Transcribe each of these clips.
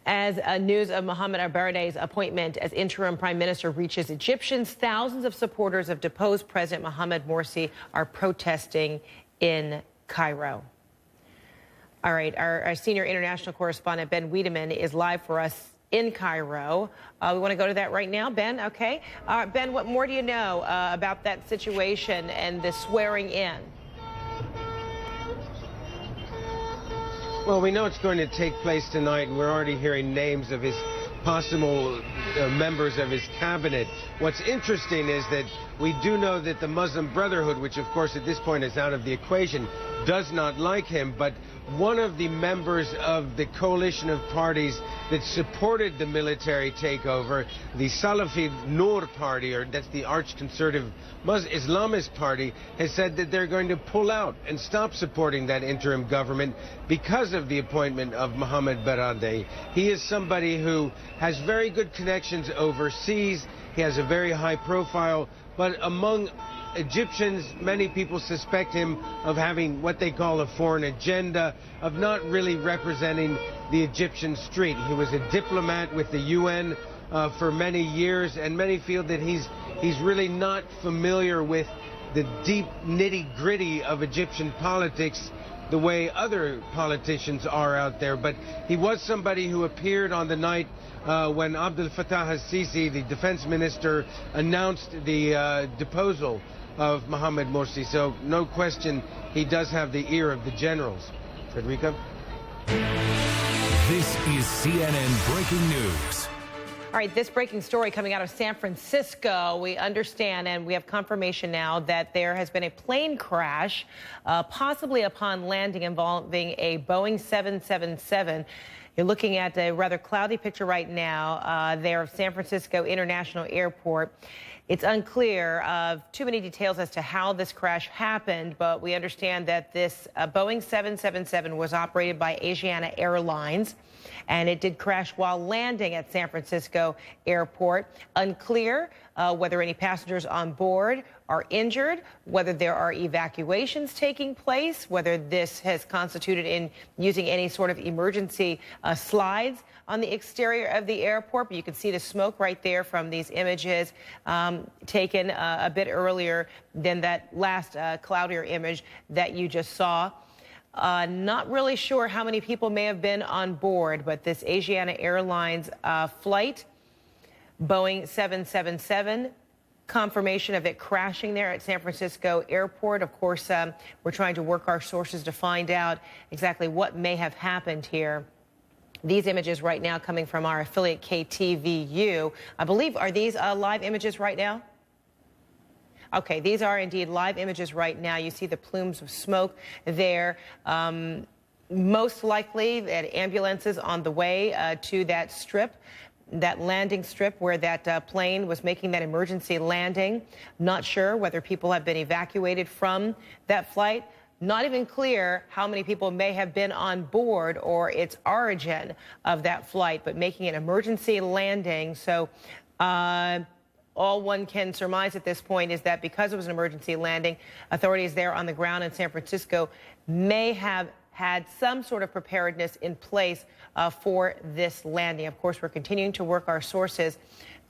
As news of Mohamed al-Baradei's appointment as interim prime minister reaches Egyptians, thousands of supporters of deposed President Mohamed Morsi are protesting in Cairo. All right, our senior international correspondent Ben Wiedemann is live for us in Cairo. We want to go to that right now. Ben, okay. Ben, what more do you know about that situation and the swearing in? Well, we know it's going to take place tonight, and we're already hearing names of his possible members of his cabinet. What's interesting is that we do know that the Muslim Brotherhood, which of course at this point is out of the equation, does not like him, but one of the members of the coalition of parties that supported the military takeover, the Salafi Noor party, or that's the arch-conservative Islamist party, has said that they're going to pull out and stop supporting that interim government because of the appointment of Mohamed Baradei. He is somebody who has very good connections overseas. He has a very high profile, but among Egyptians, many people suspect him of having what they call a foreign agenda, of not really representing the Egyptian street. He was a diplomat with the UN for many years, and many feel that he's really not familiar with the deep nitty-gritty of Egyptian politics the way other politicians are out there. But he was somebody who appeared on the night when Abdel Fattah al-Sisi, the defense minister, announced the deposal of Mohamed Morsi. So no question, he does have the ear of the generals. Frederica? This is CNN Breaking News. All right, this breaking story coming out of San Francisco. We understand and we have confirmation now that there has been a plane crash, possibly upon landing, involving a Boeing 777. You're looking at a rather cloudy picture right now there of San Francisco International Airport. It's unclear of too many details as to how this crash happened, but we understand that this Boeing 777 was operated by Asiana Airlines, and it did crash while landing at San Francisco Airport. Unclear whether any passengers on board are injured, whether there are evacuations taking place, whether this has constituted in using any sort of emergency slides on the exterior of the airport. But you can see the smoke right there from these images taken a bit earlier than that last cloudier image that you just saw. Not really sure how many people may have been on board, but this Asiana Airlines flight, Boeing 777, confirmation of it crashing there at San Francisco Airport. Of course, we're trying to work our sources to find out exactly what may have happened here. These images right now coming from our affiliate KTVU. I believe, are these live images right now? Okay, these are indeed live images right now. You see the plumes of smoke there. Most likely that ambulances on the way to that strip, that landing strip where that plane was making that emergency landing. Not sure whether people have been evacuated from that flight. Not even clear how many people may have been on board or its origin of that flight, but making an emergency landing. So all one can surmise at this point is that because it was an emergency landing, authorities there on the ground in San Francisco may have had some sort of preparedness in place for this landing. Of course, we're continuing to work our sources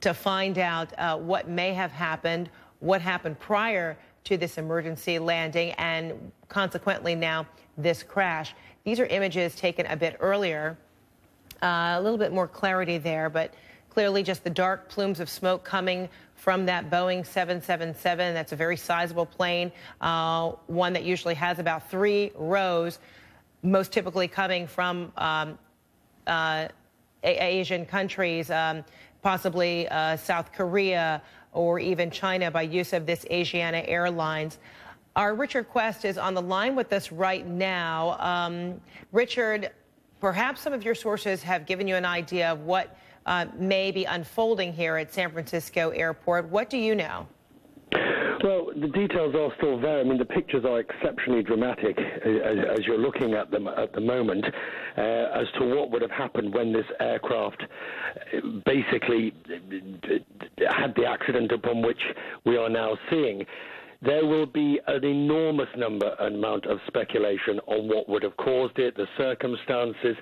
to find out what may have happened, what happened prior to this emergency landing, and consequently now this crash. These are images taken a bit earlier. A little bit more clarity there, but clearly just the dark plumes of smoke coming from that Boeing 777. That's a very sizable plane, one that usually has about 3 rows, most typically coming from Asian countries, possibly South Korea or even China, by use of this Asiana Airlines. Our Richard Quest is on the line with us right now. Richard, perhaps some of your sources have given you an idea of what may be unfolding here at San Francisco Airport. What do you know? Well, the details are still there. I mean, the pictures are exceptionally dramatic as you're looking at them at the moment as to what would have happened when this aircraft basically had the accident upon which we are now seeing. there will be an enormous amount of speculation on what would have caused it, the circumstances.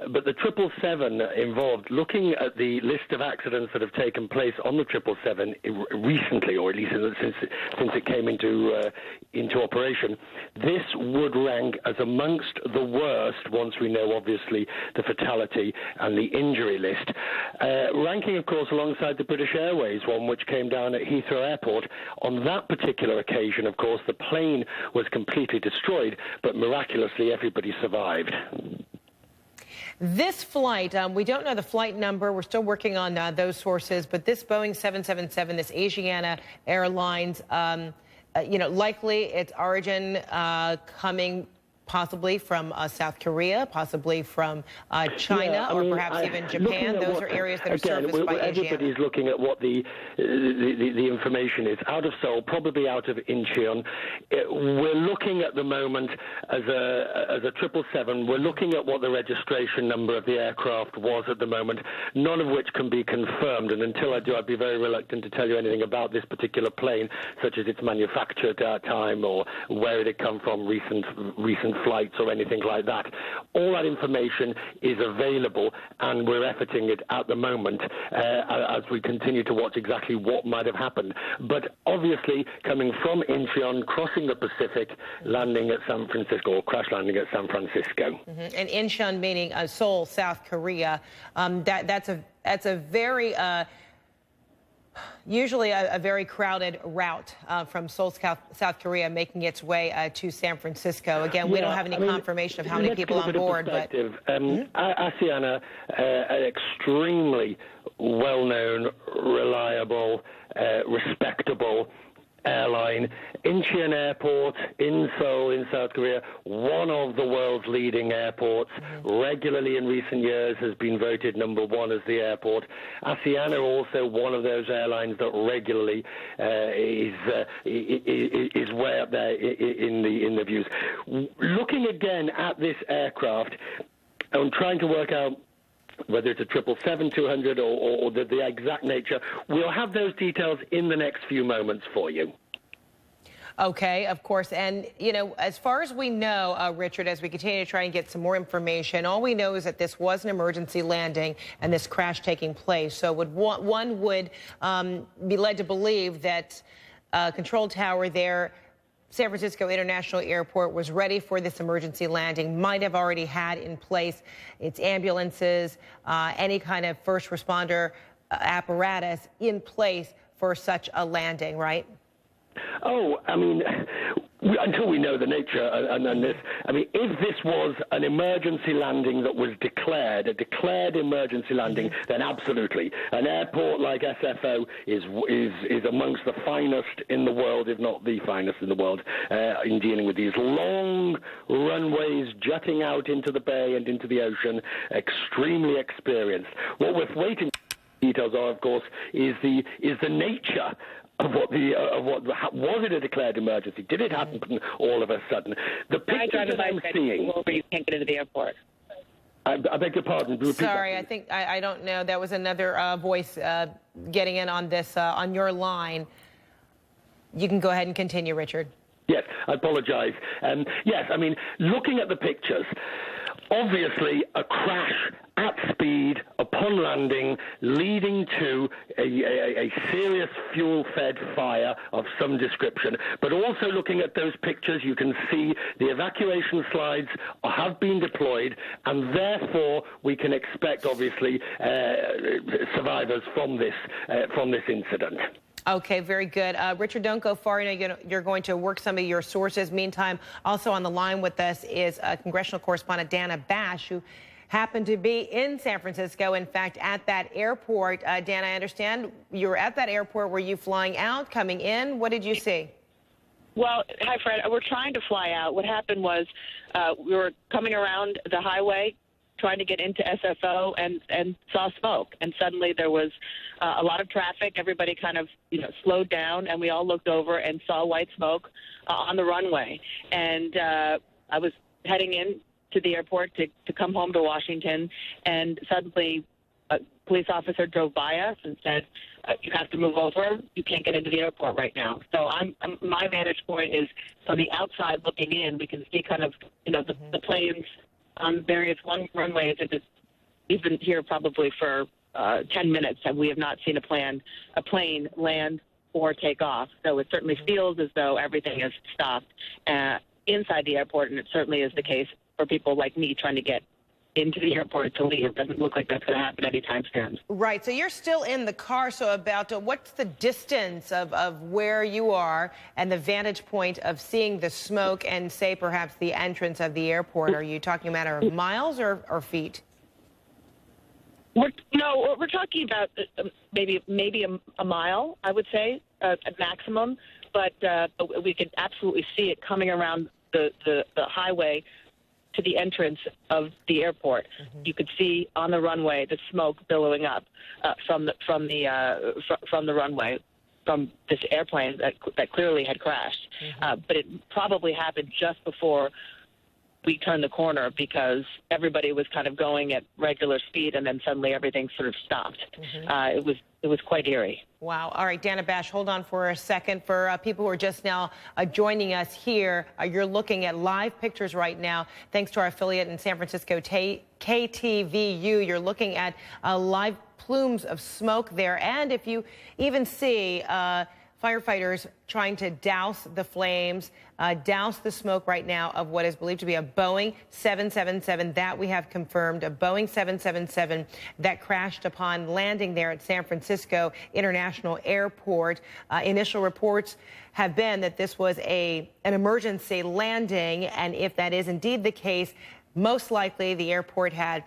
But the 777 involved, looking at the list of accidents that have taken place on the 777 recently, or at least since it came into operation, this would rank as amongst the worst, once we know, obviously, the fatality and the injury list. Ranking, of course, alongside the British Airways one, which came down at Heathrow Airport. On that particular occasion, of course, the plane was completely destroyed, but miraculously everybody survived. This flight, we don't know the flight number. We're still working on those sources. But this Boeing 777, this Asiana Airlines, likely its origin coming possibly from South Korea, possibly from China, or perhaps even Japan. Those are areas that are serviced by Asiana. Everybody's looking at what the information is. Out of Seoul, probably out of Incheon. We're looking at the moment as a 777. We're looking at what the registration number of the aircraft was at the moment, none of which can be confirmed. And until I do, I'd be very reluctant to tell you anything about this particular plane, such as its manufacture time or where it had come from, recent flights or anything like that. All that information is available, and we're efforting it at the moment as we continue to watch exactly what might have happened. But obviously, coming from Incheon, crossing the Pacific, landing at San Francisco, or crash landing at San Francisco. Mm-hmm. And Incheon meaning Seoul, South Korea. That's a very usually a very crowded route from Seoul, South Korea, making its way to San Francisco. Again, we don't have any confirmation of how many people on board. But Asiana, an extremely well-known, reliable, respectable airline. Incheon Airport in Seoul, in South Korea, one of the world's leading airports, regularly in recent years has been voted #1 as the airport. Asiana also one of those airlines that regularly is way up there in the views. Looking again at this aircraft, I'm trying to work out whether it's a 777-200 or the exact nature. We'll have those details in the next few moments for you. Okay, of course. And, as far as we know, Richard, as we continue to try and get some more information, all we know is that this was an emergency landing and this crash taking place. So one would be led to believe that control tower there, San Francisco International Airport, was ready for this emergency landing, might have already had in place its ambulances, any kind of first responder apparatus in place for such a landing, right? Oh, I mean, until we know the nature and this, I mean, if this was an emergency landing that was declared, a declared emergency landing, then absolutely. An airport like SFO is amongst the finest in the world, if not the finest in the world, in dealing with these long runways jutting out into the bay and into the ocean, extremely experienced. What we're waiting for details are, of course, is the nature of what was it a declared emergency? Did it happen all of a sudden? The pictures that I'm seeing, where you can't get into the airport. I beg your pardon. Sorry, I think I don't know. That was another voice getting in on this on your line. You can go ahead and continue, Richard. Yes, I apologize. Yes, I mean, looking at the pictures, obviously a crash at speed upon landing, leading to a serious fuel-fed fire of some description. But also looking at those pictures, you can see the evacuation slides have been deployed, and therefore we can expect, obviously, survivors from this incident. Okay, very good. Richard, don't go far. You're going to work some of your sources. Meantime, also on the line with us is congressional correspondent Dana Bash, who happened to be in San Francisco, in fact, at that airport. Dana, I understand you were at that airport. Were you flying out, coming in? What did you see? Well, hi, Fred. We're trying to fly out. What happened was we were coming around the highway, trying to get into SFO, and saw smoke. And suddenly there was a lot of traffic. Everybody kind of slowed down, and we all looked over and saw white smoke on the runway. And I was heading in to the airport to come home to Washington, and suddenly a police officer drove by us and said, you have to move over. You can't get into the airport right now. So my vantage point is from the outside looking in. We can see kind of, the planes on various runways. And we've been here probably for 10 minutes, and we have not seen a plane land or take off. So it certainly feels as though everything is stopped inside the airport, and it certainly is the case for people like me trying to get into the airport to leave. It doesn't look like that's going to happen anytime soon. Right. So you're still in the car. So about what's the distance of where you are and the vantage point of seeing the smoke and, say, perhaps the entrance of the airport? Are you talking a matter of miles or feet? We're talking about maybe a mile, I would say, at maximum. But we could absolutely see it coming around the highway to the entrance of the airport. Mm-hmm. You could see on the runway the smoke billowing up from the runway from this airplane that clearly had crashed. Mm-hmm. But it probably happened just before we turned the corner because everybody was kind of going at regular speed, and then suddenly everything sort of stopped. Mm-hmm. It was quite eerie. Wow. All right, Dana Bash, hold on for a second. For people who are just now joining us here, you're looking at live pictures right now, thanks to our affiliate in San Francisco, KTVU. You're looking at live plumes of smoke there. And if you even see firefighters trying to douse the flames, douse the smoke right now of what is believed to be a Boeing 777. That we have confirmed, a Boeing 777 that crashed upon landing there at San Francisco International Airport. Initial reports have been that this was an emergency landing, and if that is indeed the case, most likely the airport had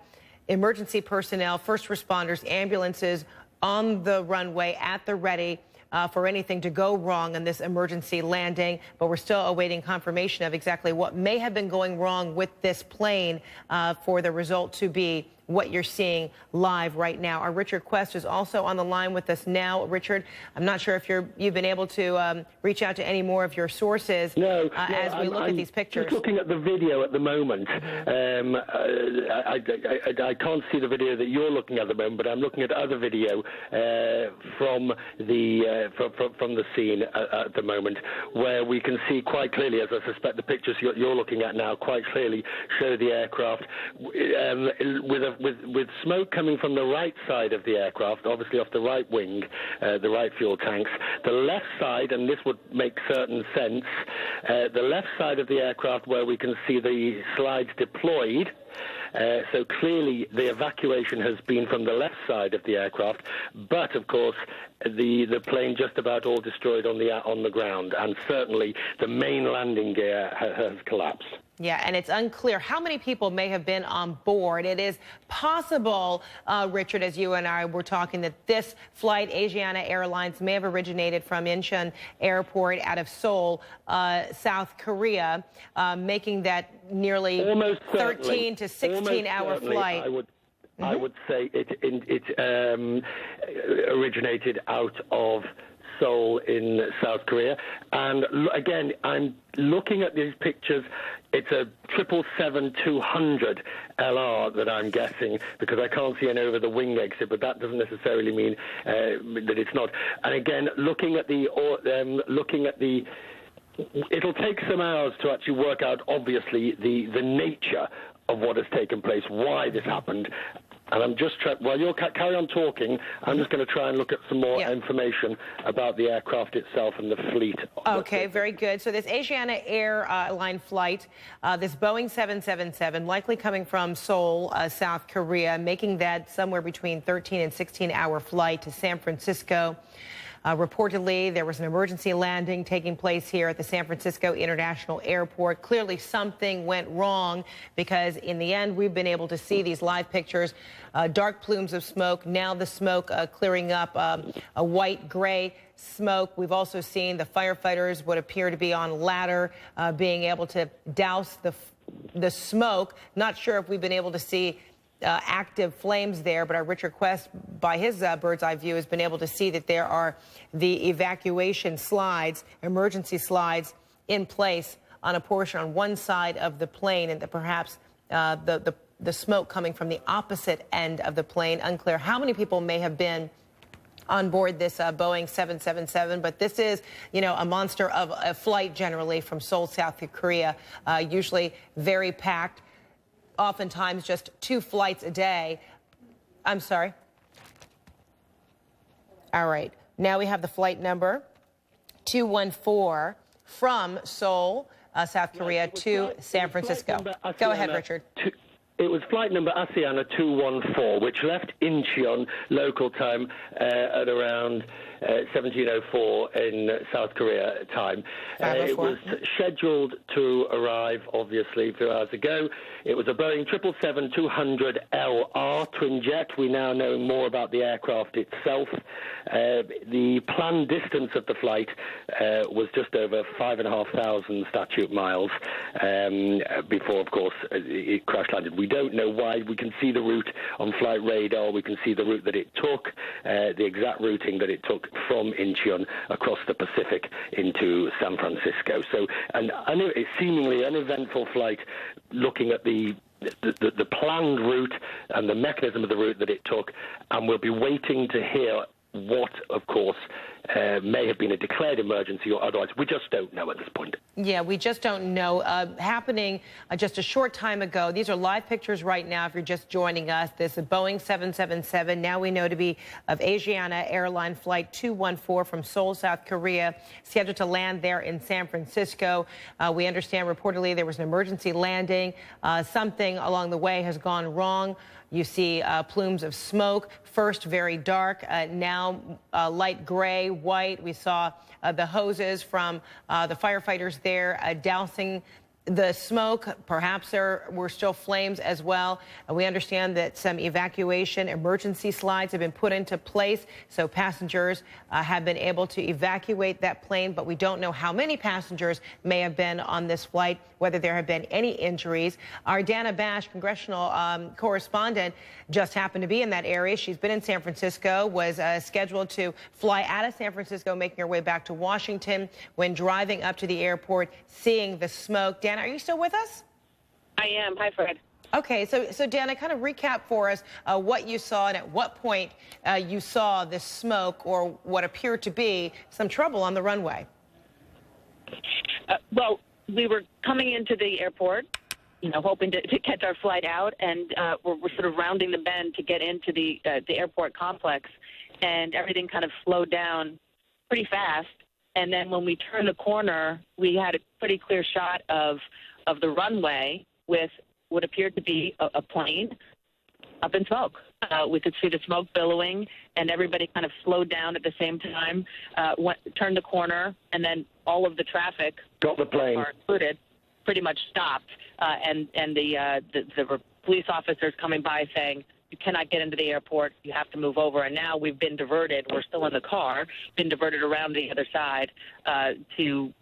emergency personnel, first responders, ambulances on the runway at the ready for anything to go wrong in this emergency landing. But we're still awaiting confirmation of exactly what may have been going wrong with this plane for the result to be what you're seeing live right now. Our Richard Quest is also on the line with us now. Richard, I'm not sure if you've been able to reach out to any more of your sources as we look at these pictures. I'm just looking at the video at the moment. I can't see the video that you're looking at the moment, but I'm looking at other video from the scene at the moment, where we can see quite clearly, as I suspect the pictures you're looking at now quite clearly show the aircraft with smoke coming from the right side of the aircraft, obviously off the right wing, the right fuel tanks. The left side, and this would make certain sense, the left side of the aircraft where we can see the slides deployed. So clearly the evacuation has been from the left side of the aircraft, but of course the plane just about all destroyed on the ground, and certainly the main landing gear has collapsed. Yeah, and it's unclear how many people may have been on board. It is possible, Richard, as you and I were talking, that this flight, Asiana Airlines, may have originated from Incheon Airport out of Seoul, South Korea, making that nearly almost 13 to 16-hour flight. I would say it originated out of Seoul in South Korea. And again, I'm looking at these pictures. It's a 777-200 LR that I'm guessing, because I can't see an over-the-wing exit, but that doesn't necessarily mean that it's not. And again, looking at the it'll take some hours to actually work out, obviously, the nature of what has taken place, why this happened. And I'm just while you'll carry on talking, I'm just going to try and look at some more information about the aircraft itself and the fleet. Okay, very good. So this Asiana Airlines flight, this Boeing 777, likely coming from Seoul, South Korea, making that somewhere between 13 and 16-hour flight to San Francisco. Reportedly, there was an emergency landing taking place here at the San Francisco International Airport. Clearly, something went wrong, because in the end, we've been able to see these live pictures, dark plumes of smoke. Now the smoke clearing up, a white-gray smoke. We've also seen the firefighters, what appear to be on ladder, being able to douse the smoke. Not sure if we've been able to see active flames there, but our Richard Quest, by his bird's eye view, has been able to see that there are the evacuation slides, emergency slides in place on a portion on one side of the plane, and that perhaps the the smoke coming from the opposite end of the plane. Unclear how many people may have been on board this Boeing 777, but this is, a monster of a flight generally from Seoul, South Korea, usually very packed, oftentimes just 2 flights a day. I'm sorry. All right, now we have the flight number 214 from Seoul, South Korea to San Francisco. Go ahead, Richard. It was flight number Asiana 214, which left Incheon local time at around 17:04 in South Korea time. It was scheduled to arrive, obviously, a few hours ago. It was a Boeing 777-200LR twin jet. We now know more about the aircraft itself. The planned distance of the flight was just over 5,500 statute miles before, of course, it crash landed. We don't know why. We can see the route on flight radar. We can see the route that it took, the exact routing that it took from Incheon across the Pacific into San Francisco. So, and a seemingly uneventful flight, looking at the planned route and the mechanism of the route that it took, and we'll be waiting to hear what, of course, may have been a declared emergency or otherwise. We just don't know at this point. Yeah, we just don't know. Happening just a short time ago. These are live pictures right now if you're just joining us. This is Boeing 777, now we know to be of Asiana Airlines Flight 214 from Seoul, South Korea, scheduled to land there in San Francisco. We understand reportedly there was an emergency landing. Something along the way has gone wrong. You see plumes of smoke, first very dark, now light gray, white. We saw the hoses from the firefighters there dousing the smoke. Perhaps there were still flames as well. We understand that some evacuation emergency slides have been put into place, so passengers have been able to evacuate that plane, but we don't know how many passengers may have been on this flight, whether there have been any injuries. Our Dana Bash, congressional correspondent, just happened to be in that area. She's been in San Francisco, was scheduled to fly out of San Francisco, making her way back to Washington. When driving up to the airport, seeing the smoke. Dana, are you still with us? I am. Hi, Fred. Okay, so Dana, kind of recap for us what you saw and at what point you saw this smoke or what appeared to be some trouble on the runway. Well, we were coming into the airport, hoping to catch our flight out, and we're sort of rounding the bend to get into the airport complex, and everything kind of slowed down pretty fast. And then when we turned the corner, we had a pretty clear shot of the runway with what appeared to be a plane up in smoke. We could see the smoke billowing, and everybody kind of slowed down at the same time, turned the corner, and then all of the traffic, got the plane included, pretty much stopped. And the police officers coming by saying, you cannot get into the airport, you have to move over. And now we've been diverted, we're still in the car, been diverted around the other side to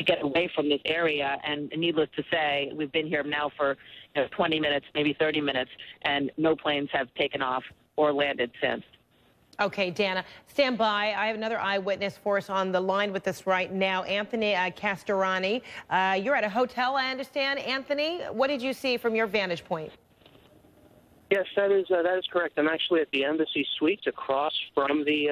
get away from this area. And needless to say, we've been here now for 20 minutes, maybe 30 minutes, and no planes have taken off or landed since. Okay, Dana, stand by. I have another eyewitness for us on the line with us right now, Anthony Castorani. You're at a hotel, I understand. Anthony, what did you see from your vantage point? Yes, that is correct. I'm actually at the Embassy Suites across from the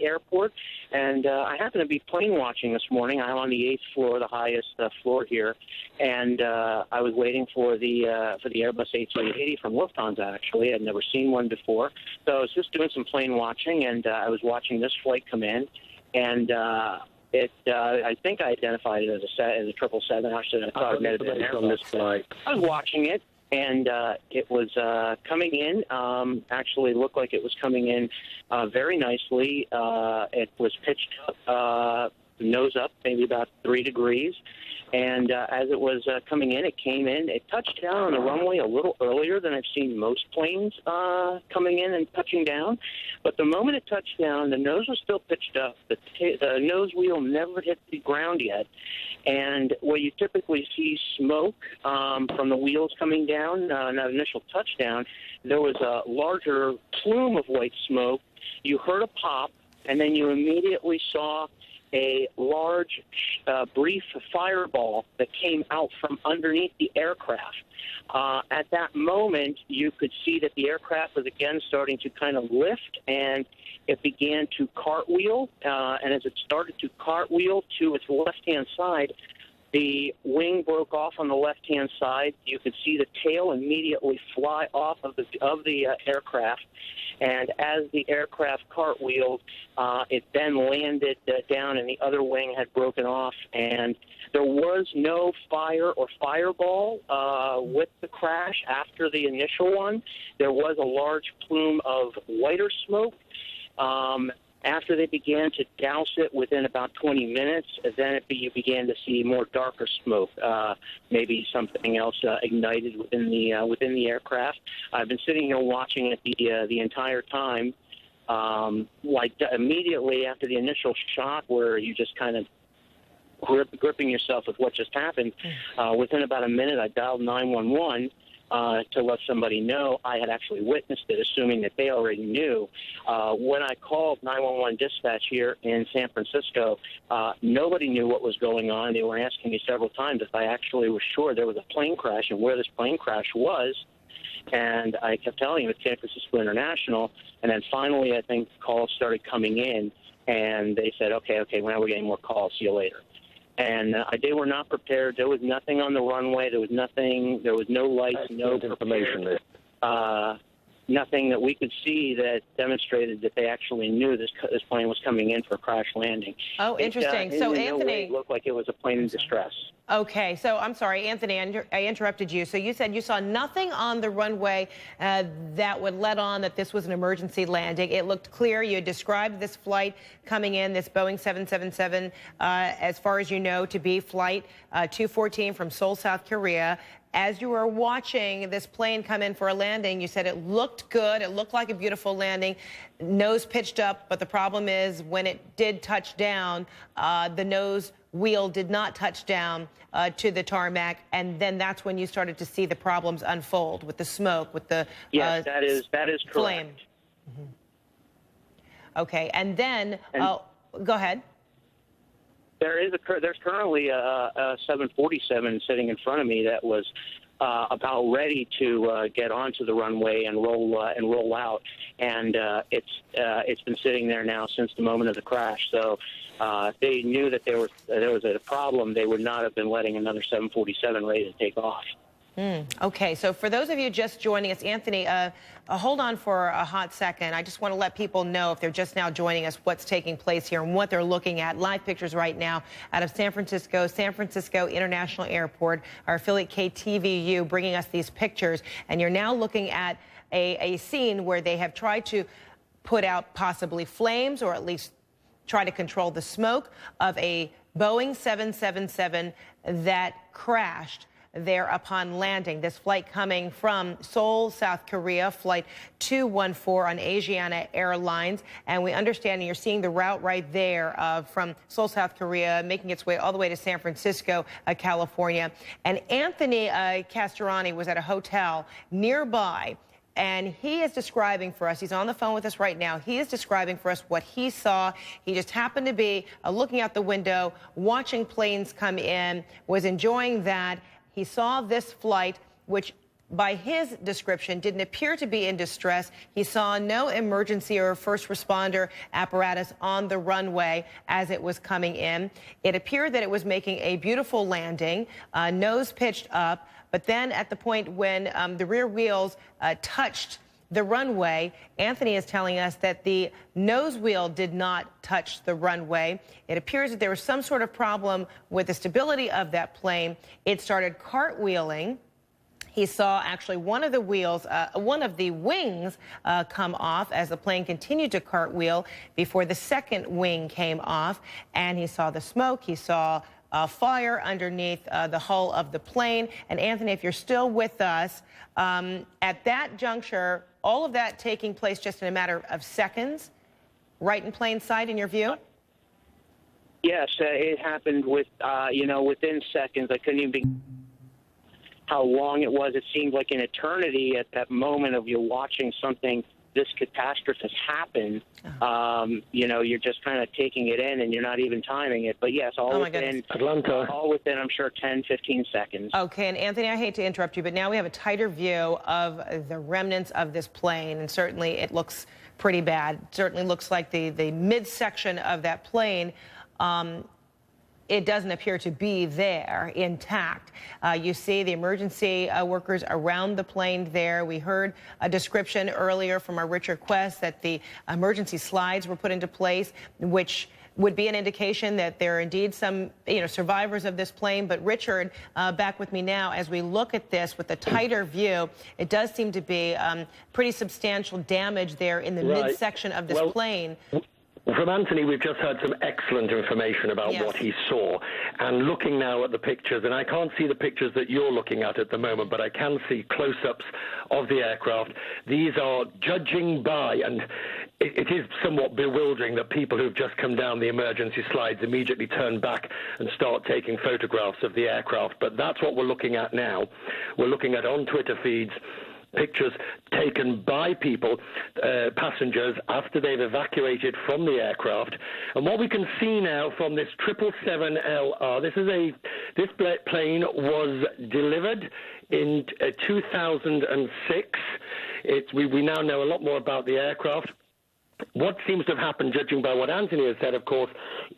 airport, and I happen to be plane watching this morning. I'm on the 8th floor, the highest floor here, and I was waiting for the Airbus A380 from Lufthansa. Actually, I'd never seen one before, so I was just doing some plane watching, and I was watching this flight come in, and I think I identified it as a 777. Actually, I thought it was on this flight. I was watching it. And it was coming in, actually looked like it was coming in very nicely. It was pitched up, nose up, maybe about 3 degrees. And as it was coming in, it came in. It touched down on the runway a little earlier than I've seen most planes coming in and touching down. But the moment it touched down, the nose was still pitched up. The nose wheel never hit the ground yet. And where you typically see smoke from the wheels coming down, that initial touchdown, there was a larger plume of white smoke. You heard a pop, and then you immediately saw a large, brief fireball that came out from underneath the aircraft. At that moment, you could see that the aircraft was again starting to kind of lift, and it began to cartwheel. And as it started to cartwheel to its left-hand side, the wing broke off on the left-hand side. You could see the tail immediately fly off of the aircraft. And as the aircraft cartwheeled, it then landed down, and the other wing had broken off. And there was no fire or fireball with the crash after the initial one. There was a large plume of whiter smoke. After they began to douse it within about 20 minutes, then you began to see more darker smoke. Maybe something else ignited within the aircraft. I've been sitting here watching it the entire time. Immediately after the initial shock, where you just kind of gripping yourself with what just happened, within about a minute, I dialed 911. To let somebody know I had actually witnessed it, assuming that they already knew. When I called 911 dispatch here in San Francisco, nobody knew what was going on. They were asking me several times if I actually was sure there was a plane crash and where this plane crash was. And I kept telling them it's San Francisco International. And then finally, I think calls started coming in, and they said, okay, now we're getting more calls. See you later. And they were not prepared. There was nothing on the runway. There was nothing. There was no lights, no information. Nothing that we could see that demonstrated that they actually knew this plane was coming in for a crash landing. Oh, interesting. So, Anthony, it looked like it was a plane in distress. Okay, so I'm sorry, Anthony, I interrupted you. So you said you saw nothing on the runway that would let on that this was an emergency landing. It looked clear. You described this flight coming in, this Boeing 777, as far as you know, to be flight 214 from Seoul, South Korea. As you were watching this plane come in for a landing, you said it looked good. It looked like a beautiful landing, nose pitched up. But the problem is when it did touch down, the nose wheel did not touch down to the tarmac, and then that's when you started to see the problems unfold with the smoke, with the yes, that is correct. Flame. Okay, and then go ahead. There's currently a 747 sitting in front of me that was about ready to get onto the runway and roll out, and it's been sitting there now since the moment of the crash. So if they knew that there was a problem, they would not have been letting another 747 ready to take off. Okay, so for those of you just joining us, Anthony, hold on for a hot second. I just want to let people know, if they're just now joining us, what's taking place here and what they're looking at. Live pictures right now out of San Francisco International Airport, our affiliate KTVU bringing us these pictures. And you're now looking at a scene where they have tried to put out possibly flames, or at least try to control the smoke of a Boeing 777 that crashed there upon landing. This flight coming from Seoul, South Korea, flight 214 on Asiana Airlines. And we understand, and you're seeing the route right there from Seoul, South Korea, making its way all the way to San Francisco, California. And Anthony Castorani was at a hotel nearby, and he is describing for us, he's on the phone with us right now, he is describing for us what he saw. He just happened to be looking out the window, watching planes come in, was enjoying that. He saw this flight, which by his description didn't appear to be in distress. He saw no emergency or first responder apparatus on the runway as it was coming in. It appeared that it was making a beautiful landing, nose pitched up, but then at the point when the rear wheels touched the runway, Anthony is telling us that the nose wheel did not touch the runway. It appears that there was some sort of problem with the stability of that plane. It started cartwheeling. He saw actually one of the wings come off as the plane continued to cartwheel before the second wing came off. And he saw the smoke. He saw fire underneath the hull of the plane. And Anthony, if you're still with us, at that juncture, all of that taking place just in a matter of seconds, right in plain sight in your view? Yes, it happened within seconds. I couldn't even how long it was. It seemed like an eternity at that moment of you watching something this catastrophe has happened, you're just kind of taking it in and you're not even timing it. But yes, all within Atlanta, all within, I'm sure, 10, 15 seconds. Okay, and Anthony, I hate to interrupt you, but now we have a tighter view of the remnants of this plane, and certainly it looks pretty bad. It certainly looks like the midsection of that plane, it doesn't appear to be there intact. You see the emergency workers around the plane there. We heard a description earlier from our Richard Quest that the emergency slides were put into place, which would be an indication that there are indeed some, survivors of this plane. But Richard, back with me now, as we look at this with a tighter view, it does seem to be pretty substantial damage there in the midsection of this plane. From Anthony, we've just heard some excellent information about what he saw. And looking now at the pictures, and I can't see the pictures that you're looking at the moment, but I can see close-ups of the aircraft. These are judging by, and it is somewhat bewildering that people who've just come down the emergency slides immediately turn back and start taking photographs of the aircraft. But that's what we're looking at now. We're looking at on Twitter feeds pictures taken by people, passengers, after they've evacuated from the aircraft. And what we can see now from this 777LR, this plane was delivered in 2006. We now know a lot more about the aircraft. What seems to have happened, judging by what Anthony has said, of course,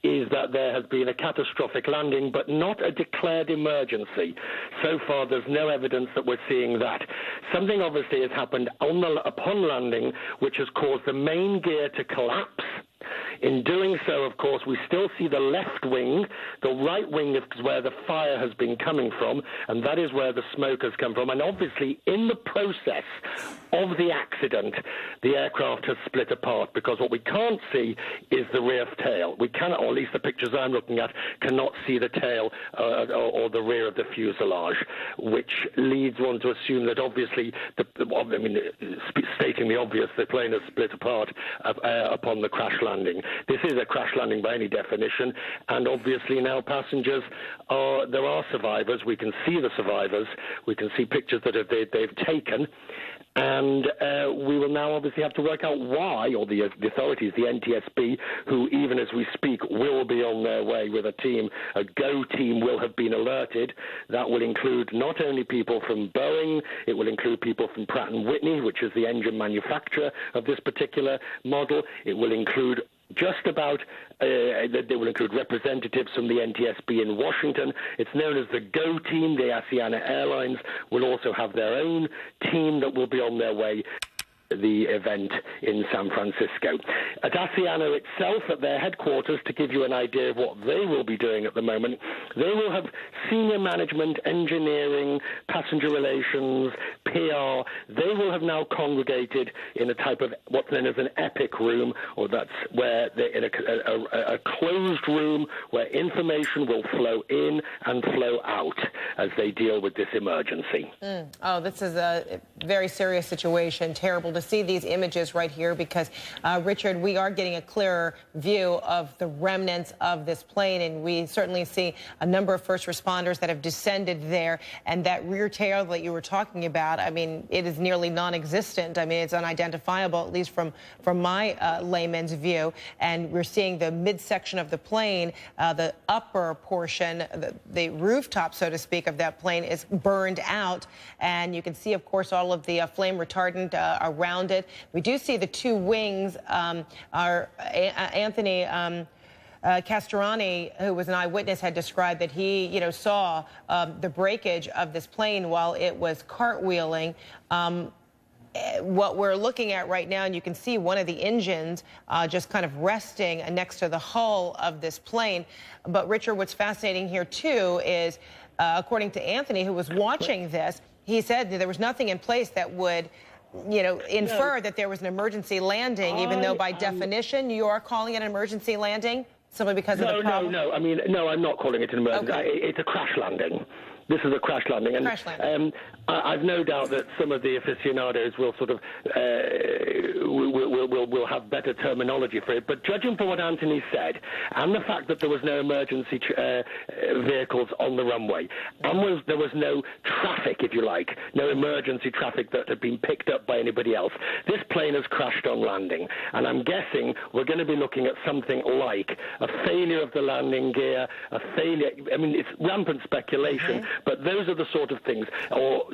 is that there has been a catastrophic landing, but not a declared emergency. So far, there's no evidence that we're seeing that. Something obviously has happened upon landing, which has caused the main gear to collapse. In doing so, of course, we still see the left wing. The right wing is where the fire has been coming from, and that is where the smoke has come from. And obviously, in the process of the accident, the aircraft has split apart, because what we can't see is the rear tail. We cannot, or at least the pictures I'm looking at, cannot see the tail or the rear of the fuselage, which leads one to assume that obviously, stating the obvious, the plane has split apart upon the crash landing. This is a crash landing by any definition, and obviously now passengers there are survivors. We can see the survivors. We can see pictures that they've taken. And we will now obviously have to work out why, or the authorities, the NTSB, who even as we speak will be on their way with a team. A GO team will have been alerted. That will include not only people from Boeing, it will include people from Pratt & Whitney, which is the engine manufacturer of this particular model. It will include just about, they will include representatives from the NTSB in Washington. It's known as the GO team. The Asiana Airlines will also have their own team that will be on their way the event in San Francisco. At Asiana itself, at their headquarters, to give you an idea of what they will be doing at the moment, they will have senior management, engineering, passenger relations, PR. They will have now congregated in a type of what's known as an epic room, or that's where they're in a closed room where information will flow in and flow out as they deal with this emergency. Oh, this is a very serious situation. Terrible to see these images right here, because Richard, we are getting a clearer view of the remnants of this plane, and we certainly see a number of first responders that have descended there, and that rear tail that you were talking about, I mean, it is nearly non-existent. I mean, it's unidentifiable, at least from my layman's view. And we're seeing the midsection of the plane, the upper portion, the rooftop, so to speak, of that plane is burned out, and you can see, of course, all of the flame retardant around it. We do see the two wings. Anthony Castorani, who was an eyewitness, had described that he, saw the breakage of this plane while it was cartwheeling. What we're looking at right now, and you can see one of the engines just kind of resting next to the hull of this plane. But Richard, what's fascinating here too is, according to Anthony, who was watching this, he said that there was nothing in place that would infer that there was an emergency landing, even though by definition you are calling it an emergency landing simply because of the problem? No. I mean, no, I'm not calling it an emergency. Okay. It's a crash landing. This is a crash landing, and crash landing. I've no doubt that some of the aficionados will sort of will have better terminology for it. But judging from what Anthony said, and the fact that there was no emergency vehicles on the runway, and there was no traffic, if you like, no emergency traffic that had been picked up by anybody else, this plane has crashed on landing. And I'm guessing we're going to be looking at something like a failure of the landing gear, a failure. I mean, it's rampant speculation, but those are the sort of things, or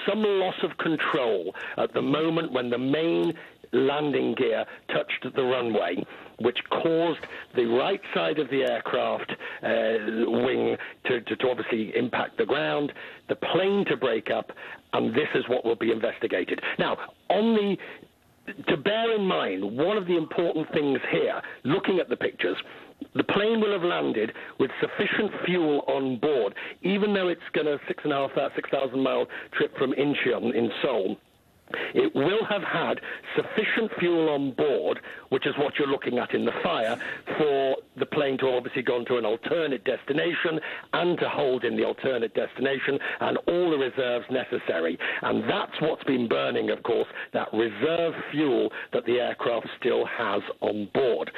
some loss of control at the moment when the main landing gear touched the runway, which caused the right side of the aircraft wing to obviously impact the ground, the plane to break up, and this is what will be investigated. Now, to bear in mind, one of the important things here, looking at the pictures, the plane will have landed with sufficient fuel on board, even though it's going a 6,000 mile trip from Incheon in Seoul. It will have had sufficient fuel on board, which is what you're looking at in the fire, for the plane to obviously go to an alternate destination and to hold in the alternate destination and all the reserves necessary. And that's what's been burning, of course, that reserve fuel that the aircraft still has on board.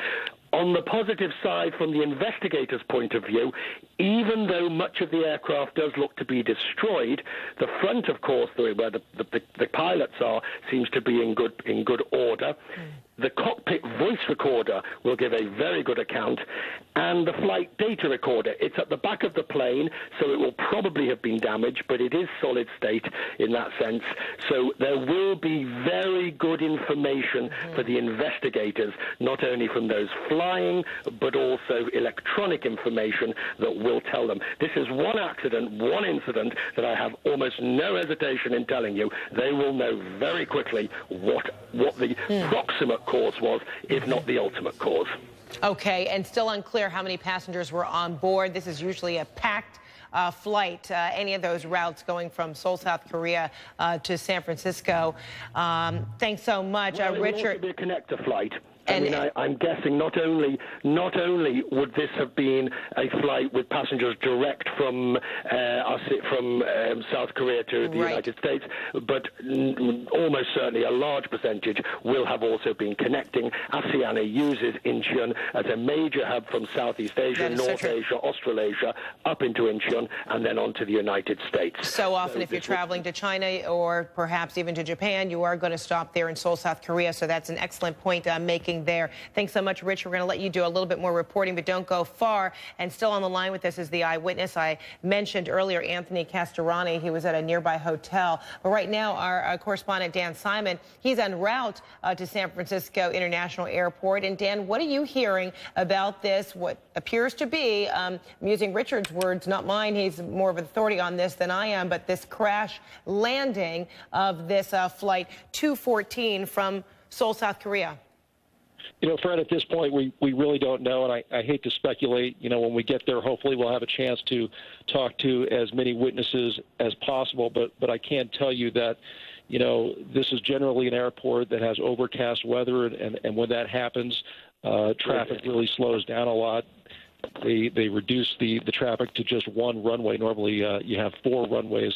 On the positive side, from the investigators' point of view, even though much of the aircraft does look to be destroyed, the front, of course, where the pilots are, seems to be in good order. The cockpit voice recorder will give a very good account, and the flight data recorder. It's at the back of the plane, so it will probably have been damaged, but it is solid state in that sense. So there will be very good information for the investigators, not only from those flying, but also electronic information that will tell them. This is one accident, one incident that I have almost no hesitation in telling you. They will know very quickly what the proximate cause was, if not the ultimate cause. Okay, and still unclear how many passengers were on board. This is usually a packed flight, any of those routes going from Seoul, South Korea to San Francisco. Thanks so much, Richard. It will also be a connector flight. I'm guessing not only would this have been a flight with passengers direct from South Korea to the United States, but almost certainly a large percentage will have also been connecting. Asiana uses Incheon as a major hub from Southeast Asia, North Asia, Australasia, up into Incheon, and then on to the United States. So often, if you're traveling to China or perhaps even to Japan, you are going to stop there in Seoul, South Korea. So that's an excellent point I'm making there. Thanks so much, Rich. We're going to let you do a little bit more reporting, but don't go far. And still on the line with us is the eyewitness I mentioned earlier, Anthony Castorani. He was at a nearby hotel. But right now, our correspondent, Dan Simon, he's en route to San Francisco International Airport. And Dan, what are you hearing about this, what appears to be, I'm using Richard's words, not mine, he's more of an authority on this than I am, but this crash landing of this flight 214 from Seoul, South Korea? You know, Fred, at this point, we really don't know, and I hate to speculate. You know, when we get there, hopefully we'll have a chance to talk to as many witnesses as possible. But I can tell you that, you know, this is generally an airport that has overcast weather, and when that happens, traffic really slows down a lot. They reduce the traffic to just one runway. Normally, you have 4 runways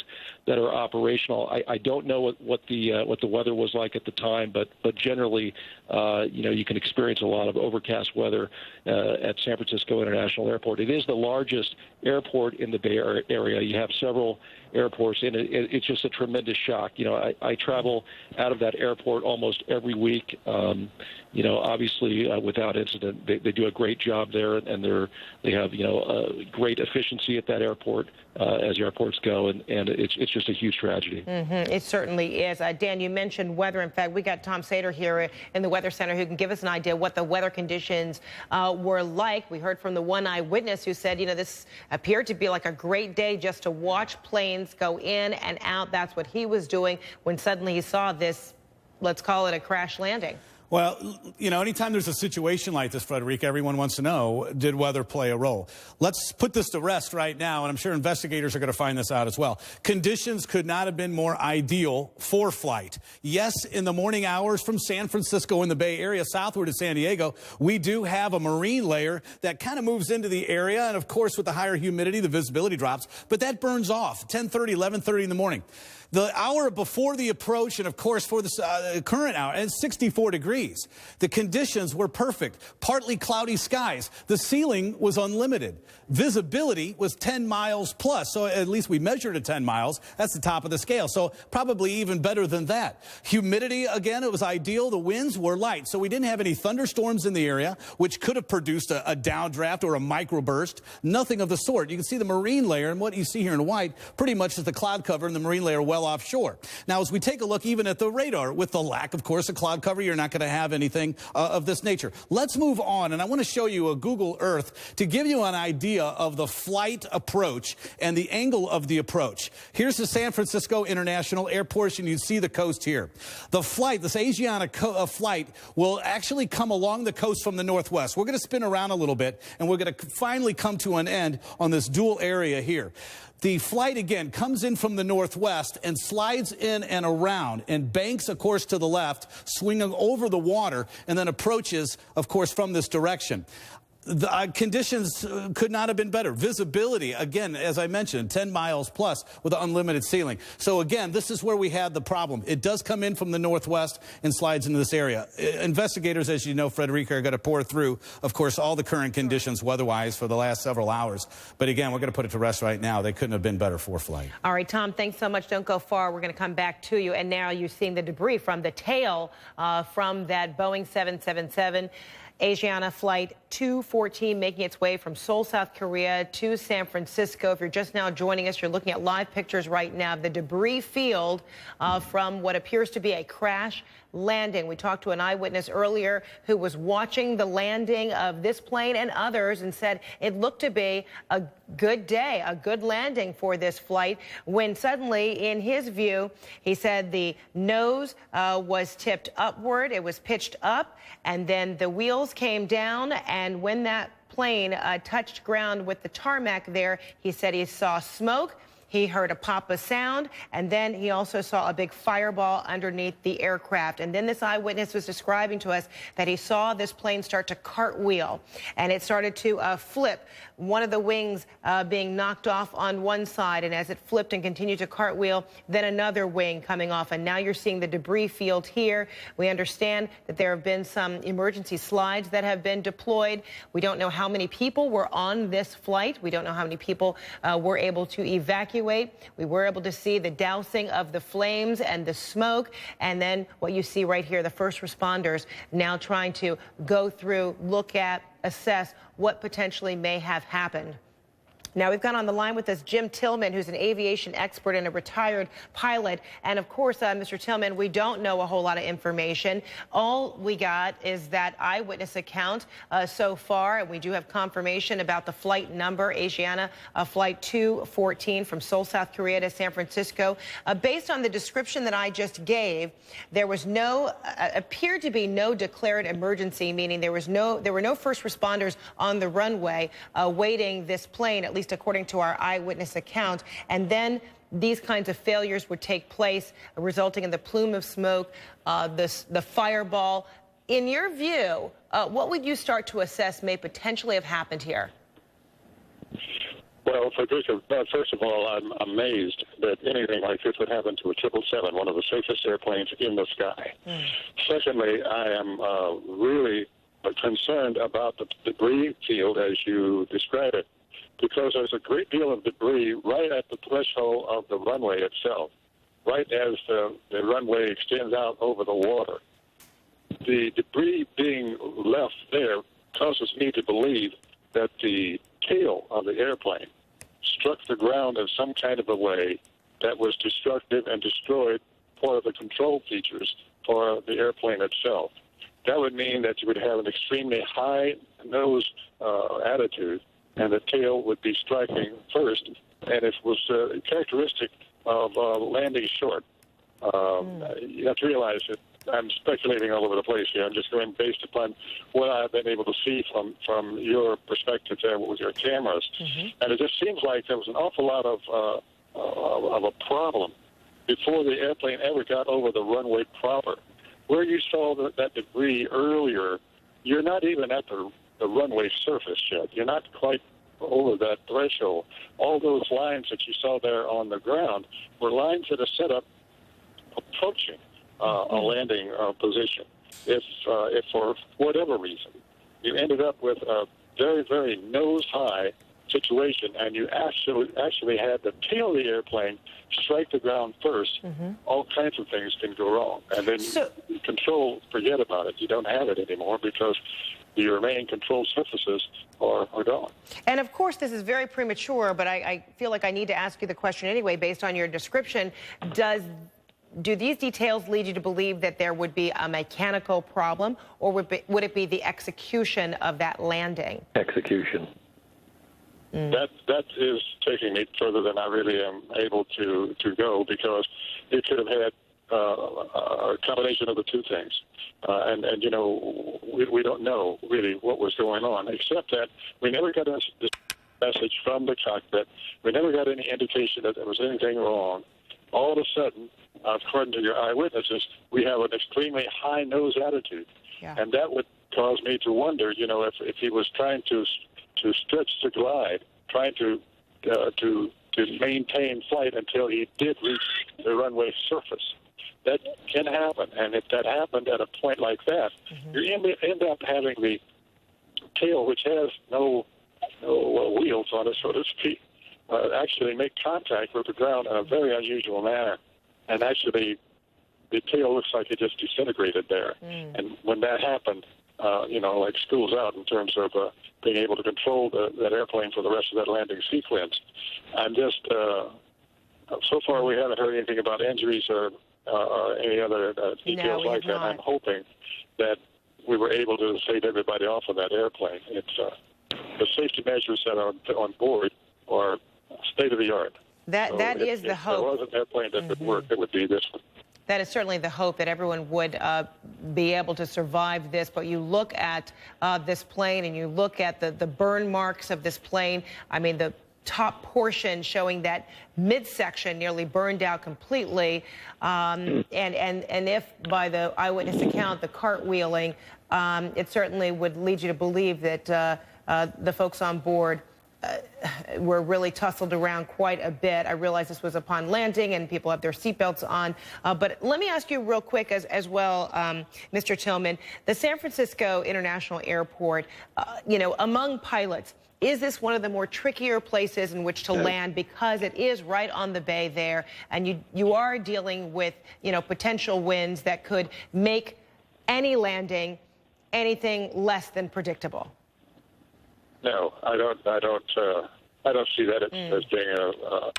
that are operational. I don't know what the weather was like at the time, but generally, you know, you can experience a lot of overcast weather at San Francisco International Airport. It is the largest airport in the Bay Area. You have several airports in it. It's just a tremendous shock. You know, I travel out of that airport almost every week. You know, obviously, without incident, they do a great job there, and they have, you know, great efficiency at that airport as airports go, and it's just a huge tragedy. It certainly is. Dan, you mentioned weather. In fact, we got Tom Sater here in the Weather Center who can give us an idea what the weather conditions were like. We heard from the one eyewitness who said, you know, this appeared to be like a great day just to watch planes go in and out. That's what he was doing when suddenly he saw this, let's call it a crash landing. Well, you know, anytime there's a situation like this, Frederica, everyone wants to know, did weather play a role? Let's put this to rest right now, and I'm sure investigators are going to find this out as well. Conditions could not have been more ideal for flight. Yes, in the morning hours from San Francisco in the Bay Area southward to San Diego, we do have a marine layer that kind of moves into the area, and of course with the higher humidity, the visibility drops, but that burns off 10:30, 11:30 in the morning. The hour before the approach, and of course for the current hour, it's 64 degrees. The conditions were perfect. Partly cloudy skies. The ceiling was unlimited. Visibility was 10 miles plus. So at least we measured at 10 miles. That's the top of the scale. So probably even better than that. Humidity, again, it was ideal. The winds were light. So we didn't have any thunderstorms in the area, which could have produced a downdraft or a microburst. Nothing of the sort. You can see the marine layer, and what you see here in white pretty much is the cloud cover and the marine layer well offshore. Now, as we take a look even at the radar, with the lack, of course, of cloud cover, you're not going to have anything of this nature. Let's move on, and I want to show you a Google Earth to give you an idea of the flight approach and the angle of the approach. Here's the San Francisco International Airport, and you see the coast here. The flight, this Asiana flight, will actually come along the coast from the northwest. We're going to spin around a little bit, and we're going to finally come to an end on this dual area here. The flight, again, comes in from the northwest and slides in and around and banks, of course, to the left, swinging over the water, and then approaches, of course, from this direction. The conditions could not have been better. Visibility, again, as I mentioned, 10 miles plus with an unlimited ceiling. So, again, this is where we had the problem. It does come in from the northwest and slides into this area. Investigators, as you know, Frederica, are going to pour through, of course, all the current conditions weather-wise for the last several hours. But, again, we're going to put it to rest right now. They couldn't have been better for flight. All right, Tom, thanks so much. Don't go far. We're going to come back to you. And now you're seeing the debris from the tail from that Boeing 777. Asiana Flight 214 making its way from Seoul, South Korea to San Francisco. If you're just now joining us, you're looking at live pictures right now of the debris field from what appears to be a crash landing. We talked to an eyewitness earlier who was watching the landing of this plane and others and said it looked to be a good day, a good landing for this flight, when suddenly, in his view, he said the nose was tipped upward, it was pitched up, and then the wheels came down, and when that plane touched ground with the tarmac there, he said he saw smoke. He heard a pop of sound, and then he also saw a big fireball underneath the aircraft. And then this eyewitness was describing to us that he saw this plane start to cartwheel, and it started to flip, one of the wings being knocked off on one side, and as it flipped and continued to cartwheel, then another wing coming off. And now you're seeing the debris field here. We understand that there have been some emergency slides that have been deployed. We don't know how many people were on this flight. We don't know how many people were able to evacuate. We were able to see the dousing of the flames and the smoke, and then what you see right here, the first responders now trying to go through, look at, assess what potentially may have happened. Now, we've got on the line with us Jim Tillman, who's an aviation expert and a retired pilot. And, of course, Mr. Tillman, we don't know a whole lot of information. All we got is that eyewitness account so far. And we do have confirmation about the flight number, Asiana Flight 214 from Seoul, South Korea to San Francisco. Based on the description that I just gave, there was appeared to be no declared emergency, meaning there were no first responders on the runway awaiting this plane, at least according to our eyewitness account. And then these kinds of failures would take place, resulting in the plume of smoke, the fireball. In your view, what would you start to assess may potentially have happened here? Well, first of all, I'm amazed that anything like this would happen to a 777, one of the safest airplanes in the sky. Secondly, I am really concerned about the debris field as you describe it, because there's a great deal of debris right at the threshold of the runway itself, right as the runway extends out over the water. The debris being left there causes me to believe that the tail of the airplane struck the ground in some kind of a way that was destructive and destroyed part of the control features for the airplane itself. That would mean that you would have an extremely high nose attitude, and the tail would be striking first, and it was characteristic of landing short. You have to realize that I'm speculating all over the place here. I'm just going based upon what I've been able to see from your perspective there with your cameras. And it just seems like there was an awful lot of a problem before the airplane ever got over the runway proper. Where you saw that debris earlier, you're not even at the runway surface yet. You're not quite over that threshold. All those lines that you saw there on the ground were lines that are set up approaching a landing position. If for whatever reason you ended up with a very, very nose-high situation and you actually had the tail of the airplane strike the ground first, all kinds of things can go wrong. And then control, forget about it. You don't have it anymore because your main control surfaces are gone. And of course, this is very premature, but I feel like I need to ask you the question anyway, based on your description. Do these details lead you to believe that there would be a mechanical problem, or would it be the execution of that landing? Execution. That is taking me further than I really am able to go, because it could have had a combination of the two things. And you know, we don't know really what was going on, except that we never got a message from the cockpit. We never got any indication that there was anything wrong. All of a sudden, according to your eyewitnesses, we have an extremely high nose attitude. And that would cause me to wonder, you know, if he was trying to stretch the glide, trying to maintain flight until he did reach the runway surface. That can happen, and if that happened at a point like that, you end up having the tail, which has no wheels on it, so to speak, actually make contact with the ground in a very unusual manner, and actually the tail looks like it just disintegrated there. And when that happened, you know, like school's out in terms of being able to control that airplane for the rest of that landing sequence. I'm just, so far we haven't heard anything about injuries or any other details like that. I'm hoping that we were able to save everybody off of that airplane. It's the safety measures that are on board are state of the art. That is the hope. If there was an airplane that could work, it would be this one. That is certainly the hope, that everyone would be able to survive this. But you look at this plane and you look at the burn marks of this plane. I mean, the top portion showing that midsection nearly burned out completely. And if, by the eyewitness account, the cartwheeling, it certainly would lead you to believe that the folks on board were really tussled around quite a bit. I realize this was upon landing and people have their seatbelts on. But let me ask you real quick as well, Mr. Tillman, the San Francisco International Airport, you know, among pilots, is this one of the more trickier places in which to land, because it is right on the bay there, and you are dealing with, you know, potential winds that could make any landing anything less than predictable? No, I don't see that as being a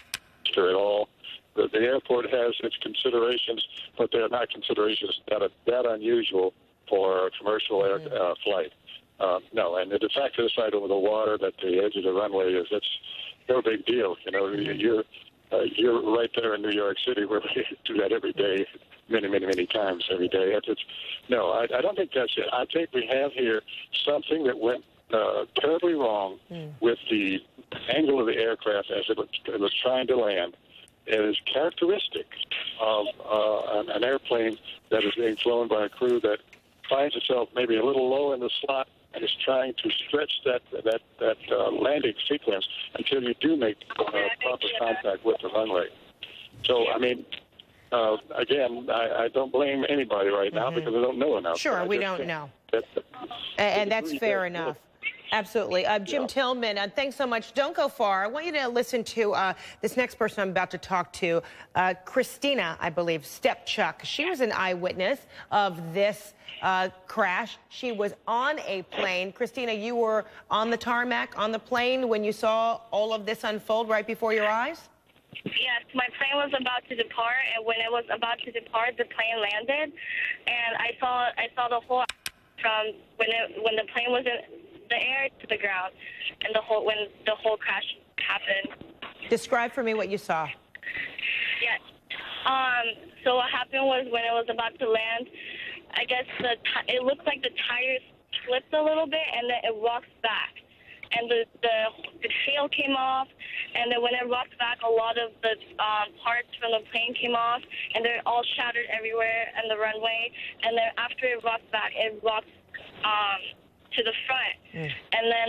factor at all. The airport has its considerations, but they're not considerations that unusual for a commercial air flight. No, and the fact that it's right over the water, that the edge of the runway is, it's no big deal. You know, you're right there in New York City, where we do that every day, many times every day. No, I don't think that's it. I think we have here something that went terribly wrong with the angle of the aircraft as it was trying to land. It is characteristic of an airplane that is being flown by a crew that finds itself maybe a little low in the slot and is trying to stretch that landing sequence until you do make proper contact with the runway. So, I mean, again, I don't blame anybody right now because I don't know enough. Sure, we don't know. And that's fair enough. Absolutely. Jim Tillman, thanks so much. Don't go far. I want you to listen to this next person I'm about to talk to, Christina, I believe, Stepchuk. She was an eyewitness of this crash. She was on a plane. Christina, you were on the tarmac, on the plane, when you saw all of this unfold right before your eyes? Yes, my plane was about to depart, and when it was about to depart, the plane landed, and I saw the whole from when the plane was in the air to the ground, and when the whole crash happened. Describe for me what you saw. Yes. So what happened was, when it was about to land, I guess it looks like the tires slipped a little bit, and then it rocks back. And the tail came off, and then when it rocked back, a lot of the parts from the plane came off, and they're all shattered everywhere on the runway. And then after it rocked back, it rocked to the front. And then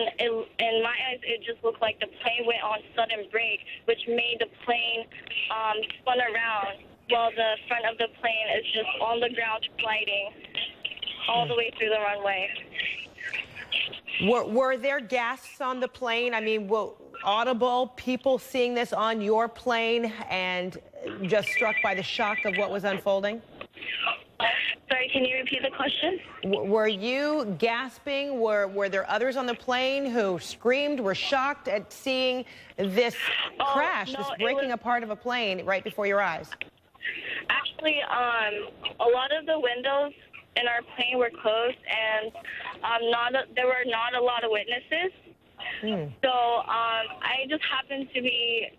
in my eyes, it just looked like the plane went on sudden brake, which made the plane spun around while the front of the plane is just on the ground gliding all the way through the runway. Were there gasps on the plane? I mean, audible people seeing this on your plane and just struck by the shock of what was unfolding? Sorry, can you repeat the question? Were you gasping? Were there others on the plane who screamed, were shocked at seeing this crash, no, this breaking apart of a plane right before your eyes? Actually, a lot of the windows in our plane were closed, and there were not a lot of witnesses. So I just happened to be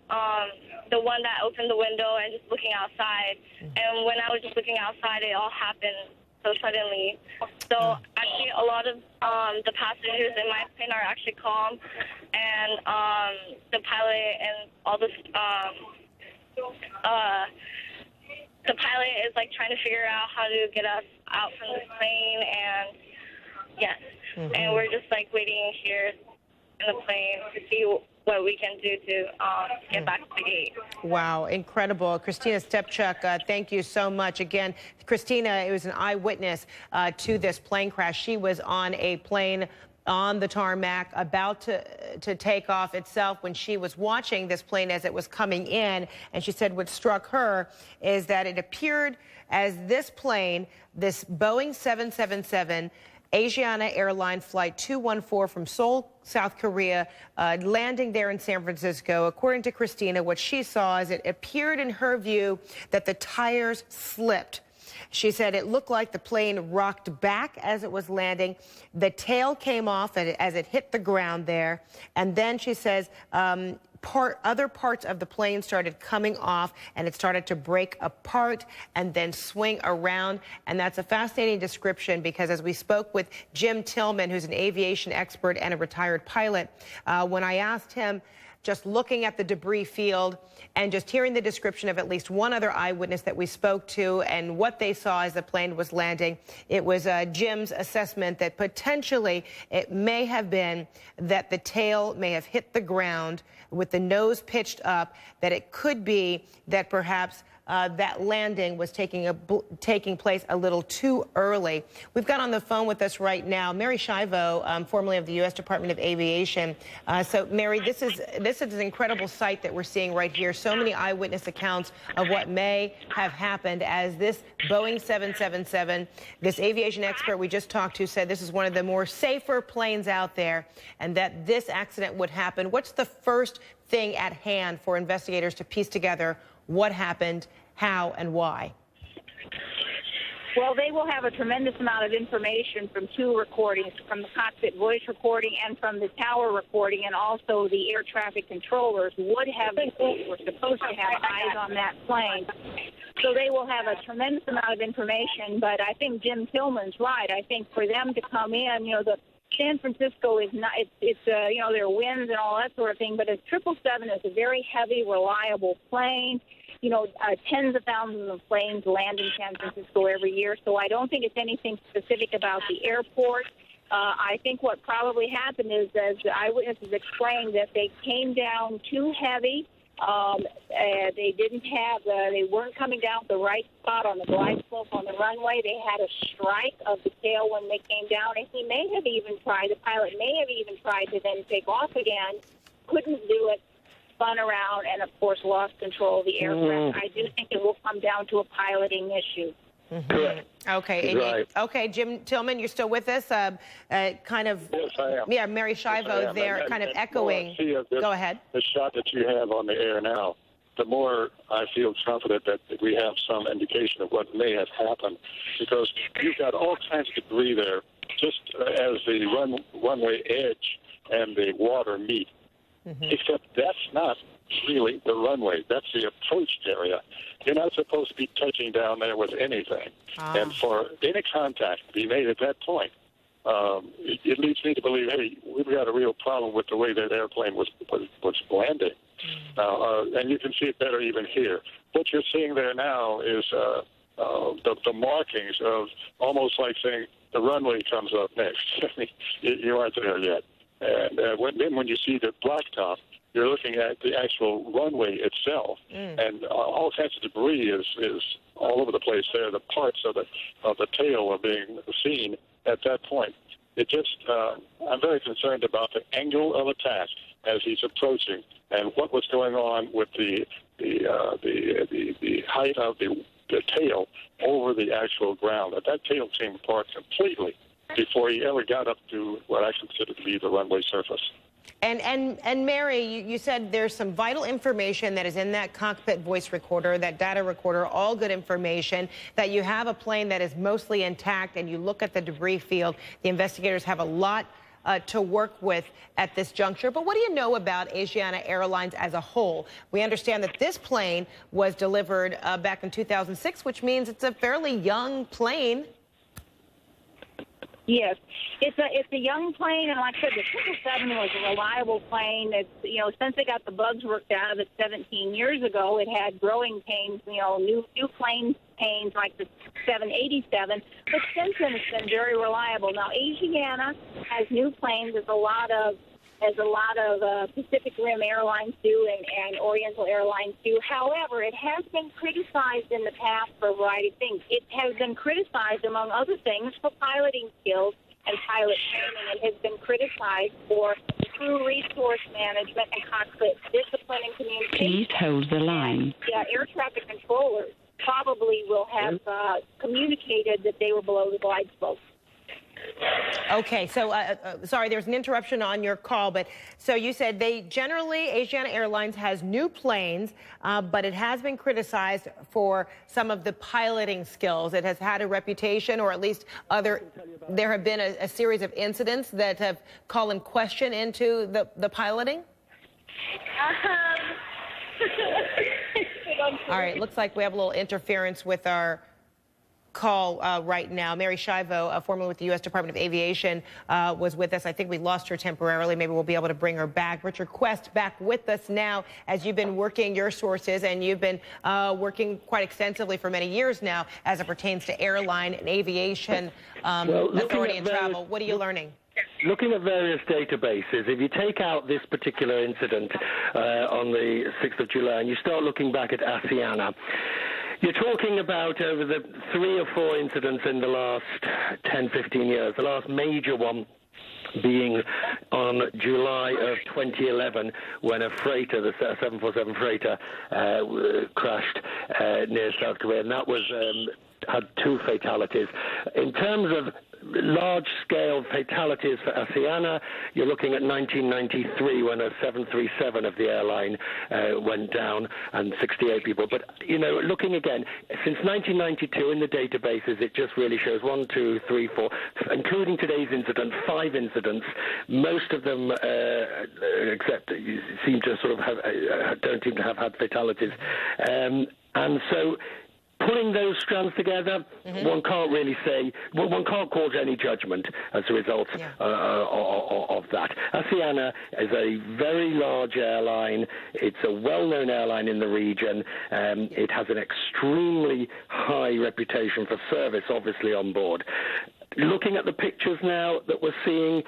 the one that opened the window and just looking outside. And when I was just looking outside, it all happened so suddenly. So actually, a lot of the passengers in my plane are actually calm, and the pilot and all the pilot is like trying to figure out how to get us out from the plane, and yes, and we're just like waiting here in the plane to see what we can do to get back to the gate. Wow, incredible. Christina Stepchuk, thank you so much. Again, Christina was an eyewitness to this plane crash. She was on a plane on the tarmac about to take off itself when she was watching this plane as it was coming in. And she said what struck her is that it appeared as this plane, this Boeing 777, Asiana Airlines Flight 214 from Seoul, South Korea, landing there in San Francisco. According to Christina, what she saw is it appeared in her view that the tires slipped. She said it looked like the plane rocked back as it was landing. The tail came off as it hit the ground there. And then she says other parts of the plane started coming off, and it started to break apart and then swing around. And that's a fascinating description because as we spoke with Jim Tillman, who's an aviation expert and a retired pilot, when I asked him, just looking at the debris field and just hearing the description of at least one other eyewitness that we spoke to and what they saw as the plane was landing, it was Jim's assessment that potentially it may have been that the tail may have hit the ground with the nose pitched up, that it could be that perhaps that landing was taking place a little too early. We've got on the phone with us right now Mary Shivo, formerly of the U.S. Department of Aviation. So, Mary, this is an incredible sight that we're seeing right here. So many eyewitness accounts of what may have happened as this Boeing 777, this aviation expert we just talked to said this is one of the more safer planes out there and that this accident would happen. What's the first thing at hand for investigators to piece together what happened, how, and why? Well, they will have a tremendous amount of information from two recordings, from the cockpit voice recording and from the tower recording, and also the air traffic controllers were supposed to have eyes on that plane. So they will have a tremendous amount of information, but I think Jim Tillman's right. I think for them to come in, the San Francisco is not, it's there are winds and all that sort of thing, but a 777 is a very heavy, reliable plane. Tens of thousands of planes land in San Francisco every year, so I don't think it's anything specific about the airport. I think what probably happened is, as the eyewitnesses explained, that they came down too heavy. They weren't coming down the right spot on the glide slope on the runway. They had a strike of the tail when they came down, and the pilot may have even tried to then take off again, couldn't do it, spun around, and of course lost control of the aircraft. I do think it will come down to a piloting issue. Okay. Right. Okay, Jim Tillman, you're still with us? Yes, I am. Yeah, Mary Shivo there kind of echoing. Go ahead. The shot that you have on the air now, the more I feel confident that we have some indication of what may have happened, because you've got all kinds of debris there, just as the runway edge and the water meet. Except that's not really the runway. That's the approach area. You're not supposed to be touching down there with anything. And for any contact to be made at that point, it leads me to believe, hey, we've got a real problem with the way that airplane was landing. And you can see it better even here. What you're seeing there now is the markings of almost like saying the runway comes up next. You aren't there yet. And then when you see the blacktop, you're looking at the actual runway itself, and all kinds of debris is all over the place there. The parts of the tail are being seen at that point. It just I'm very concerned about the angle of attack as he's approaching, and what was going on with the height of the tail over the actual ground. That tail came apart completely before he ever got up to what I consider to be the runway surface. And Mary, you said there's some vital information that is in that cockpit voice recorder, that data recorder, all good information, that you have a plane that is mostly intact, and you look at the debris field. The investigators have a lot to work with at this juncture. But what do you know about Asiana Airlines as a whole? We understand that this plane was delivered back in 2006, which means it's a fairly young plane. Yes, it's a young plane, and like I said, the 777 was a reliable plane. It's, you know, since they got the bugs worked out of it 17 years ago, it had growing pains, you know, new plane pains like the 787. But since then, it's been very reliable. Now, Asiana has new planes, as a lot of Pacific Rim Airlines do and Oriental Airlines do. However, it has been criticized in the past for a variety of things. It has been criticized, among other things, for piloting skills and pilot training. It has been criticized for crew resource management and cockpit discipline and communication. Please hold the line. Yeah, air traffic controllers probably will have communicated that they were below the glide slope. Okay, so sorry, there's an interruption on your call, but so you said Asiana Airlines has new planes, but it has been criticized for some of the piloting skills. It has had a reputation, or at least there have been a series of incidents that have called in question into the piloting? All right, looks like we have a little interference with our call right now. Mary Shivo, formerly with the U.S. Department of Aviation, was with us. I think we lost her temporarily. Maybe we'll be able to bring her back. Richard Quest back with us now, as you've been working your sources, and you've been working quite extensively for many years now as it pertains to airline and aviation authority and travel. What are you learning? Looking at various databases, if you take out this particular incident on the 6th of July and you start looking back at Asiana, you're talking about over the 3 or 4 incidents in the last 10, 15 years. The last major one being on July of 2011, when a freighter, the 747 freighter, crashed near South Korea, and that was had 2 fatalities. In terms of large-scale fatalities for Asiana, you're looking at 1993, when a 737 of the airline went down and 68 people. But, you know, looking again, since 1992 in the databases, it just really shows 1, 2, 3, 4, including today's incident, 5 incidents. Most of them, except seem to sort of don't seem to have had fatalities. And so, pulling those strands together, one can't really say, well, one can't cause any judgment as a result of that. Asiana is a very large airline. It's a well-known airline in the region. It has an extremely high reputation for service, obviously, on board. Looking at the pictures now that we're seeing,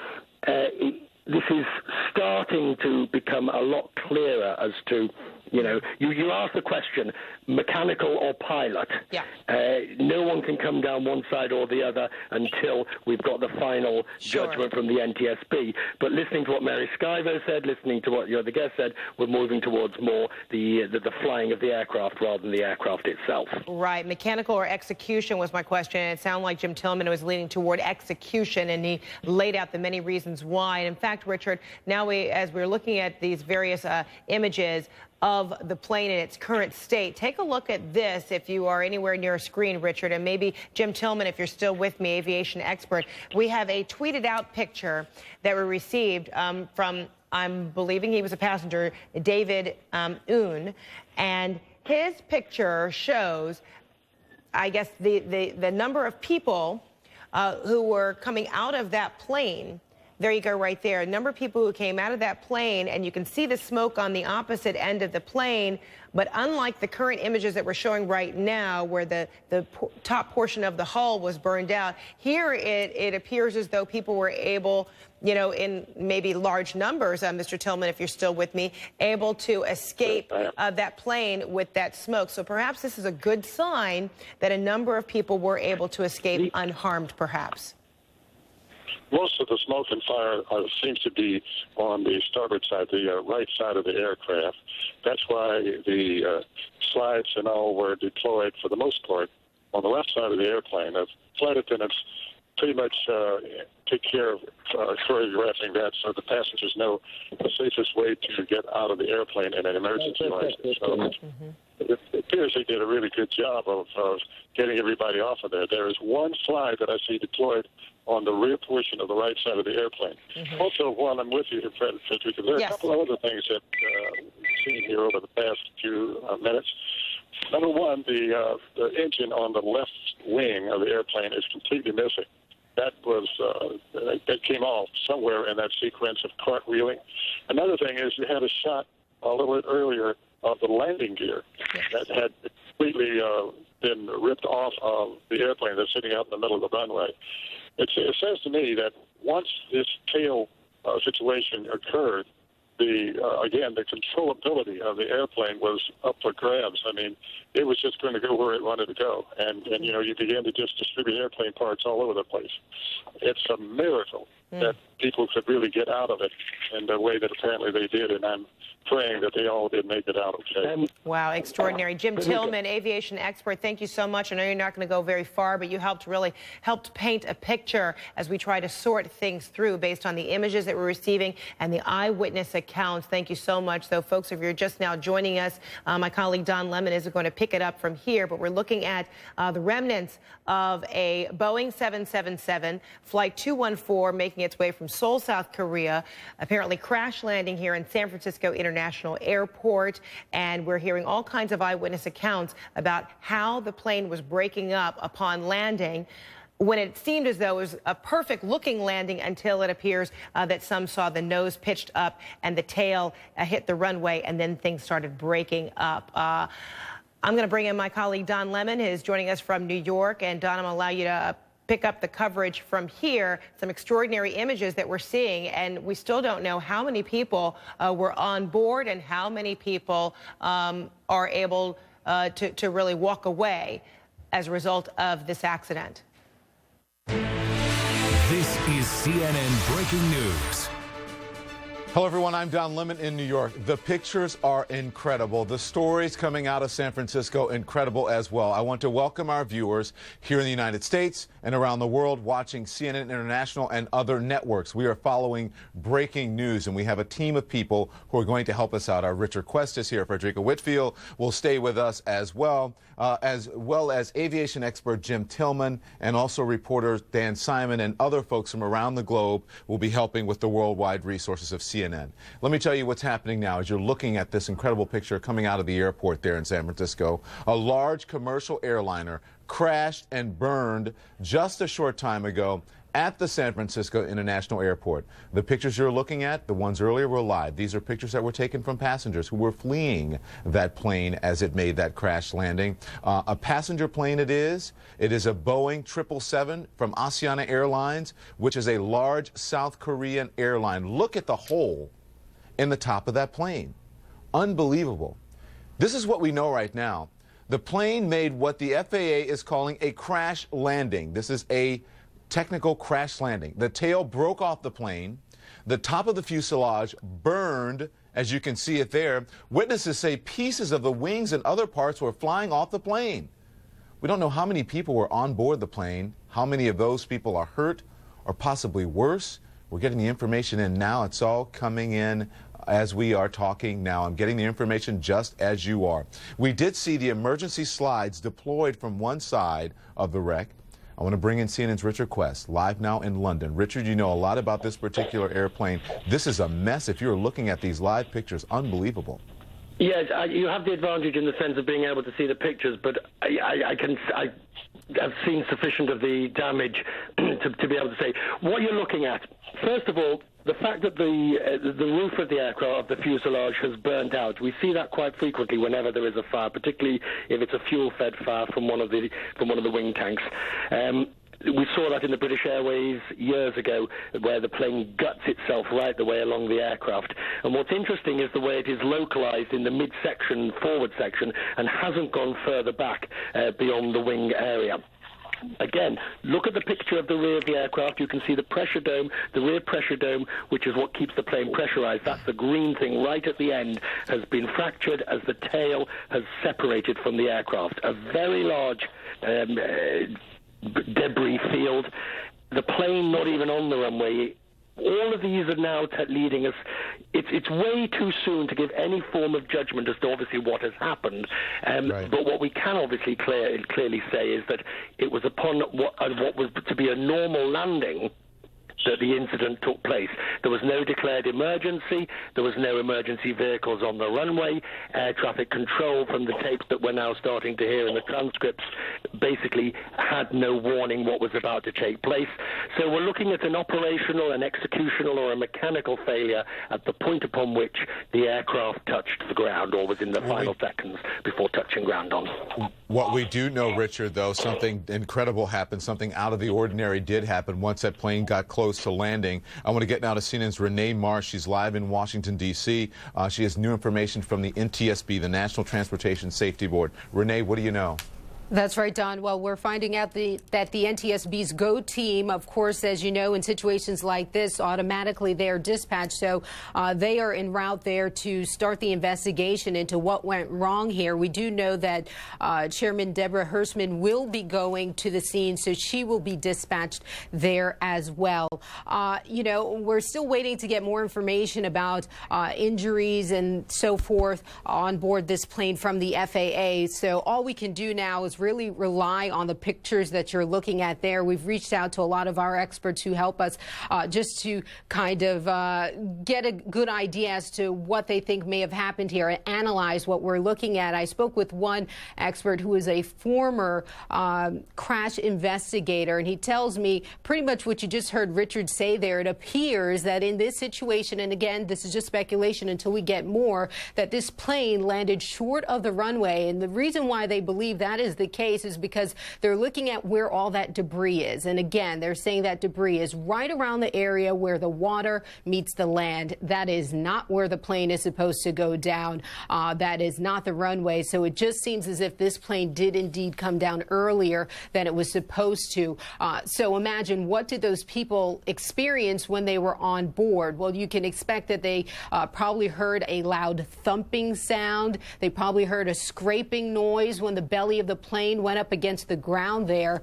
this is starting to become a lot clearer as to, you know, you ask the question, mechanical or pilot. Yeah. No one can come down one side or the other until we've got the final judgment from the NTSB. But listening to what Mary Schiavo said, listening to what your other guest said, we're moving towards more the flying of the aircraft rather than the aircraft itself. Right. Mechanical or execution was my question. And it sounded like Jim Tillman was leaning toward execution, and he laid out the many reasons why. And in fact, Richard, now as we're looking at these various images of the plane in its current state, take a look at this if you are anywhere near a screen, Richard, and maybe Jim Tillman, if you're still with me, aviation expert. We have a tweeted out picture that we received from I'm believing he was a passenger, David Un, and his picture shows, I guess, the number of people who were coming out of that plane. There you go right there. A number of people who came out of that plane, and you can see the smoke on the opposite end of the plane. But unlike the current images that we're showing right now, where the top portion of the hull was burned out, here it appears as though people were able, you know, in maybe large numbers, Mr. Tillman, if you're still with me, able to escape that plane with that smoke. So perhaps this is a good sign that a number of people were able to escape unharmed, perhaps. Most of the smoke and fire seems to be on the starboard side, the right side of the aircraft. That's why the slides and all were deployed, for the most part, on the left side of the airplane. The flight attendants pretty much take care of choreographing that so the passengers know the safest way to get out of the airplane in an emergency like this. So it appears they did a really good job of getting everybody off of there. There is one slide that I see deployed on the rear portion of the right side of the airplane. Also, while I'm with you, Frederick, there are a couple of other things that we've seen here over the past few minutes. Number one, the engine on the left wing of the airplane is completely missing. That was that came off somewhere in that sequence of cartwheeling. Another thing is you had a shot a little bit earlier of the landing gear that had completely been ripped off of the airplane that's sitting out in the middle of the runway. It says to me that once this tail situation occurred, the controllability of the airplane was up for grabs. I mean, it was just going to go where it wanted to go, and you know, you began to just distribute airplane parts all over the place. It's a miracle that people could really get out of it in the way that apparently they did, and I'm praying that they all did make it out okay. Wow, extraordinary. Jim Tillman, aviation expert, thank you so much. I know you're not going to go very far, but you helped paint a picture as we try to sort things through based on the images that we're receiving and the eyewitness accounts. Thank you so much. So, folks, if you're just now joining us, my colleague Don Lemon is going to pick it up from here, but we're looking at the remnants of a Boeing 777 Flight 214 making its way from Seoul, South Korea, apparently crash landing here in San Francisco International Airport. And we're hearing all kinds of eyewitness accounts about how the plane was breaking up upon landing, when it seemed as though it was a perfect looking landing until it appears that some saw the nose pitched up and the tail hit the runway, and then things started breaking up. I'm going to bring in my colleague Don Lemon, who is joining us from New York. And Don, I'm going to allow you to pick up the coverage from here. Some extraordinary images that we're seeing, and we still don't know how many people were on board and how many people are able to really walk away as a result of this accident. This is CNN Breaking News. Hello, everyone. I'm Don Lemon in New York. The pictures are incredible. The stories coming out of San Francisco, incredible as well. I want to welcome our viewers here in the United States and around the world watching CNN International and other networks. We are following breaking news, and we have a team of people who are going to help us out. Our Richard Quest is here. Frederica Whitfield will stay with us as well as aviation expert Jim Tillman, and also reporters Dan Simon and other folks from around the globe will be helping with the worldwide resources of CNN. Let me tell you what's happening now as you're looking at this incredible picture coming out of the airport there in San Francisco. A large commercial airliner crashed and burned just a short time ago at the San Francisco International Airport. The pictures you're looking at, the ones earlier, were live. These are pictures that were taken from passengers who were fleeing that plane as it made that crash landing. A passenger plane it is. It is a Boeing 777 from Asiana Airlines, which is a large South Korean airline. Look at the hole in the top of that plane. Unbelievable. This is what we know right now. The plane made what the FAA is calling a crash landing. This is a technical crash landing. The tail broke off the plane. The top of the fuselage burned, as you can see it there. Witnesses say pieces of the wings and other parts were flying off the plane. We don't know how many people were on board the plane, how many of those people are hurt or possibly worse. We're getting the information in now. It's all coming in as we are talking now. I'm getting the information just as you are. We did see the emergency slides deployed from one side of the wreck. I want to bring in CNN's Richard Quest, live now in London. Richard, you know a lot about this particular airplane. This is a mess. If you're looking at these live pictures, unbelievable. Yes, you have the advantage in the sense of being able to see the pictures, but I've seen sufficient of the damage to be able to say what you're looking at. First of all, the fact that the roof of the aircraft, the fuselage, has burnt out. We see that quite frequently whenever there is a fire, particularly if it's a fuel-fed fire from one of the wing tanks. We saw that in the British Airways years ago, where the plane guts itself right the way along the aircraft. And what's interesting is the way it is localized in the mid-section, forward section, and hasn't gone further back beyond the wing area. Again, look at the picture of the rear of the aircraft. You can see the pressure dome, the rear pressure dome, which is what keeps the plane pressurized. That's the green thing right at the end, has been fractured as the tail has separated from the aircraft. A very large debris field. The plane not even on the runway. All of these are now leading us. It's way too soon to give any form of judgment as to obviously what has happened. Right. But what we can obviously clearly say is that it was upon what was to be a normal landing that the incident took place. There was no declared emergency. There was no emergency vehicles on the runway. Air traffic control, from the tapes that we're now starting to hear in the transcripts, basically had no warning what was about to take place. So we're looking at an operational, an executional, or a mechanical failure at the point upon which the aircraft touched the ground, or was in the final seconds before touching ground on. What we do know, Richard, though, something incredible happened. Something out of the ordinary did happen once that plane got close to landing. I want to get now to CNN's Renee Marsh. She's live in Washington, D.C. She has new information from the NTSB, the National Transportation Safety Board. Renee, what do you know? That's right, Don. Well, we're finding out that the NTSB's GO team, of course, as you know, in situations like this, automatically they are dispatched. So they are en route there to start the investigation into what went wrong here. We do know that Chairman Deborah Hersman will be going to the scene, so she will be dispatched there as well. You know, we're still waiting to get more information about injuries and so forth on board this plane from the FAA. So all we can do now is really rely on the pictures that you're looking at there. We've reached out to a lot of our experts who help us just to kind of get a good idea as to what they think may have happened here and analyze what we're looking at. I spoke with one expert who is a former crash investigator, and he tells me pretty much what you just heard Richard say there. It appears that in this situation, and again, this is just speculation until we get more, that this plane landed short of the runway. And the reason why they believe that is the case is because they're looking at where all that debris is. And again, they're saying that debris is right around the area where the water meets the land. That is not where the plane is supposed to go down. That is not the runway. So it just seems as if this plane did indeed come down earlier than it was supposed to. So imagine, what did those people experience when they were on board? Well, you can expect that they probably heard a loud thumping sound. They probably heard a scraping noise when the belly of the plane went up against the ground there.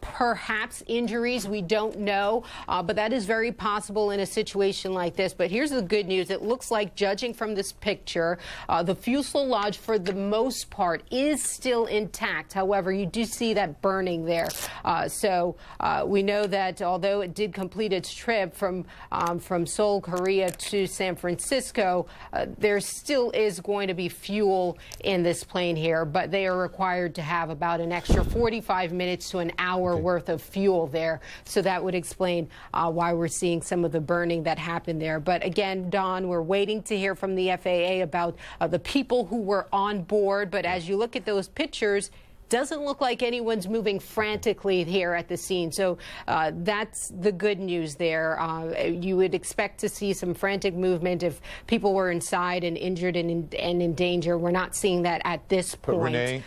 Perhaps injuries, we don't know, but that is very possible in a situation like this. But here's the good news. It looks like, judging from this picture, the fuselage for the most part is still intact. However, you do see that burning there. So we know that although it did complete its trip from Seoul, Korea to San Francisco, there still is going to be fuel in this plane here, but they are required to have about an extra 45 minutes to an hour worth of fuel there. So that would explain why we're seeing some of the burning that happened there. But again, Don, we're waiting to hear from the FAA about the people who were on board. But as you look at those pictures, doesn't look like anyone's moving frantically here at the scene. So that's the good news there. You would expect to see some frantic movement if people were inside and injured and in danger. We're not seeing that at this point. But Renee,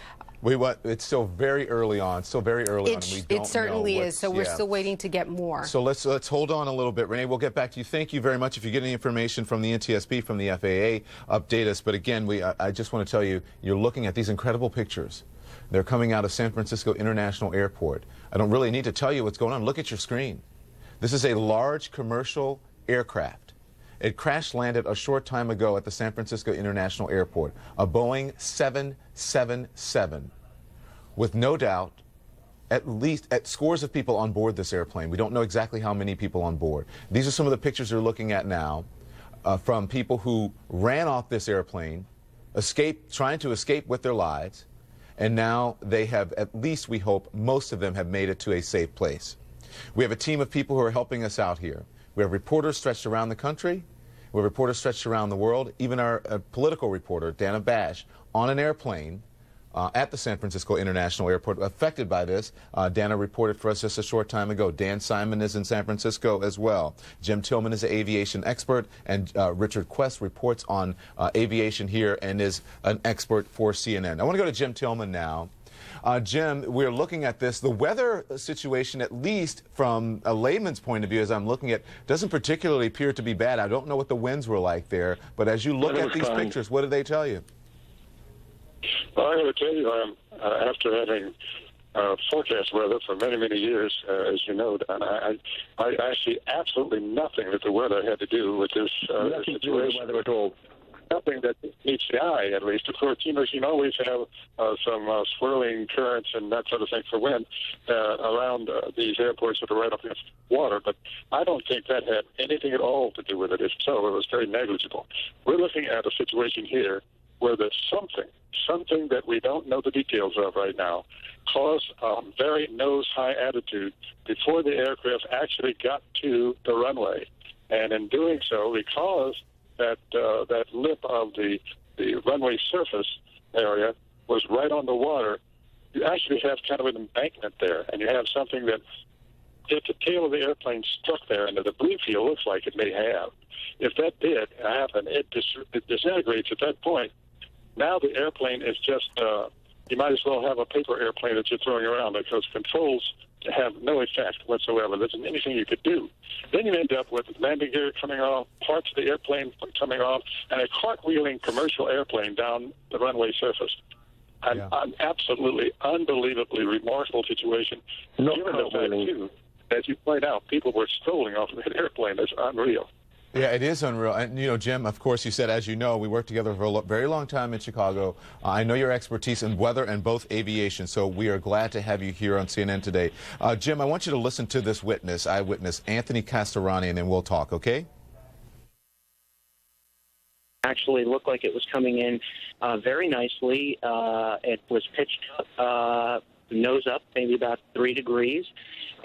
it's still very early on, And we don't it certainly know is. So we're still waiting to get more. So let's hold on a little bit. Renee, we'll get back to you. Thank you very much. If you get any information from the NTSB, from the FAA, update us. But again, I just want to tell you, you're looking at these incredible pictures. They're coming out of San Francisco International Airport. I don't really need to tell you what's going on. Look at your screen. This is a large commercial aircraft. It crash landed a short time ago at the San Francisco International Airport, a Boeing 777, with no doubt at least scores of people on board this airplane. We don't know exactly how many people on board. These are some of the pictures you're looking at now from people who ran off this airplane, trying to escape with their lives, and now they have, at least we hope, most of them have made it to a safe place. We have a team of people who are helping us out here. We have reporters stretched around the country. We have reporters stretched around the world. Even our political reporter, Dana Bash, on an airplane at the San Francisco International Airport, affected by this. Dana reported for us just a short time ago. Dan Simon is in San Francisco as well. Jim Tillman is an aviation expert, and Richard Quest reports on aviation here and is an expert for CNN. I want to go to Jim Tillman now. Jim, we're looking at this. The weather situation, at least from a layman's point of view, as I'm looking at, doesn't particularly appear to be bad. I don't know what the winds were like there, but as you look at these pictures, what do they tell you? Well, I'm going to tell you, after having forecast weather for many, many years, as you know, Don, I see absolutely nothing that the weather had to do with this situation. To do with the weather at all. Nothing that meets the eye, at least. Of course, you can always have some swirling currents and that sort of thing for wind around these airports that are right up against water, but I don't think that had anything at all to do with it. If so, it was very negligible. We're looking at a situation here where there's something that we don't know the details of right now, caused very nose-high attitude before the aircraft actually got to the runway. And in doing so, because that lip of the runway surface area was right on the water, you actually have kind of an embankment there, and you have something that, if the tail of the airplane struck there, and the debris field looks like it may have, if that did happen, it disintegrates at that point. Now the airplane is just, you might as well have a paper airplane that you're throwing around, because controls have no effect whatsoever. There isn't anything you could do. Then you end up with landing gear coming off, parts of the airplane coming off, and a cartwheeling commercial airplane down the runway surface. An absolutely, unbelievably remarkable situation. Given the fact, too, as you point out, people were strolling off of that airplane. It's unreal. Yeah, it is unreal. And, you know, Jim, of course, you said, as you know, we worked together for a very long time in Chicago. I know your expertise in weather and both aviation, so we are glad to have you here on CNN today. Jim, I want you to listen to this eyewitness, Anthony Castorani, and then we'll talk, okay? Actually looked like it was coming in very nicely. It was pitched up, nose up, maybe about 3 degrees.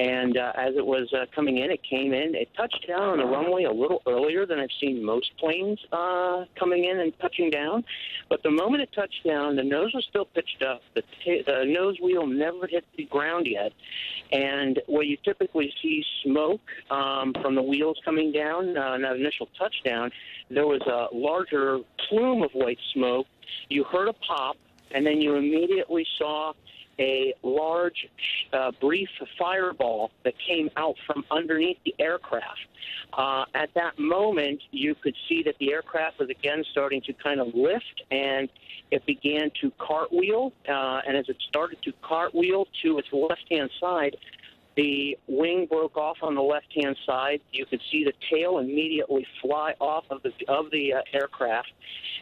And as it was coming in, it came in. It touched down on the runway a little earlier than I've seen most planes coming in and touching down. But the moment it touched down, the nose was still pitched up. The nose wheel never hit the ground yet. And where you typically see smoke from the wheels coming down in that initial touchdown, there was a larger plume of white smoke. You heard a pop, and then you immediately saw a large, brief fireball that came out from underneath the aircraft. At that moment, you could see that the aircraft was again starting to kind of lift, and it began to cartwheel. And as it started to cartwheel to its left-hand side, the wing broke off on the left-hand side. You could see the tail immediately fly off of the aircraft.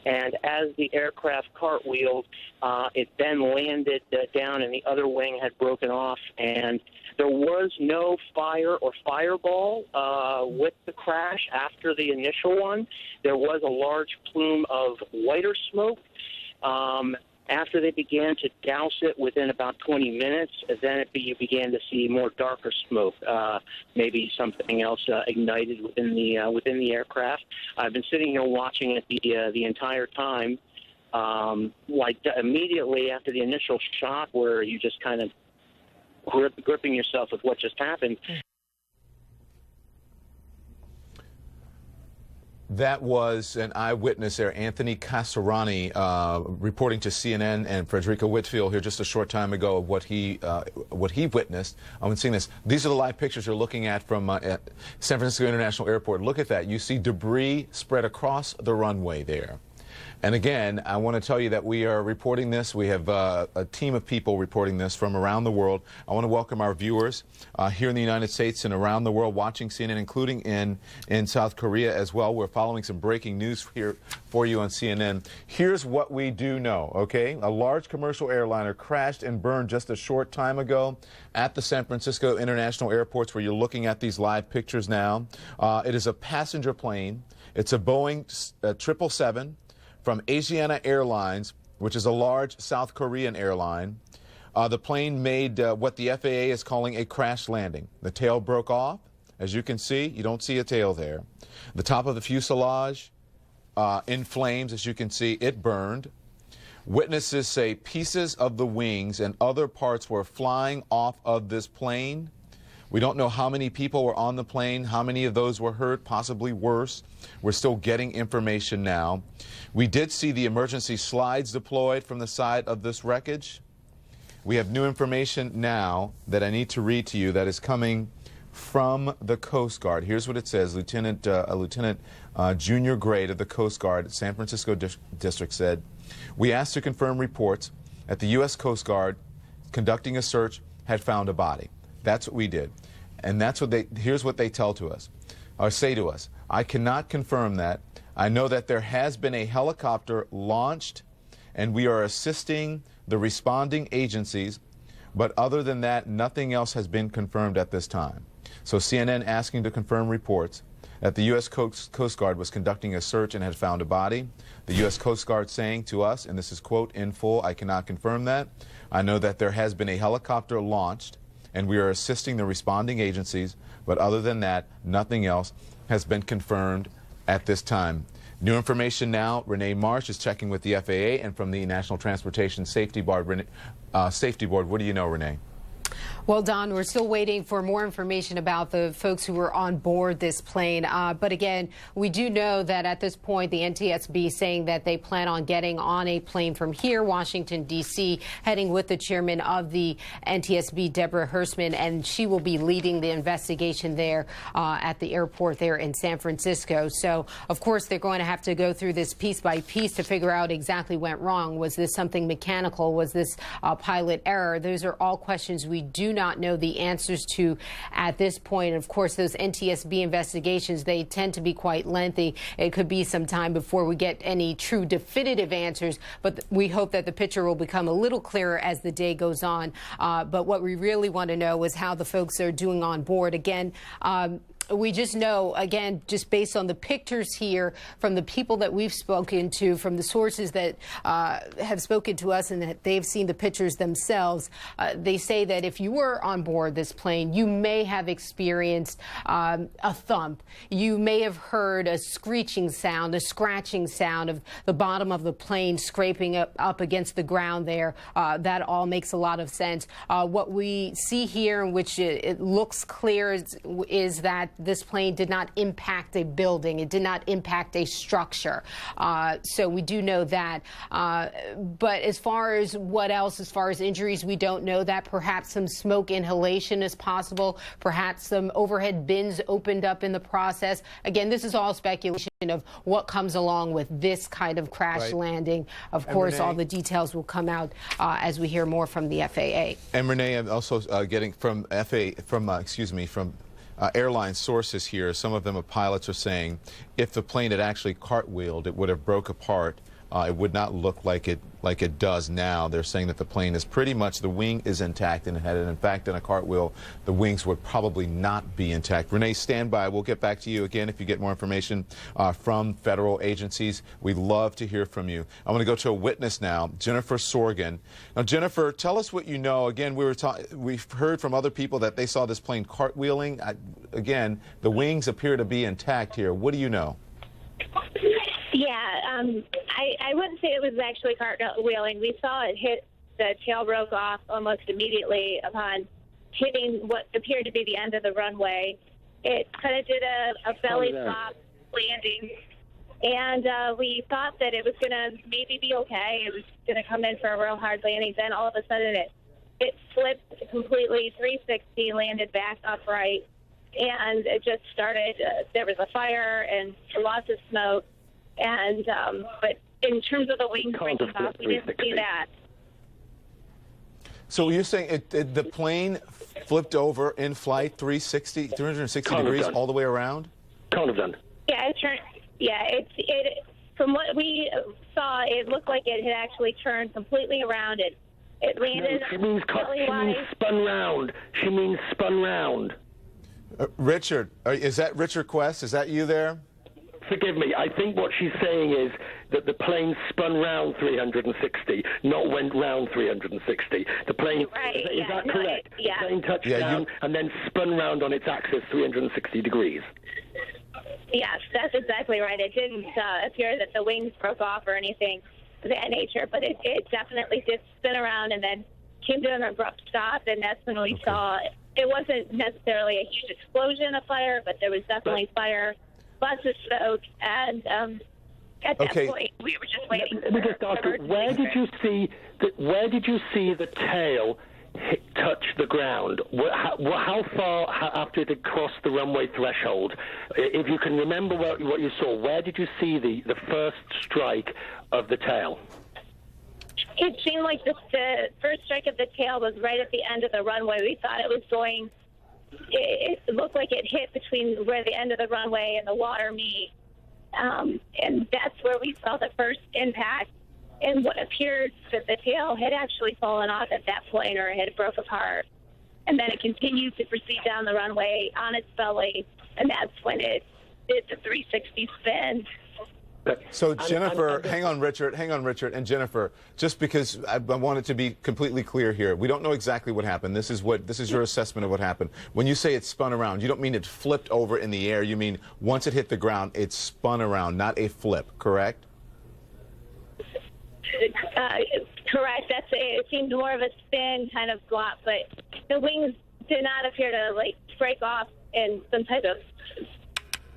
And as the aircraft cartwheeled, it then landed down, and the other wing had broken off. And there was no fire or fireball with the crash after the initial one. There was a large plume of whiter smoke. After they began to douse it within about 20 minutes, then you began to see more darker smoke, maybe something else ignited within the aircraft. I've been sitting here watching it the entire time, immediately after the initial shock, where you just kind of gripping yourself with what just happened. That was an eyewitness there, Anthony Castorani, reporting to CNN, and Frederica Whitfield here just a short time ago of what he witnessed. I'm seeing this. These are the live pictures you're looking at from San Francisco International Airport. Look at that. You see debris spread across the runway there. And again, I want to tell you that we are reporting this. We have a team of people reporting this from around the world. I want to welcome our viewers here in the United States and around the world watching CNN, including in South Korea as well. We're following some breaking news here for you on CNN. Here's what we do know, okay? A large commercial airliner crashed and burned just a short time ago at the San Francisco International Airports, where you're looking at these live pictures now. It is a passenger plane. It's a Boeing 777 from Asiana Airlines, which is a large South Korean airline. The plane made what the FAA is calling a crash landing. The tail broke off. As you can see, you don't see a tail there. The top of the fuselage in flames. As you can see, it burned. Witnesses say pieces of the wings and other parts were flying off of this plane. We don't know how many people were on the plane, how many of those were hurt, possibly worse. We're still getting information now. We did see the emergency slides deployed from the side of this wreckage. We have new information now that I need to read to you that is coming from the Coast Guard. Here's what it says. Lieutenant junior grade of the Coast Guard, San Francisco District, said, "We asked to confirm reports that the U.S. Coast Guard conducting a search had found a body." That's what we did. And here's what they tell to us, or say to us. "I cannot confirm that. I know that there has been a helicopter launched and we are assisting the responding agencies, but other than that, nothing else has been confirmed at this time." So CNN asking to confirm reports that the U.S. Coast Guard was conducting a search and had found a body. The U.S. Coast Guard saying to us, and this is quote in full, "I cannot confirm that. I know that there has been a helicopter launched and we are assisting the responding agencies, but other than that, nothing else has been confirmed at this time." New information now. Renee Marsh is checking with the FAA and from the National Transportation Safety Board. What do you know, Renee? Well, Don, we're still waiting for more information about the folks who were on board this plane. But again, we do know that at this point, the NTSB is saying that they plan on getting on a plane from here, Washington, D.C., heading with the chairman of the NTSB, Deborah Hersman, and she will be leading the investigation there at the airport there in San Francisco. So, of course, they're going to have to go through this piece by piece to figure out exactly what went wrong. Was this something mechanical? Was this pilot error? Those are all questions we do not know the answers to at this point. And of course, those NTSB investigations, they tend to be quite lengthy. It could be some time before we get any true definitive answers, but we hope that the picture will become a little clearer as the day goes on. But what we really want to know is how the folks are doing on board. Again, we just know, again, just based on the pictures here from the people that we've spoken to, from the sources that have spoken to us and that they've seen the pictures themselves, they say that if you were on board this plane, you may have experienced a thump. You may have heard a screeching sound, a scratching sound of the bottom of the plane scraping up against the ground there. That all makes a lot of sense. What we see here, in which it looks clear, is that this plane did not impact a building. It did not impact a structure. So we do know that. But as far as what else, as far as injuries, we don't know that. Perhaps some smoke inhalation is possible. Perhaps some overhead bins opened up in the process. Again, this is all speculation of what comes along with this kind of crash landing. Of course, all the details will come out as we hear more from the FAA. And Renee, I'm also getting from airline sources here. Some of them, pilots, are saying if the plane had actually cartwheeled, it would have broke apart. It would not look like it does now. They're saying that the plane is pretty much, the wing is intact, and had it in fact done a cartwheel, the wings would probably not be intact. Renee, stand by. We'll get back to you again if you get more information from federal agencies. We'd love to hear from you. I want to go to a witness now, Jennifer Sorgan. Now, Jennifer, tell us what you know. Again, we've heard from other people that they saw this plane cartwheeling. Again, the wings appear to be intact here. What do you know? Yeah, I wouldn't say it was actually cartwheeling. We saw it hit, the tail broke off almost immediately upon hitting what appeared to be the end of the runway. It kind of did a belly flop landing, and we thought that it was going to maybe be okay. It was going to come in for a real hard landing. Then all of a sudden it flipped completely 360, landed back upright, and it just started. There was a fire and lots of smoke. And but in terms of the wings breaking off, we didn't see that. So you're saying the plane flipped over in flight 360 degrees all the way around? Can't have done. Yeah, it turned. Yeah, it. From what we saw, it looked like it had actually turned completely around. It landed. No, she means spun round. She means spun round. Richard, is that Richard Quest? Is that you there? Forgive me. I think what she's saying is that the plane spun round 360, not went round 360. The plane, is that correct? The plane touched down and then spun round on its axis 360 degrees. Yes, that's exactly right. It didn't appear that the wings broke off or anything of that nature, but it definitely did spin around and then came to an abrupt stop, and that's when we saw it wasn't necessarily a huge explosion of fire, but there was definitely fire. Lots of smoke, and at that point, we were just waiting. Let me just ask you, where did you see the tail touch the ground? How far after it had crossed the runway threshold? If you can remember what you saw, where did you see the first strike of the tail? It seemed like the first strike of the tail was right at the end of the runway. We thought it was going. It looked like it hit between where the end of the runway and the water meet, and that's where we saw the first impact. And what appeared that the tail had actually fallen off at that point, or it had broke apart. And then it continued to proceed down the runway on its belly, and that's when it did the 360 spin. So Jennifer, hang on, Richard, and Jennifer, just because I want it to be completely clear here, we don't know exactly what happened. This is your assessment of what happened. When you say it spun around, you don't mean it flipped over in the air. You mean once it hit the ground, it spun around, not a flip, correct? Correct. It seemed more of a spin kind of flop, but the wings did not appear to break off in some type of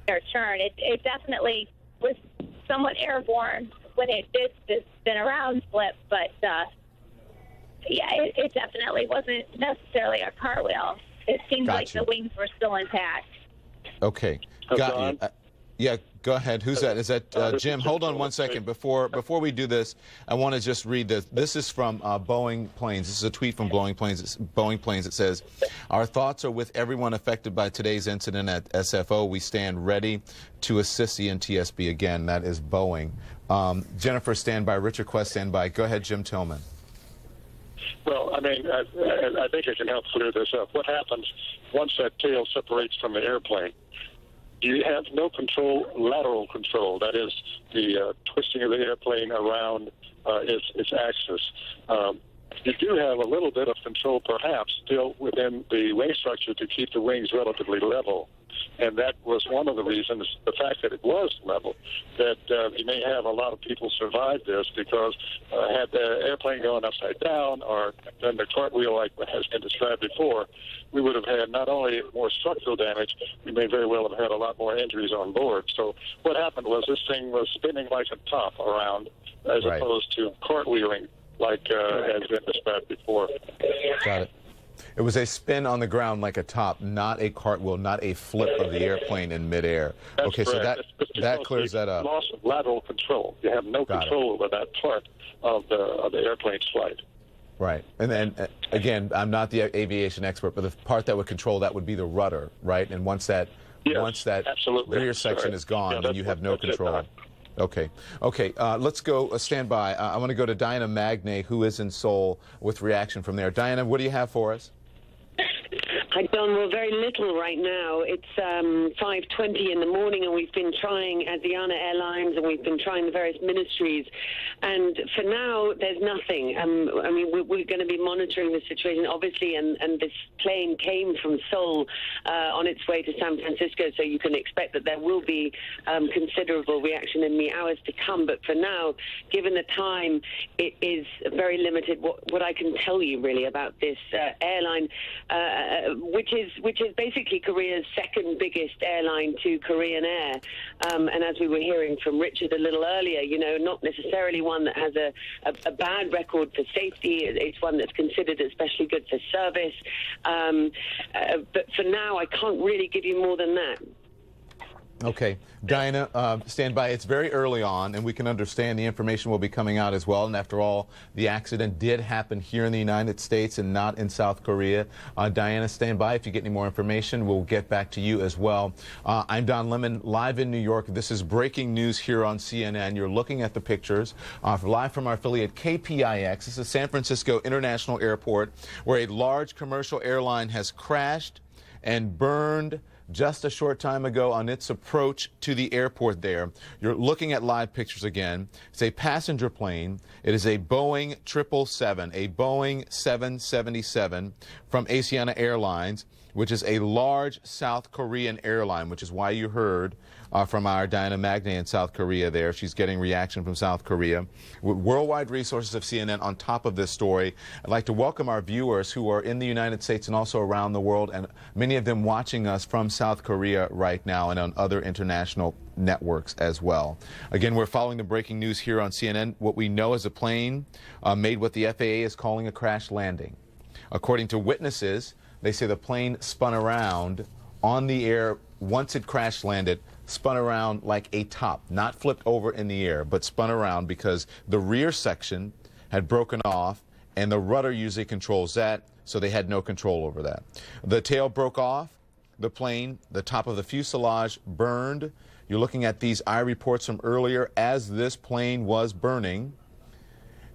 air turn. It definitely was somewhat airborne when it did this spin around flip, but it definitely wasn't necessarily a cartwheel. It seemed like the wings were still intact. Okay, got you. Yeah, go ahead. Who's that? Is that Jim? Hold on one second. Before we do this, I want to just read this. This is from Boeing Planes. This is a tweet from Boeing Planes. It says, "Our thoughts are with everyone affected by today's incident at SFO. We stand ready to assist the NTSB." Again, that is Boeing. Jennifer, stand by. Richard Quest, stand by. Go ahead, Jim Tillman. Well, I mean, I think I can help clear this up. What happens once that tail separates from the airplane? You have no control, lateral control. That is the twisting of the airplane around its axis. You do have a little bit of control, perhaps, still within the wing structure to keep the wings relatively level. And that was one of the reasons, the fact that it was level, that you may have a lot of people survive this, because had the airplane gone upside down or done the cartwheel like has been described before, we would have had not only more structural damage, we may very well have had a lot more injuries on board. So what happened was this thing was spinning like a top around as opposed to cartwheeling like has been described before. Got it. It was a spin on the ground like a top, not a cartwheel, not a flip of the airplane in midair. That's okay, correct. So that clears that up. Loss of lateral control. You have no control over that part of the airplane's flight. Right. And then, again, I'm not the aviation expert, but the part that would control that would be the rudder, right? And once that rear section is gone, then you have no control. Okay. Let's go stand by. I want to go to Diana Magne, who is in Seoul, with reaction from there. Diana, what do you have for us? Hi, Don. Well, very little right now. It's 5:20 in the morning, and we've been trying Asiana Airlines, and we've been trying the various ministries. And for now, there's nothing. I mean, we're going to be monitoring the situation, obviously, and this plane came from Seoul on its way to San Francisco, so you can expect that there will be considerable reaction in the hours to come. But for now, given the time, it is very limited what I can tell you, really, about this airline, which is basically Korea's second biggest airline to Korean Air. And as we were hearing from Richard a little earlier, not necessarily one that has a bad record for safety. It's one that's considered especially good for service. But for now, I can't really give you more than that. Okay. Diana, stand by. It's very early on, and we can understand the information will be coming out as well. And after all, the accident did happen here in the United States and not in South Korea. Diana, stand by. If you get any more information, we'll get back to you as well. I'm Don Lemon, live in New York. This is breaking news here on CNN. You're looking at the pictures live from our affiliate KPIX. This is San Francisco International Airport, where a large commercial airline has crashed and burned just a short time ago on its approach to the airport there. You're looking at live pictures again. It's a passenger plane. It is a Boeing 777, a Boeing 777 from Asiana Airlines, which is a large South Korean airline, which is why you heard from our Diana Magnay in South Korea there. She's getting reaction from South Korea. With worldwide resources of CNN on top of this story, I'd like to welcome our viewers who are in the United States and also around the world, and many of them watching us from South Korea right now and on other international networks as well. Again, we're following the breaking news here on CNN. What we know is a plane made what the FAA is calling a crash landing. According to witnesses, they say the plane spun around on the air once it crash landed, spun around like a top, not flipped over in the air, but spun around because the rear section had broken off and the rudder usually controls that, so they had no control over that. The tail broke off, the plane, the top of the fuselage burned. You're looking at these eye reports from earlier as this plane was burning.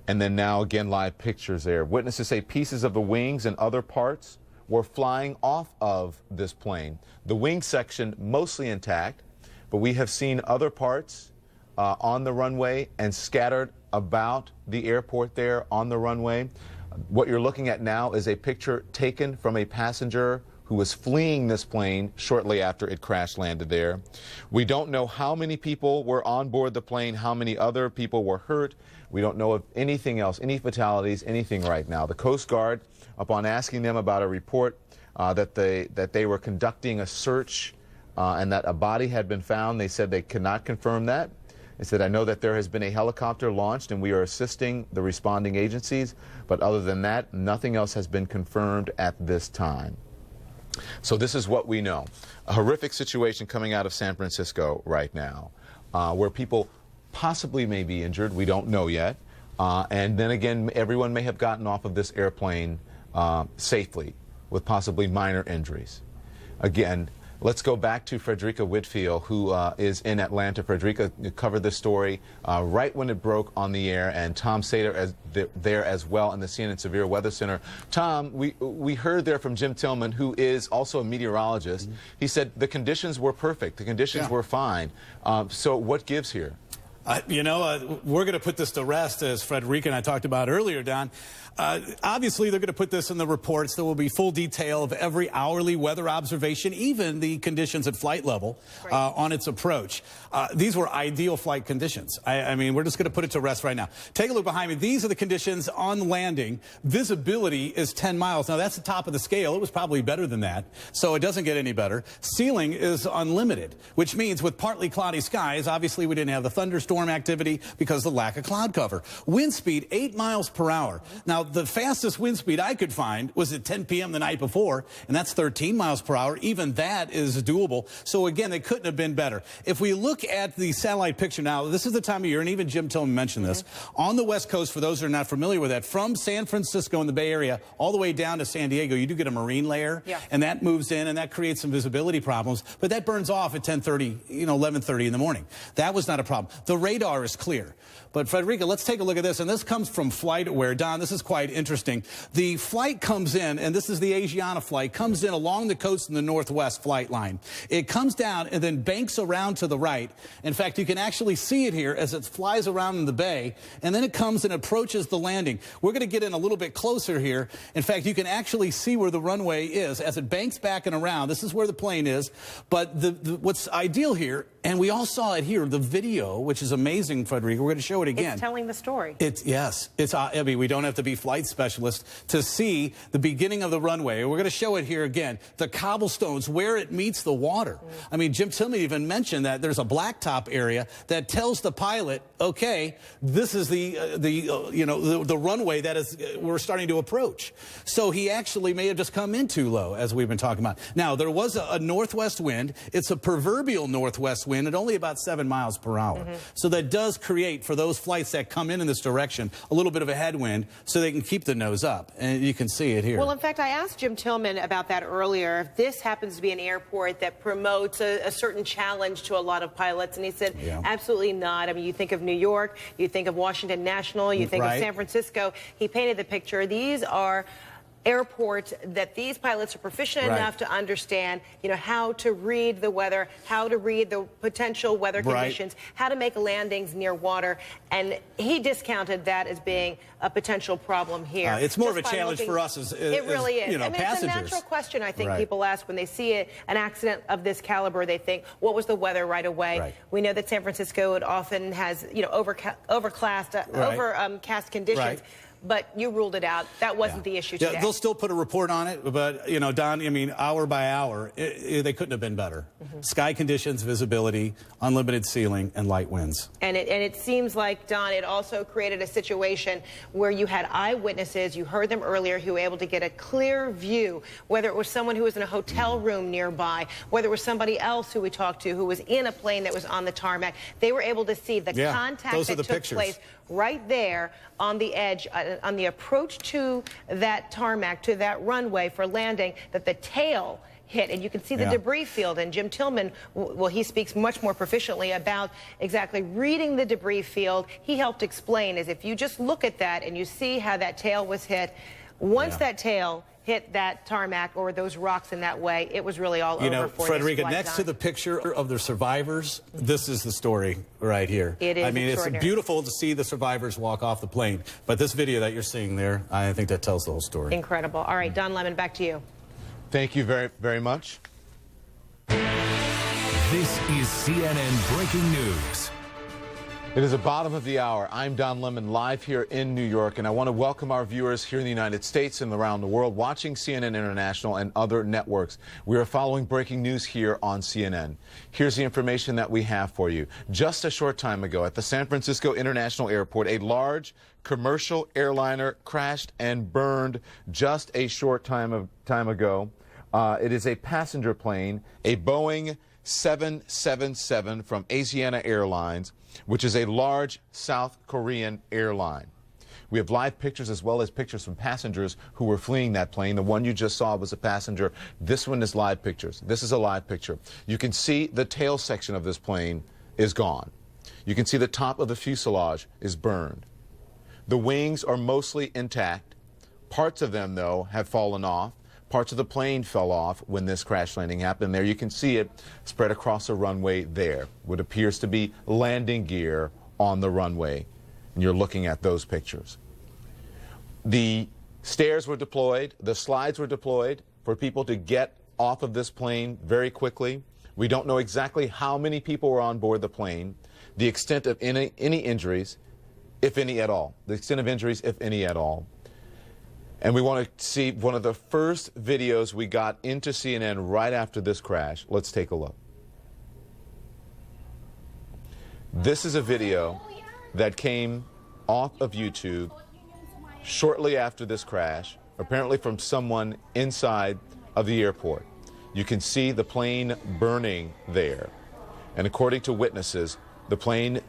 And then now again live pictures there. Witnesses say pieces of the wings and other parts were flying off of this plane. The wing section mostly intact, but we have seen other parts on the runway and scattered about the airport there on the runway. What you're looking at now is a picture taken from a passenger who was fleeing this plane shortly after it crash landed there. We don't know how many people were on board the plane, how many other people were hurt. We don't know of anything else, any fatalities, anything right now. The Coast Guard, upon asking them about a report that they were conducting a search and that a body had been found, they said they could not confirm that. They said, I know that there has been a helicopter launched and we are assisting the responding agencies, but other than that, nothing else has been confirmed at this time. So this is what we know. A horrific situation coming out of San Francisco right now, where people possibly may be injured. We don't know yet. And then again, everyone may have gotten off of this airplane safely with possibly minor injuries. Again, let's go back to Frederica Whitfield, who is in Atlanta. Frederica covered this story right when it broke on the air, and Tom Sater there as well in the CNN Severe Weather Center. Tom, we heard there from Jim Tillman, who is also a meteorologist. Mm-hmm. He said the conditions were perfect. The conditions were fine. So what gives here? We're going to put this to rest, as Frederica and I talked about earlier, Don. Obviously, they're going to put this in the reports. There will be full detail of every hourly weather observation, even the conditions at flight level on its approach. These were ideal flight conditions. I mean, we're just going to put it to rest right now. Take a look behind me. These are the conditions on landing. Visibility is 10 miles. Now, that's the top of the scale. It was probably better than that, so it doesn't get any better. Ceiling is unlimited, which means with partly cloudy skies, obviously we didn't have the thunderstorm activity because of the lack of cloud cover. Wind speed, 8 miles per hour. Now, the fastest wind speed I could find was at 10 p.m. the night before, and that's 13 miles per hour. Even that is doable. So, again, they couldn't have been better. If we look at the satellite picture now, this is the time of year, and even Jim Tillman mentioned this, on the West Coast, for those who are not familiar with that, from San Francisco in the Bay Area all the way down to San Diego, you do get a marine layer, and that moves in, and that creates some visibility problems, but that burns off at 10:30, 11:30 in the morning. That was not a problem. The radar is clear. But, Frederica, let's take a look at this, and this comes from FlightAware. Don, this is quite interesting. The flight comes in, and this is the Asiana flight, comes in along the coast in the northwest flight line. It comes down and then banks around to the right. In fact, you can actually see it here as it flies around in the bay, and then it comes and approaches the landing. We're going to get in a little bit closer here. In fact, you can actually see where the runway is as it banks back and around. This is where the plane is. But what's ideal here And we all saw it here, the video, which is amazing, Frederica. We're going to show it again. It's telling the story. Yes. I mean, we don't have to be flight specialists to see the beginning of the runway. We're going to show it here again. The cobblestones, where it meets the water. I mean, Jim Tillman even mentioned that there's a blacktop area that tells the pilot, okay, this is the runway that is we're starting to approach. So he actually may have just come in too low, as we've been talking about. Now, there was a northwest wind. It's a proverbial northwest wind at only about 7 miles per hour. So that does create, for those flights that come in this direction, a little bit of a headwind so they can keep the nose up. And you can see it here. Well, in fact, I asked Jim Tillman about that earlier. If this happens to be an airport that promotes a certain challenge to a lot of pilots, and he said, absolutely not. I mean, you think of New York, you think of Washington National, you think of San Francisco. He painted the picture. These are airports that these pilots are proficient enough to understand, how to read the weather, how to read the potential weather conditions, how to make landings near water. And he discounted that as being a potential problem here. It's more of a challenge for us as it really is. Passengers. It's a natural question I think people ask when they see an accident of this caliber. They think, what was the weather right away? We know that San Francisco, it often has, overcast conditions. But you ruled it out. That wasn't the issue today. Yeah, they'll still put a report on it, but, Don, I mean, hour by hour, they couldn't have been better. Sky conditions, visibility, unlimited ceiling, and light winds. And it seems like, Don, it also created a situation where you had eyewitnesses, you heard them earlier, who were able to get a clear view, whether it was someone who was in a hotel room nearby, whether it was somebody else who we talked to who was in a plane that was on the tarmac. They were able to see the contact that took place right there on the edge, on the approach to that tarmac, to that runway for landing, that the tail hit. And you can see the debris field. And Jim Tillman, well, he speaks much more proficiently about exactly reading the debris field. He helped explain is if you just look at that and you see how that tail was hit, once that tail hit that tarmac or those rocks in that way, it was really all over for Frederica, this next to the picture of the survivors, this is the story right here. It is. I mean, it's beautiful to see the survivors walk off the plane, but this video that you're seeing there, I think that tells the whole story. Incredible. All right, Don Lemon, back to you. Thank you very, very much. This is CNN Breaking News. It is the bottom of the hour. I'm Don Lemon, live here in New York, and I want to welcome our viewers here in the United States and around the world watching CNN International and other networks. We are following breaking news here on CNN. Here's the information that we have for you. Just a short time ago at the San Francisco International Airport, a large commercial airliner crashed and burned just a short time ago. It is a passenger plane, a Boeing 777 from Asiana Airlines, which is a large South Korean airline. We have live pictures as well as pictures from passengers who were fleeing that plane. The one you just saw was a passenger. This one is live pictures. This is a live picture. You can see the tail section of this plane is gone. You can see the top of the fuselage is burned. The wings are mostly intact. Parts of them, though, have fallen off. Parts of the plane fell off when this crash landing happened. There you can see it spread across the runway there. What appears to be landing gear on the runway. And you're looking at those pictures. The stairs were deployed. The slides were deployed for people to get off of this plane very quickly. We don't know exactly how many people were on board the plane, the extent of any injuries, if any at all. The extent of injuries, if any at all. And we want to see one of the first videos we got into CNN right after this crash. Let's take a look. This is a video that came off of YouTube shortly after this crash, apparently from someone inside of the airport. You can see the plane burning there. And according to witnesses, the plane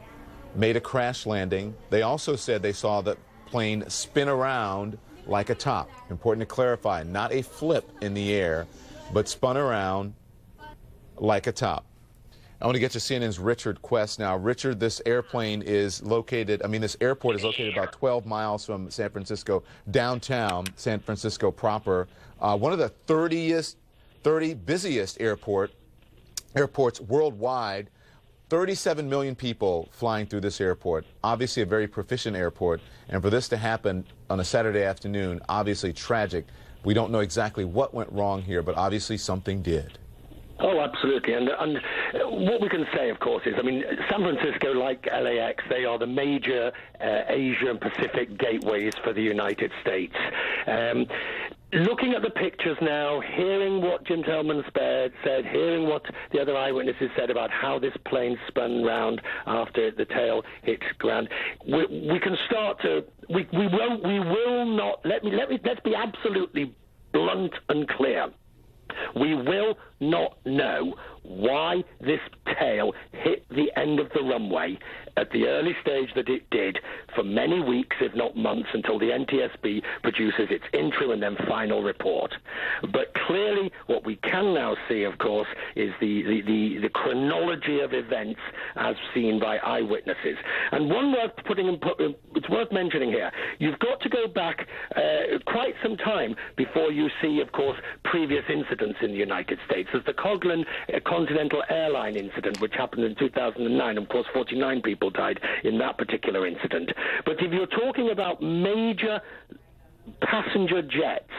made a crash landing. They also said they saw the plane spin around like a top. Important to clarify, not a flip in the air, but spun around like a top. I want to get to CNN's Richard Quest now. Richard, this airplane is located, this airport is located about 12 miles from San Francisco, downtown San Francisco proper. One of the 30 busiest airports worldwide. 37 million people flying through this airport. Obviously a very proficient airport. And for this to happen on a Saturday afternoon, obviously tragic. We don't know exactly what went wrong here, but obviously something did. Oh, absolutely. And what we can say, of course, is, I mean, San Francisco, like LAX, they are the major Asia and Pacific gateways for the United States. Looking at the pictures now, hearing what Jim Tillman said, hearing what the other eyewitnesses said about how this plane spun round after the tail hit ground, we can start to, we will not, let's be absolutely blunt and clear. We will not know why this tail hit the end of the runway at the early stage that it did for many weeks, if not months, until the NTSB produces its interim and then final report. But clearly what we can now see, of course, is the chronology of events as seen by eyewitnesses. And one it's worth mentioning here, you've got to go back quite some time before you see, of course, previous incidents in the United States. There's the Coghlan Continental Airline incident, which happened in 2009. Of course, 49 people died in that particular incident. But if you're talking about major passenger jets,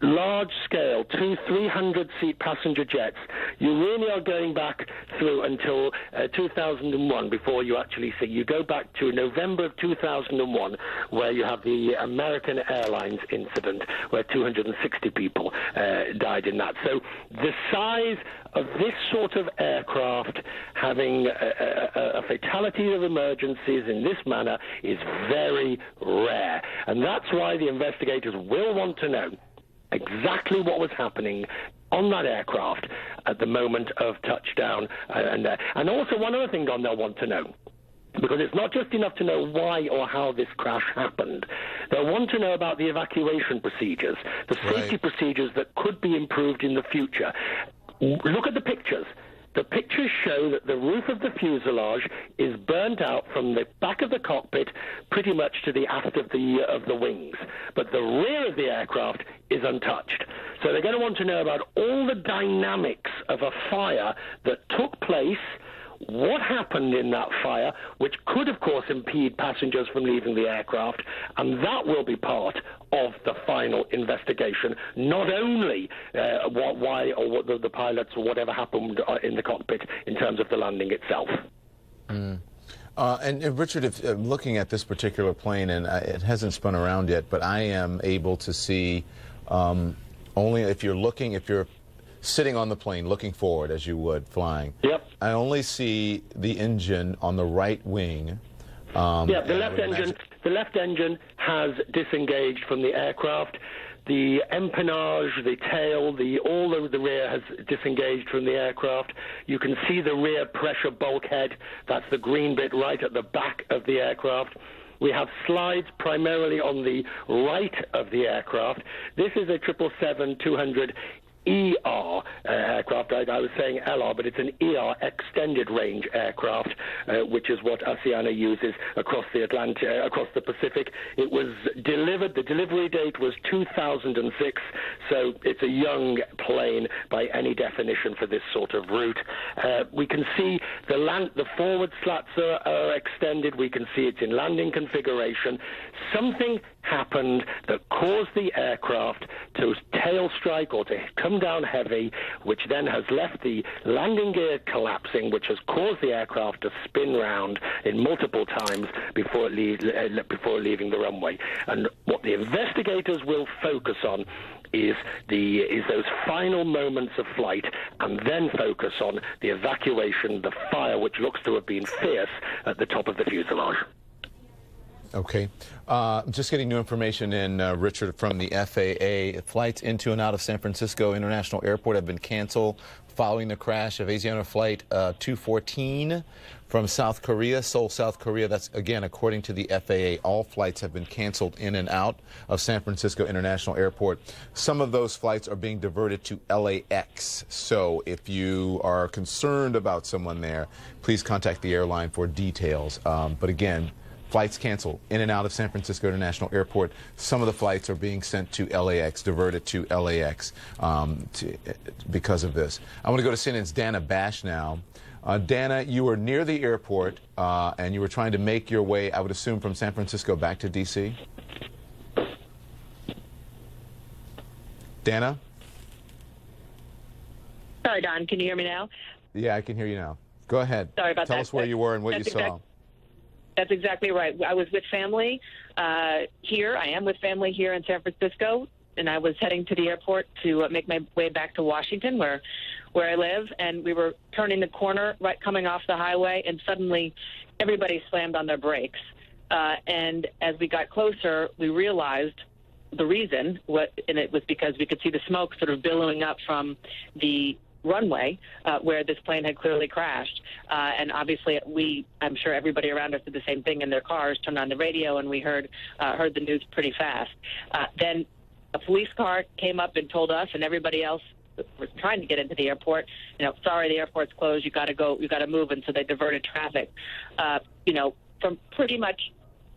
large-scale, 300-seat passenger jets, you really are going back through until 2001 before you actually see. You go back to November of 2001, where you have the American Airlines incident, where 260 people died in that. So the size of this sort of aircraft having a fatality of emergencies in this manner is very rare. And that's why the investigators will want to know exactly what was happening on that aircraft at the moment of touchdown. And also one other thing, Don, they'll want to know, because it's not just enough to know why or how this crash happened. They'll want to know about the evacuation procedures, the safety procedures that could be improved in the future. Look at the pictures. The pictures show that the roof of the fuselage is burnt out from the back of the cockpit pretty much to the aft of the wings. But the rear of the aircraft is untouched. So they're going to want to know about all the dynamics of a fire that took place, what happened in that fire, which could, of course, impede passengers from leaving the aircraft, and that will be part of the final investigation, not only why or what the pilots or whatever happened in the cockpit in terms of the landing itself. And Richard, if looking at this particular plane, and it hasn't spun around yet, but I am able to see only if you're sitting on the plane looking forward as you would flying. Yep. I only see the engine on the right wing. The left engine has disengaged from the aircraft. The empennage, the tail, all of the rear has disengaged from the aircraft. You can see the rear pressure bulkhead. That's the green bit right at the back of the aircraft. We have slides primarily on the right of the aircraft. This is a 777-200 ER aircraft. I was saying LR, but it's an ER, extended range aircraft, which is what Asiana uses across the across the Pacific. It was delivered, the delivery date was 2006, so it's a young plane by any definition for this sort of route. We can see the forward slats are extended. We can see it's in landing configuration. Something happened that caused the aircraft to tail strike or to come down heavy, which then has left the landing gear collapsing, which has caused the aircraft to spin round in multiple times before leaving the runway. And what the investigators will focus on is those final moments of flight, and then focus on the evacuation, the fire, which looks to have been fierce at the top of the fuselage. Okay. Just getting new information in, Richard, from the FAA. Flights into and out of San Francisco International Airport have been canceled following the crash of Asiana Flight 214 from South Korea, Seoul, South Korea. That's, again, according to the FAA. All flights have been canceled in and out of San Francisco International Airport. Some of those flights are being diverted to LAX. So if you are concerned about someone there, please contact the airline for details. But again, flights canceled in and out of San Francisco International Airport. Some of the flights are being sent to LAX, diverted to LAX because of this. I want to go to CNN's Dana Bash now. Dana, you were near the airport and you were trying to make your way, I would assume, from San Francisco back to D.C.? Dana? Sorry, Don. Can you hear me now? Yeah, I can hear you now. Go ahead. Sorry about that. Tell us where you were and what you saw. That's exactly right. I was with family here. I am with family here in San Francisco, and I was heading to the airport to make my way back to Washington, where I live. And we were turning the corner, right coming off the highway, and suddenly everybody slammed on their brakes. And as we got closer, we realized the reason, and it was because we could see the smoke sort of billowing up from the runway where this plane had clearly crashed. And obviously I'm sure everybody around us did the same thing in their cars, turned on the radio, and we heard the news pretty fast. Then a police car came up and told us and everybody else was trying to get into the airport, sorry, the airport's closed, you got to go, you got to move. And so they diverted traffic. From pretty much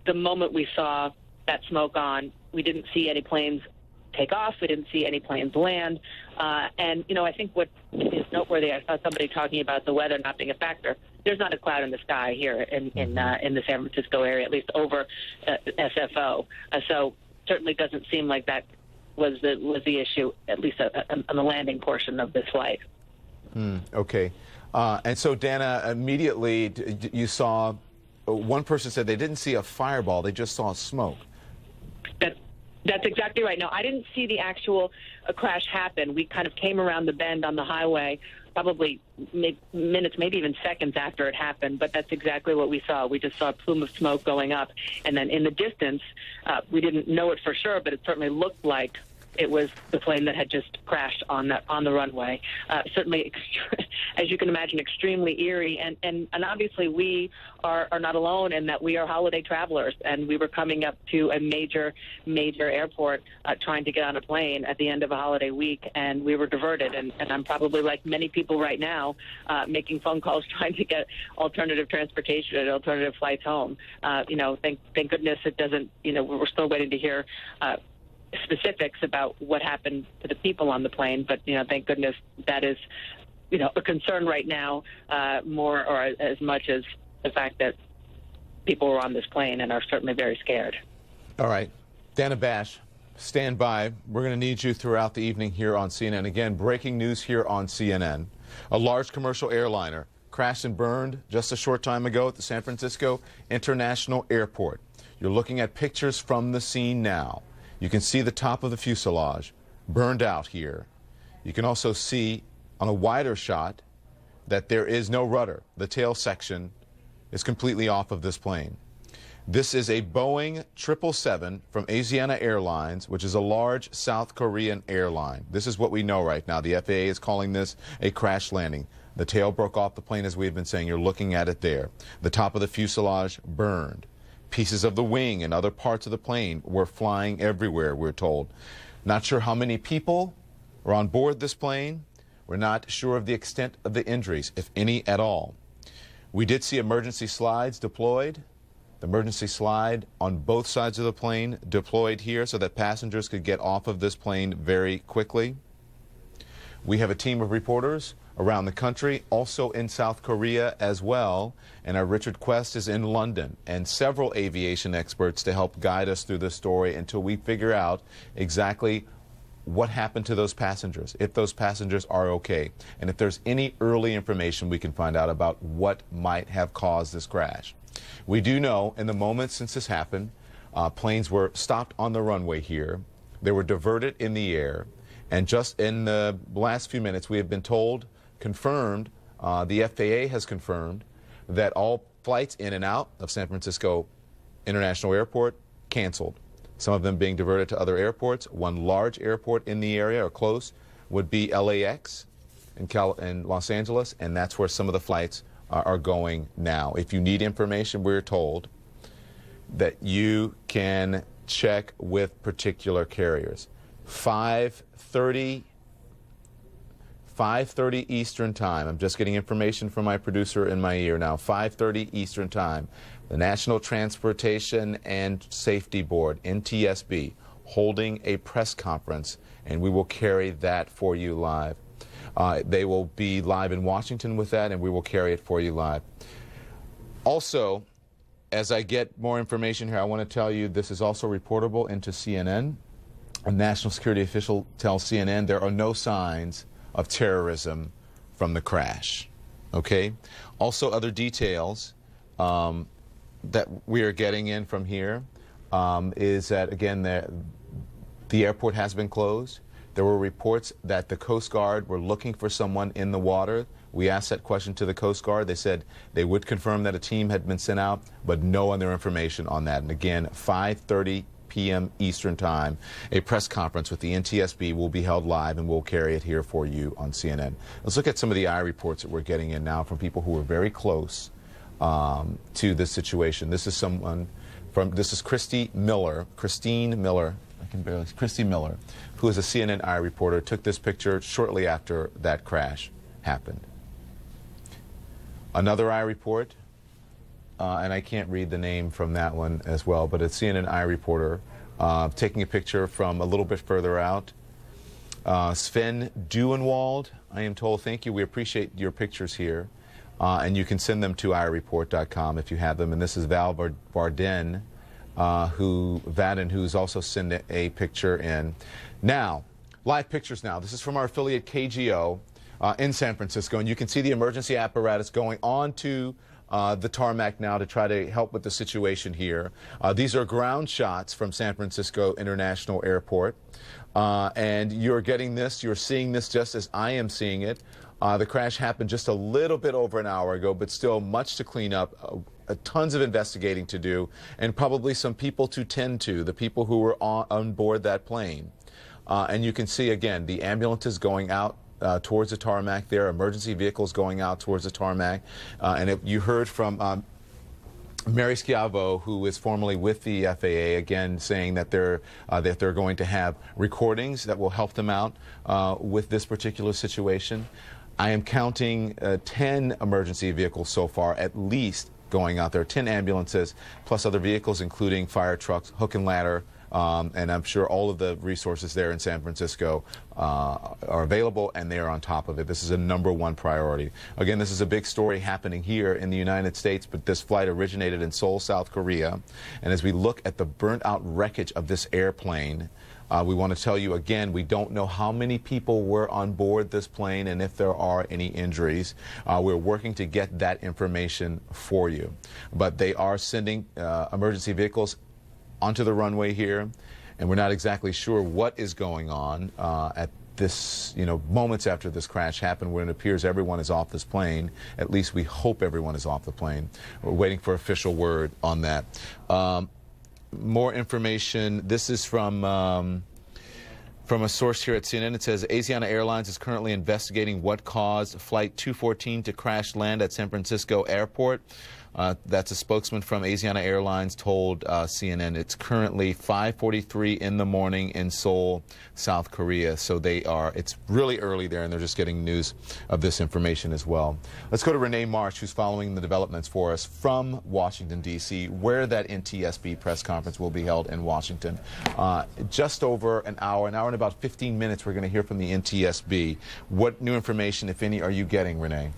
the moment we saw that smoke on, we didn't see any planes take off. We didn't see any planes land. And I think what is noteworthy, I saw somebody talking about the weather not being a factor. There's not a cloud in the sky here in the San Francisco area, at least over SFO. So certainly doesn't seem like that was the issue, at least on the landing portion of this flight. Okay. And so, Dana, immediately you saw, one person said they didn't see a fireball, they just saw smoke. That's exactly right. No, I didn't see the actual crash happen. We kind of came around the bend on the highway, probably minutes, maybe even seconds after it happened, but that's exactly what we saw. We just saw a plume of smoke going up, and then in the distance, we didn't know it for sure, but it certainly looked like it was the plane that had just crashed on the runway. Certainly, as you can imagine, extremely eerie. And obviously we are not alone in that we are holiday travelers, and we were coming up to a major airport trying to get on a plane at the end of a holiday week, and we were diverted. And I'm probably like many people right now making phone calls trying to get alternative transportation and alternative flights home. Thank goodness it doesn't, we're still waiting to hear specifics about what happened to the people on the plane, but thank goodness that is a concern right now, more or as much as the fact that people were on this plane and are certainly very scared. All right, Dana Bash, stand by. We're going to need you throughout the evening here on CNN. Again, breaking news here on CNN. A large commercial airliner crashed and burned just a short time ago at the San Francisco International Airport. You're looking at pictures from the scene now. You can see the top of the fuselage burned out here. You can also see on a wider shot that there is no rudder. The tail section is completely off of this plane. This is a Boeing 777 from Asiana Airlines, which is a large South Korean airline. This is what we know right now. The FAA is calling this a crash landing. The tail broke off the plane, as we've been saying. You're looking at it there. The top of the fuselage burned. Pieces of the wing and other parts of the plane were flying everywhere, we're told. Not sure how many people are on board this plane. We're not sure of the extent of the injuries, if any at all. We did see emergency slides deployed. The emergency slide on both sides of the plane deployed here so that passengers could get off of this plane very quickly. We have a team of reporters around the country, also in South Korea as well. And our Richard Quest is in London, and several aviation experts to help guide us through this story until we figure out exactly what happened to those passengers, if those passengers are okay, and if there's any early information we can find out about what might have caused this crash. We do know in the moments since this happened, planes were stopped on the runway here. They were diverted in the air. And just in the last few minutes, we have been told, confirmed, the FAA has confirmed that all flights in and out of San Francisco International Airport canceled. Some of them being diverted to other airports. One large airport in the area or close would be LAX in Los Angeles, and that's where some of the flights are going now. If you need information, we're told that you can check with particular carriers. 5:30 Eastern Time. I'm just getting information from my producer in my ear now. 5:30 Eastern Time. The National Transportation and Safety Board, NTSB, holding a press conference, and we will carry that for you live. They will be live in Washington with that, and we will carry it for you live. Also, as I get more information here, I want to tell you this is also reportable into CNN. A national security official tells CNN there are no signs of terrorism from the crash. Okay? Also, other details that we are getting in from here is that, again, the airport has been closed. There were reports that the Coast Guard were looking for someone in the water. We asked that question to the Coast Guard. They said they would confirm that a team had been sent out, but no other information on that. And again, 5:30 p.m. Eastern Time, a press conference with the NTSB will be held live, and we'll carry it here for you on CNN. Let's look at some of the eye reports that we're getting in now from people who were very close to this situation. This is Christine Miller, who is a CNN eye reporter, took this picture shortly after that crash happened. Another eye report, and I can't read the name from that one as well, but a CNN eye reporter taking a picture from a little bit further out. Sven Duenwald, I am told, thank you. We appreciate your pictures here. And you can send them to ireport.com if you have them. And this is Val Varden, who's also sent a picture in. Now, live pictures now. This is from our affiliate KGO in San Francisco. And you can see the emergency apparatus going onto the tarmac now to try to help with the situation here. These are ground shots from San Francisco International Airport. And you're getting this, you're seeing this just as I am seeing it. The crash happened just a little bit over an hour ago, but still much to clean up, tons of investigating to do, and probably some people to tend to, the people who were on board that plane. And you can see, again, the ambulances going out towards the tarmac there, emergency vehicles going out towards the tarmac. You heard from Mary Schiavo, who is formerly with the FAA, again saying that they're going to have recordings that will help them out with this particular situation. I am counting 10 emergency vehicles so far, at least, going out there, 10 ambulances, plus other vehicles, including fire trucks, hook and ladder, and I'm sure all of the resources there in San Francisco are available, and they are on top of it. This is a #1 priority. Again, this is a big story happening here in the United States, but this flight originated in Seoul, South Korea. And as we look at the burnt-out wreckage of this airplane, we want to tell you again, we don't know how many people were on board this plane and if there are any injuries. We're working to get that information for you. But they are sending emergency vehicles onto the runway here, and we're not exactly sure what is going on at this, moments after this crash happened, when it appears everyone is off this plane. At least we hope everyone is off the plane. We're waiting for official word on that. More information. This is from a source here at CNN. It says Asiana Airlines is currently investigating what caused Flight 214 to crash land at San Francisco Airport. That's a spokesman from Asiana Airlines told CNN. It's currently 5:43 in the morning in Seoul, South Korea. So it's really early there, and they're just getting news of this information as well. Let's go to Renee Marsh, who's following the developments for us from Washington, D.C., where that NTSB press conference will be held in Washington. Just over an hour and about 15 minutes, we're going to hear from the NTSB. What new information, if any, are you getting, Renee?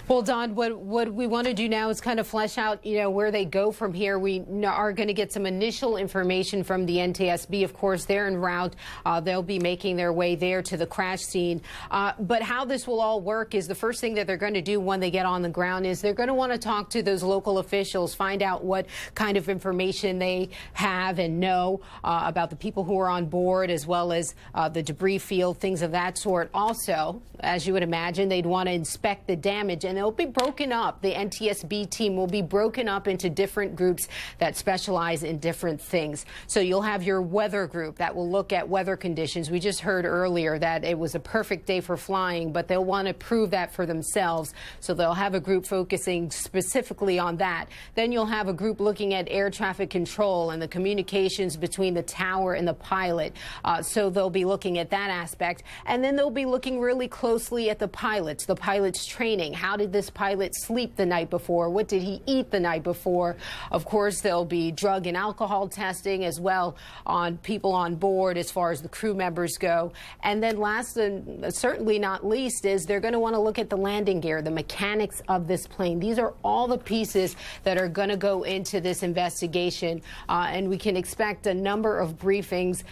Well, Don, what we want to do now is kind of flesh out, where they go from here. We are going to get some initial information from the NTSB. Of course, they're en route. They'll be making their way there to the crash scene. But how this will all work is the first thing that they're going to do when they get on the ground is they're going to want to talk to those local officials, find out what kind of information they have and know about the people who are on board, as well as the debris field, things of that sort. Also, as you would imagine, they'd want to inspect the damage, and they'll be broken up. The NTSB team will be broken up into different groups that specialize in different things. So you'll have your weather group that will look at weather conditions. We just heard earlier that it was a perfect day for flying, but they'll want to prove that for themselves. So they'll have a group focusing specifically on that. Then you'll have a group looking at air traffic control and the communications between the tower and the pilot. So they'll be looking at that aspect. And then they'll be looking really closely at the pilot's training. How did this pilot sleep the night before? What did he eat the night before? Of course, there'll be drug and alcohol testing as well on people on board as far as the crew members go. And then last and certainly not least is they're going to want to look at the landing gear, the mechanics of this plane. These are all the pieces that are going to go into this investigation. And we can expect a number of briefings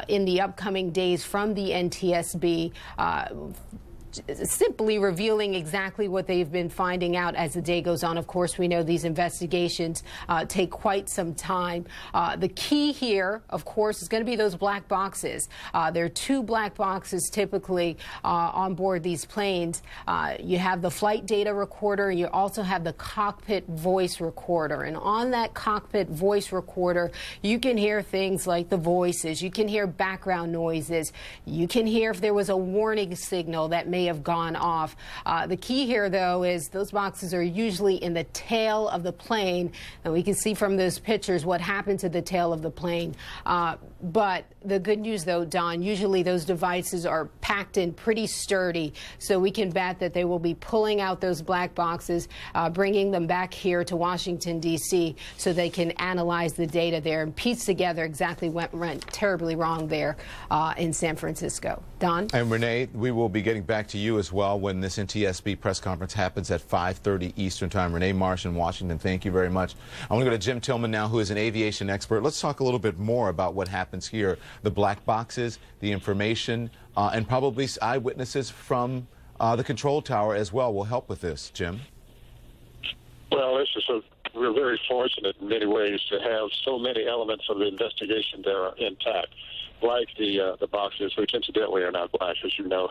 in the upcoming days from the NTSB. simply revealing exactly what they've been finding out as the day goes on. Of course, we know these investigations take quite some time. The key here, of course, is going to be those black boxes. There are 2 black boxes typically on board these planes. You have the flight data recorder, and you also have the cockpit voice recorder. And on that cockpit voice recorder, you can hear things like the voices. You can hear background noises. You can hear if there was a warning signal that may have gone off. The key here, though, is those boxes are usually in the tail of the plane, and we can see from those pictures what happened to the tail of the plane. But the good news, though, Don, usually those devices are packed in pretty sturdy, so we can bet that they will be pulling out those black boxes, bringing them back here to Washington, D.C., so they can analyze the data there and piece together exactly what went terribly wrong there in San Francisco. Don? And Renee, we will be getting back to you as well when this NTSB press conference happens at 5:30 Eastern Time. Renee Marsh in Washington, thank you very much. I want to go to Jim Tillman now, who is an aviation expert. Let's talk a little bit more about what happens here, the black boxes, the information, and probably eyewitnesses from the control tower as well will help with this. Jim? Well, we're very fortunate in many ways to have so many elements of the investigation that are intact, like the boxes, which incidentally are not black, as you know.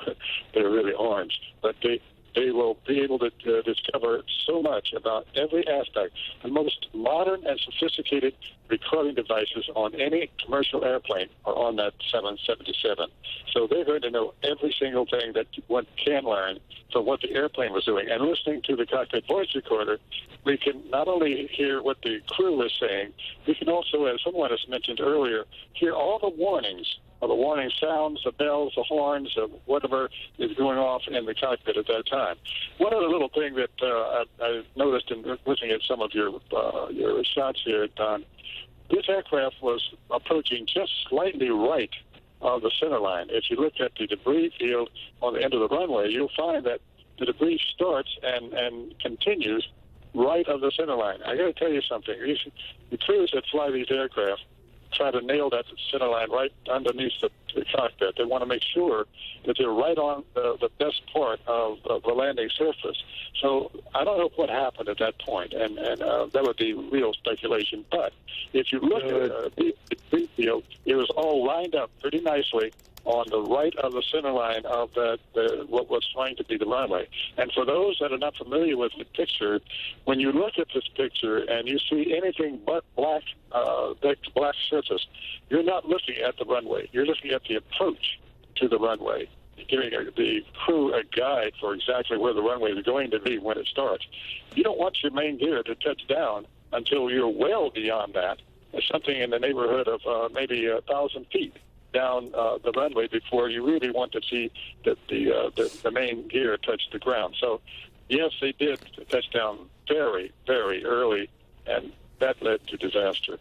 They're really orange. But they will be able to discover so much about every aspect. The most modern and sophisticated recording devices on any commercial airplane are on that 777. So they're going to know every single thing that one can learn from what the airplane was doing. And listening to the cockpit voice recorder, we can not only hear what the crew is saying, we can also, as someone has mentioned earlier, hear all the warnings, the warning sounds, the bells, the horns, whatever is going off in the cockpit at that time. One other little thing that I noticed in looking at some of your shots here, Don, this aircraft was approaching just slightly right of the center line. If you look at the debris field on the end of the runway, you'll find that the debris starts and continues right of the center line. I got to tell you something. The crews that fly these aircraft try to nail that center line right underneath the cockpit. They want to make sure that they're right on the best part of the landing surface. So I don't know what happened at that point, and that would be real speculation. But if you look at the field, it was all lined up pretty nicely on the right of the center line of what was going to be the runway. And for those that are not familiar with the picture, when you look at this picture and you see anything but black surface, you're not looking at the runway. You're looking at the approach to the runway, giving the crew a guide for exactly where the runway is going to be when it starts. You don't want your main gear to touch down until you're well beyond that, something in the neighborhood of maybe 1,000 feet down the runway before you really want to see that the main gear touch the ground. So, yes, they did touch down very, very early, and that led to disaster.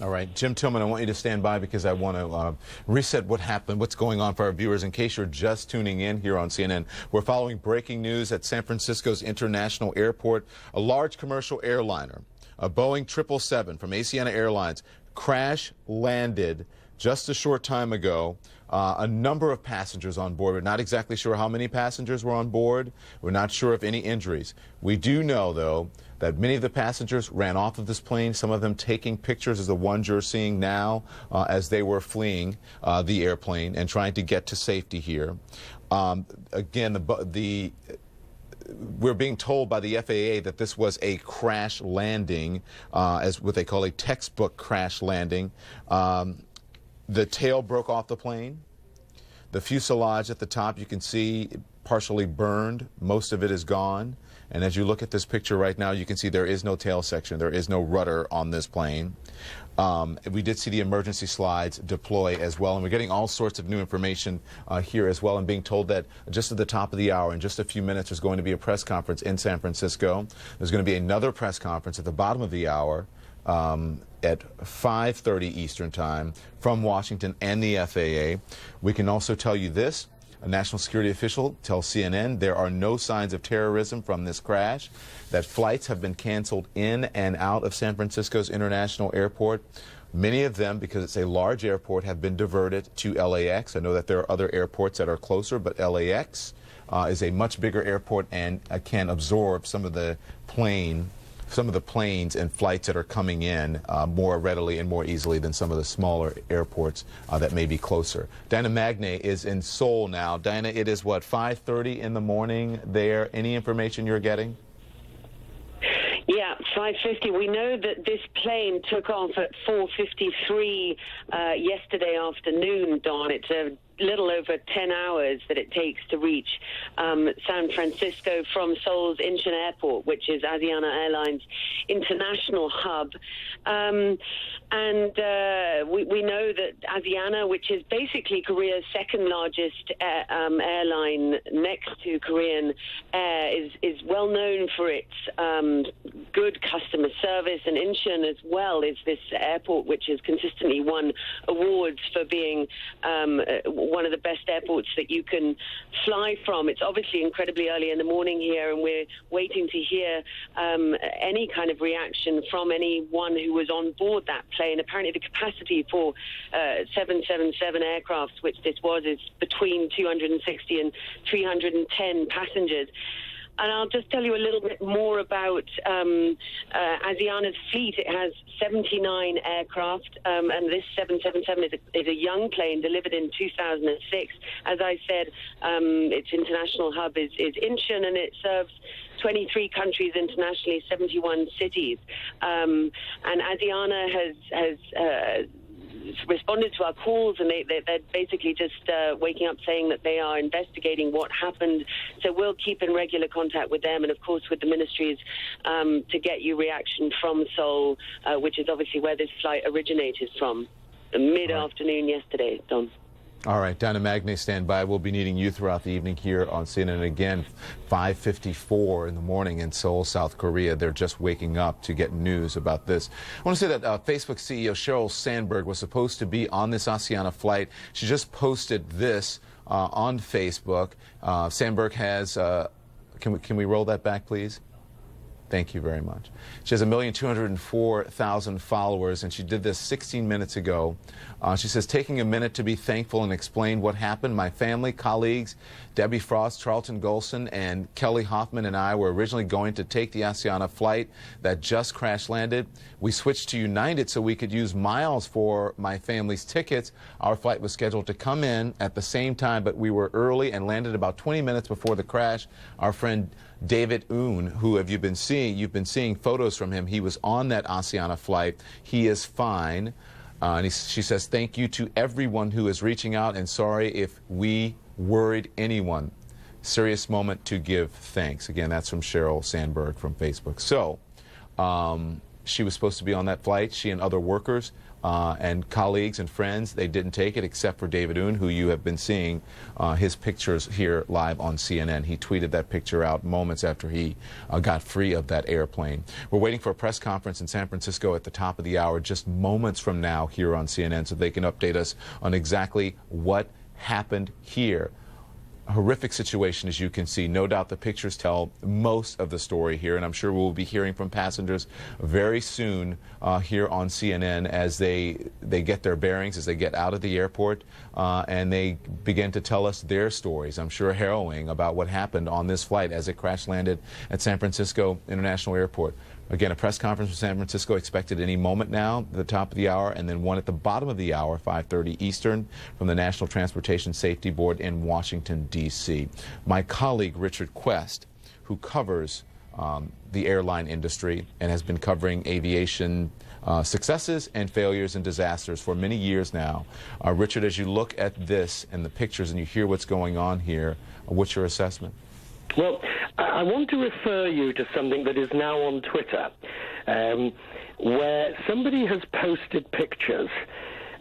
All right, Jim Tillman, I want you to stand by because I want to reset what happened, what's going on for our viewers. In case you're just tuning in here on CNN, we're following breaking news at San Francisco's International Airport. A large commercial airliner, a Boeing 777 from Asiana Airlines, crash landed just a short time ago. A number of passengers on board. We're not exactly sure how many passengers were on board. We're not sure if any injuries. We do know, though, that many of the passengers ran off of this plane, some of them taking pictures, as the ones you're seeing now, as they were fleeing the airplane and trying to get to safety here. Again, we're being told by the FAA that this was a crash landing, as what they call a textbook crash landing. The tail broke off the plane. The fuselage at the top, you can see, partially burned. Most of it is gone. And as you look at this picture right now, you can see there is no tail section. There is no rudder on this plane. We did see the emergency slides deploy as well. And we're getting all sorts of new information here as well, and being told that just at the top of the hour, in just a few minutes, there's going to be a press conference in San Francisco. There's going to be another press conference at the bottom of the hour at 5:30 Eastern Time from Washington and the FAA. We can also tell you this. A national security official tells CNN there are no signs of terrorism from this crash, that flights have been canceled in and out of San Francisco's International Airport. Many of them, because it's a large airport, have been diverted to LAX. I know that there are other airports that are closer, but LAX is a much bigger airport and can absorb some of the planes and flights that are coming in more readily and more easily than some of the smaller airports that may be closer. Diana Magne is in Seoul now. Diana, it is what, 5:30 in the morning there? Any information you're getting? Yeah, 5:50. We know that this plane took off at 4:53 yesterday afternoon, Don. It's a little over 10 hours that it takes to reach San Francisco from Seoul's Incheon Airport, which is Asiana Airlines International hub. We know that Asiana, which is basically Korea's second largest airline next to Korean Air, is well known for its good customer service. And Incheon as well is this airport which has consistently won awards for being one of the best airports that you can fly from. It's obviously incredibly early in the morning here, and we're waiting to hear any kind of reaction from anyone who was on board that plane. Apparently the capacity for 777 aircraft, which this was, is between 260 and 310 passengers. And I'll just tell you a little bit more about Asiana's fleet. It has 79 aircraft, and this 777 is a young plane delivered in 2006. As I said, its international hub is Incheon, and it serves 23 countries internationally, 71 cities. And Asiana has responded to our calls, and they're basically just waking up saying that they are investigating what happened. So we'll keep in regular contact with them and, of course, with the ministries to get you reaction from Seoul, which is obviously where this flight originated from, mid-afternoon yesterday, Don. All right, Diana Magne, stand by. We'll be needing you throughout the evening here on CNN. Again, 5:54 in the morning in Seoul, South Korea. They're just waking up to get news about this. I want to say that Facebook CEO Sheryl Sandberg was supposed to be on this Asiana flight. She just posted this on Facebook. Sandberg has, can we roll that back, please? Thank you very much. She has 1,204,000 followers, and she did this 16 minutes ago. She says, taking a minute to be thankful and explain what happened. My family, colleagues, Debbie Frost, Charlton Golson, and Kelly Hoffman and I were originally going to take the Asiana flight that just crash landed. We switched to United so we could use miles for my family's tickets. Our flight was scheduled to come in at the same time, but we were early and landed about 20 minutes before the crash. Our friend David Oon, who have you been seeing? You've been seeing photos from him. He was on that Asiana flight. He is fine. She says, thank you to everyone who is reaching out, and sorry if we worried anyone. Serious moment to give thanks. Again, that's from Sheryl Sandberg from Facebook. So she was supposed to be on that flight, she and other workers and colleagues and friends. They didn't take it except for David Oon, who you have been seeing his pictures here live on CNN. He tweeted that picture out moments after he got free of that airplane. We're waiting for a press conference in San Francisco at the top of the hour, just moments from now here on CNN, so they can update us on exactly what happened here. A horrific situation, as you can see. No doubt the pictures tell most of the story here, and I'm sure we'll be hearing from passengers very soon here on CNN as they get their bearings, as they get out of the airport, and they begin to tell us their stories. I'm sure harrowing about what happened on this flight as it crash landed at San Francisco International Airport. Again, a press conference from San Francisco expected any moment now at the top of the hour, and then one at the bottom of the hour, 5:30 Eastern, from the National Transportation Safety Board in Washington, D.C. My colleague, Richard Quest, who covers the airline industry and has been covering aviation successes and failures and disasters for many years now. Richard, as you look at this and the pictures and you hear what's going on here, what's your assessment? Well, I want to refer you to something that is now on Twitter, where somebody has posted pictures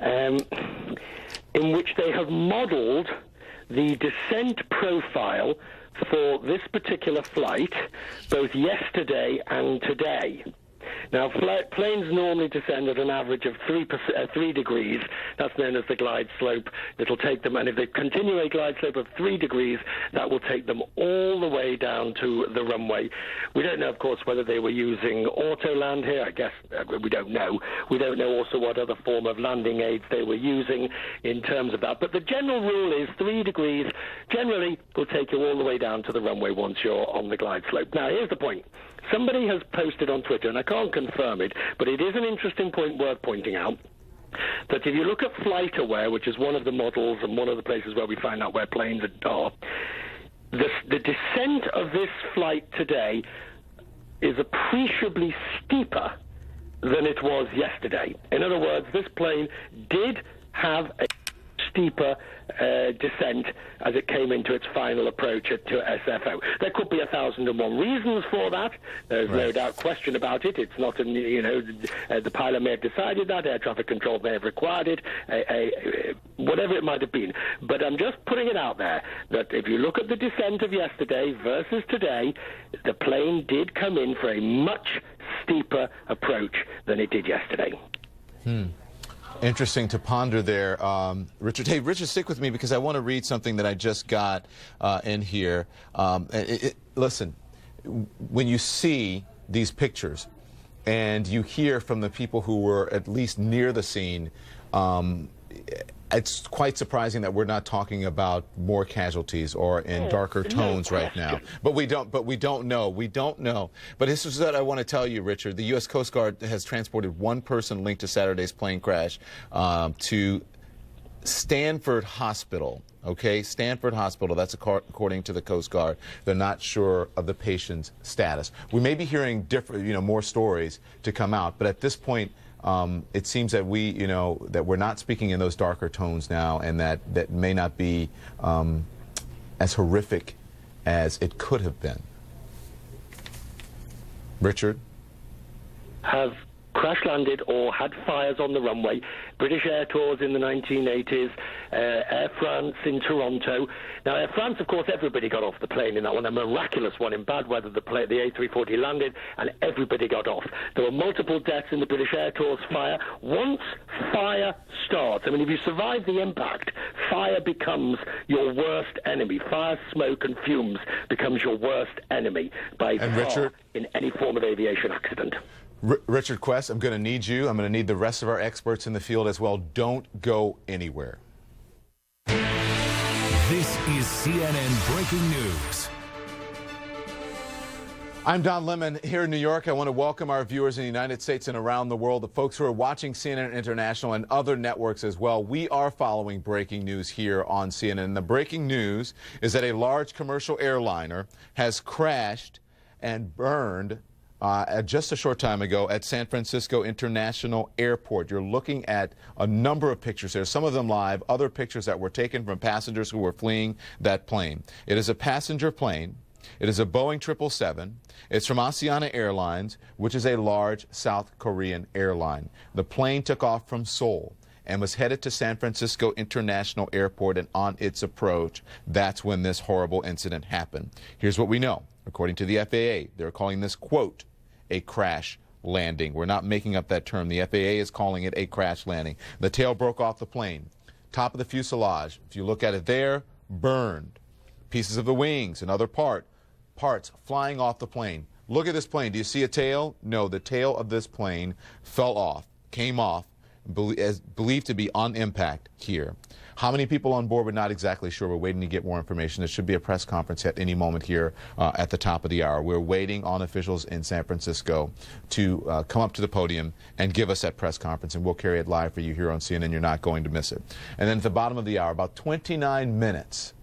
in which they have modeled the descent profile for this particular flight, both yesterday and today. Now, planes normally descend at an average of 3 degrees. That's known as the glide slope. It'll take them, and if they continue a glide slope of 3 degrees, that will take them all the way down to the runway. We don't know, of course, whether they were using autoland here. I guess we don't know. We don't know also what other form of landing aids they were using in terms of that. But the general rule is 3 degrees generally will take you all the way down to the runway once you're on the glide slope. Now, here's the point. Somebody has posted on Twitter, and I can't confirm it, but it is an interesting point worth pointing out, that if you look at FlightAware, which is one of the models and one of the places where we find out where planes are, the descent of this flight today is appreciably steeper than it was yesterday. In other words, this plane did have a steeper descent as it came into its final approach to SFO. There could be 1,001 reasons for that. There's no doubt question about it. It's not, the pilot may have decided that, air traffic control may have required it, whatever it might have been. But I'm just putting it out there that if you look at the descent of yesterday versus today, the plane did come in for a much steeper approach than it did yesterday. Interesting to ponder there, Richard. Hey, Richard, stick with me because I want to read something that I just got in here. Listen, when you see these pictures and you hear from the people who were at least near the scene, it's quite surprising that we're not talking about more casualties or in darker tones right now. But we don't know. We don't know. But this is what I want to tell you, Richard. The U.S. Coast Guard has transported one person linked to Saturday's plane crash to Stanford Hospital. Okay, Stanford Hospital. That's according to the Coast Guard. They're not sure of the patient's status. We may be hearing different, more stories to come out, but at this point, it seems that that we're not speaking in those darker tones now, and that may not be as horrific as it could have been. Richard? Have crash landed or had fires on the runway. British Air Tours in the 1980s, Air France in Toronto. Now, Air France, of course, everybody got off the plane in that one. A miraculous one in bad weather. The A340 landed and everybody got off. There were multiple deaths in the British Air Tours fire. Once fire starts, if you survive the impact, fire becomes your worst enemy. Fire, smoke and fumes becomes your worst enemy by far Richard? In any form of aviation accident. Richard Quest, I'm going to need you. I'm going to need the rest of our experts in the field as well. Don't go anywhere. This is CNN Breaking News. I'm Don Lemon here in New York. I want to welcome our viewers in the United States and around the world, the folks who are watching CNN International and other networks as well. We are following breaking news here on CNN. The breaking news is that a large commercial airliner has crashed and burned just a short time ago at San Francisco International Airport. You're looking at a number of pictures there, some of them live, other pictures that were taken from passengers who were fleeing that plane. It is a passenger plane. It is a Boeing 777. It's from Asiana Airlines, which is a large South Korean airline. The plane took off from Seoul and was headed to San Francisco International Airport, and on its approach, that's when this horrible incident happened. Here's what we know. According to the FAA, they're calling this, quote, a crash landing. We're not making up that term. The FAA is calling it a crash landing. The tail broke off the plane. Top of the fuselage, if you look at it there, burned. Pieces of the wings and other parts flying off the plane. Look at this plane. Do you see a tail? No, the tail of this plane fell off, came off, as believed to be on impact here. How many people on board, we're not exactly sure. We're waiting to get more information. There should be a press conference at any moment here at the top of the hour. We're waiting on officials in San Francisco to come up to the podium and give us that press conference, and we'll carry it live for you here on CNN. You're not going to miss it. And then at the bottom of the hour, about 29 minutes,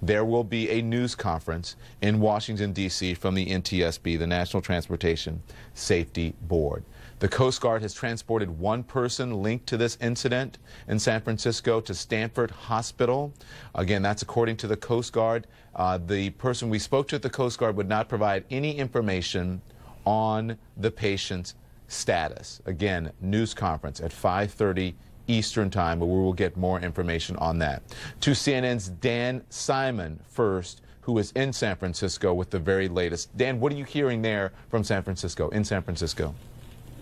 there will be a news conference in Washington, D.C. from the NTSB, the National Transportation Safety Board. The Coast Guard has transported one person linked to this incident in San Francisco to Stanford Hospital. Again, that's according to the Coast Guard. The person we spoke to at the Coast Guard would not provide any information on the patient's status. Again, news conference at 5:30 Eastern Time, but we will get more information on that. To CNN's Dan Simon first, who is in San Francisco with the very latest. Dan, what are you hearing there from San Francisco, in San Francisco?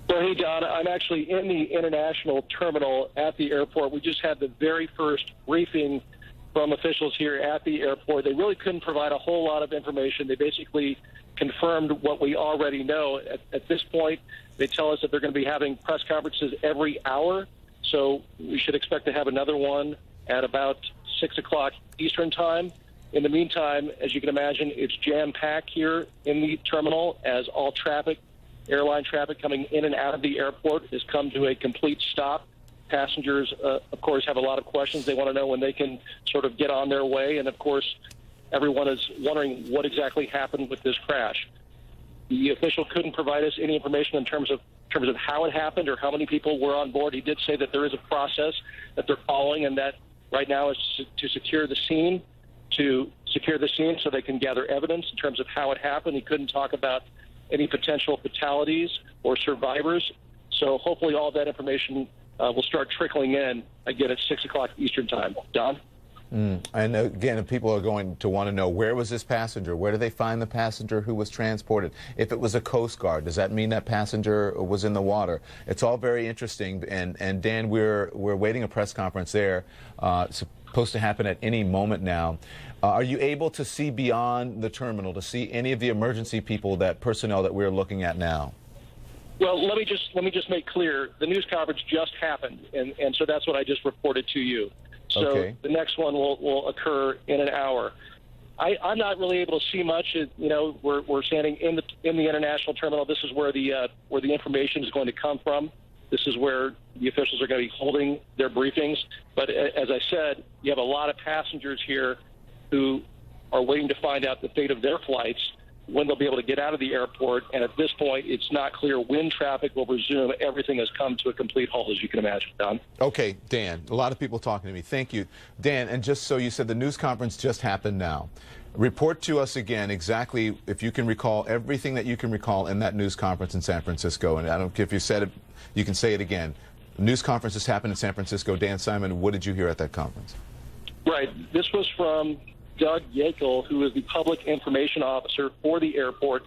Well, hey, Don, I'm actually in the international terminal at the airport. We just had the very first briefing from officials here at the airport. They really couldn't provide a whole lot of information. They basically confirmed what we already know. At this point, they tell us that they're going to be having press conferences every hour, so we should expect to have another one at about 6 o'clock Eastern time. In the meantime, as you can imagine, it's jam-packed here in the terminal as all traffic, airline traffic coming in and out of the airport has come to a complete stop. Passengers, of course, have a lot of questions. They want to know when they can sort of get on their way. And, of course, everyone is wondering what exactly happened with this crash. The official couldn't provide us any information in terms of how it happened or how many people were on board. He did say that there is a process that they're following, and that right now is to secure the scene, so they can gather evidence in terms of how it happened. He couldn't talk about any potential fatalities or survivors. So hopefully all that information will start trickling in again at 6 o'clock Eastern time. Don? And again, people are going to want to know, where was this passenger? Where did they find the passenger who was transported? If it was a Coast Guard, does that mean that passenger was in the water? It's all very interesting. And Dan, we're waiting a press conference there. It's supposed to happen at any moment now. Are you able to see beyond the terminal, to see any of the emergency personnel that we're looking at now? Well, let me just make clear, the news conference just happened, and so that's what I just reported to you. So okay. The next one will occur in an hour. I'm not really able to see much. We're standing in the international terminal. This is where the information is going to come from. This is where the officials are going to be holding their briefings. But as I said, you have a lot of passengers here who are waiting to find out the fate of their flights, when they'll be able to get out of the airport. And at this point, it's not clear when traffic will resume. Everything has come to a complete halt, as you can imagine, Don. Okay, Dan, a lot of people talking to me. Thank you. Dan, and just so you said the news conference just happened now. Report to us again exactly, if you can recall, everything that you can recall in that news conference in San Francisco. And I don't care if you said it, you can say it again. The news conference has happened in San Francisco. Dan Simon, what did you hear at that conference? Right. This was from Doug Yakel, who is the public information officer for the airport.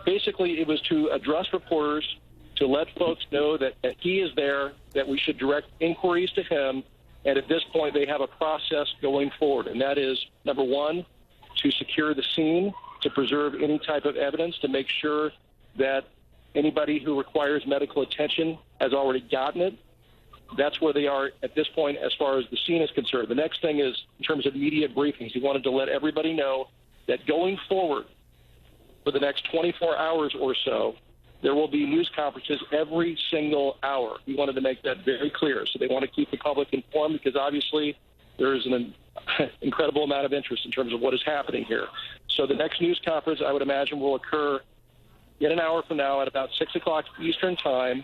Basically, it was to address reporters, to let folks know that he is there, that we should direct inquiries to him, and at this point they have a process going forward, and that is, number one, to secure the scene, to preserve any type of evidence, to make sure that anybody who requires medical attention has already gotten it. That's where they are at this point as far as the scene is concerned. The next thing is, in terms of media briefings, he wanted to let everybody know that going forward for the next 24 hours or so, there will be news conferences every single hour. He wanted to make that very clear. So they want to keep the public informed, because obviously there is an incredible amount of interest in terms of what is happening here. So the next news conference, I would imagine, will occur in an hour from now at about 6 o'clock Eastern time,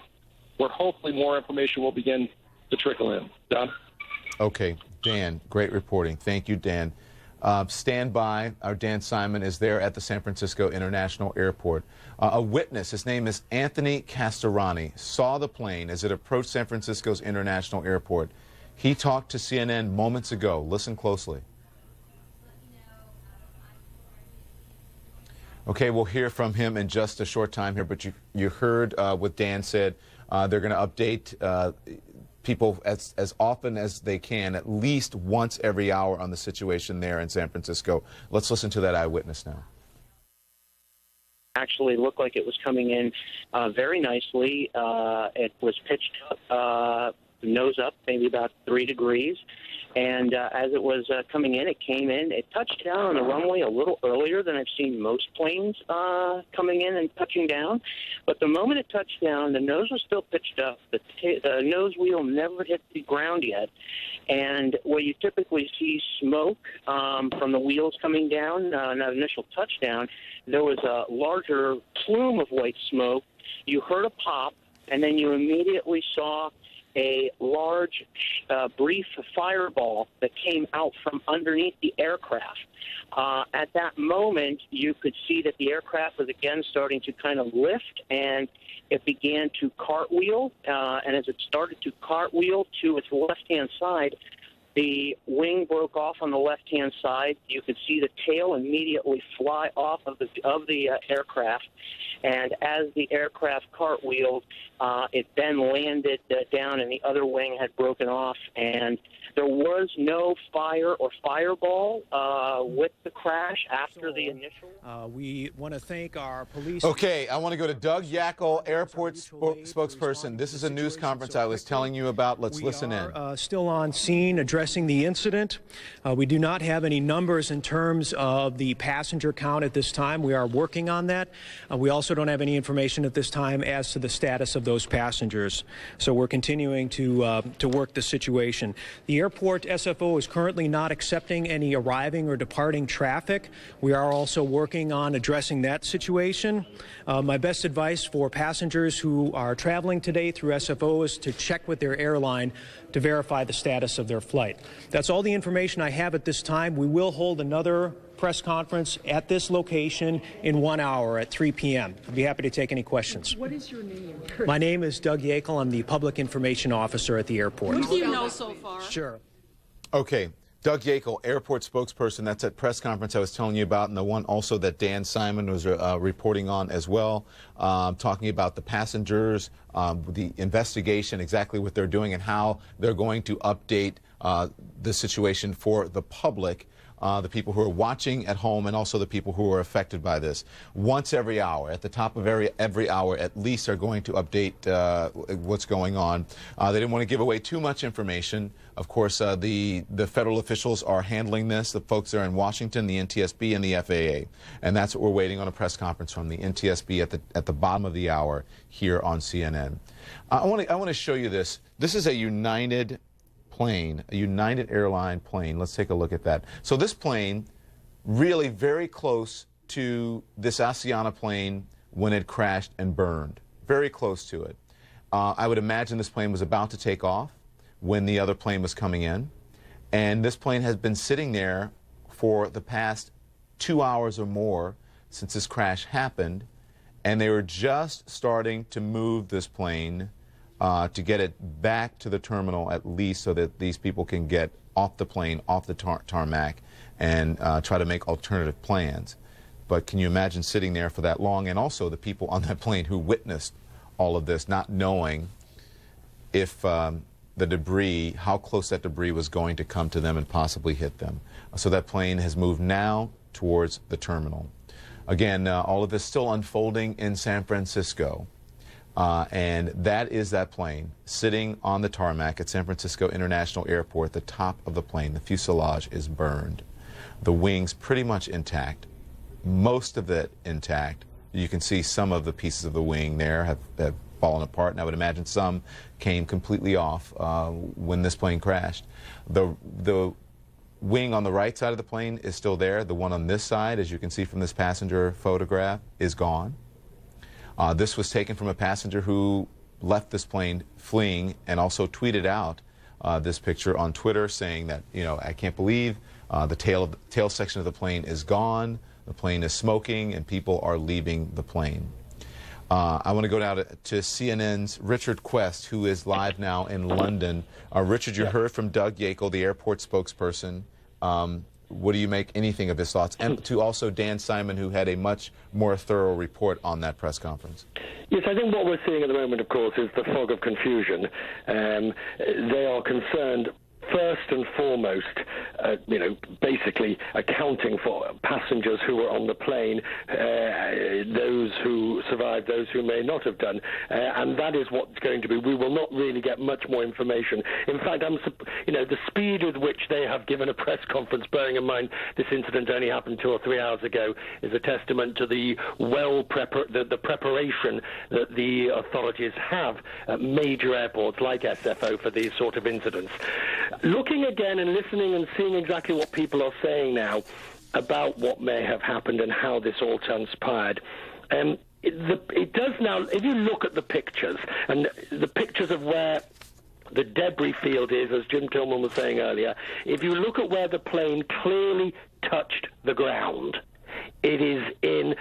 where hopefully more information will begin to trickle in. Don? Okay, Dan, great reporting. Thank you, Dan. Stand by. Our Dan Simon is there at the San Francisco International Airport. A witness, his name is Anthony Castorani, saw the plane as it approached San Francisco's International Airport. He talked to CNN moments ago. Listen closely. Okay, we'll hear from him in just a short time here, but you heard what Dan said. They're going to update people as often as they can, at least once every hour, on the situation there in San Francisco. Let's listen to that eyewitness now. Actually looked like it was coming in very nicely. It was pitched up, nose up, maybe about 3 degrees. And as it was coming in, it came in. It touched down on the runway a little earlier than I've seen most planes coming in and touching down. But the moment it touched down, the nose was still pitched up. The nose wheel never hit the ground yet. And where you typically see smoke from the wheels coming down in that initial touchdown, there was a larger plume of white smoke. You heard a pop, and then you immediately saw a large, brief fireball that came out from underneath the aircraft. At that moment, you could see that the aircraft was again starting to kind of lift, and it began to cartwheel. And as it started to cartwheel to its left-hand side, The wing broke off on the left-hand side. You could see the tail immediately fly off of the aircraft, and as the aircraft cartwheeled, it then landed down, and the other wing had broken off, and there was no fire or fireball with the crash after the initial. We want to thank our police. Okay, I want to go to Doug Yackel, airport spokesperson. This is a news conference I was telling you about. Let's listen in. We are still on scene addressing the incident. We do not have any numbers in terms of the passenger count at this time. We are working on that. We also don't have any information at this time as to the status of those passengers. So we're continuing to work the situation. The airport SFO is currently not accepting any arriving or departing traffic. We are also working on addressing that situation. My best advice for passengers who are traveling today through SFO is to check with their airline to verify the status of their flight. That's all the information I have at this time. We will hold another press conference at this location in 1 hour at 3 p.m. I'd be happy to take any questions. What is your name? My name is Doug Yackel. I'm the Public Information Officer at the airport. What do you know so far? Sure. Okay. Doug Yackel, airport spokesperson. That's that press conference I was telling you about, and the one also that Dan Simon was reporting on as well, talking about the passengers, the investigation, exactly what they're doing, and how they're going to update the situation for the public, the people who are watching at home, and also the people who are affected by this. Once every hour, at the top of every hour, at least, are going to update what's going on. They didn't want to give away too much information. Of course, the federal officials are handling this. The folks are in Washington, the NTSB, and the FAA, and that's what we're waiting on, a press conference from the NTSB at the bottom of the hour here on CNN. I want to show you this. This is a United plane, a United Airlines plane. Let's take a look at that. So this plane, really very close to this Asiana plane when it crashed and burned. Very close to it. I would imagine this plane was about to take off when the other plane was coming in. And this plane has been sitting there for the past 2 hours or more since this crash happened. And they were just starting to move this plane to get it back to the terminal, at least, so that these people can get off the plane, off the tarmac, and try to make alternative plans. But can you imagine sitting there for that long? And also the people on that plane who witnessed all of this, not knowing if the debris, how close that debris was going to come to them and possibly hit them. So that plane has moved now towards the terminal. Again, all of this still unfolding in San Francisco. And that is that plane sitting on the tarmac at San Francisco International Airport. The top of the plane, the fuselage, is burned. The wings pretty much intact, most of it intact. You can see some of the pieces of the wing there have fallen apart, and I would imagine some came completely off when this plane crashed. The wing on the right side of the plane is still there. The one on this side, as you can see from this passenger photograph, is gone. This was taken from a passenger who left this plane fleeing and also tweeted out this picture on Twitter, saying that, you know, I can't believe the tail section of the plane is gone, the plane is smoking, and people are leaving the plane. I want to go now to CNN's Richard Quest, who is live now in London. Richard, you heard from Doug Yackel, the airport spokesperson. What do you make anything of his thoughts? And to also Dan Simon, who had a much more thorough report on that press conference. Yes, I think what we're seeing at the moment, of course, is the fog of confusion. They are concerned first and foremost, basically accounting for passengers who were on the plane, those who survived, those who may not have done, and that is what's going to be. We will not really get much more information. In fact, the speed with which they have given a press conference, bearing in mind this incident only happened 2 or 3 hours ago, is a testament to the the preparation that the authorities have at major airports like SFO for these sort of incidents. Looking again and listening and seeing exactly what people are saying now about what may have happened and how this all transpired, it does now, if you look at the pictures, and the pictures of where the debris field is, as Jim Tillman was saying earlier, if you look at where the plane clearly touched the ground, It is in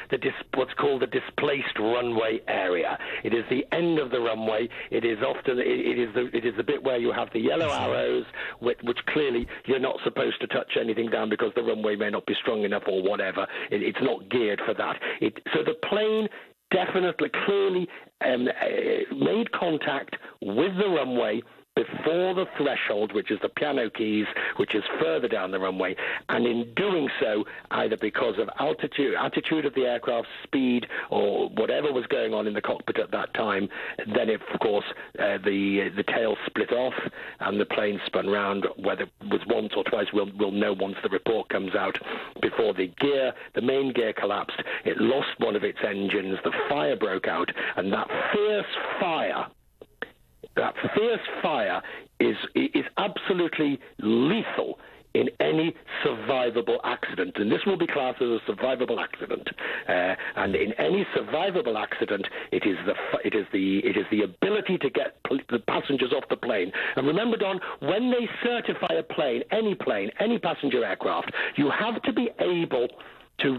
what's called the displaced runway area. It is the end of the runway. It is often it is the bit where you have the yellow arrows, which clearly you're not supposed to touch anything down because the runway may not be strong enough or whatever. It's not geared for that. So the plane definitely, clearly made contact with the runway before the threshold, which is the piano keys, which is further down the runway, and in doing so, either because of attitude of the aircraft, speed, or whatever was going on in the cockpit at that time, then of course the tail split off and the plane spun round. Whether it was once or twice, we'll know once the report comes out. Before the main gear collapsed, it lost one of its engines, the fire broke out, and that fierce fire is absolutely lethal in any survivable accident, and this will be classed as a survivable accident. And in any survivable accident, it is the ability to get the passengers off the plane. And remember, Don, when they certify a plane, any passenger aircraft, you have to be able to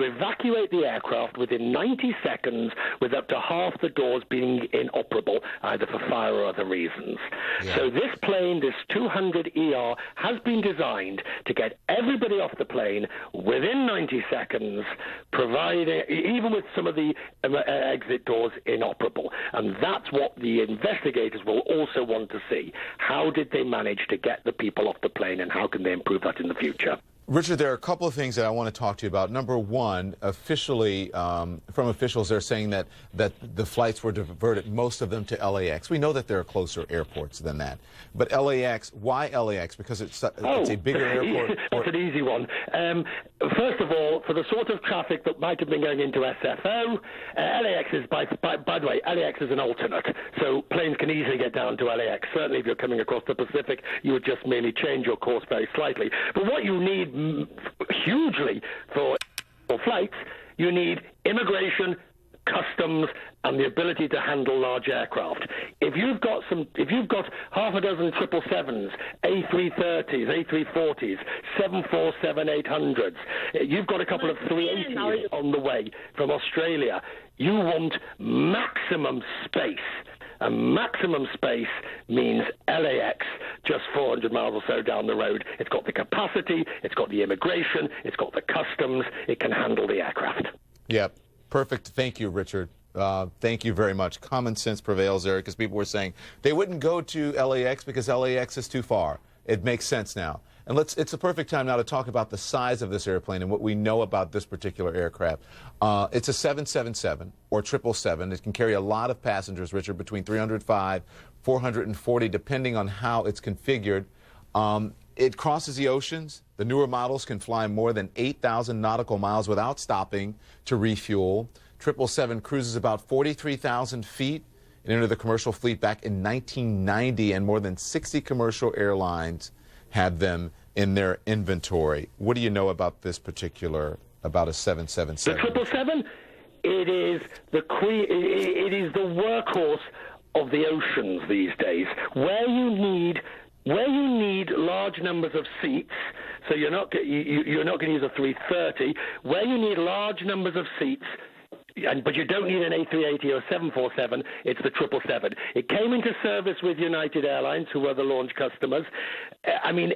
evacuate the aircraft within 90 seconds with up to half the doors being inoperable, either for fire or other reasons. Yeah. So this plane, this 200ER, has been designed to get everybody off the plane within 90 seconds, even with some of the exit doors inoperable. And that's what the investigators will also want to see. How did they manage to get the people off the plane, and how can they improve that in the future? Richard, there are a couple of things that I want to talk to you about. Number one, officially, from officials, they're saying that the flights were diverted, most of them to LAX. We know that there are closer airports than that. But LAX, why LAX? Because it's a bigger airport? That's an easy one. First of all, for the sort of traffic that might have been going into SFO, LAX is, by the way, LAX is an alternate. So planes can easily get down to LAX. Certainly if you're coming across the Pacific, you would just merely change your course very slightly. But what you need hugely for flights, you need immigration, customs, and the ability to handle large aircraft. If you've got half a dozen 777s, A330s, A340s, 747-800s, you've got a couple of 380s on the way from Australia, you want maximum space. And maximum space means LAX, just 400 miles or so down the road. It's got the capacity, it's got the immigration, it's got the customs, it can handle the aircraft. Yeah, perfect. Thank you, Richard. Thank you very much. Common sense prevails there, because people were saying they wouldn't go to LAX because LAX is too far. It makes sense now. And it's a perfect time now to talk about the size of this airplane and what we know about this particular aircraft. It's a 777 or 777. It can carry a lot of passengers, Richard, between 305, 440, depending on how it's configured. It crosses the oceans. The newer models can fly more than 8,000 nautical miles without stopping to refuel. 777 cruises about 43,000 feet. It entered the commercial fleet back in 1990, and more than 60 commercial airlines have them in their inventory. What do you know about this about a 777? The 777, it is the workhorse of the oceans these days, where you need large numbers of seats. So you're not going to use a 330. Where you need large numbers of seats, but you don't need an A380 or a 747, it's the 777. It came into service with United Airlines, who were the launch customers. I mean,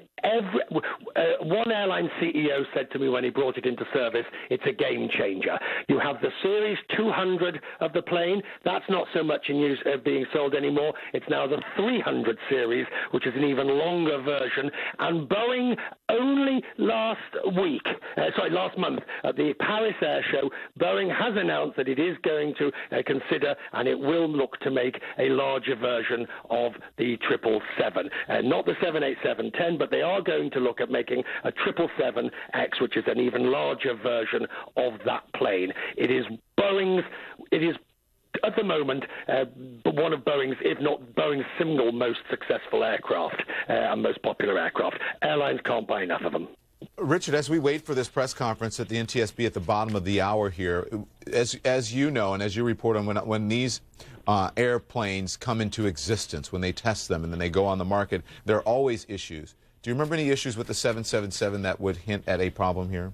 one airline CEO said to me when he brought it into service, it's a game changer. You have the Series 200 of the plane. That's not so much in use being sold anymore. It's now the 300 series, which is an even longer version. And Boeing only last month at the Paris Air Show, Boeing has announced that it is going to consider, and it will look to make a larger version of the 777. Not the 787-10, but they are going to look at making a 777X, which is an even larger version of that plane. It is at the moment one of Boeing's, if not Boeing's single most successful aircraft and most popular aircraft. Airlines can't buy enough of them. Richard, as we wait for this press conference at the NTSB at the bottom of the hour here, as you know and as you report on, when these airplanes come into existence, when they test them and then they go on the market, there are always issues. Do you remember any issues with the 777 that would hint at a problem here?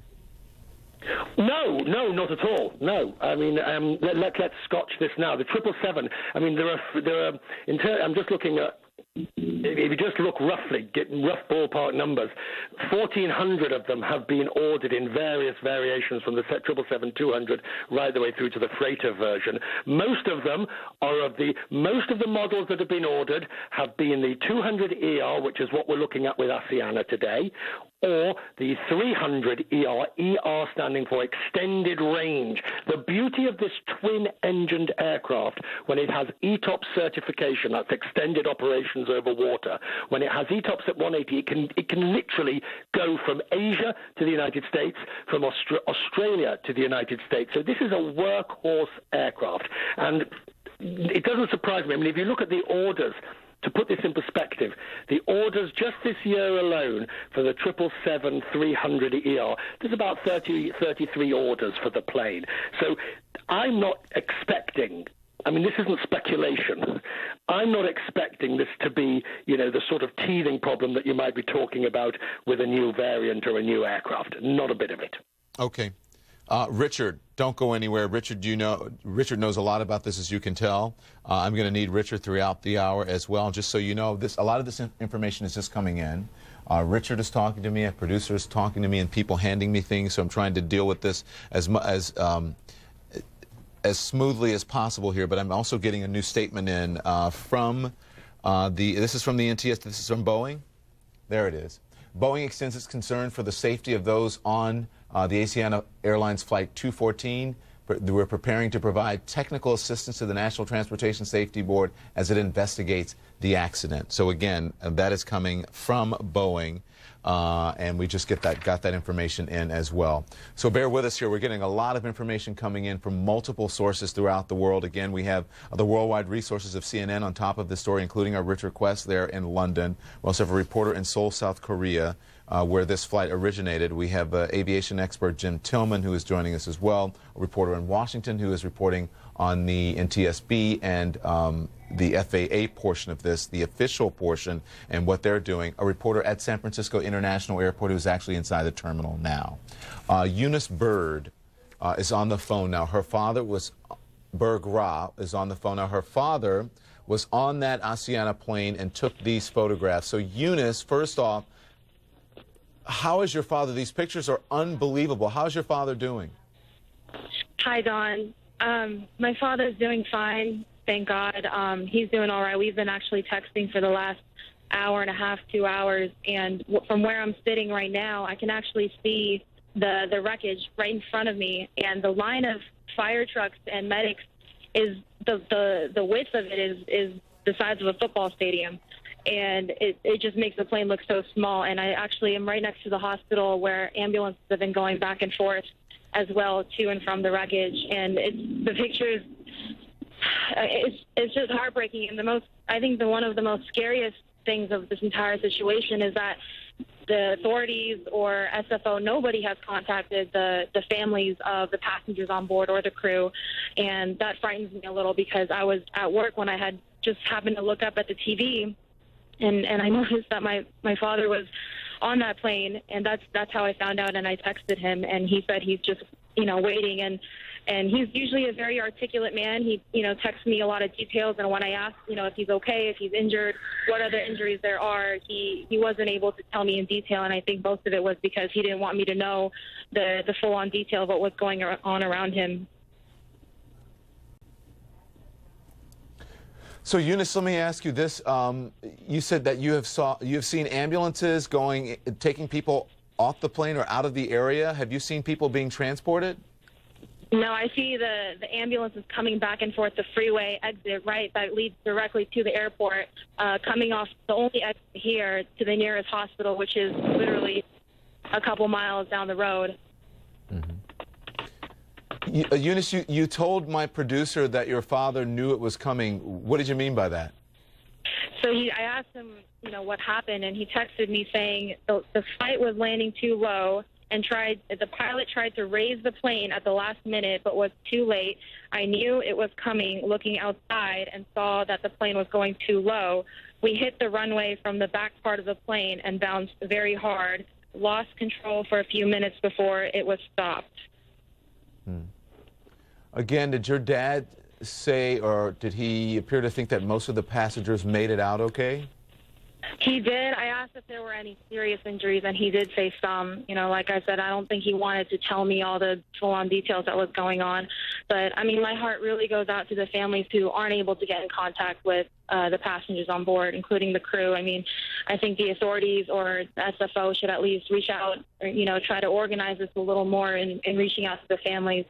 No, not at all. No, I mean, let's scotch this now. The 777. I mean, there are. I'm just looking at. If you just look roughly, get rough ballpark numbers, 1,400 of them have been ordered in various variations from the 777-200 right the way through to the freighter version. Most of them are most of the models that have been ordered have been the 200ER, which is what we're looking at with Asiana today, or the 300ER, ER standing for extended range. The beauty of this twin-engined aircraft, when it has ETOPS certification, that's extended operations over water, when it has ETOPS at 180, it can literally go from Asia to the United States, from Australia to the United States. So this is a workhorse aircraft. And it doesn't surprise me. I mean, if you look at the orders, to put this in perspective, the orders just this year alone for the 777-300ER, there's about 33 orders for the plane. So I'm not expecting, I mean, this isn't speculation. I'm not expecting this to be, the sort of teething problem that you might be talking about with a new variant or a new aircraft. Not a bit of it. Okay. Richard, don't go anywhere. Richard, Richard knows a lot about this, as you can tell. I'm going to need Richard throughout the hour as well. Just so you know, a lot of this information is just coming in. Richard is talking to me, a producer is talking to me, and people handing me things. So I'm trying to deal with this as smoothly as possible here. But I'm also getting a new statement in from this is from the NTS. This is from Boeing. There it is. Boeing extends its concern for the safety of those on the Asiana Airlines Flight 214. We're preparing to provide technical assistance to the National Transportation Safety Board as it investigates the accident. So again, that is coming from Boeing, and we just got that information in as well. So bear with us here. We're getting a lot of information coming in from multiple sources throughout the world. Again, we have the worldwide resources of CNN on top of this story, including our Richard Quest there in London. We also have a reporter in Seoul, South Korea, where this flight originated. We have aviation expert Jim Tillman, who is joining us as well, a reporter in Washington who is reporting on the NTSB and the FAA portion of this, the official portion, and what they're doing. A reporter at San Francisco International Airport who's actually inside the terminal now. Eunice Bird is on the phone now. Her father was, Berg Ra is on the phone now. Her father was on that Asiana plane and took these photographs. So Eunice, first off, how is your father? These pictures are unbelievable. How's your father doing? Hi, Don. My father's doing fine, thank God. He's doing all right. We've been actually texting for the last hour and a half, 2 hours, and from where I'm sitting right now, I can actually see the wreckage right in front of me, and the line of fire trucks and medics is the width of it is the size of a football stadium. And it just makes the plane look so small. And I actually am right next to the hospital where ambulances have been going back and forth as well to and from the wreckage. And the pictures, it's just heartbreaking. And I think one of the most scariest things of this entire situation is that the authorities or SFO, nobody has contacted the families of the passengers on board or the crew. And that frightens me a little because I was at work when I had just happened to look up at the TV. And I noticed that my father was on that plane, and that's how I found out. And I texted him, and he said he's just waiting. And he's usually a very articulate man. He texts me a lot of details. And when I asked if he's okay, if he's injured, what other injuries there are, he wasn't able to tell me in detail. And I think most of it was because he didn't want me to know the full-on detail of what was going on around him. So Eunice, let me ask you this. You said that you have seen ambulances taking people off the plane or out of the area. Have you seen people being transported? No, I see the ambulances coming back and forth the freeway exit, right, that leads directly to the airport, coming off the only exit here to the nearest hospital, which is literally a couple miles down the road. Mm-hmm. Eunice, you told my producer that your father knew it was coming. What did you mean by that? So I asked him, what happened, and he texted me saying the flight was landing too low, and the pilot tried to raise the plane at the last minute, but was too late. I knew it was coming, looking outside, and saw that the plane was going too low. We hit the runway from the back part of the plane and bounced very hard, lost control for a few minutes before it was stopped. Again, did your dad say, or did he appear to think that most of the passengers made it out okay? He did. I asked if there were any serious injuries, and he did say some. You know, like I said, I don't think he wanted to tell me all the full-on details that was going on. But, I mean, my heart really goes out to the families who aren't able to get in contact with the passengers on board, including the crew. I mean, I think the authorities or the SFO should at least reach out or, you know, try to organize this a little more in reaching out to the families.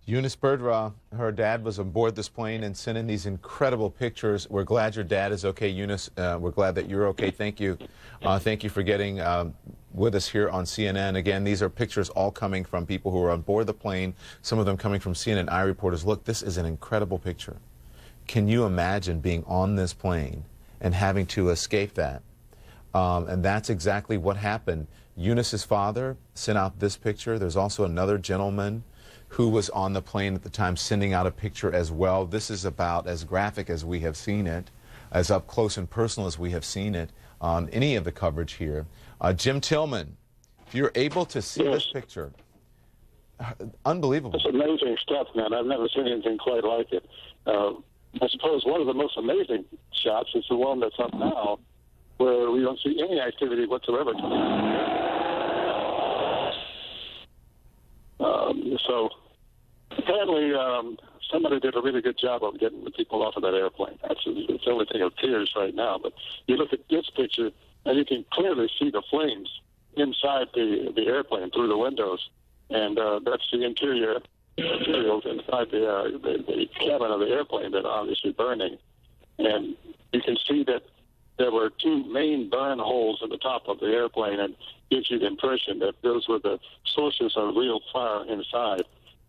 Eunice Birdra, her dad was aboard this plane and sent in these incredible pictures. We're glad your dad is okay, Eunice. We're glad that you're okay. Thank you. Thank you for getting with us here on CNN. Again, these are pictures all coming from people who are on board the plane, some of them coming from CNN iReporters. Look, this is an incredible picture. Can you imagine being on this plane and having to escape that? And that's exactly what happened. Eunice's father sent out this picture. There's also another gentleman who was on the plane at the time sending out a picture as well. This is about as graphic as we have seen it, as up close and personal as we have seen it on any of the coverage here. Jim Tillman, if you're able to see this picture, unbelievable. It's amazing stuff, man. I've never seen anything quite like it. I suppose one of the most amazing shots is the one that's up now, where we don't see any activity whatsoever. So apparently somebody did a really good job of getting the people off of that airplane. That's the only thing that appears right now. But you look at this picture, and you can clearly see the flames inside the airplane through the windows. And that's the interior materials inside the cabin of the airplane that are obviously burning. And you can see that there were two main burn holes in the top of the airplane, and gives you the impression that those were the sources of real fire inside.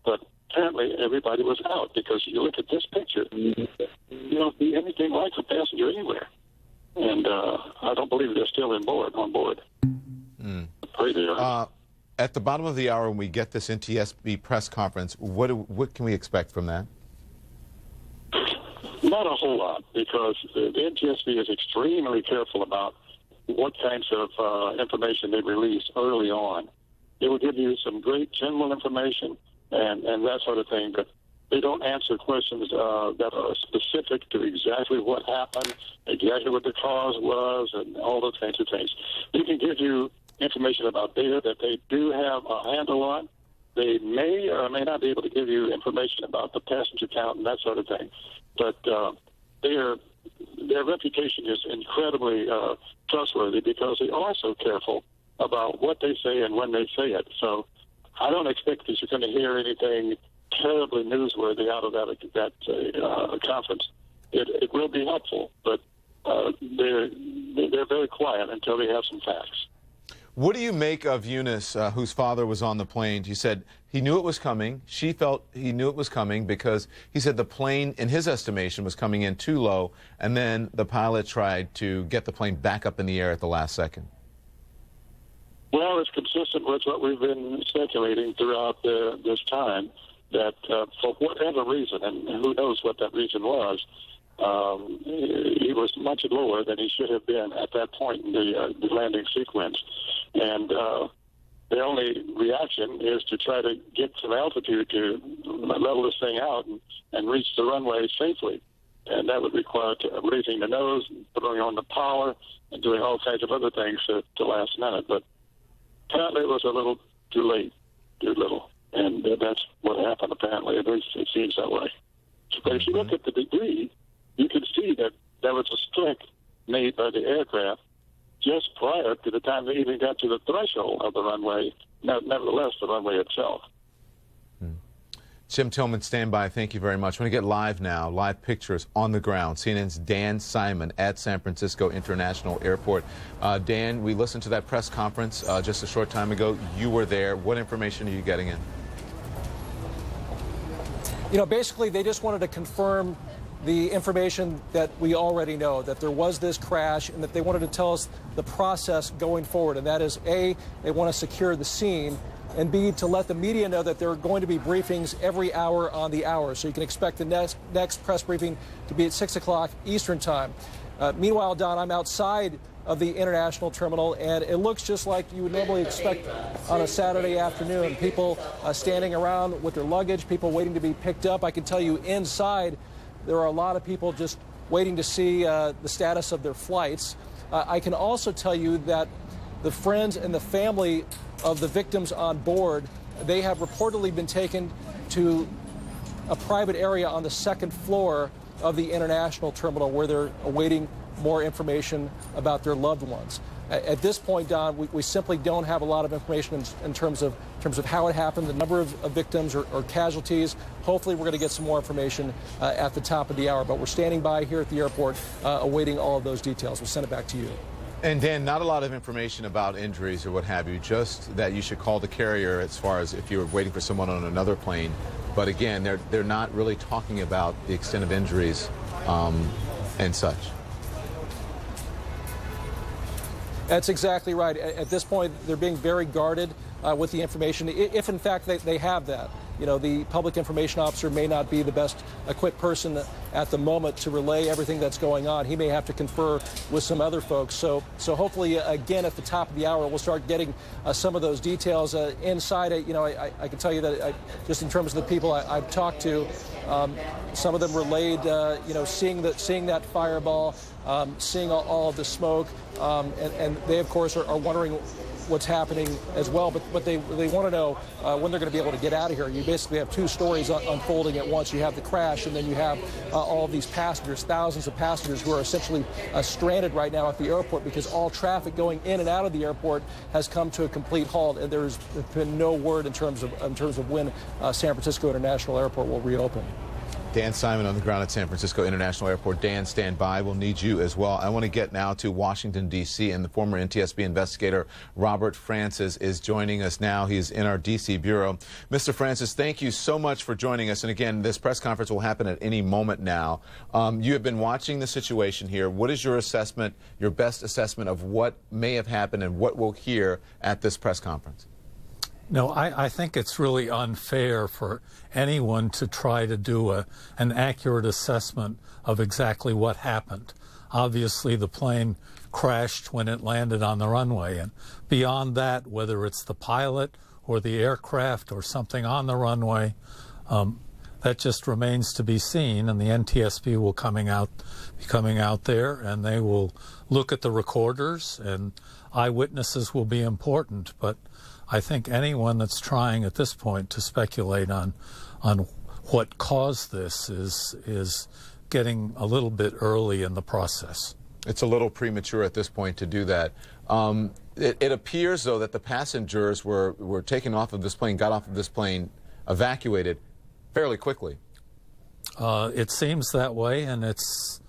But apparently everybody was out, because you look at this picture, you don't see anything like a passenger anywhere. And I don't believe they're still on board. Pray they are. At the bottom of the hour, when we get this NTSB press conference, what can we expect from that? Not a whole lot, because the NTSB is extremely careful about what kinds of information they release early on. They will give you some great general information and that sort of thing, but they don't answer questions that are specific to exactly what happened, exactly what the cause was, and all those kinds of things. They can give you information about data that they do have a handle on. They may or may not be able to give you information about the passenger count and that sort of thing. But their reputation is incredibly trustworthy, because they are so careful about what they say and when they say it. So I don't expect that you're going to hear anything terribly newsworthy out of that conference. It will be helpful, but they're very quiet until they have some facts. What do you make of Eunice, whose father was on the plane? He said he knew it was coming. She felt he knew it was coming because he said the plane, in his estimation, was coming in too low, and then the pilot tried to get the plane back up in the air at the last second. Well, it's consistent with what we've been speculating throughout this time, that for whatever reason, and who knows what that reason was, he was much lower than he should have been at that point in the landing sequence. And the only reaction is to try to get some altitude to level this thing out and reach the runway safely. And that would require raising the nose, putting on the power, and doing all kinds of other things to last minute. But apparently it was a little too late, too little. And that's what happened, apparently. At least it seems that way. But if you look at the debris, you can see that there was a strike made by the aircraft just prior to the time they even got to the threshold of the runway, nevertheless, the runway itself. Jim Tillman, stand by. Thank you very much. I want to get live now, live pictures on the ground. CNN's Dan Simon at San Francisco International Airport. Dan, we listened to that press conference just a short time ago. You were there. What information are you getting in? You know, basically, they just wanted to confirm the information that we already know, that there was this crash, and that they wanted to tell us the process going forward. And that is, A, they want to secure the scene, and B, to let the media know that there are going to be briefings every hour on the hour. So you can expect the next press briefing to be at 6 o'clock Eastern time. Meanwhile, Don, I'm outside of the international terminal, and it looks just like you would normally expect on a Saturday afternoon. People standing around with their luggage, people waiting to be picked up. I can tell you inside there are a lot of people just waiting to see the status of their flights. I can also tell you that the friends and the family of the victims on board, they have reportedly been taken to a private area on the second floor of the international terminal where they're awaiting more information about their loved ones. At this point, Don, we simply don't have a lot of information in terms of how it happened, the number of victims or casualties. Hopefully, we're going to get some more information at the top of the hour. But we're standing by here at the airport, awaiting all of those details. We'll send it back to you. And Dan, not a lot of information about injuries or what have you, just that you should call the carrier as far as if you were waiting for someone on another plane. But again, they're not really talking about the extent of injuries and such. That's exactly right. At this point, they're being very guarded with the information, if in fact they have that. You know, the public information officer may not be the best equipped person at the moment to relay everything that's going on. He may have to confer with some other folks. So hopefully, again, at the top of the hour, we'll start getting some of those details inside. You know, I can tell you that just in terms of the people I've talked to, some of them relayed, you know, seeing that fireball, seeing all of the smoke, and they, of course, are wondering what's happening as well, but they want to know when they're going to be able to get out of here. You basically have two stories unfolding at once. You have the crash, and then you have all of these passengers, thousands of passengers who are essentially stranded right now at the airport because all traffic going in and out of the airport has come to a complete halt, and there's been no word in terms of when San Francisco International Airport will reopen. Dan Simon on the ground at San Francisco International Airport. Dan, stand by. We'll need you as well. I want to get now to Washington, D.C., and the former NTSB investigator Robert Francis is joining us now. He's in our D.C. bureau. Mr. Francis, thank you so much for joining us. And again, this press conference will happen at any moment now. You have been watching the situation here. What is your assessment, your best assessment of what may have happened and what we'll hear at this press conference? No, I think it's really unfair for anyone to try to do an accurate assessment of exactly what happened. Obviously, the plane crashed when it landed on the runway, and beyond that, whether it's the pilot or the aircraft or something on the runway, that just remains to be seen, and the NTSB will be coming out there, and they will look at the recorders, and eyewitnesses will be important, but I think anyone that's trying at this point to speculate on what caused this is getting a little bit early in the process. It's a little premature at this point to do that. It appears, though, that the passengers were taken off of this plane, got off of this plane, evacuated fairly quickly. It seems that way, and it's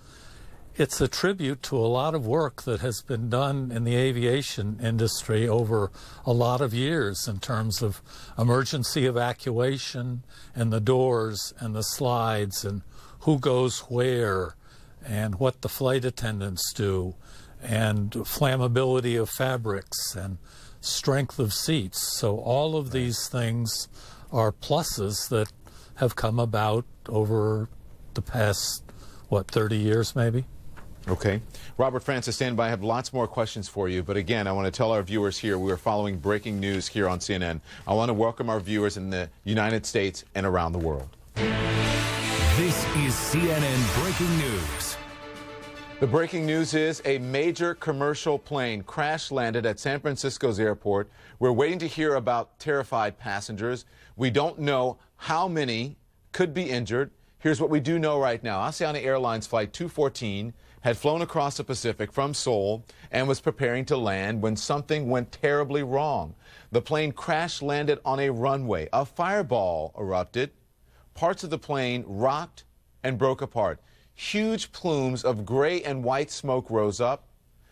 a tribute to a lot of work that has been done in the aviation industry over a lot of years in terms of emergency evacuation and the doors and the slides and who goes where and what the flight attendants do and flammability of fabrics and strength of seats. So all of these things are pluses that have come about over the past, 30 years maybe? Okay. Robert Francis, stand by. I have lots more questions for you. But again, I want to tell our viewers here, we are following breaking news here on CNN. I want to welcome our viewers in the United States and around the world. This is CNN Breaking News. The breaking news is a major commercial plane crash landed at San Francisco's airport. We're waiting to hear about terrified passengers. We don't know how many could be injured. Here's what we do know right now. Asiana Airlines Flight 214 had flown across the Pacific from Seoul and was preparing to land when something went terribly wrong. The plane crash landed on a runway. A fireball erupted. Parts of the plane rocked and broke apart. Huge plumes of gray and white smoke rose up.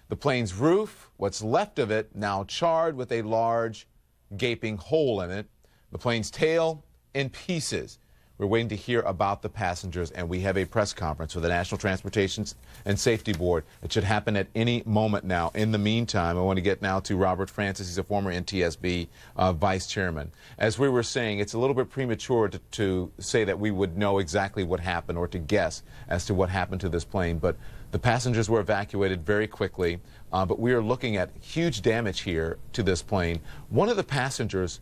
The plane's roof, what's left of it, now charred with a large gaping hole in it. The plane's tail in pieces. We're waiting to hear about the passengers, and we have a press conference with the National Transportation and Safety Board. It should happen at any moment now. In the meantime, I want to get now to Robert Francis. He's a former NTSB vice chairman. As we were saying, it's a little bit premature to say that we would know exactly what happened or to guess as to what happened to this plane, but the passengers were evacuated very quickly, but we are looking at huge damage here to this plane. One of the passengers,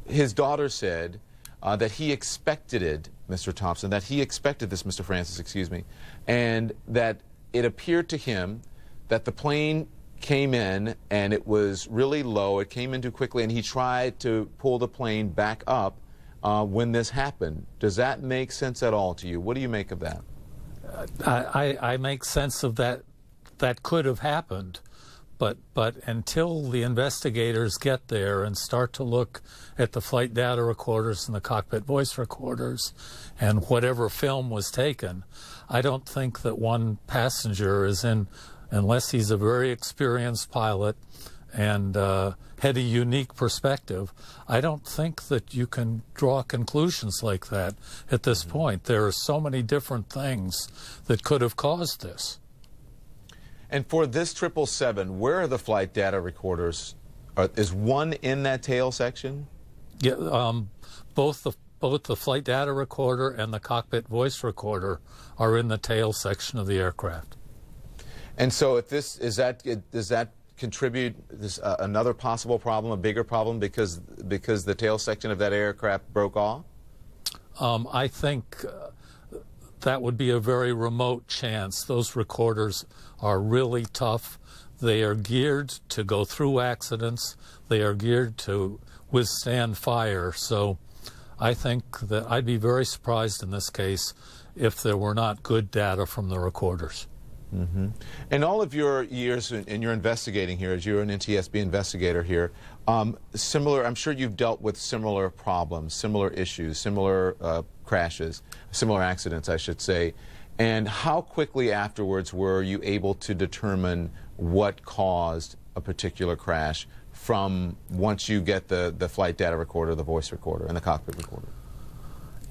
his daughter said that he expected it, Mr. Thompson, that he expected this, Mr. Francis, excuse me, and that it appeared to him that the plane came in and it was really low. It came in too quickly, and he tried to pull the plane back up when this happened. Does that make sense at all to you? What do you make of that? I make sense of that. That could have happened, but until the investigators get there and start to look at the flight data recorders and the cockpit voice recorders and whatever film was taken, I don't think that one passenger is in, unless he's a very experienced pilot and had a unique perspective, I don't think that you can draw conclusions like that at this point. There are so many different things that could have caused this. And for this 777, where are the flight data recorders? Is one in that tail section? Yeah, both the flight data recorder and the cockpit voice recorder are in the tail section of the aircraft. And so, if this does that contribute this another possible problem, a bigger problem, because the tail section of that aircraft broke off? I think that would be a very remote chance. Those recorders are really tough. They are geared to go through accidents. They are geared to withstand fire. So I think that I'd be very surprised in this case if there were not good data from the recorders. Mm-hmm. In all of your years in your investigating here, as you're an NTSB investigator here, I'm sure you've dealt with similar problems, similar issues, similar crashes, similar accidents, I should say. And how quickly afterwards were you able to determine what caused a particular crash from once you get the flight data recorder, the voice recorder, and the cockpit recorder?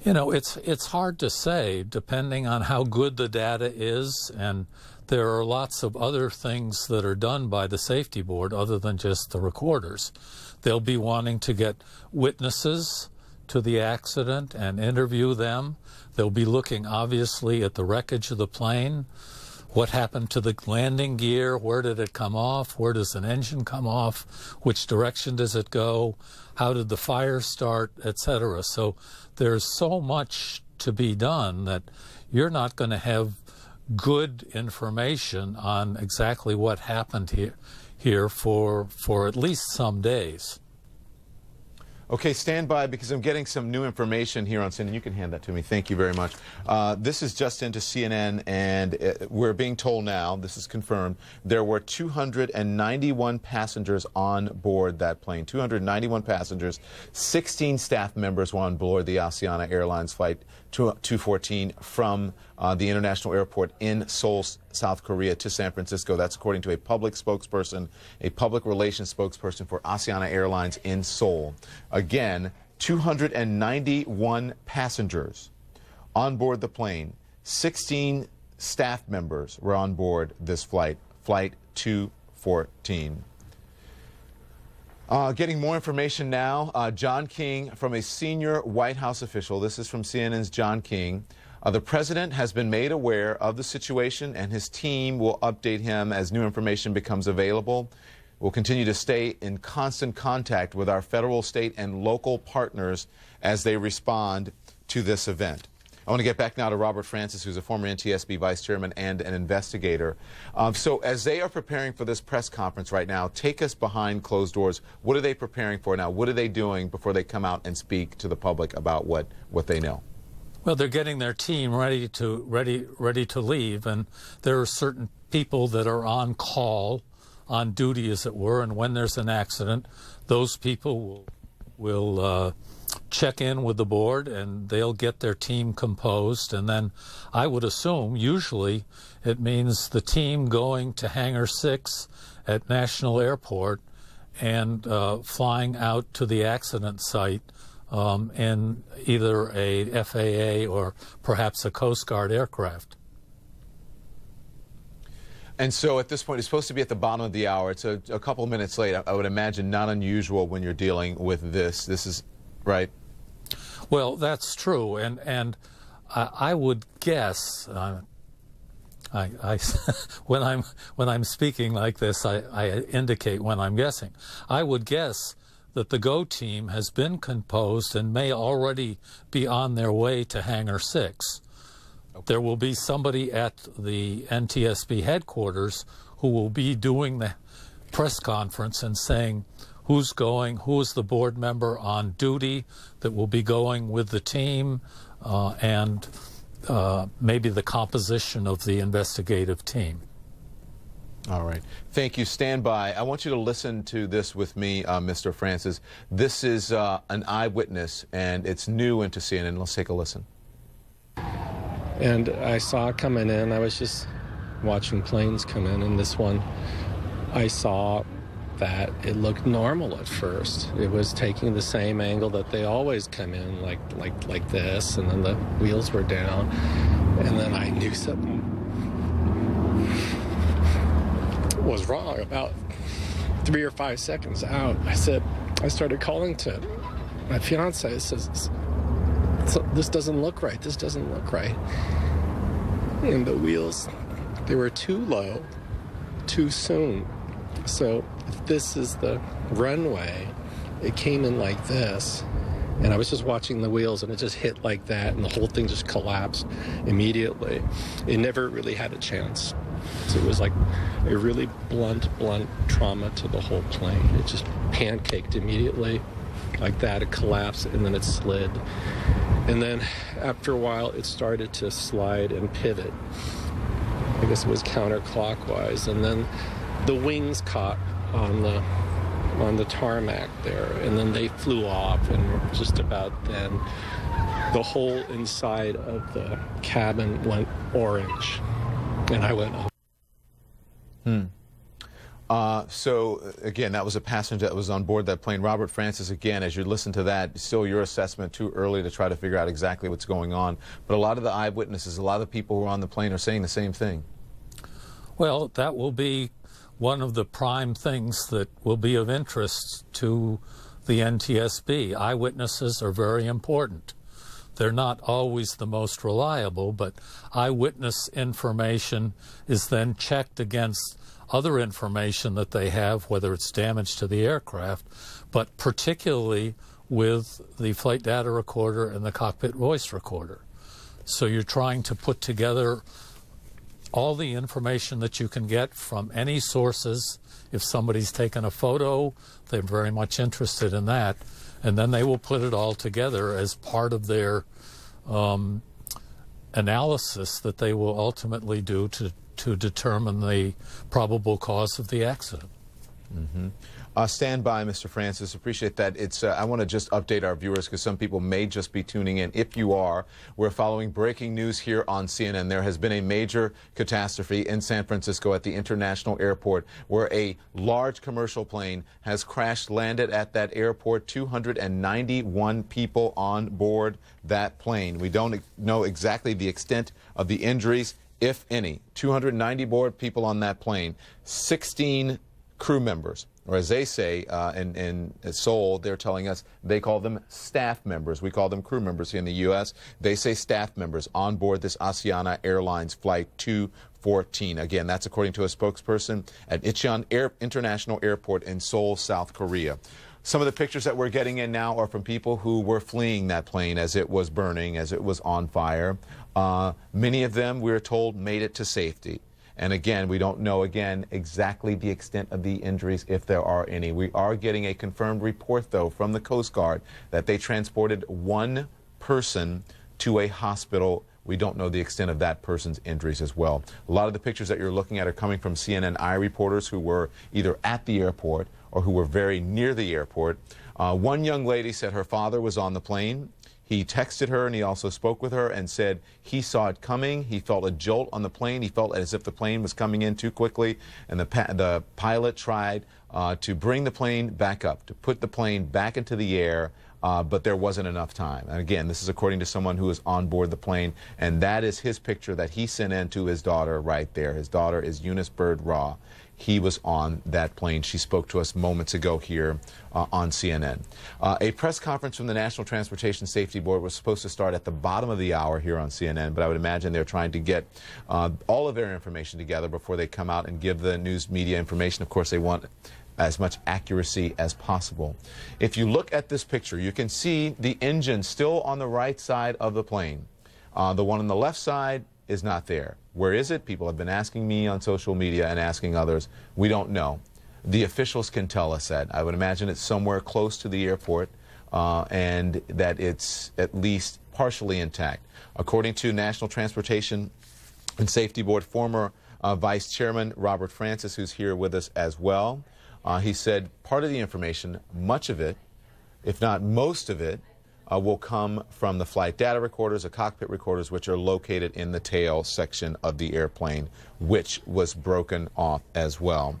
You know, it's hard to say depending on how good the data is, and there are lots of other things that are done by the safety board other than just the recorders. They'll be wanting to get witnesses to the accident and interview them. They'll be looking obviously at the wreckage of the plane. What happened to the landing gear? Where did it come off? Where does an engine come off? Which direction does it go? How did the fire start, etc.? So there's so much to be done that you're not going to have good information on exactly what happened here for at least some days. Okay, stand by because I'm getting some new information here on CNN. You can hand that to me. Thank you very much. This is just into CNN, and we're being told now, this is confirmed, there were 291 passengers on board that plane. 291 passengers, 16 staff members were on board the Asiana Airlines Flight 214 from the international airport in Seoul, South Korea to San Francisco. That's according to a public spokesperson, a public relations spokesperson for Asiana Airlines in Seoul. Again, 291 passengers on board the plane. 16 staff members were on board this flight, Flight 214. Getting more information now, John King, from a senior White House official. This is from CNN's John King. The president has been made aware of the situation, and his team will update him as new information becomes available. We'll continue to stay in constant contact with our federal, state, and local partners as they respond to this event. I want to get back now to Robert Francis, who's a former NTSB vice chairman and an investigator. So as they are preparing for this press conference right now, take us behind closed doors. What are they preparing for now? What are they doing before they come out and speak to the public about what they know? Well, they're getting their team ready to leave, and there are certain people that are on call, on duty, as it were, and when there's an accident, those people will check in with the board, and they'll get their team composed, and then I would assume usually it means the team going to Hangar 6 at National Airport and flying out to the accident site in either a FAA or perhaps a Coast Guard aircraft. And so at this point, it's supposed to be at the bottom of the hour. It's a couple of minutes late. I would imagine not unusual when you're dealing with this. This is, right? Well, that's true. And I would guess, when I'm speaking like this, I indicate when I'm guessing. I would guess that the GO team has been composed and may already be on their way to Hangar 6. There will be somebody at the NTSB headquarters who will be doing the press conference and saying who's going, who is the board member on duty that will be going with the team, and maybe the composition of the investigative team. All right. Thank you. Stand by. I want you to listen to this with me, Mr. Francis. This is an eyewitness, and it's new into CNN. Let's take a listen. And I saw it coming in. I was just watching planes come in, and this one, I saw that it looked normal at first. It was taking the same angle that they always come in, like this, and then the wheels were down, and then I knew something was wrong about 3 or 5 seconds out. I started calling to my fiance. I says, this doesn't look right. This doesn't look right. And the wheels, they were too low, too soon. So if this is the runway, it came in like this. And I was just watching the wheels, and it just hit like that, and the whole thing just collapsed immediately. It never really had a chance. So it was like a really blunt trauma to the whole plane. It just pancaked immediately like that. It collapsed, and then it slid. And then after a while, it started to slide and pivot. I guess it was counterclockwise. And then the wings caught on the tarmac there, and then they flew off, and just about then the whole inside of the cabin went orange, and I went, oh. So, again, that was a passenger that was on board that plane. Robert Francis, again, as you listen to that, still your assessment, too early to try to figure out exactly what's going on. But a lot of the eyewitnesses, a lot of the people who are on the plane are saying the same thing. Well, that will be one of the prime things that will be of interest to the NTSB. Eyewitnesses are very important. They're not always the most reliable, but eyewitness information is then checked against other information that they have, whether it's damage to the aircraft, but particularly with the flight data recorder and the cockpit voice recorder. So you're trying to put together all the information that you can get from any sources. If somebody's taken a photo, they're very much interested in that, and then they will put it all together as part of their analysis that they will ultimately do to determine the probable cause of the accident. Mm-hmm. Stand by, Mr. Francis. Appreciate that. I want to just update our viewers because some people may just be tuning in. If you are, we're following breaking news here on CNN. There has been a major catastrophe in San Francisco at the International Airport where a large commercial plane has crash landed at that airport. 291 people on board that plane. We don't know exactly the extent of the injuries, if any. 290 board people on that plane, 16 crew members, or as they say in Seoul, they're telling us they call them staff members. We call them crew members here in the U.S. They say staff members on board this Asiana Airlines Flight 214. Again, that's according to a spokesperson at Incheon International Airport in Seoul, South Korea. Some of the pictures that we're getting in now are from people who were fleeing that plane as it was burning, as it was on fire. Many of them, we're told, made it to safety. And again, we don't know, exactly the extent of the injuries, if there are any. We are getting a confirmed report, though, from the Coast Guard that they transported one person to a hospital. We don't know the extent of that person's injuries as well. A lot of the pictures that you're looking at are coming from CNN reporters who were either at the airport or who were very near the airport. One young lady said her father was on the plane. He texted her and he also spoke with her and said he saw it coming. He felt a jolt on the plane. He felt as if the plane was coming in too quickly, and the pilot tried to bring the plane back up, to put the plane back into the air, but there wasn't enough time. And again, this is according to someone who was on board the plane, and that is his picture that he sent in to his daughter right there. His daughter is Eunice Bird Raw. He was on that plane. She spoke to us moments ago here on CNN. A press conference from the National Transportation Safety Board was supposed to start at the bottom of the hour here on CNN, but I would imagine they're trying to get all of their information together before they come out and give the news media information. Of course, they want as much accuracy as possible. If you look at this picture, you can see the engine still on the right side of the plane. The one on the left side is not there. Where is it? People have been asking me on social media and asking others. We don't know. The officials can tell us that. I would imagine it's somewhere close to the airport and that it's at least partially intact. According to National Transportation and Safety Board former Vice Chairman Robert Francis, who's here with us as well, he said part of the information, much of it, if not most of it, will come from the flight data recorders, the cockpit recorders, which are located in the tail section of the airplane, which was broken off as well.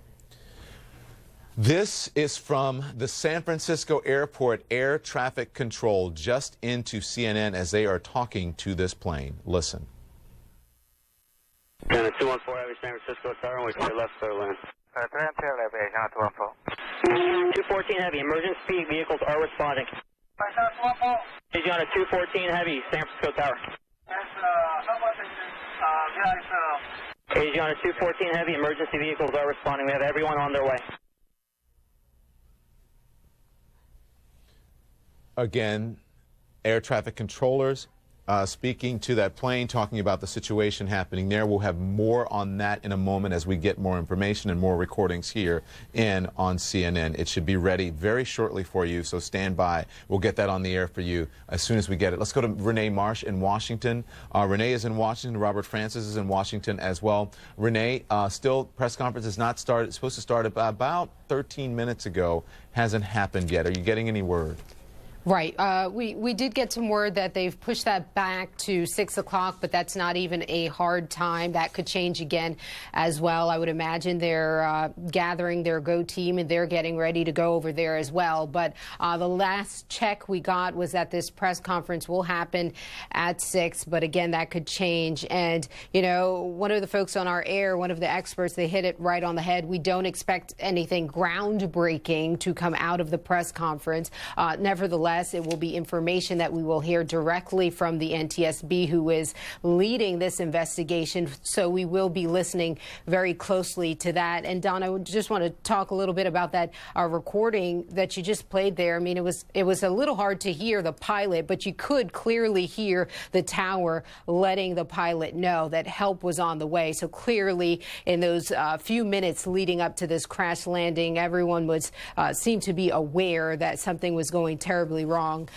This is from the San Francisco Airport Air Traffic Control just into CNN as they are talking to this plane. Listen. 214 Heavy San Francisco Tower, and we clear left clear land. 214 Heavy, emergency vehicles are responding. Asiana 214 Heavy, San Francisco Tower. Asiana 214 Heavy, emergency vehicles are responding. We have everyone on their way. Again, air traffic controllers speaking to that plane, talking about the situation happening there. We'll have more on that in a moment as we get more information and more recordings here on CNN. It should be ready very shortly for you, so stand by. We'll get that on the air for you as soon as we get it. Let's go to Renee Marsh in Washington. Renee is in Washington. Robert Francis is in Washington as well. Renee, still press conference has not started. It's supposed to start about 13 minutes ago. Hasn't happened yet. Are you getting any word? Right. We did get some word that they've pushed that back to 6 o'clock, but that's not even a hard time. That could change again as well. I would imagine they're gathering their GO team and they're getting ready to go over there as well. But the last check we got was that this press conference will happen at 6. But again, that could change. And, you know, one of the folks on our air, one of the experts, they hit it right on the head. We don't expect anything groundbreaking to come out of the press conference. Nevertheless, it will be information that we will hear directly from the NTSB, who is leading this investigation. So we will be listening very closely to that. And Don, I just want to talk a little bit about that recording that you just played there. I mean, it was a little hard to hear the pilot, but you could clearly hear the tower letting the pilot know that help was on the way. So clearly, in those few minutes leading up to this crash landing, everyone was seemed to be aware that something was going terribly wrong.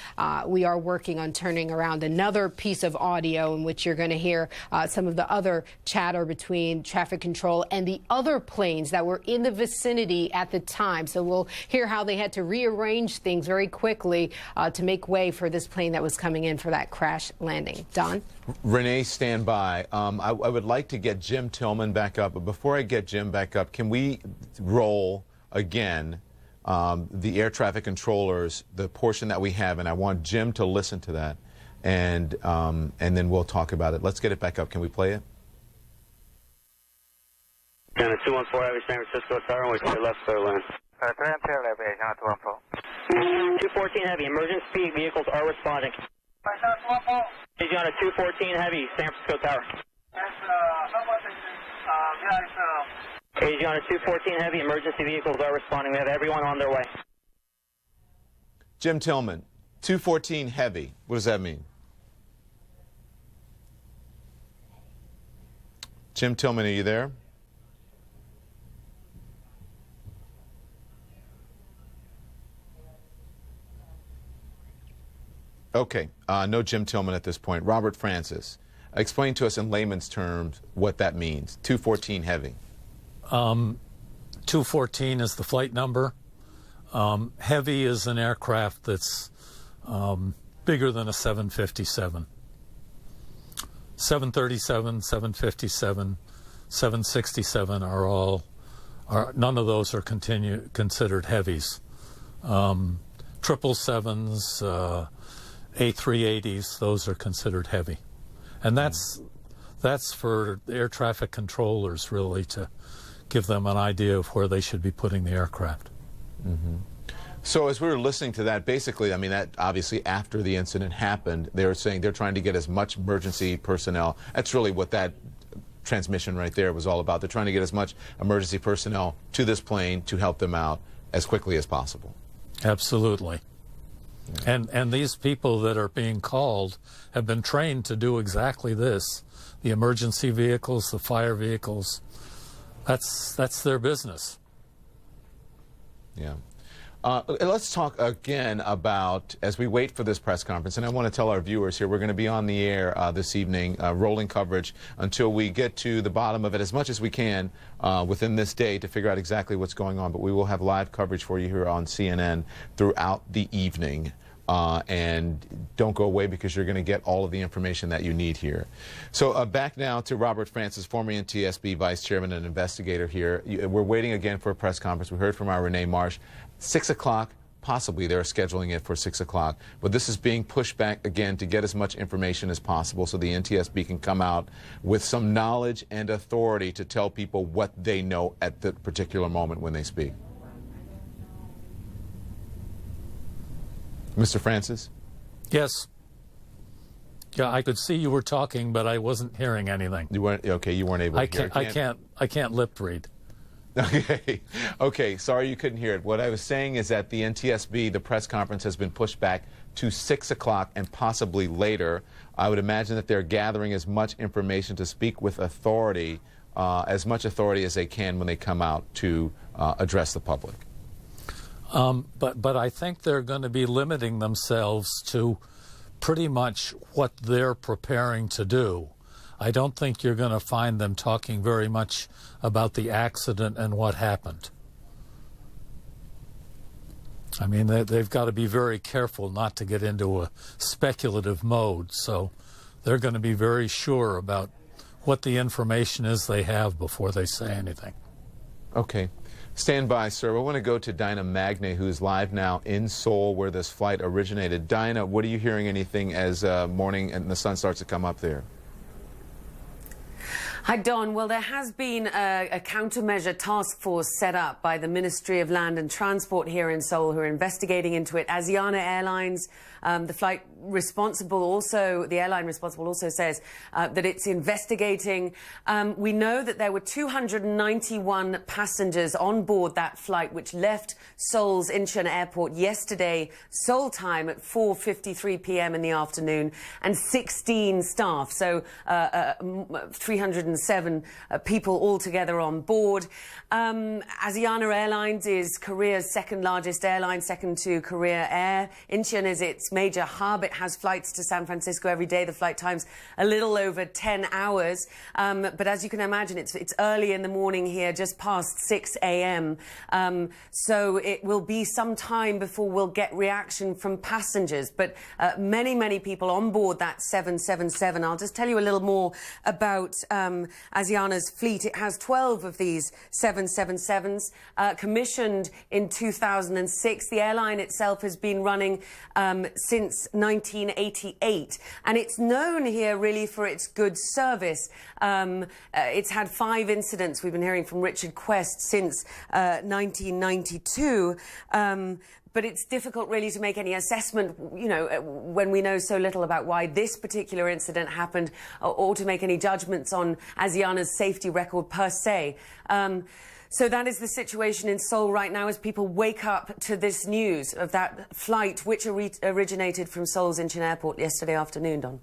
We are working on turning around another piece of audio in which you're going to hear some of the other chatter between traffic control and the other planes that were in the vicinity at the time. So we'll hear how they had to rearrange things very quickly to make way for this plane that was coming in for that crash landing. Don? Renee, stand by. I would like to get Jim Tillman back up, but before I get Jim back up, can we roll again the air traffic controllers, the portion that we have, and I want Jim to listen to that, and then we'll talk about it. Let's get it back up. Can we play it? 214 Heavy San Francisco Tower, and we clear left clear land. 214 Heavy, emergency vehicles are responding. Asiana 214 Heavy, San Francisco Tower. Asiana 214 Heavy, emergency vehicles are responding. We have everyone on their way. Jim Tillman, 214 Heavy. What does that mean? Jim Tillman, are you there? Okay, no Jim Tillman at this point. Robert Francis, explain to us in layman's terms what that means. 214 Heavy. 214 is the flight number. Heavy is an aircraft that's bigger than a 757. 737, 757, 767 none of those are considered heavies. 777s, A380s, those are considered heavy. And that's for air traffic controllers, really, to give them an idea of where they should be putting the aircraft. Mm-hmm. So as we were listening to that, basically, I mean, that obviously after the incident happened, they were saying they're trying to get as much emergency personnel. That's really what that transmission right there was all about. They're trying to get as much emergency personnel to this plane to help them out as quickly as possible. Absolutely. Yeah. And these people that are being called have been trained to do exactly this. The emergency vehicles, the fire vehicles, that's their business. Yeah. Let's talk again about, as we wait for this press conference, and I want to tell our viewers here, we're going to be on the air this evening, rolling coverage until we get to the bottom of it as much as we can within this day to figure out exactly what's going on. But we will have live coverage for you here on CNN throughout the evening. And don't go away because you're going to get all of the information that you need here. So back now to Robert Francis, former NTSB Vice Chairman and investigator here. We're waiting again for a press conference. We heard from our Renee Marsh. 6 o'clock, possibly they're scheduling it for 6 o'clock. But this is being pushed back again to get as much information as possible so the NTSB can come out with some knowledge and authority to tell people what they know at the particular moment when they speak. Mr. Francis? Yes. Yeah, I could see you were talking, but I wasn't hearing anything. You weren't okay. You weren't able to hear. I can't lip read. Okay. Okay. Sorry you couldn't hear it. What I was saying is that the NTSB, the press conference, has been pushed back to 6 o'clock and possibly later. I would imagine that they're gathering as much information to speak with authority, as much authority as they can when they come out to address the public. But I think they're going to be limiting themselves to pretty much what they're preparing to do. I don't think you're going to find them talking very much about the accident and what happened. I mean, they've got to be very careful not to get into a speculative mode, so they're going to be very sure about what the information is they have before they say anything. Okay. Stand by, sir. I want to go to Dinah Magne, who's live now in Seoul, where this flight originated. Dinah, what are you hearing anything as morning and the sun starts to come up there? Hi, Don. Well, there has been a countermeasure task force set up by the Ministry of Land and Transport here in Seoul who are investigating into it. Asiana Airlines, the flight responsible also, the airline responsible also says that it's investigating. We know that there were 291 passengers on board that flight, which left Seoul's Incheon Airport yesterday, Seoul time at 4:53 p.m. in the afternoon, and 16 staff, so 307 people altogether on board. Asiana Airlines is Korea's second largest airline, second to Korea Air. Incheon is its major hub. It has flights to San Francisco every day. The flight time's a little over 10 hours. But as you can imagine, it's early in the morning here, just past 6 a.m. So it will be some time before we'll get reaction from passengers. But many people on board that 777. I'll just tell you a little more about Asiana's fleet. It has 12 of these 777s, commissioned in 2006. The airline itself has been running since 1988, and it's known here really for its good service. It's had 5 incidents, we've been hearing from Richard Quest, since 1992. But it's difficult really to make any assessment, you know, when we know so little about why this particular incident happened, or to make any judgments on Asiana's safety record per se. So that is the situation in Seoul right now as people wake up to this news of that flight which originated from Seoul's Incheon Airport yesterday afternoon, Don.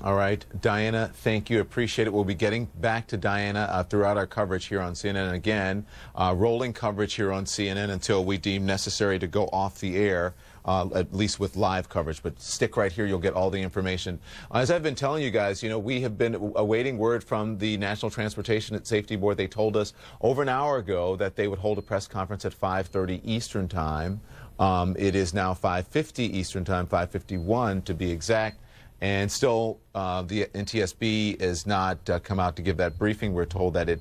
All right. Diana, thank you. Appreciate it. We'll be getting back to Diana throughout our coverage here on CNN. And again, rolling coverage here on CNN until we deem necessary to go off the air, at least with live coverage. But stick right here. You'll get all the information. As I've been telling you guys, you know, we have been awaiting word from the National Transportation Safety Board. They told us over an hour ago that they would hold a press conference at 5:30 Eastern Time. It is now 5:50 Eastern Time, 5:51 to be exact. And still, the NTSB has not come out to give that briefing. We're told that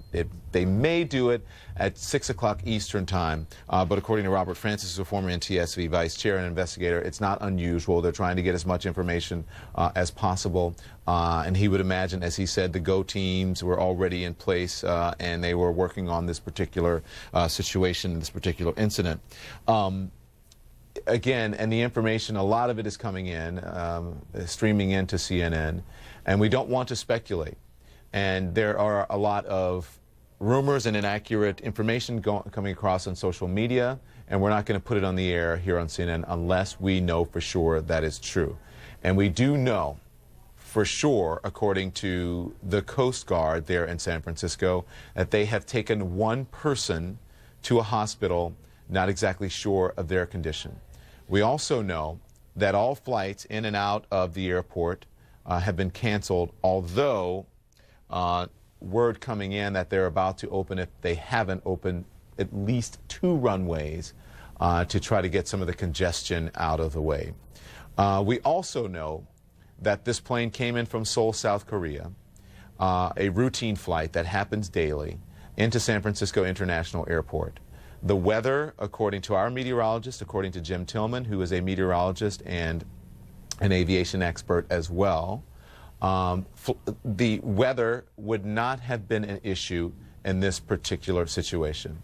they may do it at 6 o'clock Eastern time. But according to Robert Francis, who's a former NTSB vice chair and investigator, it's not unusual. They're trying to get as much information as possible. And he would imagine, as he said, the GO teams were already in place and they were working on this particular situation, this particular incident. Again, and the information, a lot of it is coming in, streaming into CNN, and we don't want to speculate. And there are a lot of rumors and inaccurate information coming across on social media, and we're not going to put it on the air here on CNN unless we know for sure that is true. And we do know for sure, according to the Coast Guard there in San Francisco, that they have taken one person to a hospital, not exactly sure of their condition. We also know that all flights in and out of the airport have been canceled, although word coming in that they're about to open, if they haven't opened, at least 2 runways to try to get some of the congestion out of the way. We also know that this plane came in from Seoul, South Korea, a routine flight that happens daily into San Francisco International Airport. The weather, according to our meteorologist, according to Jim Tillman, who is a meteorologist and an aviation expert as well, the weather would not have been an issue in this particular situation.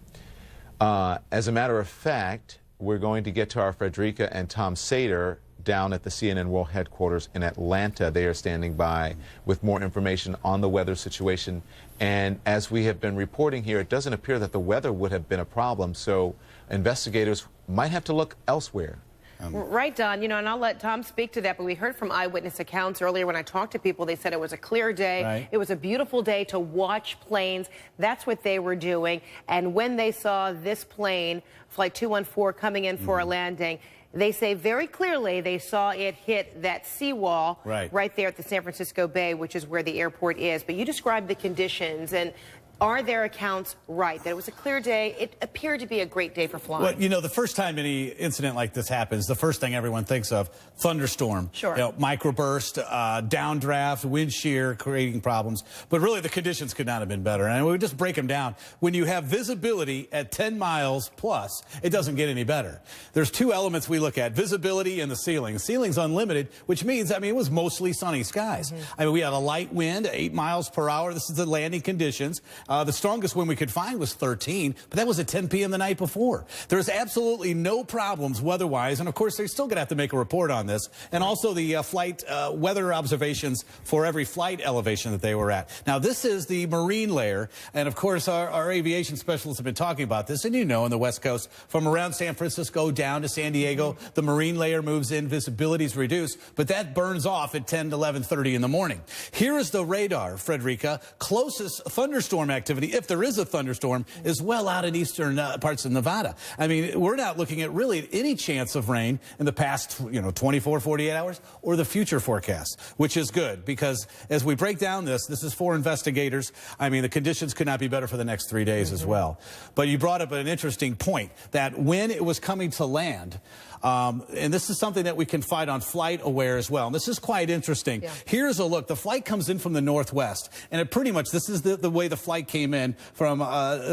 As a matter of fact, we're going to get to our Frederica and Tom Sater down at the CNN World Headquarters in Atlanta. They are standing by with more information on the weather situation. And as we have been reporting here, it doesn't appear that the weather would have been a problem, so investigators might have to look elsewhere. Right, Don. You know, and I'll let Tom speak to that, but we heard from eyewitness accounts earlier when I talked to people. They said it was a clear day. Right. It was a beautiful day to watch planes. That's what they were doing. And when they saw this plane, Flight 214, coming in for a landing, they say very clearly they saw it hit that seawall right there at the San Francisco Bay, which is where the airport is. But you described the conditions, and are their accounts right? That it was a clear day. It appered to be a great day for flying. Well, you know, the first time any incident like this happens, the first thing everyone thinks of, thunderstorm. Sure. You know, microburst, downdraft, wind shear, creating problems. But really, the conditions could not have been better. And we would just break them down. When you have visibility at 10 miles plus, it doesn't get any better. There's 2 elements we look at, visibility and the ceiling. The ceiling's unlimited, which means, I mean, it was mostly sunny skies. I mean, we had a light wind, 8 miles per hour. This is the landing conditions. The strongest wind we could find was 13, but that was at 10 p.m. the night before. There's absolutely no problems weather-wise, and of course, they're still going to have to make a report on this, and also the flight weather observations for every flight elevation that they were at. Now, this is the marine layer, and of course, our aviation specialists have been talking about this, and you know, on the West Coast, from around San Francisco down to San Diego, the marine layer moves in, visibility is reduced, but that burns off at 10 to 11:30 in the morning. Here is the radar, Frederica. Closest thunderstorm activity, if there is a thunderstorm, is well out in eastern parts of Nevada. I mean, we're not looking at really any chance of rain in the past, 24, 48 hours or the future forecast, which is good because as we break down this is for investigators. I mean, the conditions could not be better for the next 3 days as well. But you brought up an interesting point that when it was coming to land, and this is something that we can find on Flight Aware as well. And this is quite interesting. Yeah. Here's a look. The flight comes in from the northwest, and it pretty much, this is the way the flight came in from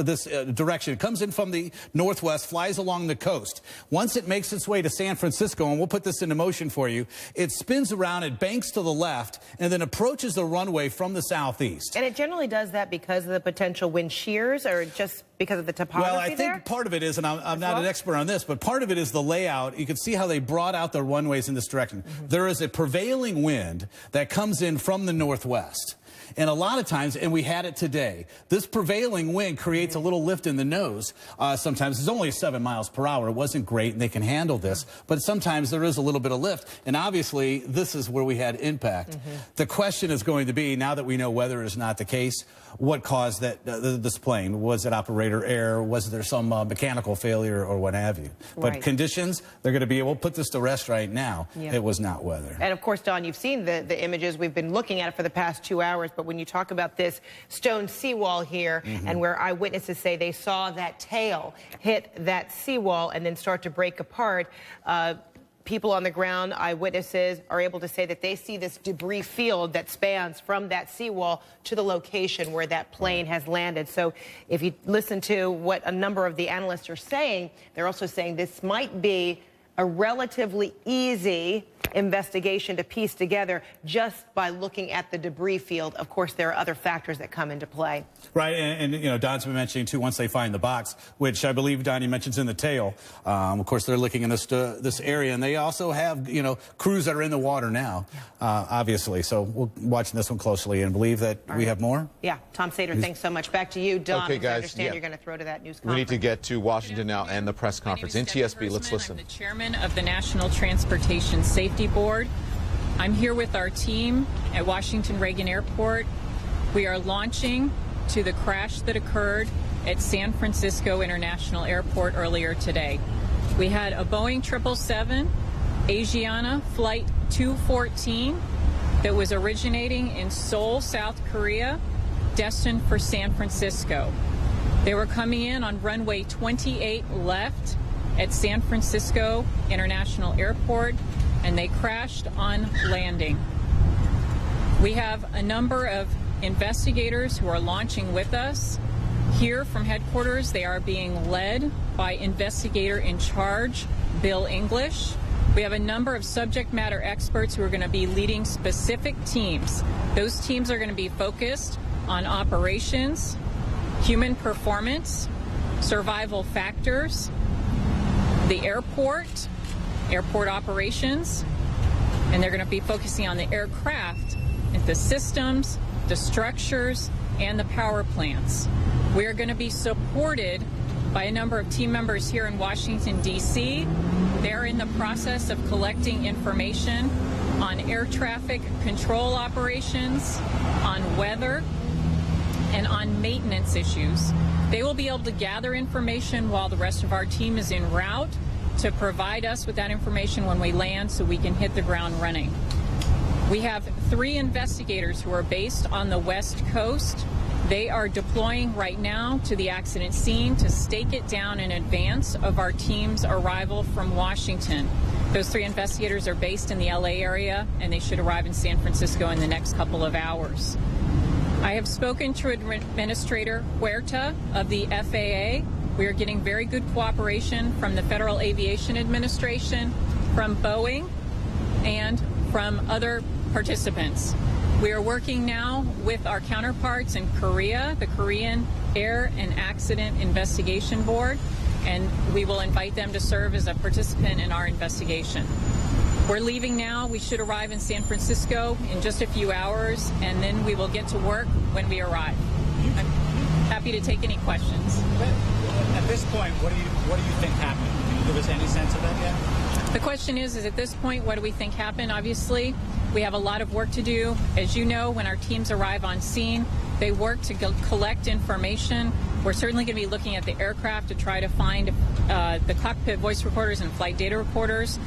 this direction. It comes in from the northwest, flies along the coast. Once it makes its way to San Francisco, and we'll put this into motion for you, it spins around, it banks to the left, and then approaches the runway from the southeast. And it generally does that because of the potential wind shears or just because of the topography Well, I think part of it is, and I'm not an expert on this, but part of it is the layout. You can see how they brought out the runways in this direction. There is a prevailing wind that comes in from the northwest. And a lot of times, and we had it today, this prevailing wind creates a little lift in the nose. Sometimes it's only 7 miles per hour. It wasn't great, and they can handle this. But sometimes there is a little bit of lift. And obviously, this is where we had impact. The question is going to be, now that we know weather is not the case, what caused that this plane? Was it operator error? Was there some mechanical failure or what have you? But conditions, they're going to be able to put this to rest right now. Yeah. It was not weather. And of course, Don, you've seen the images. We've been looking at it for the past 2 hours. But when you talk about this stone seawall here and where eyewitnesses say they saw that tail hit that seawall and then start to break apart, people on the ground, eyewitnesses, are able to say that they see this debris field that spans from that seawall to the location where that plane has landed. So if you listen to what a number of the analysts are saying, they're also saying this might be a relatively easy investigation to piece together just by looking at the debris field. Of course, there are other factors that come into play. Right, and you know, Don's been mentioning, too, once they find the box, which I believe, Don, you mentions in the tail. Of course, they're looking in this area, and they also have, you know, crews that are in the water now, obviously. So we're watching this one closely and believe that we have more. Yeah, Tom Sater, thanks so much. Back to you, Don. Okay, guys, I understand you're going to throw to that news conference. We need to get to Washington now and the press conference. NTSB, let's listen. I'm the chairman of the National Transportation Safety Board. I'm here with our team at Washington Reagan Airport. We are launching to the crash that occurred at San Francisco International Airport earlier today. We had a Boeing 777 Asiana Flight 214 that was originating in Seoul, South Korea, destined for San Francisco. They were coming in on runway 28 left at San Francisco International Airport, and they crashed on landing. We have a number of investigators who are launching with us. Here from headquarters, they are being led by investigator in charge, Bill English. We have a number of subject matter experts who are going to be leading specific teams. Those teams are going to be focused on operations, human performance, survival factors, the airport operations, and they're going to be focusing on the aircraft, the systems, the structures, and the power plants. We are going to be supported by a number of team members here in Washington, D.C. They're in the process of collecting information on air traffic control operations, on weather, and on maintenance issues. They will be able to gather information while the rest of our team is en route to provide us with that information when we land so we can hit the ground running. We have 3 investigators who are based on the West Coast. They are deploying right now to the accident scene to stake it down in advance of our team's arrival from Washington. Those 3 investigators are based in the LA area, and they should arrive in San Francisco in the next couple of hours. I have spoken to Administrator Huerta of the FAA. We are getting very good cooperation from the Federal Aviation Administration, from Boeing, and from other participants. We are working now with our counterparts in Korea, the Korean Air and Accident Investigation Board, and we will invite them to serve as a participant in our investigation. We're leaving now. We should arrive in San Francisco in just a few hours, and then we will get to work when we arrive. I'm happy to take any questions. At this point, what do you think happened? Can you give us any sense of that yet? The question is at this point, what do we think happened? Obviously, we have a lot of work to do. As you know, when our teams arrive on scene, they work to collect information. We're certainly going to be looking at the aircraft to try to find the cockpit voice recorders and flight data recorders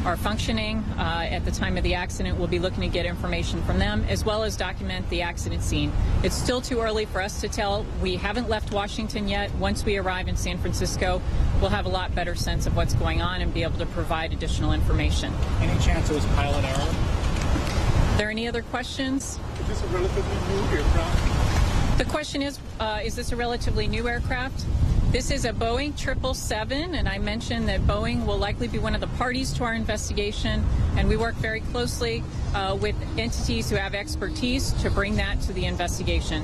are functioning at the time of the accident. We'll be looking to get information from them, as well as document the accident scene. It's still too early for us to tell. We haven't left Washington yet. Once we arrive in San Francisco, we'll have a lot better sense of what's going on and be able to provide additional information. Any chance it was pilot error? Are there any other questions? Is this a relatively new aircraft? The question is this a relatively new aircraft? This is a Boeing 777, and I mentioned that Boeing will likely be one of the parties to our investigation, and we work very closely with entities who have expertise to bring that to the investigation.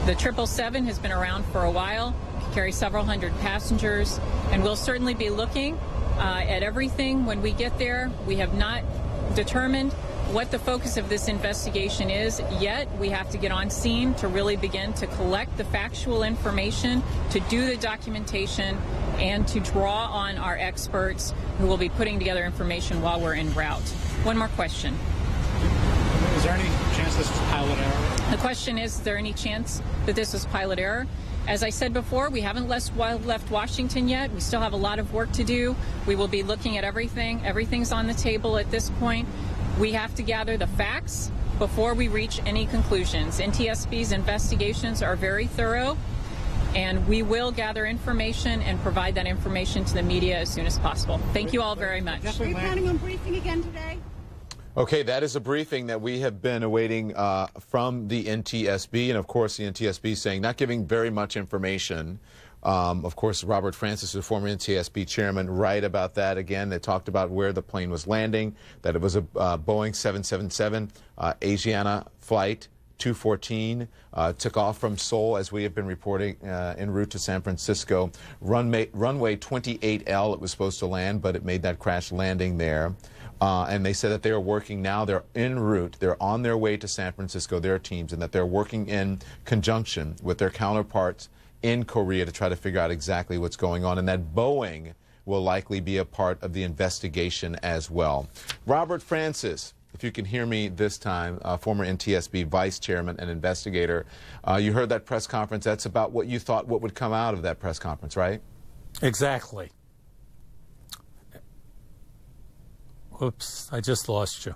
The 777 has been around for a while, carries several hundred passengers, and we'll certainly be looking at everything when we get there. We have not determined what the focus of this investigation is yet. We have to get on scene to really begin to collect the factual information, to do the documentation, and to draw on our experts who will be putting together information while we're en route. One more question. Is there any chance this was pilot error? The question is there any chance that this was pilot error? As I said before, we haven't left Washington yet. We still have a lot of work to do. We will be looking at everything. Everything's on the table at this point. We have to gather the facts before we reach any conclusions. NTSB's investigations are very thorough. and we will gather information and provide that information to the media as soon as possible. Thank you all very much. Are you planning on briefing again today? Okay, that is a briefing that we have been awaiting from the NTSB, and of course the NTSB saying not giving very much information. Of course, Robert Francis, the former NTSB chairman, right about that again. They talked about where the plane was landing, that it was a Boeing 777 Asiana Flight 214, took off from Seoul, as we have been reporting, en route to San Francisco. Runway 28L, it was supposed to land, but it made that crash landing there. And they said that they are working now, they're en route, they're on their way to San Francisco, their teams, and that they're working in conjunction with their counterparts in Korea to try to figure out exactly what's going on, and that Boeing will likely be a part of the investigation as well. Robert Francis, if you can hear me this time, former NTSB vice chairman and investigator, you heard that press conference. That's about what you thought what would come out of that press conference, right? Exactly. Oops, I just lost you.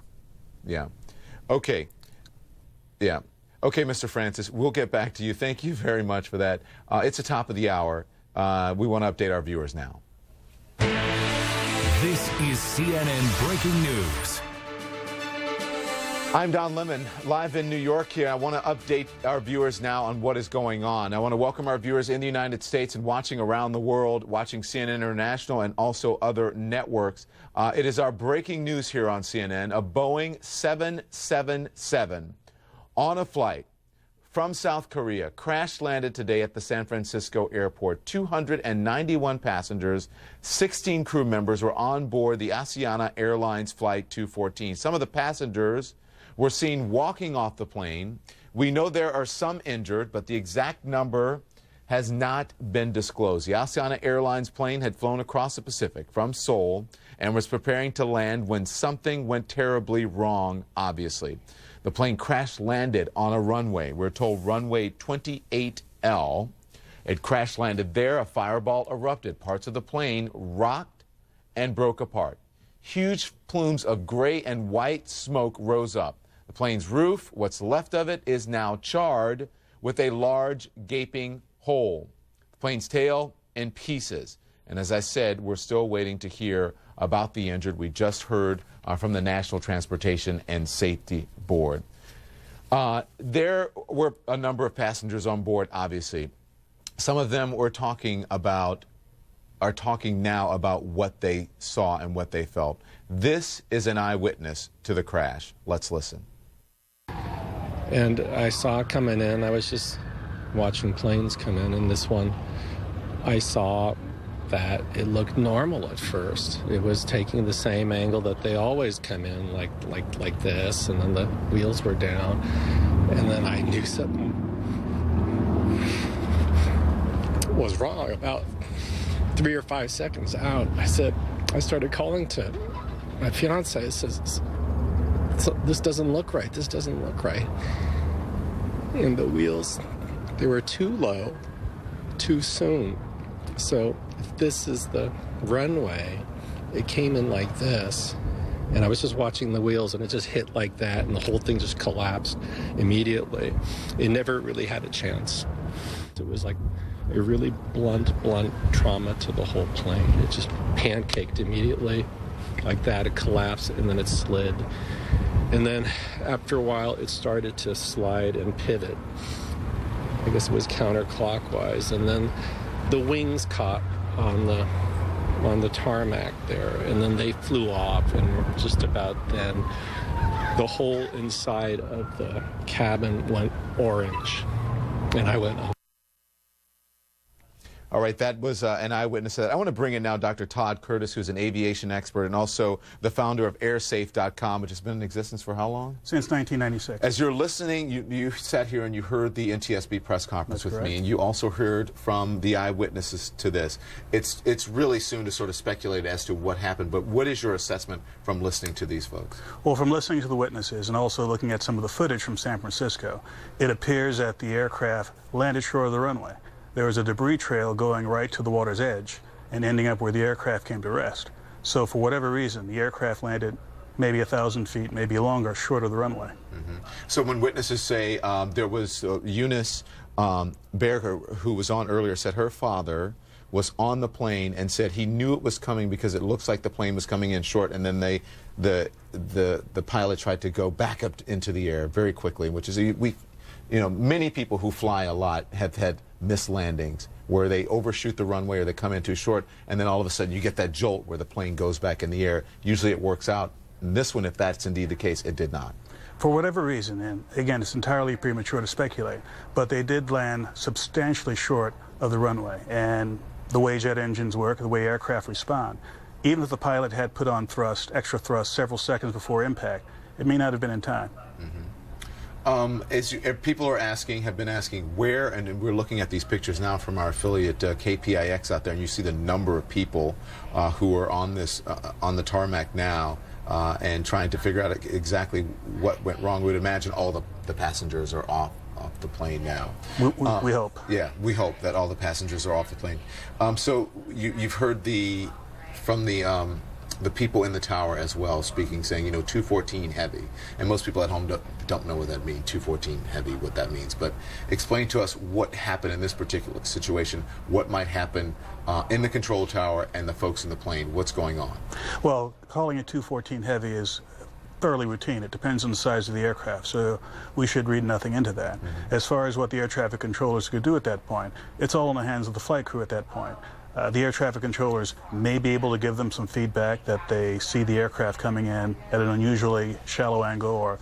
Yeah. Okay. Yeah. Okay, Mr. Francis, we'll get back to you. Thank you very much for that. It's the top of the hour. We want to update our viewers now. This is CNN Breaking News. I'm Don Lemon, live in New York here. I want to update our viewers now on what is going on. I want to welcome our viewers in the United States and watching around the world, watching CNN International and also other networks. It is our breaking news here on CNN. A Boeing 777 on a flight from South Korea crash landed today at the San Francisco airport. 291 passengers, 16 crew members were on board the Asiana Airlines Flight 214. Some of the passengers were seen walking off the plane. We know there are some injured, but the exact number has not been disclosed. The Asiana Airlines plane had flown across the Pacific from Seoul and was preparing to land when something went terribly wrong, obviously. The plane crash landed on a runway. We're told runway 28L. It crash landed there. A fireball erupted. Parts of the plane rocked and broke apart. Huge plumes of gray and white smoke rose up. The plane's roof, what's left of it, is now charred with a large gaping hole. The plane's tail in pieces. And as I said, we're still waiting to hear about the injured. We just heard from the National Transportation and Safety Board. There were a number of passengers on board, obviously. Some of them are talking now about what they saw and what they felt. This is an eyewitness to the crash. Let's listen. And I saw coming in, I was just watching planes come in, and this one, I saw that it looked normal at first. It was taking the same angle that they always come in, like this, and then the wheels were down, and then I knew something was wrong about 3 or 5 seconds out. I started calling to my fiance. I says, this doesn't look right. This doesn't look right. And the wheels, they were too low, too soon. So if this is the runway, it came in like this. And I was just watching the wheels, and it just hit like that, and the whole thing just collapsed immediately. It never really had a chance. It was like a really blunt trauma to the whole plane. It just pancaked immediately like that. It collapsed, and then it slid. And then after a while, it started to slide and pivot. I guess it was counterclockwise. And then the wings caught on the tarmac there, and then they flew off, and just about then, the whole inside of the cabin went orange, and I went, oh. All right, that was an eyewitness to that. I want to bring in now Dr. Todd Curtis, who's an aviation expert and also the founder of airsafe.com, which has been in existence for how long? Since 1996. As you're listening, you sat here and you heard the NTSB press conference That's with correct. me, and you also heard from the eyewitnesses to this. It's really soon to sort of speculate as to what happened, but what is your assessment from listening to these folks? Well, from listening to the witnesses and also looking at some of the footage from San Francisco, it appears that the aircraft landed short of the runway. There was a debris trail going right to the water's edge and ending up where the aircraft came to rest. So for whatever reason, the aircraft landed maybe 1,000 feet, maybe longer, short of the runway. So when witnesses say there was Eunice Berger, who was on earlier, said her father was on the plane and said he knew it was coming because it looks like the plane was coming in short, and then the pilot tried to go back up into the air very quickly, which is many people who fly a lot have had missed landings where they overshoot the runway or they come in too short, and then all of a sudden you get that jolt where the plane goes back in the air. Usually it works out. In this one, if that's indeed the case, it did not. For whatever reason, and again, it's entirely premature to speculate, but they did land substantially short of the runway. And the way jet engines work, the way aircraft respond, even if the pilot had put on extra thrust several seconds before impact, it may not have been in time. People have been asking where, and we're looking at these pictures now from our affiliate KPIX out there, and you see the number of people who are on the tarmac now and trying to figure out exactly what went wrong. We'd imagine all the passengers are off the plane now. We hope. Yeah, we hope that all the passengers are off the plane. So you've heard from the people in the tower as well speaking, saying, 214 heavy. And most people at home don't know what that means, 214 heavy, what that means. But explain to us what happened in this particular situation, what might happen in the control tower and the folks in the plane. What's going on? Well, calling it 214 heavy is thoroughly routine. It depends on the size of the aircraft, so we should read nothing into that. As far as what the air traffic controllers could do at that point, it's all in the hands of the flight crew at that point. The air traffic controllers may be able to give them some feedback that they see the aircraft coming in at an unusually shallow angle or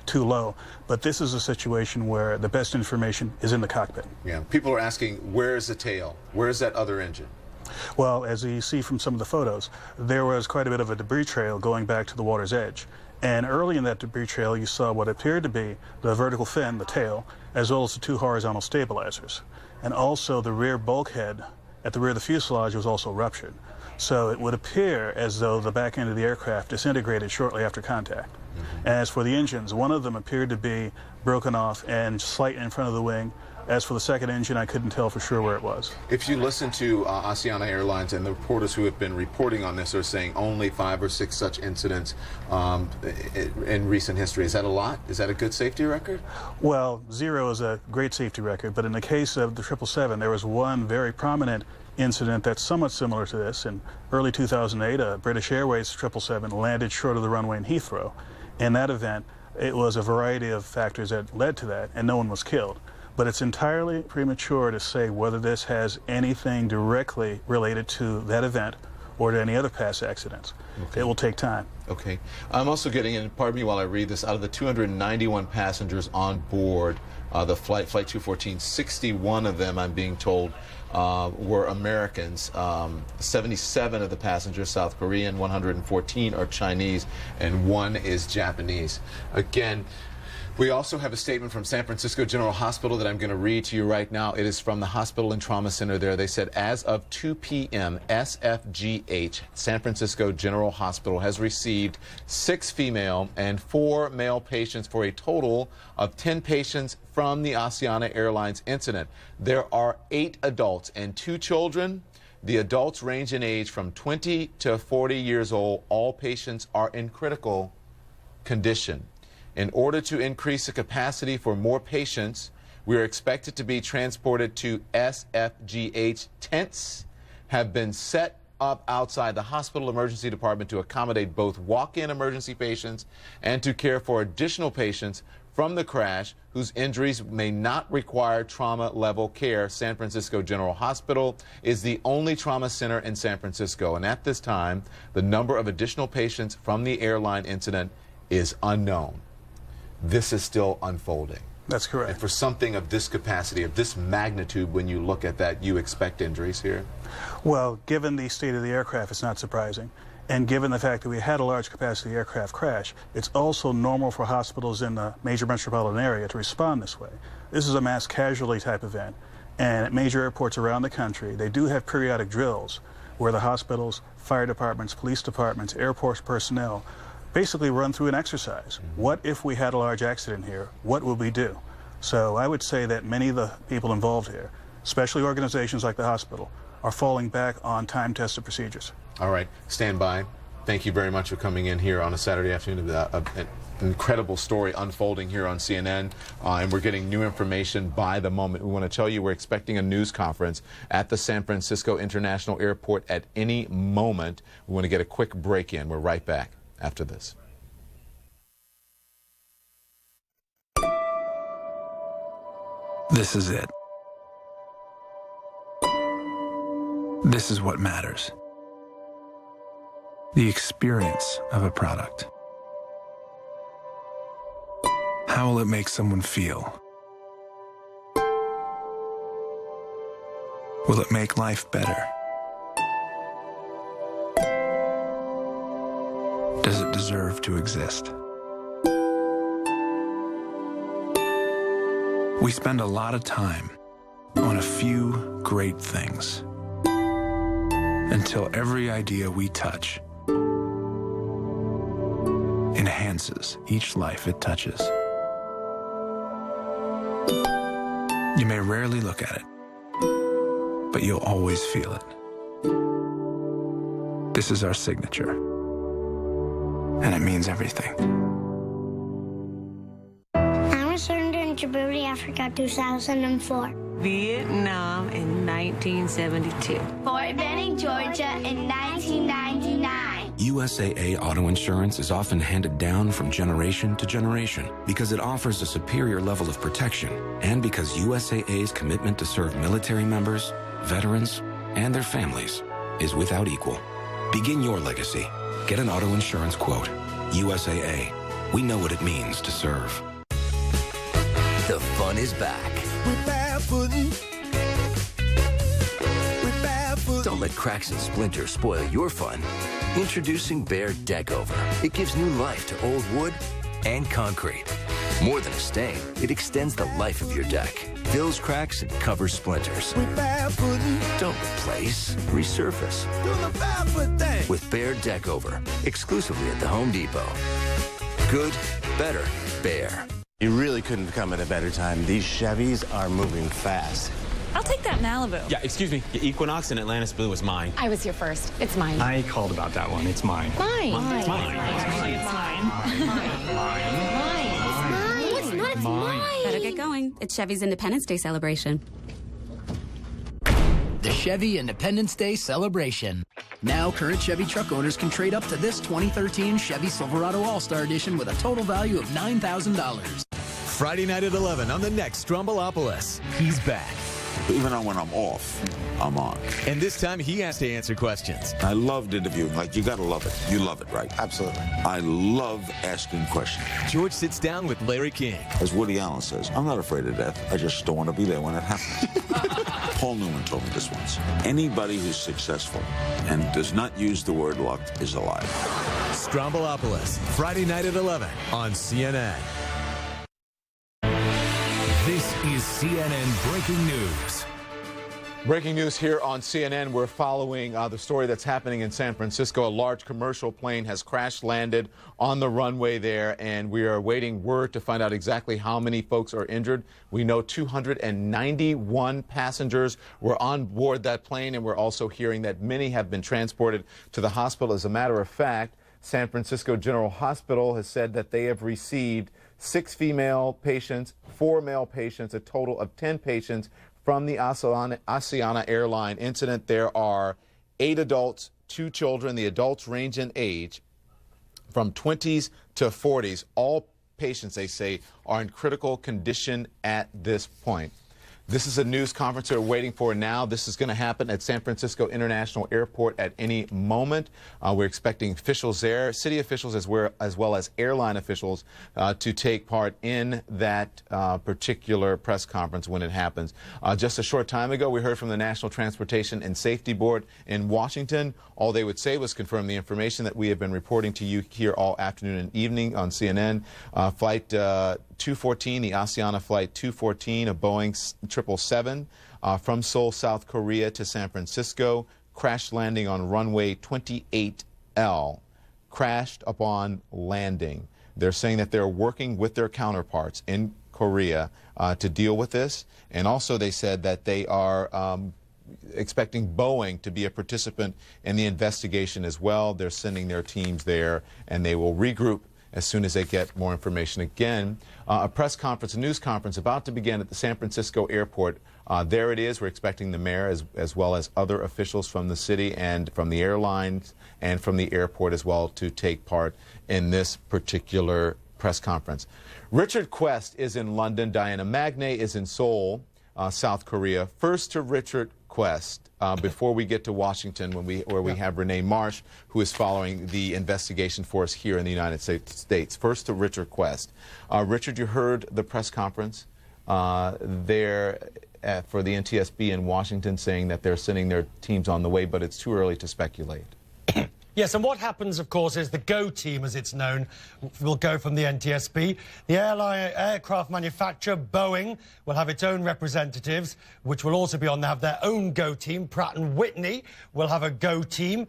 too low, but this is a situation where the best information is in the cockpit. Yeah, people are asking, where's the tail? Where's that other engine? Well, as you see from some of the photos, there was quite a bit of a debris trail going back to the water's edge. And early in that debris trail, you saw what appeared to be the vertical fin, the tail, as well as the two horizontal stabilizers. And also the rear bulkhead at the rear of the fuselage was also ruptured. So it would appear as though the back end of the aircraft disintegrated shortly after contact. And as for the engines, one of them appeared to be broken off and slightly in front of the wing. As for the second engine, I couldn't tell for sure where it was. If you listen to Asiana Airlines and the reporters who have been reporting on this are saying only 5 or 6 such incidents in recent history. Is that a lot? Is that a good safety record? Well, 0 is a great safety record, but in the case of the 777, there was one very prominent incident that's somewhat similar to this. In early 2008, a British Airways 777 landed short of the runway in Heathrow. In that event, it was a variety of factors that led to that, and no one was killed. But it's entirely premature to say whether this has anything directly related to that event or to any other past accidents. Okay. It will take time. Okay. I'm also getting in, pardon me while I read this, out of the 291 passengers on board the Flight 214, 61 of them, I'm being told, were Americans. 77 of the passengers South Korean, 114 are Chinese, and 1 is Japanese. Again, we also have a statement from San Francisco General Hospital that I'm going to read to you right now. It is from the Hospital and Trauma Center there. They said, as of 2 p.m., SFGH, San Francisco General Hospital, has received 6 female and 4 male patients for a total of 10 patients from the Asiana Airlines incident. There are 8 adults and 2 children. The adults range in age from 20 to 40 years old. All patients are in critical condition. In order to increase the capacity for more patients, we are expected to be transported to SFGH. Tents have been set up outside the hospital emergency department to accommodate both walk-in emergency patients and to care for additional patients from the crash whose injuries may not require trauma-level care. San Francisco General Hospital is the only trauma center in San Francisco, and at this time, the number of additional patients from the airline incident is unknown. This is still unfolding. That's correct. And for something of this capacity, of this magnitude, when you look at that, you expect injuries here? Well, given the state of the aircraft, it's not surprising. And given the fact that we had a large capacity aircraft crash, it's also normal for hospitals in the major metropolitan area to respond this way. This is a mass casualty type event. And at major airports around the country, they do have periodic drills where the hospitals, fire departments, police departments, airport personnel basically run through an exercise. What if we had a large accident here? What would we do? So I would say that many of the people involved here, especially organizations like the hospital, are falling back on time-tested procedures. All right, stand by. Thank you very much for coming in here on a Saturday afternoon. An incredible story unfolding here on CNN, and we're getting new information by the moment. We want to tell you we're expecting a news conference at the San Francisco International Airport at any moment. We want to get a quick break in. We're right back after this. This is it. This is what matters. The experience of a product. How will it make someone feel? Will it make life better? Does it deserve to exist? We spend a lot of time on a few great things until every idea we touch enhances each life it touches. You may rarely look at it, but you'll always feel it. This is our signature, and it means everything. I returned in Djibouti, Africa, 2004. Vietnam in 1972. Fort Benning, Georgia in 1999. USAA auto insurance is often handed down from generation to generation because it offers a superior level of protection and because USAA's commitment to serve military members, veterans, and their families is without equal. Begin your legacy. Get an auto insurance quote. USAA. We know what it means to serve. The fun is back. We're barefooting. We're barefooting. Don't let cracks and splinters spoil your fun. Introducing Bear Deck Over. It gives new life to old wood and concrete. More than a stain, it extends the life of your deck, fills cracks and covers splinters. We're barefooting. Don't replace, resurface. Do the barefoot thing. With Bear Deck Over, exclusively at the Home Depot. Good, better, Bear. You really couldn't come at a better time. These Chevys are moving fast. I'll take that Malibu. Yeah, excuse me. The Equinox in Atlantis Blue is mine. I was here first. It's mine. I called about that one. It's mine. Mine. Mine. Mine. It's mine. No, it's not. It's mine. Better get going. It's Chevy's Independence Day celebration. The Chevy Independence Day celebration. Now, current Chevy truck owners can trade up to this 2013 Chevy Silverado All-Star Edition with a total value of $9,000. Friday night at 11 on the next Strombolopolis. He's back. Even when I'm off, I'm on. And this time he has to answer questions. I loved interviewing. Like, you got to love it. You love it, right? Absolutely. I love asking questions. George sits down with Larry King. As Woody Allen says, I'm not afraid of death. I just don't want to be there when it happens. Paul Newman told me this once. Anybody who's successful and does not use the word luck is a liar. Strombolopolis, Friday night at 11 on CNN. This is CNN Breaking News. Breaking news here on CNN. We're following the story that's happening in San Francisco. A large commercial plane has crash landed on the runway there, and we are awaiting word to find out exactly how many folks are injured. We know 291 passengers were on board that plane, and we're also hearing that many have been transported to the hospital. As a matter of fact, San Francisco General Hospital has said that they have received 6 female patients, 4 male patients, a total of 10 patients from the Asiana Airlines incident. There are 8 adults, 2 children. The adults range in age from 20s to 40s. All patients, they say, are in critical condition at this point. This is a news conference we're waiting for now. This is going to happen at San Francisco International Airport at any moment. We're expecting officials there, city officials as well as airline officials to take part in that particular press conference when it happens. Just a short time ago, we heard from the National Transportation and Safety Board in Washington. All they would say was confirm the information that we have been reporting to you here all afternoon and evening on CNN. Flight 214, the Asiana Flight 214, a Boeing 777 from Seoul, South Korea to San Francisco, crash landing on runway 28L, crashed upon landing. They're saying that they're working with their counterparts in Korea to deal with this, and also they said that they are expecting Boeing to be a participant in the investigation as well. They're sending their teams there, and they will regroup as soon as they get more information. Again, a press conference, a news conference about to begin at the San Francisco airport. There it is. We're expecting the mayor as well as other officials from the city and from the airlines and from the airport as well to take part in this particular press conference. Richard Quest is in London. Diana Magnay is in Seoul, South Korea. First to Richard Quest before we get to Washington, where we have Renee Marsh, who is following the investigation for us here in the United States. First to Richard Quest. Richard, you heard the press conference there for the NTSB in Washington, saying that they're sending their teams on the way, but it's too early to speculate. Yes, and what happens, of course, is the GO team, as it's known, will go from the NTSB. The aircraft manufacturer, Boeing, will have its own representatives, which will also have their own GO team. Pratt & Whitney will have a GO team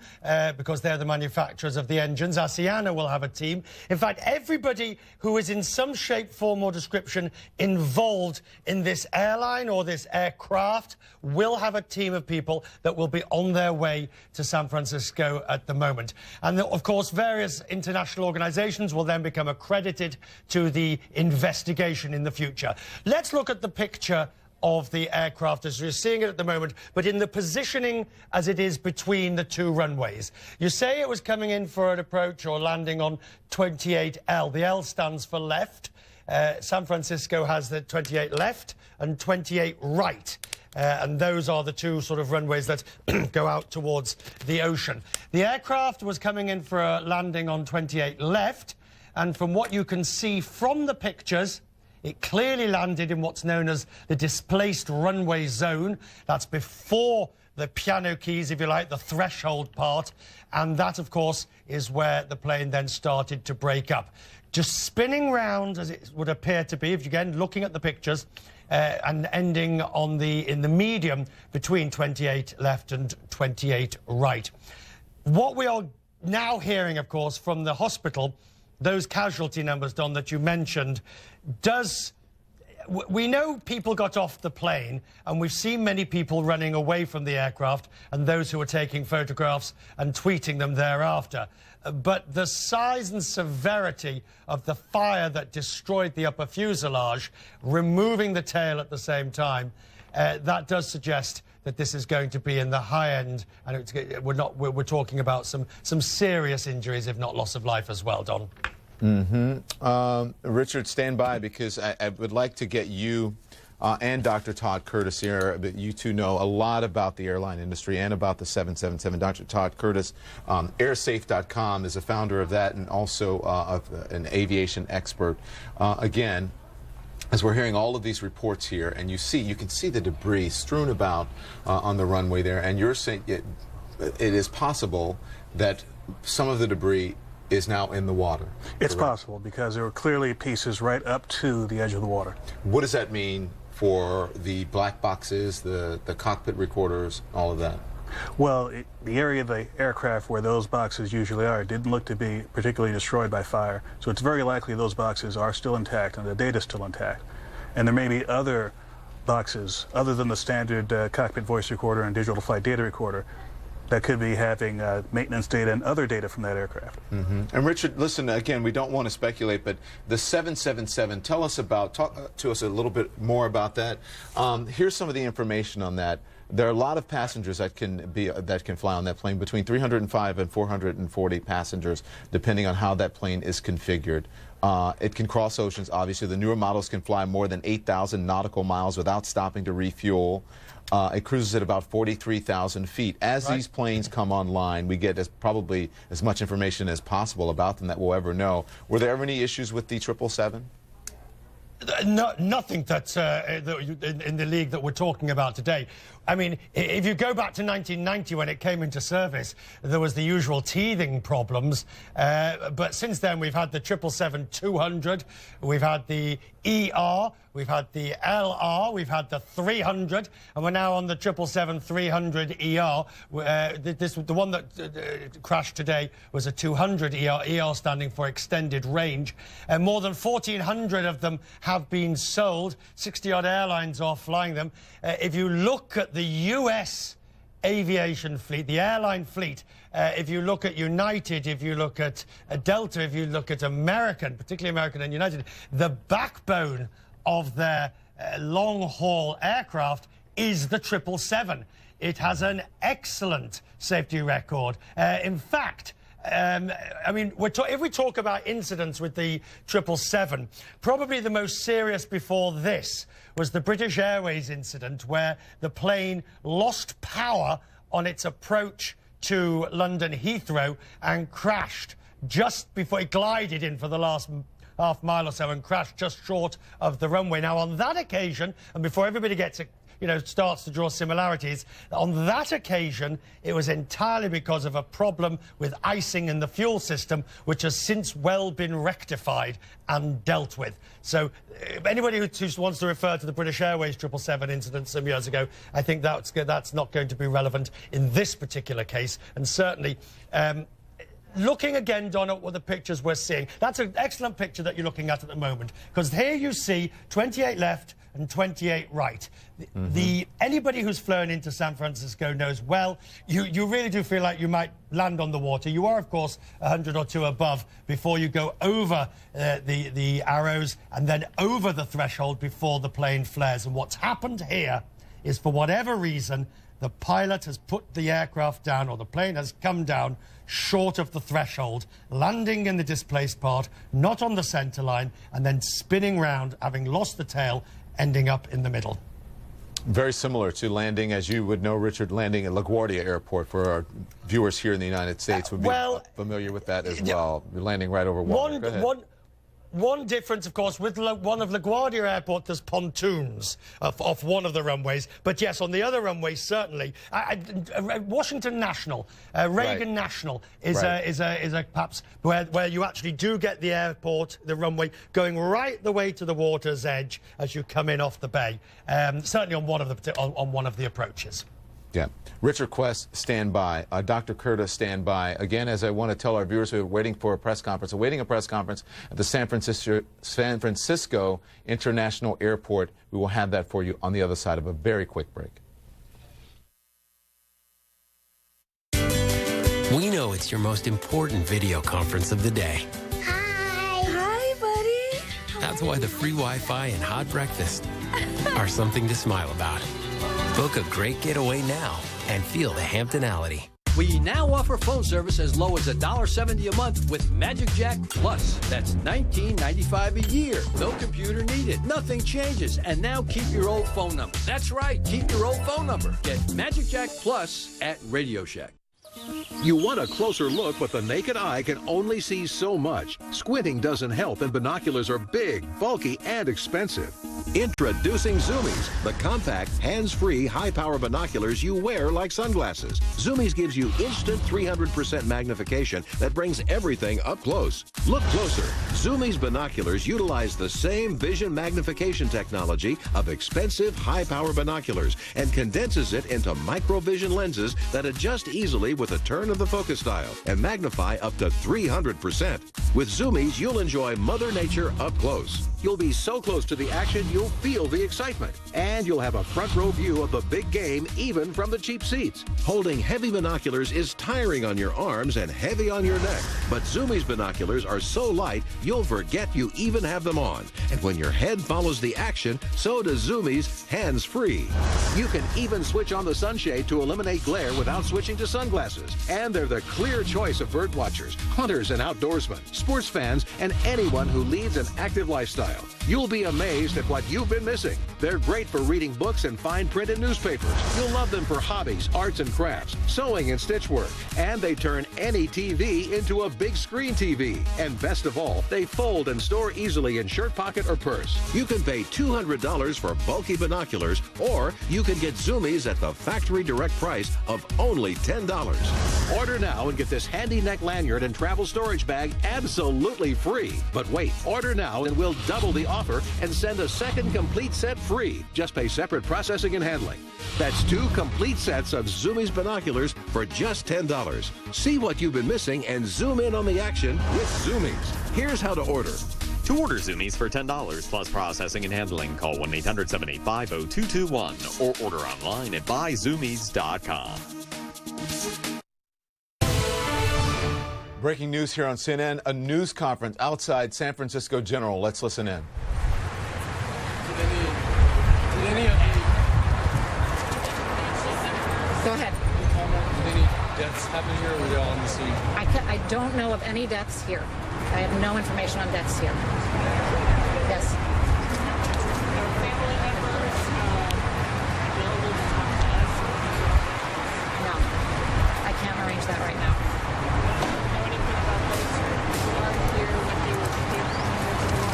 because they're the manufacturers of the engines. Asiana will have a team. In fact, everybody who is in some shape, form or description involved in this airline or this aircraft will have a team of people that will be on their way to San Francisco at the moment. And, of course, various international organizations will then become accredited to the investigation in the future. Let's look at the picture of the aircraft as you're seeing it at the moment, but in the positioning as it is between the two runways. You say it was coming in for an approach or landing on 28L. The L stands for left. San Francisco has the 28 left and 28 right. And those are the two sort of runways that go out towards the ocean. The aircraft was coming in for a landing on 28 left, and from what you can see from the pictures, it clearly landed in what's known as the displaced runway zone. That's before the piano keys, if you like, the threshold part, and that, of course, is where the plane then started to break up. Just spinning round, as it would appear to be, if you again looking at the pictures, and ending on in the medium between 28 left and 28 right. What we are now hearing, of course, from the hospital, those casualty numbers, Don, that you mentioned, we know people got off the plane, and we've seen many people running away from the aircraft and those who were taking photographs and tweeting them thereafter. But the size and severity of the fire that destroyed the upper fuselage, removing the tail at the same time, that does suggest that this is going to be in the high end, and we're talking about some serious injuries, if not loss of life as well, Don. Richard, stand by, because I would like to get you and Dr. Todd Curtis here. You two know a lot about the airline industry and about the 777. Dr. Todd Curtis, airsafe.com, is a founder of that and also an aviation expert. Again, as we're hearing all of these reports here, and you can see the debris strewn about on the runway there, and you're saying it is possible that some of the debris is now in the water. It's possible, because there were clearly pieces right up to the edge of the water. What does that mean for the black boxes, the cockpit recorders, all of that? Well, the area of the aircraft where those boxes usually are didn't look to be particularly destroyed by fire. So it's very likely those boxes are still intact and the data is still intact. And there may be other boxes, other than the standard cockpit voice recorder and digital flight data recorder, that could be having maintenance data and other data from that aircraft. And Richard, listen, again, we don't want to speculate, but the 777, talk to us a little bit more about that. Here's some of the information on that. There are a lot of passengers that can fly on that plane, between 305 and 440 passengers, depending on how that plane is configured. It can cross oceans, obviously. The newer models can fly more than 8,000 nautical miles without stopping to refuel. It cruises at about 43,000 feet. As these planes come online, we get probably as much information as possible about them that we'll ever know. Were there ever any issues with the 777? Nothing that's in the league that we're talking about today. I mean, if you go back to 1990 when it came into service, there was the usual teething problems. But since then, we've had the 777-200, we've had the ER, we've had the LR, we've had the 300, and we're now on the 777-300 ER. The one that crashed today was a 200 ER, ER standing for extended range. More than 1,400 of them have been sold. 60-odd airlines are flying them. If you look at the US aviation fleet, the airline fleet, if you look at United, if you look at Delta, if you look at American, particularly American and United, the backbone of their long-haul aircraft is the 777. It has an excellent safety record. In fact, I mean, if we talk about incidents with the 777, probably the most serious before this was the British Airways incident where the plane lost power on its approach to London Heathrow and crashed just before it glided in for the last half mile or so and crashed just short of the runway. Now, on that occasion, and before everybody gets it, starts to draw similarities. On that occasion, it was entirely because of a problem with icing in the fuel system, which has since well been rectified and dealt with. So anybody who wants to refer to the British Airways 777 incident some years ago, I think that's not going to be relevant in this particular case. And certainly, looking again, Don, at what the pictures we're seeing, that's an excellent picture that you're looking at the moment, because here you see 28 left and 28 right. Anybody who's flown into San Francisco knows well, you really do feel like you might land on the water. You are, of course, 100 or 2 above before you go over the arrows and then over the threshold before the plane flares. And what's happened here is, for whatever reason, the pilot has put the aircraft down, or the plane has come down short of the threshold, landing in the displaced part, not on the center line, and then spinning round, having lost the tail, ending up in the middle. Very similar to landing, as you would know, Richard, landing at LaGuardia Airport. For our viewers here in the United States would be familiar with that as well. You're landing right over water. Go ahead. One difference, of course, with one of LaGuardia Airport, there's pontoons off one of the runways. But yes, on the other runways, certainly. Washington National, Reagan National is a perhaps where you actually do get the airport, the runway, going right the way to the water's edge as you come in off the bay. Certainly on one of the approaches. Yeah. Richard Quest, stand by. Dr. Curtis, stand by. Again, as I want to tell our viewers who are waiting for a press conference, awaiting a press conference at the San Francisco International Airport. We will have that for you on the other side of a very quick break. We know it's your most important video conference of the day. Hi. Hi, buddy. That's why the free Wi-Fi and hot breakfast are something to smile about. Book a great getaway now and feel the Hamptonality. We now offer phone service as low as $1.70 a month with Magic Jack Plus. That's $19.95 a year. No computer needed. Nothing changes. And now keep your old phone number. That's right. Keep your old phone number. Get Magic Jack Plus at Radio Shack. You want a closer look, but the naked eye can only see so much. Squinting doesn't help, and binoculars are big, bulky, and expensive. Introducing Zoomies, the compact, hands-free, high-power binoculars you wear like sunglasses. Zoomies gives you instant 300% magnification that brings everything up close. Look closer. Zoomies binoculars utilize the same vision magnification technology of expensive, high-power binoculars and condenses it into microvision lenses that adjust easily with a turn of the focus dial and magnify up to 300%. With Zoomies, you'll enjoy Mother Nature up close. You'll be so close to the action, you'll feel the excitement. And you'll have a front row view of the big game, even from the cheap seats. Holding heavy binoculars is tiring on your arms and heavy on your neck. But Zoomies binoculars are so light, you'll forget you even have them on. And when your head follows the action, so does Zoomies hands-free. You can even switch on the sunshade to eliminate glare without switching to sunglasses. And they're the clear choice of bird watchers, hunters and outdoorsmen, sports fans, and anyone who leads an active lifestyle. You'll be amazed at what you've been missing. They're great for reading books and fine print in newspapers. You'll love them for hobbies, arts and crafts, sewing and stitch work. And they turn any TV into a big screen TV. And best of all, they They fold and store easily in shirt pocket or purse. You can pay $200 for bulky binoculars, or you can get zoomies at the factory direct price of only $10. Order now and get this handy neck lanyard and travel storage bag absolutely free. But wait, order now and we'll double the offer and send a second complete set free. Just pay separate processing and handling. That's 2 complete sets of Zoomies binoculars for just $10. See what you've been missing and zoom in on the action with Zoomies. Here's how to order. To order Zoomies for $10 plus processing and handling, call 1-800-785-0221 or order online at buyzoomies.com. Breaking news here on CNN, a news conference outside San Francisco General. Let's listen in. Go ahead. Did any deaths happen here, or were they all on the scene? I don't know of any deaths here. I have no information on deaths here. Yes. No. I can't arrange that right now.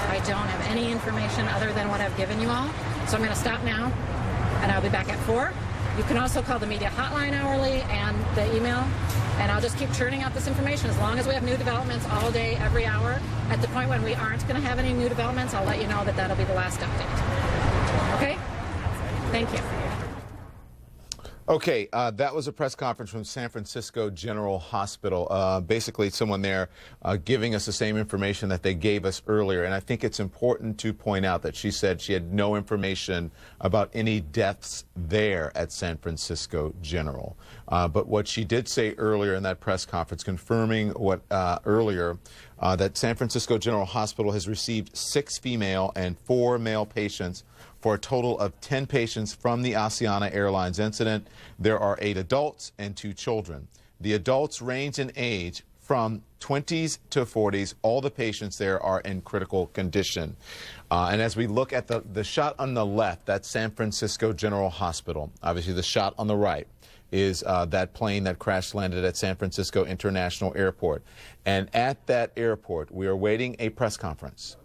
I don't have any information other than what I've given you all. So I'm going to stop now, and I'll be back at 4. You can also call the media hotline hourly and the email, and I'll just keep churning out this information as long as we have new developments all day, every hour. At the point when we aren't going to have any new developments, I'll let you know that that'll be the last update. Okay? Thank you. Okay, that was a press conference from San Francisco General Hospital. Basically, someone there giving us the same information that they gave us earlier. And I think it's important to point out that she said she had no information about any deaths there at San Francisco General. But what she did say earlier in that press conference, confirming what earlier, that San Francisco General Hospital has received 6 female and 4 male patients for a total of 10 patients from the Asiana Airlines incident. There are 8 adults and 2 children. The adults range in age from 20s to 40s. All the patients there are in critical condition. And as we look at the shot on the left, that's San Francisco General Hospital. Obviously, the shot on the right is that plane that crash landed at San Francisco International Airport. And at that airport, we are waiting a press conference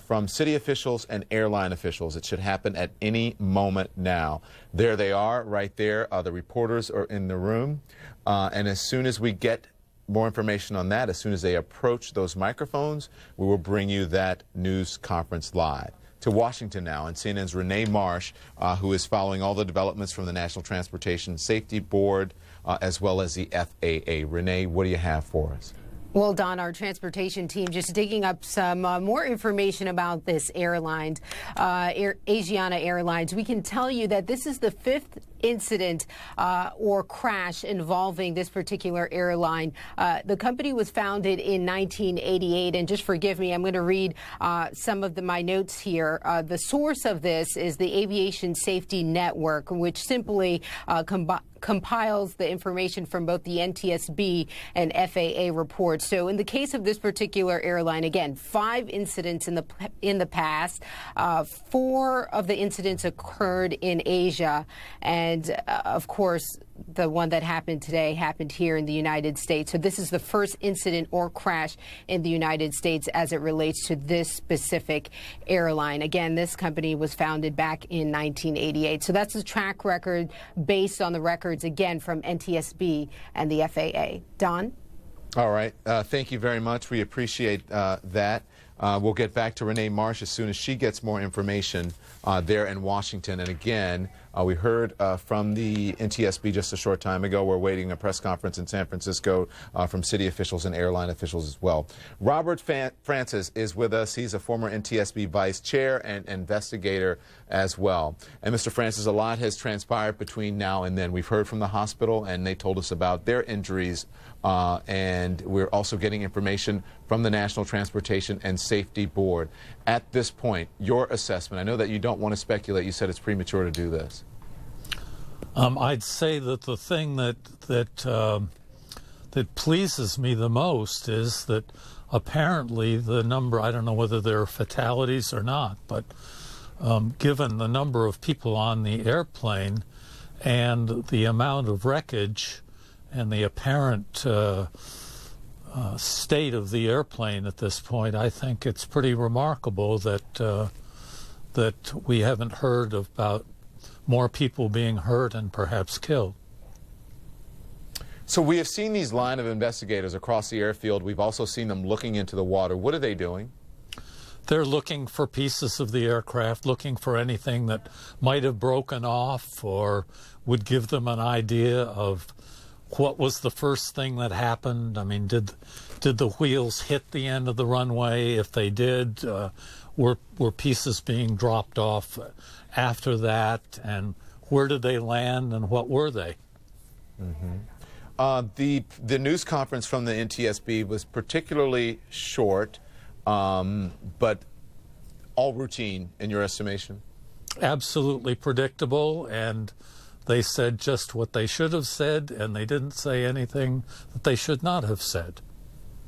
from city officials and airline officials. It should happen at any moment now. There they are, right there. The reporters are in the room. And as soon as we get more information on that, as soon as they approach those microphones, we will bring you that news conference live. To Washington now, and CNN's Renee Marsh, who is following all the developments from the National Transportation Safety Board, as well as the FAA. Renee, what do you have for us? Well, Don, our transportation team just digging up some more information about this airline, Asiana Airlines. We can tell you that this is the 5th incident or crash involving this particular airline. The company was founded in 1988, and just forgive me, I'm going to read some of my notes here. The source of this is the Aviation Safety Network, which simply compiles the information from both the NTSB and FAA reports. So in the case of this particular airline, again, 5 incidents in the past. 4 of the incidents occurred in Asia, and of course, the one that happened today happened here in the United States. So this is the first incident or crash in the United States as it relates to this specific airline. Again, this company was founded back in 1988. So that's a track record based on the records, again, from NTSB and the FAA. Don? All right. Thank you very much. We appreciate that. We'll get back to Renee Marsh as soon as she gets more information there in Washington. And again, we heard from the NTSB just a short time ago. We're waiting a press conference in San Francisco from city officials and airline officials as well. Robert Francis is with us. He's a former NTSB vice chair and investigator as well. And Mr. Francis, a lot has transpired between now and then. We've heard from the hospital, and they told us about their injuries. And we're also getting information from the National Transportation and Safety Board. At this point, your assessment, I know that you don't want to speculate. You said it's premature to do this. I'd say that the thing that pleases me the most is that apparently the number, I don't know whether there are fatalities or not, but given the number of people on the airplane and the amount of wreckage and the apparent state of the airplane at this point, I think it's pretty remarkable that that we haven't heard about more people being hurt and perhaps killed. So we have seen these line of investigators across the airfield. We've also seen them looking into the water. What are they doing? They're looking for pieces of the aircraft, looking for anything that might have broken off or would give them an idea of what was the first thing that happened. I mean, did the wheels hit the end of the runway? If they did, were pieces being dropped off after that? And where did they land and what were they? Mm-hmm. The news conference from the NTSB was particularly short, but all routine in your estimation? Absolutely predictable, and they said just what they should have said, and they didn't say anything that they should not have said.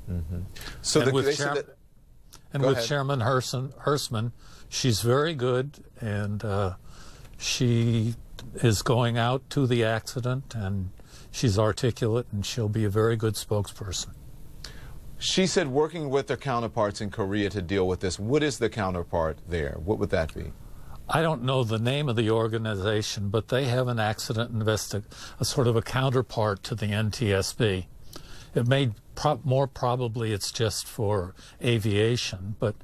Mm-hmm. So and Go with ahead. Chairman Hersman, she's very good, and she is going out to the accident, and she's articulate, and she'll be a very good spokesperson. She said working with their counterparts in Korea to deal with this. What is the counterpart there? What would that be? I don't know the name of the organization, but they have an accident a sort of a counterpart to the NTSB. It may more probably it's just for aviation, but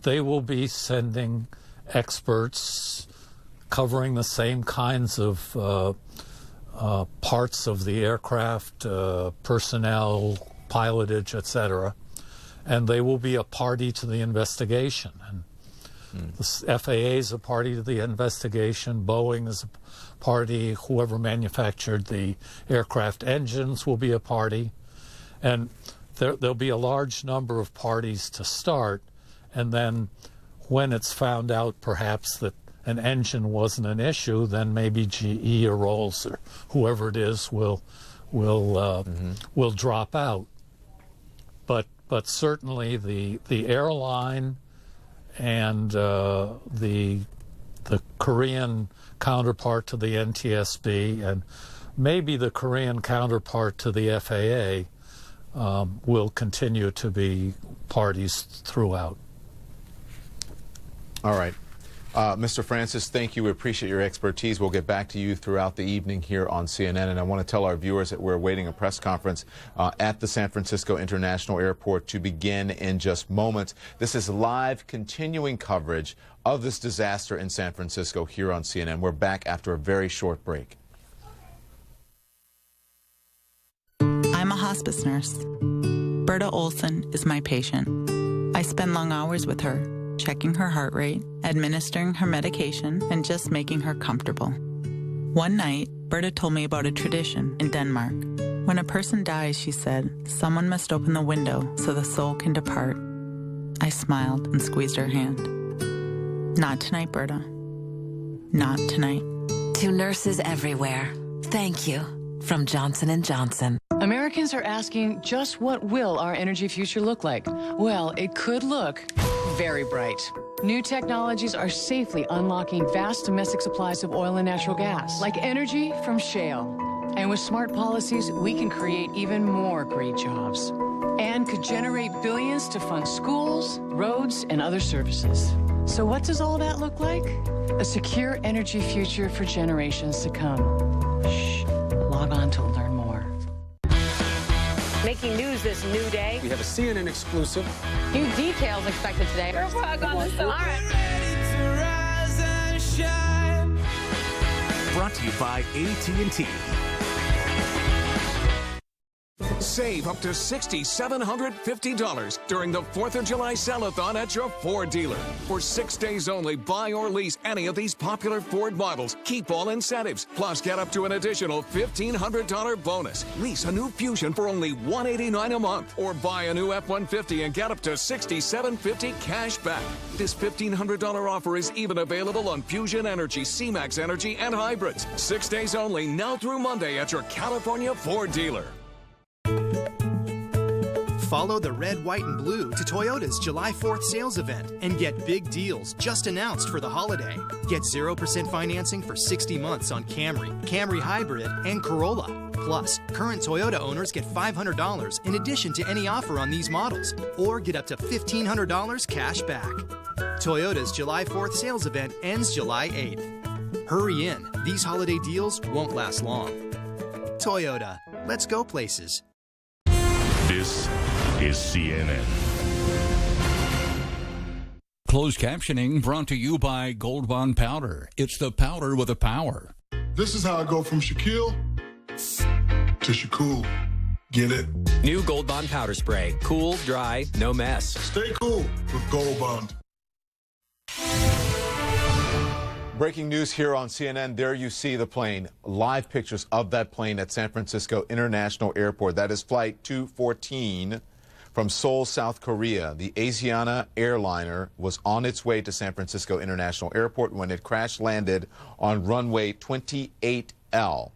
they will be sending experts covering the same kinds of parts of the aircraft, personnel, pilotage, etc., and they will be a party to the investigation. And the FAA is a party to the investigation. Boeing is a party. Whoever manufactured the aircraft engines will be a party. And there'll be a large number of parties to start, and then when it's found out perhaps that an engine wasn't an issue, then maybe GE or Rolls or whoever it is will drop out. But certainly the airline and the Korean counterpart to the NTSB and maybe the Korean counterpart to the FAA will continue to be parties throughout. All right. Mr. Francis, thank you. We appreciate your expertise. We'll get back to you throughout the evening here on CNN. And I want to tell our viewers that we're awaiting a press conference at the San Francisco International Airport to begin in just moments. This is live, continuing coverage of this disaster in San Francisco here on CNN. We're back after a very short break. I'm a hospice nurse. Berta Olson is my patient. I spend long hours with her, checking her heart rate, administering her medication, and just making her comfortable. One night, Berta told me about a tradition in Denmark. When a person dies, she said, someone must open the window so the soul can depart. I smiled and squeezed her hand. Not tonight, Berta. Not tonight. To nurses everywhere, thank you. From Johnson & Johnson. Americans are asking, just what will our energy future look like? Well, it could look very bright. New technologies are safely unlocking vast domestic supplies of oil and natural gas, like energy from shale. And with smart policies, we can create even more great jobs and could generate billions to fund schools, roads, and other services. So what does all that look like? A secure energy future for generations to come. Shh. Log on to learn more. Making news this new day. We have a CNN exclusive. New details expected today. We're on this. All right. Brought to you by AT&T. Save up to $6,750 during the 4th of July sell-a-thon at your Ford dealer. For 6 days only, buy or lease any of these popular Ford models. Keep all incentives. Plus, get up to an additional $1,500 bonus. Lease a new Fusion for only $189 a month. Or buy a new F-150 and get up to $6,750 cash back. This $1,500 offer is even available on Fusion Energy, C-Max Energy, and hybrids. 6 days only, now through Monday at your California Ford dealer. Follow the red, white, and blue to Toyota's July 4th sales event and get big deals just announced for the holiday. Get 0% financing for 60 months on Camry, Camry Hybrid, and Corolla. Plus, current Toyota owners get $500 in addition to any offer on these models, or get up to $1,500 cash back. Toyota's July 4th sales event ends July 8th. Hurry in. These holiday deals won't last long. Toyota. Let's go places. This is CNN. Closed captioning brought to you by Gold Bond Powder. It's the powder with the power. This is how I go from Shaquille to Shakur. Get it? New Gold Bond Powder Spray. Cool, dry, no mess. Stay cool with Gold Bond. Breaking news here on CNN. There you see the plane. Live pictures of that plane at San Francisco International Airport. That is Flight 214 from Seoul, South Korea. The Asiana airliner was on its way to San Francisco International Airport when it crash-landed on runway 28L.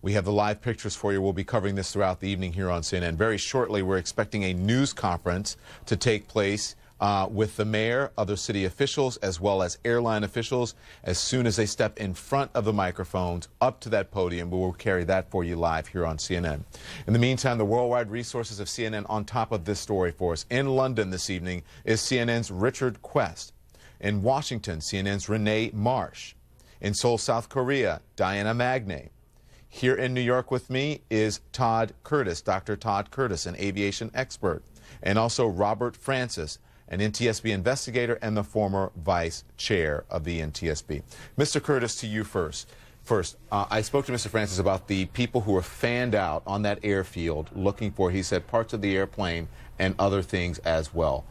We have the live pictures for you. We'll be covering this throughout the evening here on CNN. Very shortly, we're expecting a news conference to take place with the mayor, other city officials, as well as airline officials. As soon as they step in front of the microphones up to that podium, we will carry that for you live here on CNN. In the meantime, the worldwide resources of CNN on top of this story for us. In London this evening is CNN's Richard Quest. In Washington, CNN's Renee Marsh. In Seoul, South Korea, Diana Magnay. Here in New York with me is Todd Curtis, Dr. Todd Curtis, an aviation expert, and also Robert Francis, an NTSB investigator and the former vice chair of the NTSB. Mr. Curtis, to you first. I spoke to Mr. Francis about the people who were fanned out on that airfield looking for, he said, parts of the airplane and other things as well.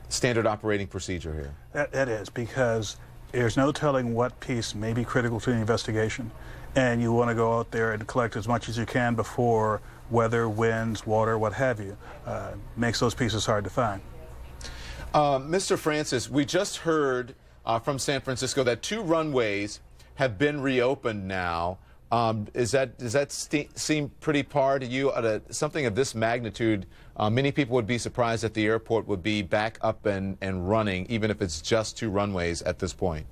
Standard operating procedure here. That is, because there's no telling what piece may be critical to the investigation, and you want to go out there and collect as much as you can before weather, winds, water, what have you, makes those pieces hard to find. Mr. Francis, we just heard from San Francisco that 2 runways have been reopened now. Does that seem pretty par to you? Something of this magnitude, many people would be surprised that the airport would be back up and running, even if it's just 2 runways at this point.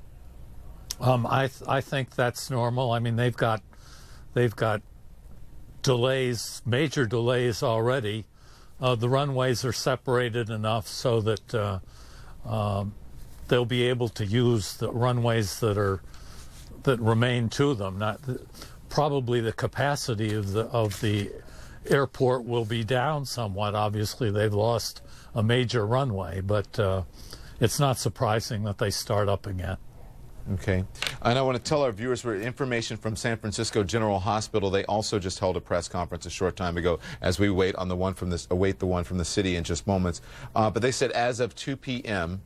I think that's normal. I mean, they've got delays, major delays already. The runways are separated enough so that they'll be able to use the runways that remain to them. Probably the capacity of the airport will be down somewhat. Obviously, they've lost a major runway, but it's not surprising that they start up again. Okay. And I want to tell our viewers for information from San Francisco General Hospital. They also just held a press conference a short time ago as we await the one from the city in just moments. But they said as of 2 p.m.,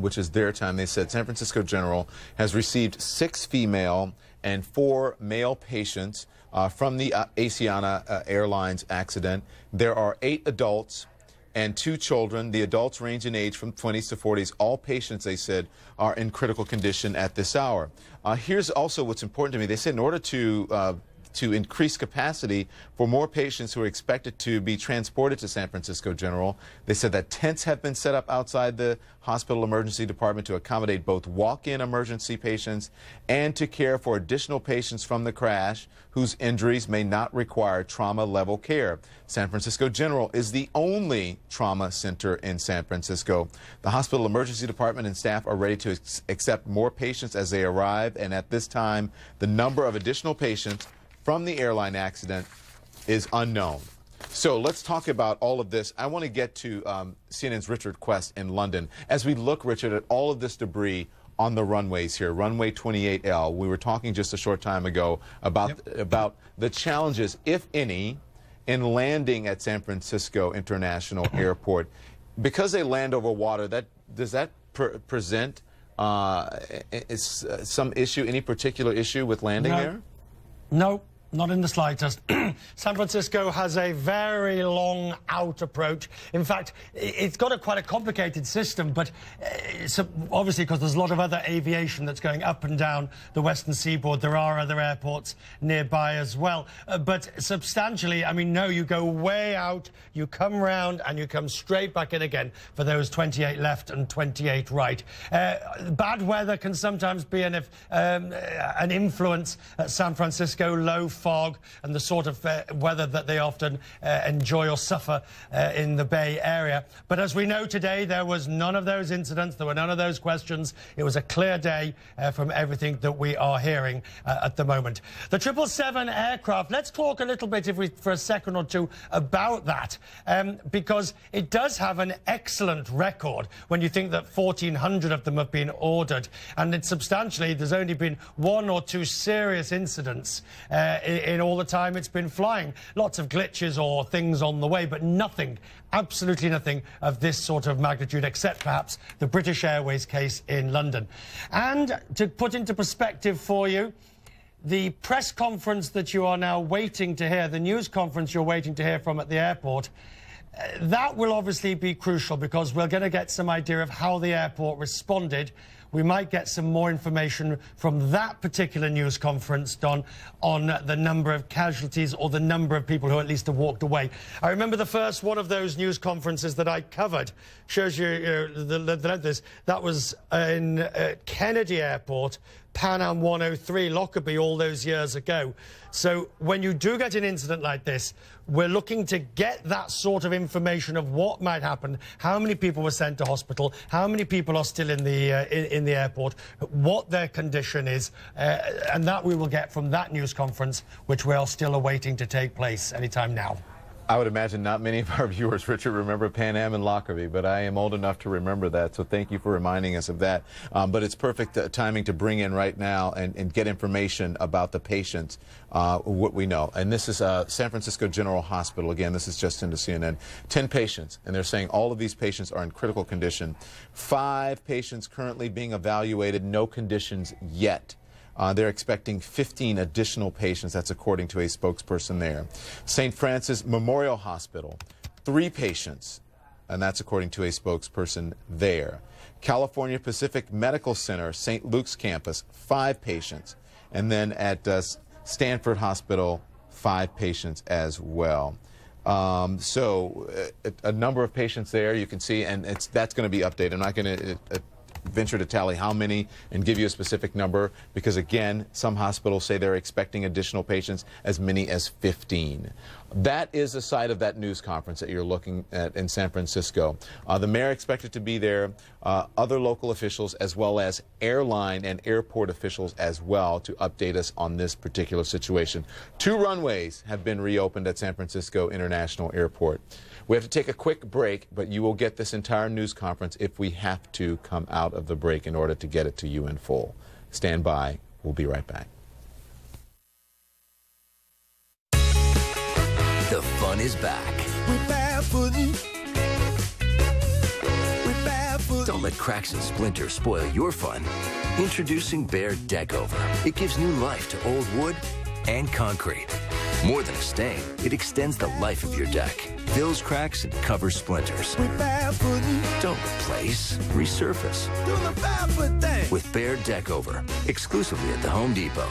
which is their time, they said San Francisco General has received 6 female and 4 male patients from the Asiana Airlines accident. There are 8 adults and 2 children. The adults range in age from 20s to 40s. All patients, they said, are in critical condition at this hour. Here's also what's important to me. They said in order to increase capacity for more patients who are expected to be transported to San Francisco General, they said that tents have been set up outside the hospital emergency department to accommodate both walk-in emergency patients and to care for additional patients from the crash whose injuries may not require trauma-level care. San Francisco General is the only trauma center in San Francisco. The hospital emergency department and staff are ready to accept more patients as they arrive, and at this time, the number of additional patients from the airline accident is unknown. So let's talk about all of this. I want to get to CNN's Richard Quest in London. As we look, Richard, at all of this debris on the runways here, runway 28L, we were talking just a short time ago about the challenges, if any, in landing at San Francisco International Airport. Because they land over water, does that present some issue, any particular issue with landing there? No, Not in the slightest. San Francisco has a very long out approach. In fact, it's got quite a complicated system, but obviously because there's a lot of other aviation that's going up and down the western seaboard, there are other airports nearby as well. But substantially, I mean, no, you go way out, you come round, and you come straight back in again for those 28 left and 28 right. Bad weather can sometimes be an influence at San Francisco, low fog and the sort of weather that they often enjoy or suffer in the Bay Area. But as we know today, there was none of those incidents, there were none of those questions. It was a clear day from everything that we are hearing at the moment. The 777 aircraft, let's talk a little bit for a second or two about that, because it does have an excellent record when you think that 1,400 of them have been ordered, and it's substantially, there's only been 1 or 2 serious incidents in all the time it's been flying. Lots of glitches or things on the way, but nothing, absolutely nothing of this sort of magnitude, except perhaps the British Airways case in London. And to put into perspective for you, the press conference that you are now waiting to hear, the news conference you're waiting to hear from at the airport, that will obviously be crucial, because we're going to get some idea of how the airport responded. We might get some more information from that particular news conference, Don, on the number of casualties or the number of people who at least have walked away. I remember the first one of those news conferences that I covered, shows you, the length of this, that was in Kennedy Airport, Pan Am 103, Lockerbie, all those years ago. So when you do get an incident like this, we're looking to get that sort of information of what might happen, how many people were sent to hospital, how many people are still in the airport, what their condition is, and that we will get from that news conference, which we are still awaiting to take place anytime now. I would imagine not many of our viewers, Richard, remember Pan Am and Lockerbie, but I am old enough to remember that, so thank you for reminding us of that. But it's perfect timing to bring in right now and get information about the patients, what we know. And this is San Francisco General Hospital. Again, this is just into CNN. 10 patients, and they're saying all of these patients are in critical condition. 5 patients currently being evaluated, no conditions yet. They're expecting 15 additional patients. That's according to a spokesperson there. St. Francis Memorial Hospital, 3 patients, and that's according to a spokesperson there. California Pacific Medical Center, St. Luke's campus, 5 patients. And then at Stanford Hospital, 5 patients as well. So a number of patients there, you can see, and that's going to be updated. I'm not going to venture to tally how many and give you a specific number, because again, some hospitals say they're expecting additional patients, as many as 15. That is the site of that news conference that you're looking at in San Francisco. The mayor expected to be there, other local officials, as well as airline and airport officials as well, to update us on this particular situation. 2 runways have been reopened at San Francisco International Airport. We have to take a quick break, but you will get this entire news conference if we have to come out of the break in order to get it to you in full. Stand by. We'll be right back. The fun is back. We're barefooting. We're barefooting. Don't let cracks and splinters spoil your fun. Introducing Bear Deck Over. It gives new life to old wood and concrete. More than a stain, it extends the life of your deck, fills cracks, and covers splinters. We're barefooting. Don't replace, resurface. Do the barefoot thing. With Bear Deck Over, exclusively at the Home Depot.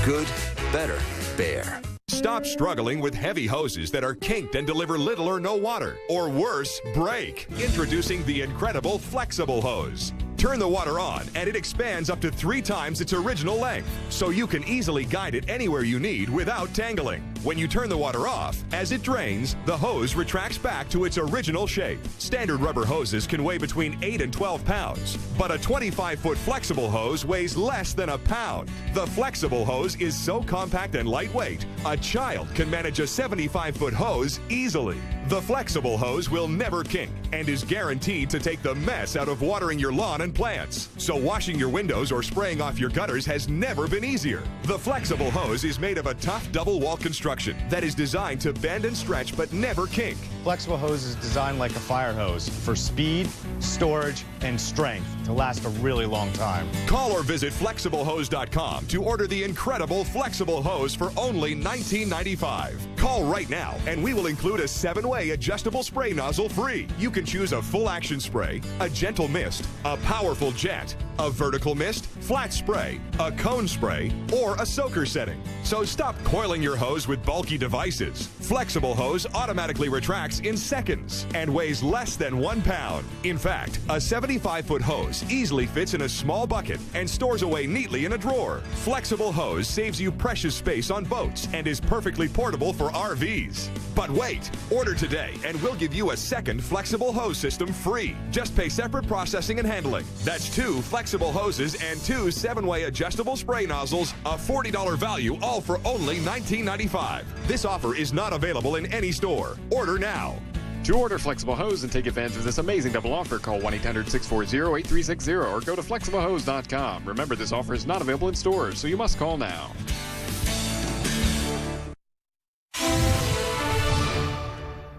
Good, better, Bear. Stop struggling with heavy hoses that are kinked and deliver little or no water, or worse, break. Introducing the incredible flexible hose. Turn the water on and it expands up to 3 times its original length, so you can easily guide it anywhere you need without tangling. When you turn the water off, as it drains, the hose retracts back to its original shape. Standard rubber hoses can weigh between 8 and 12 pounds, but a 25-foot flexible hose weighs less than a pound. The flexible hose is so compact and lightweight, a child can manage a 75-foot hose easily. The flexible hose will never kink and is guaranteed to take the mess out of watering your lawn and plants. So washing your windows or spraying off your gutters has never been easier. The flexible hose is made of a tough double wall construction that is designed to bend and stretch but never kink. Flexible hose is designed like a fire hose for speed, storage, and and strength to last a really long time. Call or visit FlexibleHose.com to order the incredible Flexible Hose for only $19.95. Call right now, and we will include a 7-way adjustable spray nozzle free. You can choose a full-action spray, a gentle mist, a powerful jet, a vertical mist, flat spray, a cone spray, or a soaker setting. So stop coiling your hose with bulky devices. Flexible Hose automatically retracts in seconds and weighs less than 1 pound. In fact, a 75-foot hose easily fits in a small bucket and stores away neatly in a drawer. Flexible Hose saves you precious space on boats and is perfectly portable for RVs. But wait, order today and we'll give you a second Flexible Hose system free. Just pay separate processing and handling. That's 2 flexible hoses and 2 7-way adjustable spray nozzles, a $40 value, all for only $19.95. This offer is not available in any store. Order now. To order Flexible Hose and take advantage of this amazing double offer, call 1-800-640-8360 or go to flexiblehose.com. Remember, this offer is not available in stores, so you must call now.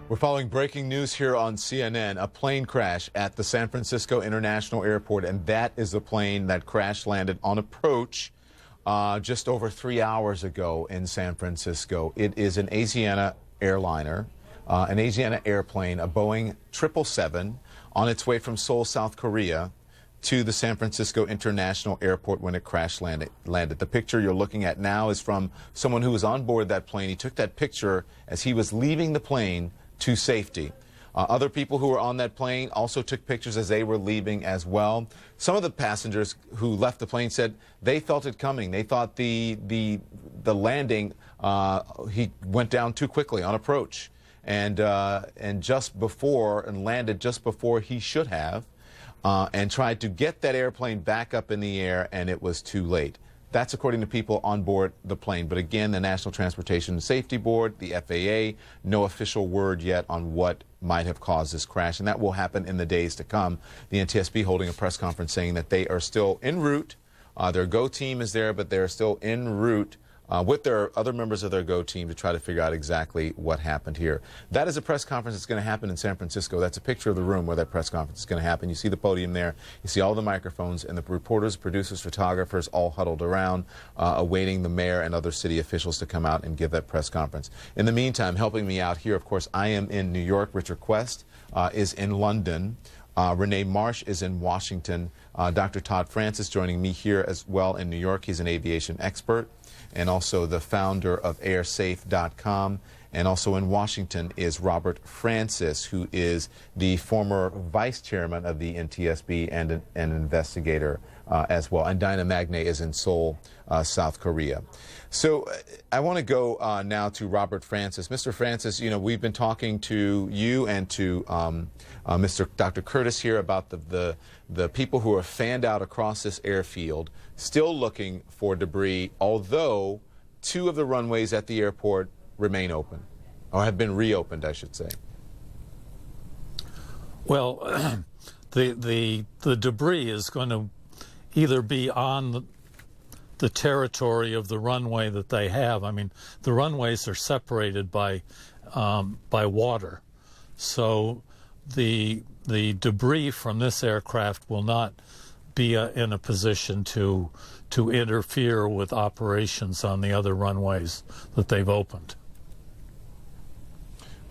We're following breaking news here on CNN. A plane crash at the San Francisco International Airport, and that is the plane that crash landed on approach just over 3 hours ago in San Francisco. It is an Asiana airliner, an Asiana airplane, a Boeing 777, on its way from Seoul, South Korea, to the San Francisco International Airport when it crash landed. The picture you're looking at now is from someone who was on board that plane. He took that picture as he was leaving the plane to safety. Other people who were on that plane also took pictures as they were leaving as well. Some of the passengers who left the plane said they felt it coming. They thought the landing he went down too quickly on approach, and landed just before he should have, and tried to get that airplane back up in the air, and it was too late. That's according to people on board the plane. But again, the National Transportation Safety Board, the FAA, no official word yet on what might have caused this crash, and that will happen in the days to come. The NTSB holding a press conference saying that they are still en route. Their GO team is there, but they're still en route with their other members of their GO team to try to figure out exactly what happened here. That is a press conference that's going to happen in San Francisco. That's a picture of the room where that press conference is going to happen. You see the podium there. You see all the microphones and the reporters, producers, photographers all huddled around, awaiting the mayor and other city officials to come out and give that press conference. In the meantime, helping me out here, of course, I am in New York. Richard Quest is in London. Renee Marsh is in Washington. Dr. Todd Francis joining me here as well in New York. He's an aviation expert and also the founder of airsafe.com. And also in Washington is Robert Francis, who is the former vice chairman of the NTSB and an investigator as well. And Dinah Magnay is in Seoul, South Korea. So I want to go now to Robert Francis. Mr. Francis, you know, we've been talking to you and to Dr. Curtis here about the people who are fanned out across this airfield, still looking for debris, although 2 of the runways at the airport remain open, or have been reopened, I should say. Well, the debris is going to either be on the territory of the runway that they have. I mean, the runways are separated by water, so the debris from this aircraft will not be in a position to interfere with operations on the other runways that they've opened.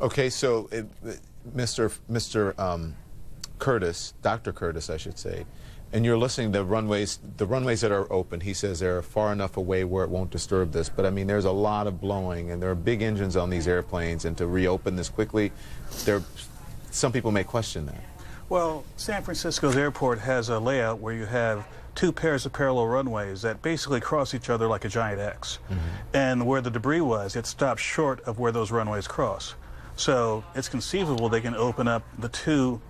Okay, so Mr. Curtis, Dr. Curtis, I should say, and you're listening to the runways that are open. He says they're far enough away where it won't disturb this. But I mean, there's a lot of blowing, and there are big engines on these airplanes, and to reopen this quickly, some people may question that. Well, San Francisco's airport has a layout where you have 2 pairs of parallel runways that basically cross each other like a giant X. Mm-hmm. And where the debris was, it stops short of where those runways cross. So it's conceivable they can open up the 2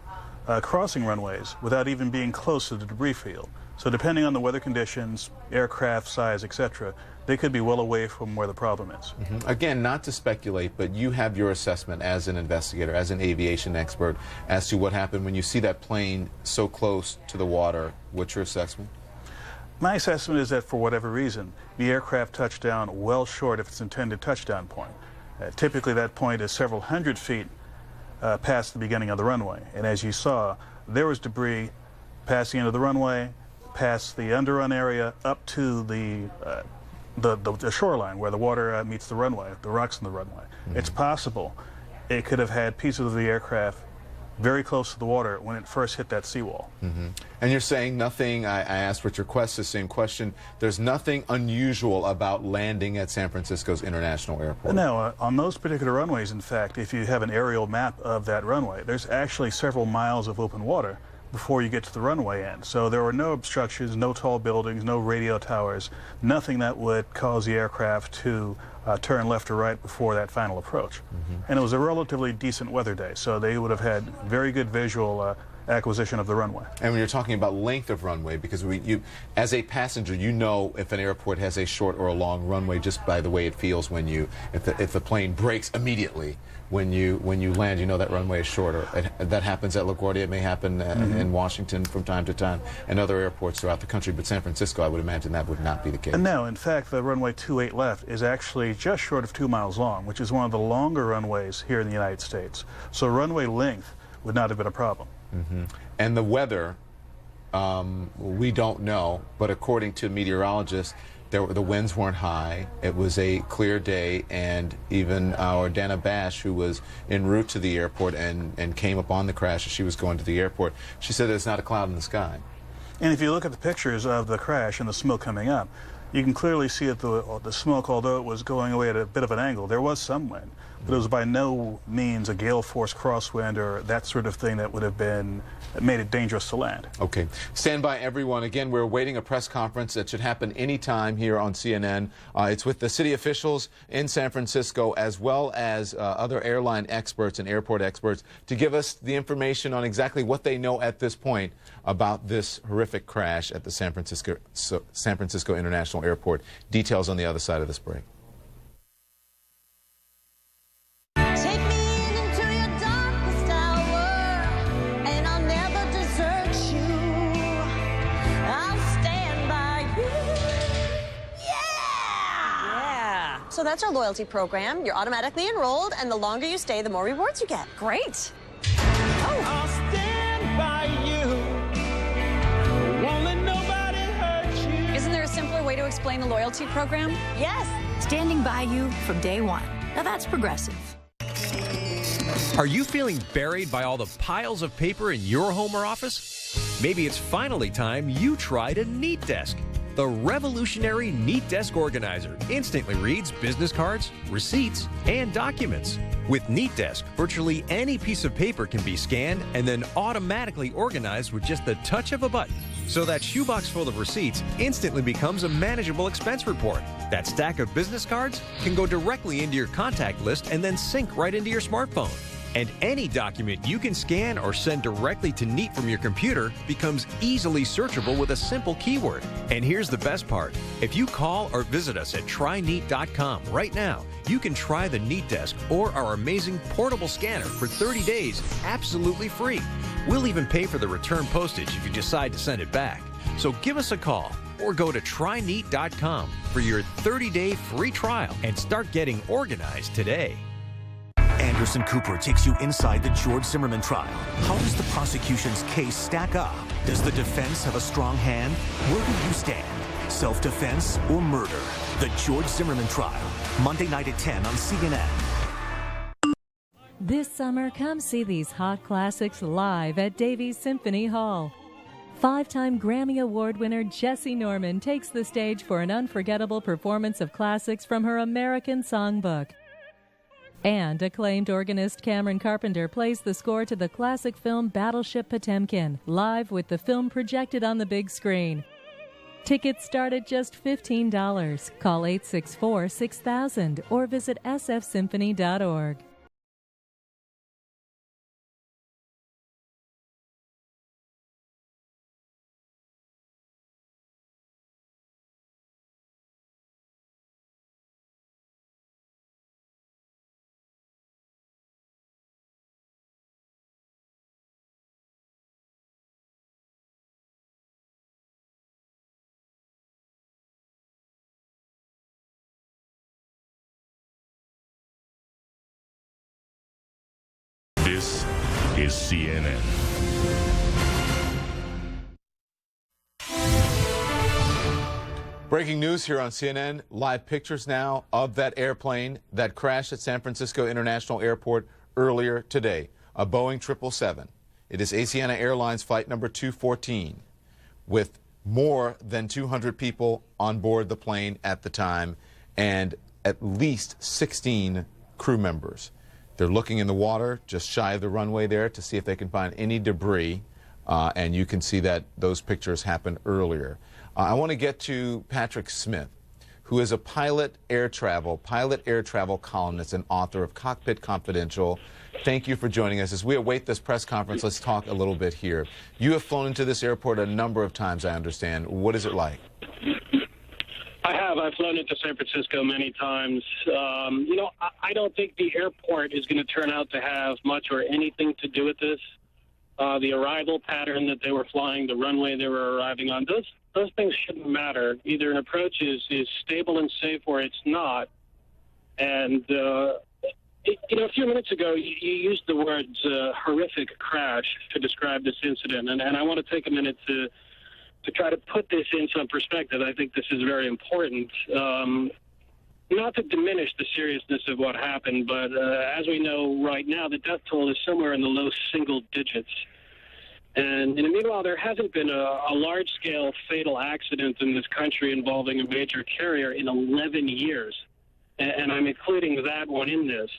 crossing runways without even being close to the debris field. So depending on the weather conditions, aircraft size, etc., they could be well away from where the problem is. Mm-hmm. Again, not to speculate, but you have your assessment as an investigator, as an aviation expert, as to what happened when you see that plane so close to the water. What's your assessment? My assessment is that for whatever reason, the aircraft touched down well short of its intended touchdown point. Typically that point is several hundred feet past the beginning of the runway. And as you saw, there was debris past the end of the runway, past the underrun area, up to the shoreline where the water meets the runway, the rocks in the runway. It's possible it could have had pieces of the aircraft very close to the water when it first hit that seawall. And you're saying nothing, I asked Richard Quest the same question, there's nothing unusual about landing at San Francisco's International Airport? No, on those particular runways, in fact, if you have an aerial map of that runway, there's actually several miles of open water before you get to the runway end. So there were no obstructions, no tall buildings, no radio towers, nothing that would cause the aircraft to turn left or right before that final approach. And it was a relatively decent weather day, so they would have had very good visual acquisition of the runway. And when you're talking about length of runway, because as a passenger, you know if an airport has a short or a long runway just by the way it feels when if the plane brakes immediately when you land, you know that runway is shorter. That happens at LaGuardia. It may happen in Washington from time to time and other airports throughout the country, but San Francisco, I would imagine that would not be the case. No, in fact, the runway 28 left is actually just short of 2 miles long, which is one of the longer runways here in the United States. So runway length would not have been a problem. And the weather, we don't know, but according to meteorologists, the winds weren't high. It was a clear day, and even our Dana Bash, who was en route to the airport and came upon the crash as she was going to the airport, she said there's not a cloud in the sky. And if you look at the pictures of the crash and the smoke coming up, you can clearly see that the smoke, although it was going away at a bit of an angle, there was some wind. But it was by no means a gale force crosswind or that sort of thing that would have made it dangerous to land. Okay. Stand by, everyone. Again, we're awaiting a press conference that should happen anytime here on CNN. It's with the city officials in San Francisco as well as other airline experts and airport experts to give us the information on exactly what they know at this point about this horrific crash at the San Francisco International Airport. Details on the other side of this break. So that's our loyalty program. You're automatically enrolled, and the longer you stay, the more rewards you get. Great. I'll stand by you. Won't let nobody hurt you. Isn't there a simpler way to explain the loyalty program? Yes. Standing by you from day one. Now that's progressive. Are you feeling buried by all the piles of paper in your home or office? Maybe it's finally time you tried a Neat Desk. The revolutionary Neat Desk Organizer instantly reads business cards, receipts, and documents. With Neat Desk, virtually any piece of paper can be scanned and then automatically organized with just the touch of a button. So that shoebox full of receipts instantly becomes a manageable expense report. That stack of business cards can go directly into your contact list and then sync right into your smartphone. And any document you can scan or send directly to Neat from your computer becomes easily searchable with a simple keyword. And here's the best part. If you call or visit us at tryneat.com right now, you can try the Neat Desk or our amazing portable scanner for 30 days absolutely free. We'll even pay for the return postage if you decide to send it back. So give us a call or go to tryneat.com for your 30-day free trial and start getting organized today. Anderson Cooper takes you inside the George Zimmerman trial. How does the prosecution's case stack up? Does the defense have a strong hand? Where do you stand? Self-defense or murder? The George Zimmerman trial. Monday night at 10 on CNN. This summer, come see these hot classics live at Davies Symphony Hall. 5-time Grammy Award winner Jessie Norman takes the stage for an unforgettable performance of classics from her American Songbook. And acclaimed organist Cameron Carpenter plays the score to the classic film Battleship Potemkin, live with the film projected on the big screen. Tickets start at just $15. Call 864-6000 or visit sfsymphony.org. This is CNN. Breaking news here on CNN. Live pictures now of that airplane that crashed at San Francisco International Airport earlier today, a Boeing 777. It is Asiana Airlines Flight number 214 with more than 200 people on board the plane at the time and at least 16 crew members. They're looking in the water just shy of the runway there to see if they can find any debris, and you can see that those pictures happened earlier. I want to get to Patrick Smith, who is a pilot air travel columnist and author of Cockpit Confidential. Thank you for joining us. As we await this press conference, let's talk a little bit here. You have flown into this airport a number of times, I understand. What is it like? I have. I've flown into San Francisco many times. I don't think the airport is going to turn out to have much or anything to do with this. The arrival pattern that they were flying, the runway they were arriving on, those things shouldn't matter. Either an approach is stable and safe or it's not. And, a few minutes ago, you used the words horrific crash to describe this incident. And I want to take a minute to try to put this in some perspective. I think this is very important. Not to diminish the seriousness of what happened, but as we know right now, the death toll is somewhere in the low single digits. And meanwhile, there hasn't been a large-scale fatal accident in this country involving a major carrier in 11 years. And I'm including that one in this.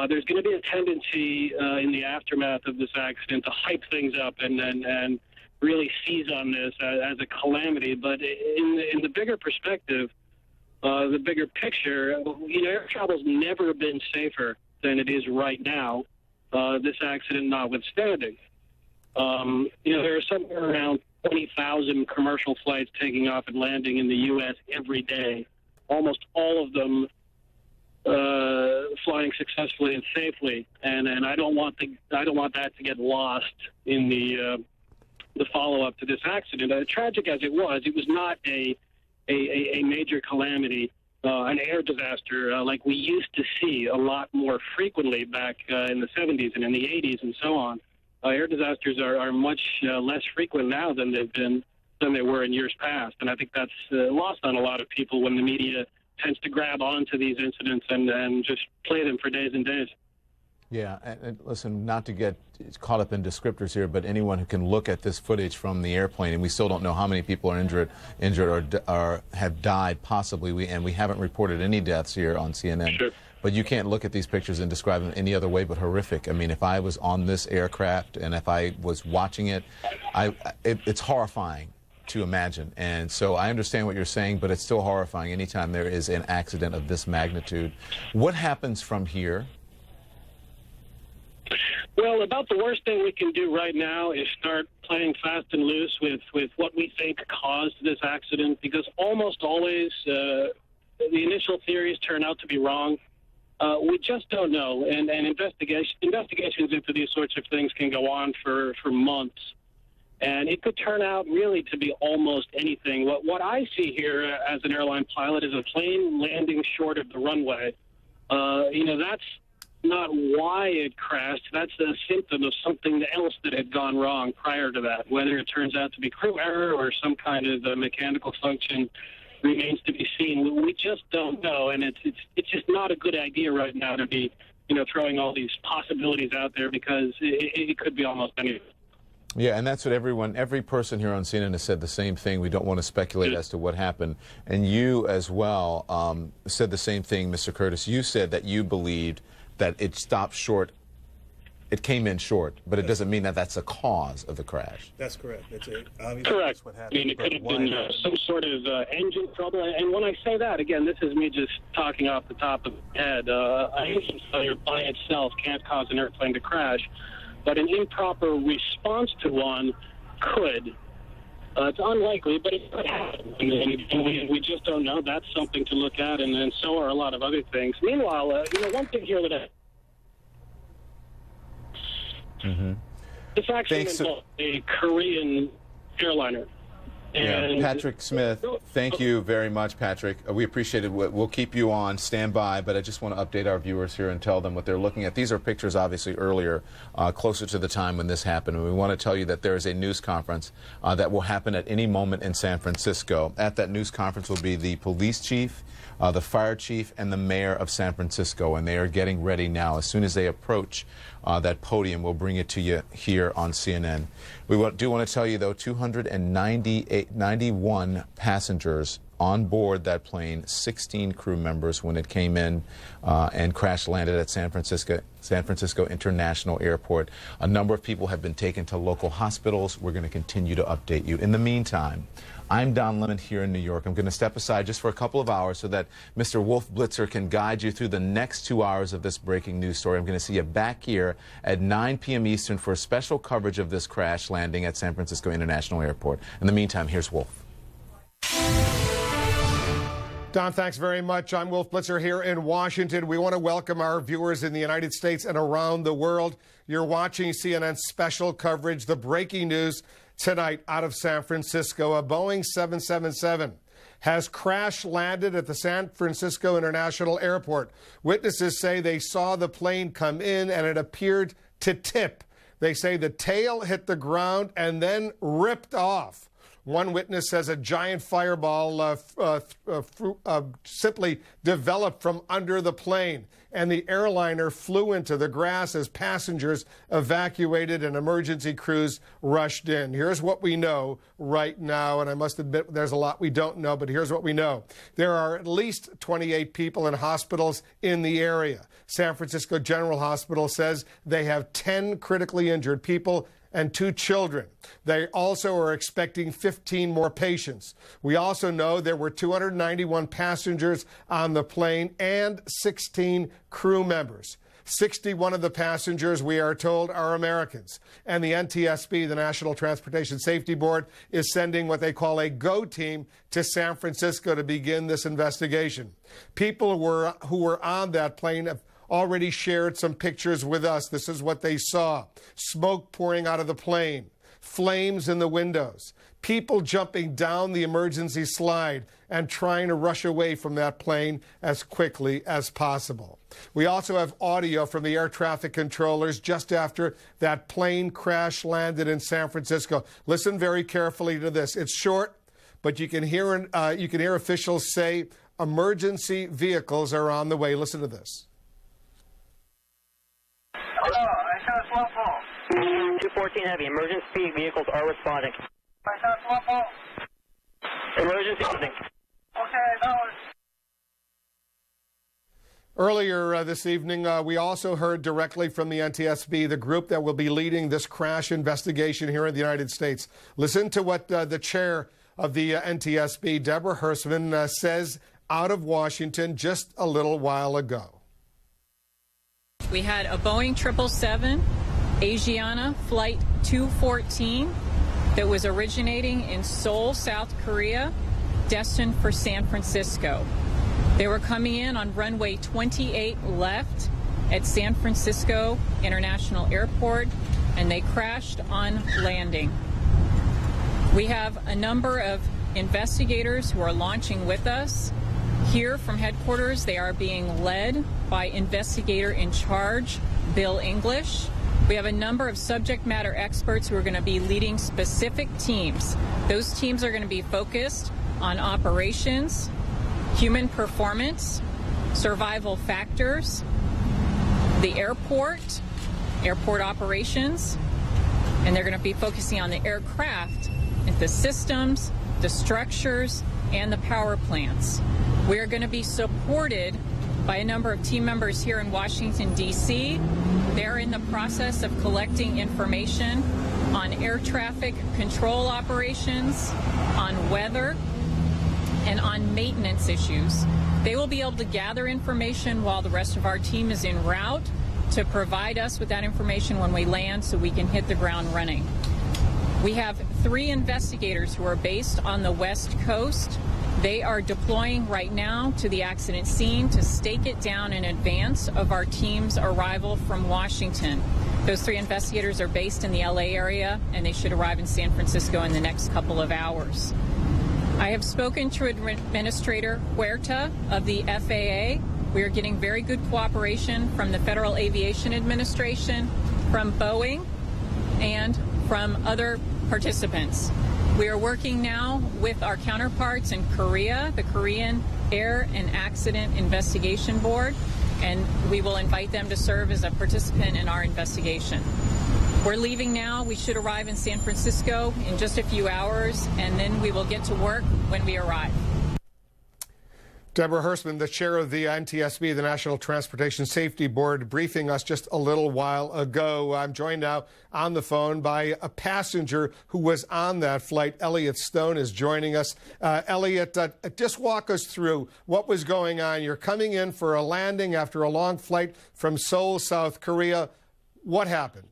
There's going to be a tendency in the aftermath of this accident to hype things up and really seize on this as a calamity. But in the bigger perspective, the bigger picture, air travel's never been safer than it is right now, this accident notwithstanding. There are somewhere around 20,000 commercial flights taking off and landing in the U.S. every day, almost all of them flying successfully and safely. And I don't want that to get lost in the follow-up to this accident. Tragic as it was not a major calamity, an air disaster like we used to see a lot more frequently back in the 70s and in the 80s and so on. Air disasters are much less frequent now than they were in years past, and I think that's lost on a lot of people when the media tends to grab onto these incidents and just play them for days and days. Yeah, and listen, not to get caught up in descriptors here, but anyone who can look at this footage from the airplane, and we still don't know how many people are injured or have died possibly, and we haven't reported any deaths here on CNN. Sure. But you can't look at these pictures and describe them any other way but horrific. I mean, if I was on this aircraft and if I was watching it, it's horrifying to imagine. And so I understand what you're saying, but it's still horrifying anytime there is an accident of this magnitude. What happens from here? Well, about the worst thing we can do right now is start playing fast and loose with what we think caused this accident, because almost always the initial theories turn out to be wrong. We just don't know, and investigations into these sorts of things can go on for months, and it could turn out really to be almost anything. What I see here as an airline pilot is a plane landing short of the runway. That's not why it crashed. That's a symptom of something else that had gone wrong prior to that. Whether it turns out to be crew error or some kind of mechanical function remains to be seen. We just don't know, and it's just not a good idea right now to be, throwing all these possibilities out there, because it could be almost anything. Yeah, and that's what every person here on CNN has said the same thing. We don't want to speculate as to what happened. And you as well said the same thing, Mr. Curtis. You said that you believed that it stopped short. It came in short, but it doesn't mean that that's a cause of the crash. That's correct. Correct. What happened. I mean, it could have been some sort of engine trouble. And when I say that, again, this is me just talking off the top of the head. An engine failure by itself can't cause an airplane to crash, but an improper response to one could. It's unlikely, but it could happen. And we just don't know. That's something to look at, and so are a lot of other things. Meanwhile, one thing here that this actually involved a Korean airliner. And Patrick Smith, thank you very much, Patrick. We appreciate it. We'll keep you on standby, but I just want to update our viewers here and tell them what they're looking at. These are pictures, obviously, earlier, closer to the time when this happened. And we want to tell you that there is a news conference that will happen at any moment in San Francisco. At that news conference will be the police chief, the fire chief, and the mayor of San Francisco, and they are getting ready now. As soon as they approach that podium, we'll bring it to you here on CNN. We do want to tell you, though, 291 passengers on board that plane, 16 crew members when it came in and crash landed at San Francisco International Airport. A number of people have been taken to local hospitals. We're going to continue to update you. In the meantime, I'm Don Lemon here in New York. I'm going to step aside just for a couple of hours so that Mr. Wolf Blitzer can guide you through the next 2 hours of this breaking news story. I'm going to see you back here at 9 p.m. Eastern for special coverage of this crash landing at San Francisco International Airport. In the meantime, here's Wolf. Don, thanks very much. I'm Wolf Blitzer here in Washington. We want to welcome our viewers in the United States and around the world. You're watching CNN's special coverage, the breaking news tonight out of San Francisco. A Boeing 777 has crash landed at the San Francisco International Airport. Witnesses say they saw the plane come in and it appeared to tip. They say the tail hit the ground and then ripped off. One witness says a giant fireball simply developed from under the plane, and the airliner flew into the grass as passengers evacuated and emergency crews rushed in. Here's what we know right now, and I must admit there's a lot we don't know, but here's what we know. There are at least 28 people in hospitals in the area. San Francisco General Hospital says they have 10 critically injured people and 2 children. They also are expecting 15 more patients. We also know there were 291 passengers on the plane and 16 crew members. 61 of the passengers, we are told, are Americans. And the NTSB, the National Transportation Safety Board, is sending what they call a GO team to San Francisco to begin this investigation. People who were on that plane have already shared some pictures with us. This is what they saw. Smoke pouring out of the plane, flames in the windows, people jumping down the emergency slide and trying to rush away from that plane as quickly as possible. We also have audio from the air traffic controllers just after that plane crash landed in San Francisco. Listen very carefully to this. It's short, but you can hear officials say emergency vehicles are on the way. Listen to this. Hello, I saw a slow fall. 214 Heavy, emergency vehicles are responding. I saw a slow fall. Emergency landing. Okay, that was... Earlier this evening, we also heard directly from the NTSB, the group that will be leading this crash investigation here in the United States. Listen to what the chair of the NTSB, Deborah Hersman, says out of Washington just a little while ago. We had a Boeing 777, Asiana Flight 214, that was originating in Seoul, South Korea, destined for San Francisco. They were coming in on runway 28 left at San Francisco International Airport, and they crashed on landing. We have a number of investigators who are launching with us. Here from headquarters, they are being led by investigator in charge, Bill English. We have a number of subject matter experts who are going to be leading specific teams. Those teams are going to be focused on operations, human performance, survival factors, the airport operations, and they're going to be focusing on the aircraft and the systems, the structures, and the power plants. We are going to be supported by a number of team members here in Washington, D.C. They're in the process of collecting information on air traffic control operations, on weather, and on maintenance issues. They will be able to gather information while the rest of our team is en route to provide us with that information when we land so we can hit the ground running. We have 3 investigators who are based on the West Coast. They are deploying right now to the accident scene to stake it down in advance of our team's arrival from Washington. Those 3 investigators are based in the LA area, and they should arrive in San Francisco in the next couple of hours. I have spoken to Administrator Huerta of the FAA. We are getting very good cooperation from the Federal Aviation Administration, from Boeing, and from other participants. We are working now with our counterparts in Korea, the Korean Air and Accident Investigation Board, and we will invite them to serve as a participant in our investigation. We're leaving now. We should arrive in San Francisco in just a few hours, and then we will get to work when we arrive. Deborah Hersman, the chair of the NTSB, the National Transportation Safety Board, briefing us just a little while ago. I'm joined now on the phone by a passenger who was on that flight. Elliot Stone is joining us. Elliot, just walk us through what was going on. You're coming in for a landing after a long flight from Seoul, South Korea. What happened?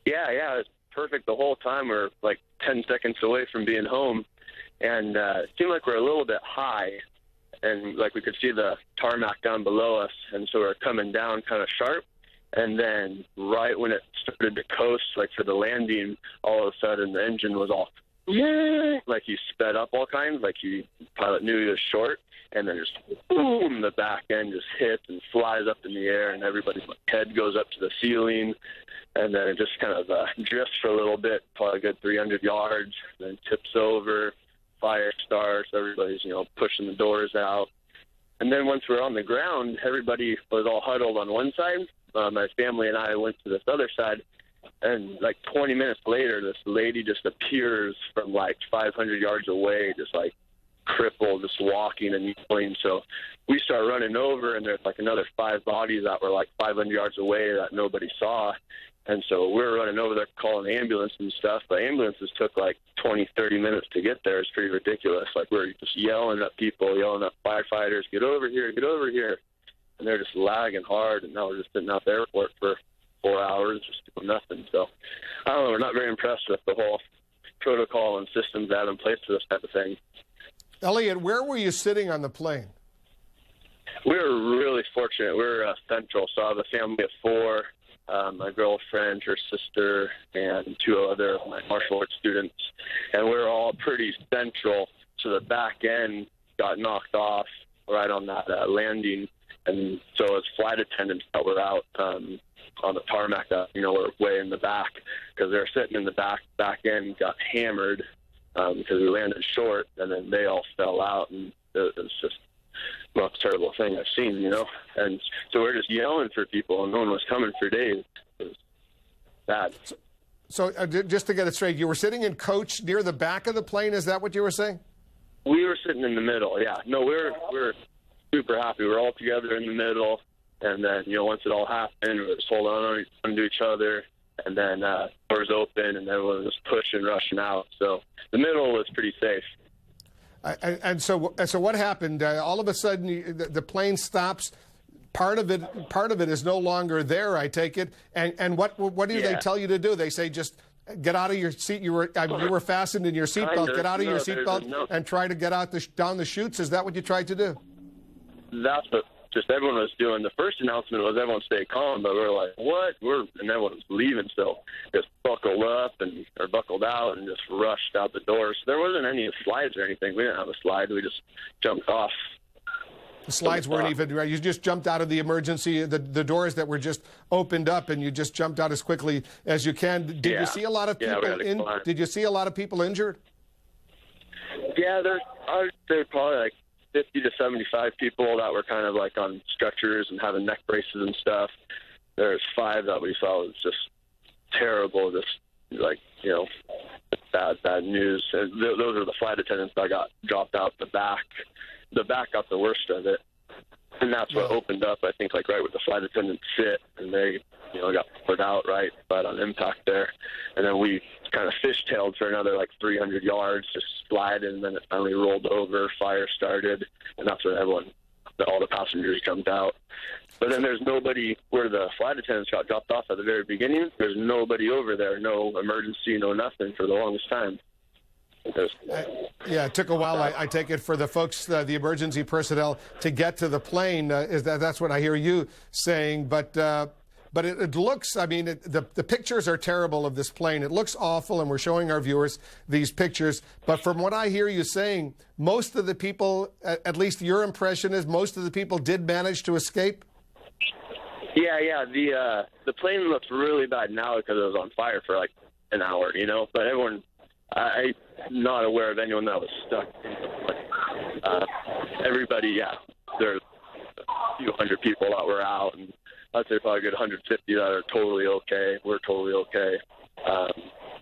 Yeah, it was perfect the whole time. We're like 10 seconds away from being home, and it seemed like we're a little bit high, and like we could see the tarmac down below us, and so we're coming down kind of sharp, and then right when it started to coast, like for the landing, all of a sudden the engine was off. Like he sped up all kinds, like the pilot knew he was short, and then just boom, the back end just hits and flies up in the air, and everybody's head goes up to the ceiling, and then it just kind of drifts for a little bit, probably a good 300 yards, then tips over, fire starts, everybody's, pushing the doors out. And then once we're on the ground, everybody was all huddled on one side. My family and I went to this other side, and like 20 minutes later, this lady just appears from like 500 yards away, just like crippled, just walking and yelling. So we start running over, and there's like another 5 bodies that were like 500 yards away that nobody saw. And so we're running over there calling the ambulance and stuff. But ambulances took like 20, 30 minutes to get there. It's pretty ridiculous. Like we're just yelling at people, yelling at firefighters, get over here, get over here. And they're just lagging hard. And now we're just sitting out the airport for 4 hours just doing nothing. So I don't know, we're not very impressed with the whole protocol and systems that have in place for this type of thing. Elliot, where were you sitting on the plane? We were really fortunate. We were central, so I have a family of 4. My girlfriend, her sister, and 2 other of my martial arts students, and we're all pretty central. So the back end got knocked off right on that landing, and so as flight attendants that were out on the tarmac, were way in the back because they were sitting in the back end got hammered because we landed short, and then they all fell out, and it was just the most terrible thing I've seen, And so we're just yelling for people, and no one was coming for days. It was bad. So just to get it straight, you were sitting in coach near the back of the plane. Is that what you were saying? We were sitting in the middle, yeah. No, we're super happy. We're all together in the middle, and then, once it all happened, we were just holding on to each other, and then doors open, and everyone was pushing, rushing out. So the middle was pretty safe. And so what happened? All of a sudden, the plane stops. Part of it is no longer there, I take it. And what do they tell you to do? They say just get out of your seat. You were fastened in your seatbelt. Get out of your seatbelt and try to get out down the chutes. Is that what you tried to do? That's what just everyone was doing. The first announcement was everyone stay calm, but we were like, what? And everyone was leaving, so just buckled up or buckled out and just rushed out the door. So there wasn't any slides or anything. We didn't have a slide. We just jumped off. The slides weren't even, you just jumped out of the emergency, the doors that were just opened up, and you just jumped out as quickly as you can. Did you see a lot of people Did you see a lot of people injured? Yeah, I would say probably like 50 to 75 people that were kind of like on stretchers and having neck braces and stuff. There's 5 that we saw was just terrible, just like, bad news. And those are the flight attendants that got dropped out the back. The back got the worst of it. And that's what opened up, I think, like right where the flight attendants sit, and they, got put out right on impact there. And then we kind of fishtailed for another like 300 yards, just sliding, and then it finally rolled over, fire started, and that's when all the passengers jumped out. But then there's nobody where the flight attendants got dropped off at the very beginning. There's nobody over there, no emergency, no nothing for the longest time. Yeah, it took a while, I take it, for the folks, the emergency personnel, to get to the plane. That's what I hear you saying. But but it looks, I mean, the pictures are terrible of this plane. It looks awful, and we're showing our viewers these pictures. But from what I hear you saying, most of the people, at least your impression is, most of the people did manage to escape? Yeah. The plane looks really bad now because it was on fire for like an hour, you know. But everyone, I'm not aware of anyone that was stuck. Everybody, yeah, there's a few hundred people that were out, and I'd say probably a good 150 that are totally okay. We're totally okay.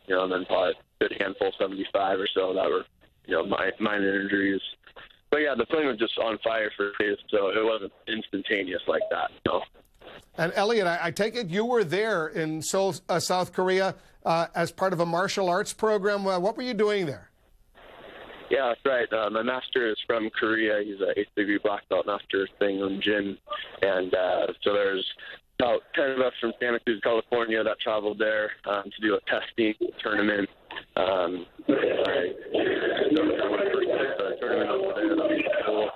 You know, and then probably a good handful, 75 or so that were, you know, minor injuries. But yeah, the plane was just on fire for days, so it wasn't instantaneous like that. No. And Elliot, I take it you were there in Seoul, South Korea, as part of a martial arts program. What were you doing there? Yeah, that's right. My master is from Korea. He's an 8th degree black belt master thing on gym. And so there's about 10 of us from Santa Cruz, California that traveled there to do a testing tournament. I tournament over there. That was cool.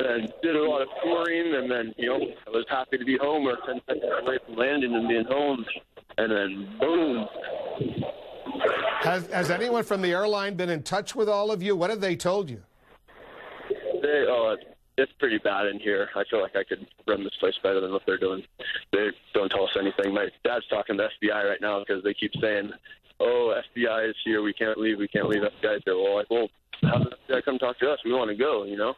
And did a lot of touring, and then, you know, I was happy to be home. We're 10 seconds away from landing and being home. And then, boom. Has anyone from the airline been in touch with all of you? What have they told you? It's pretty bad in here. I feel like I could run this place better than what they're doing. They don't tell us anything. My dad's talking to FBI right now because they keep saying, oh, FBI is here. We can't leave. FBI's there. Well, have the FBI come talk to us. We want to go, you know?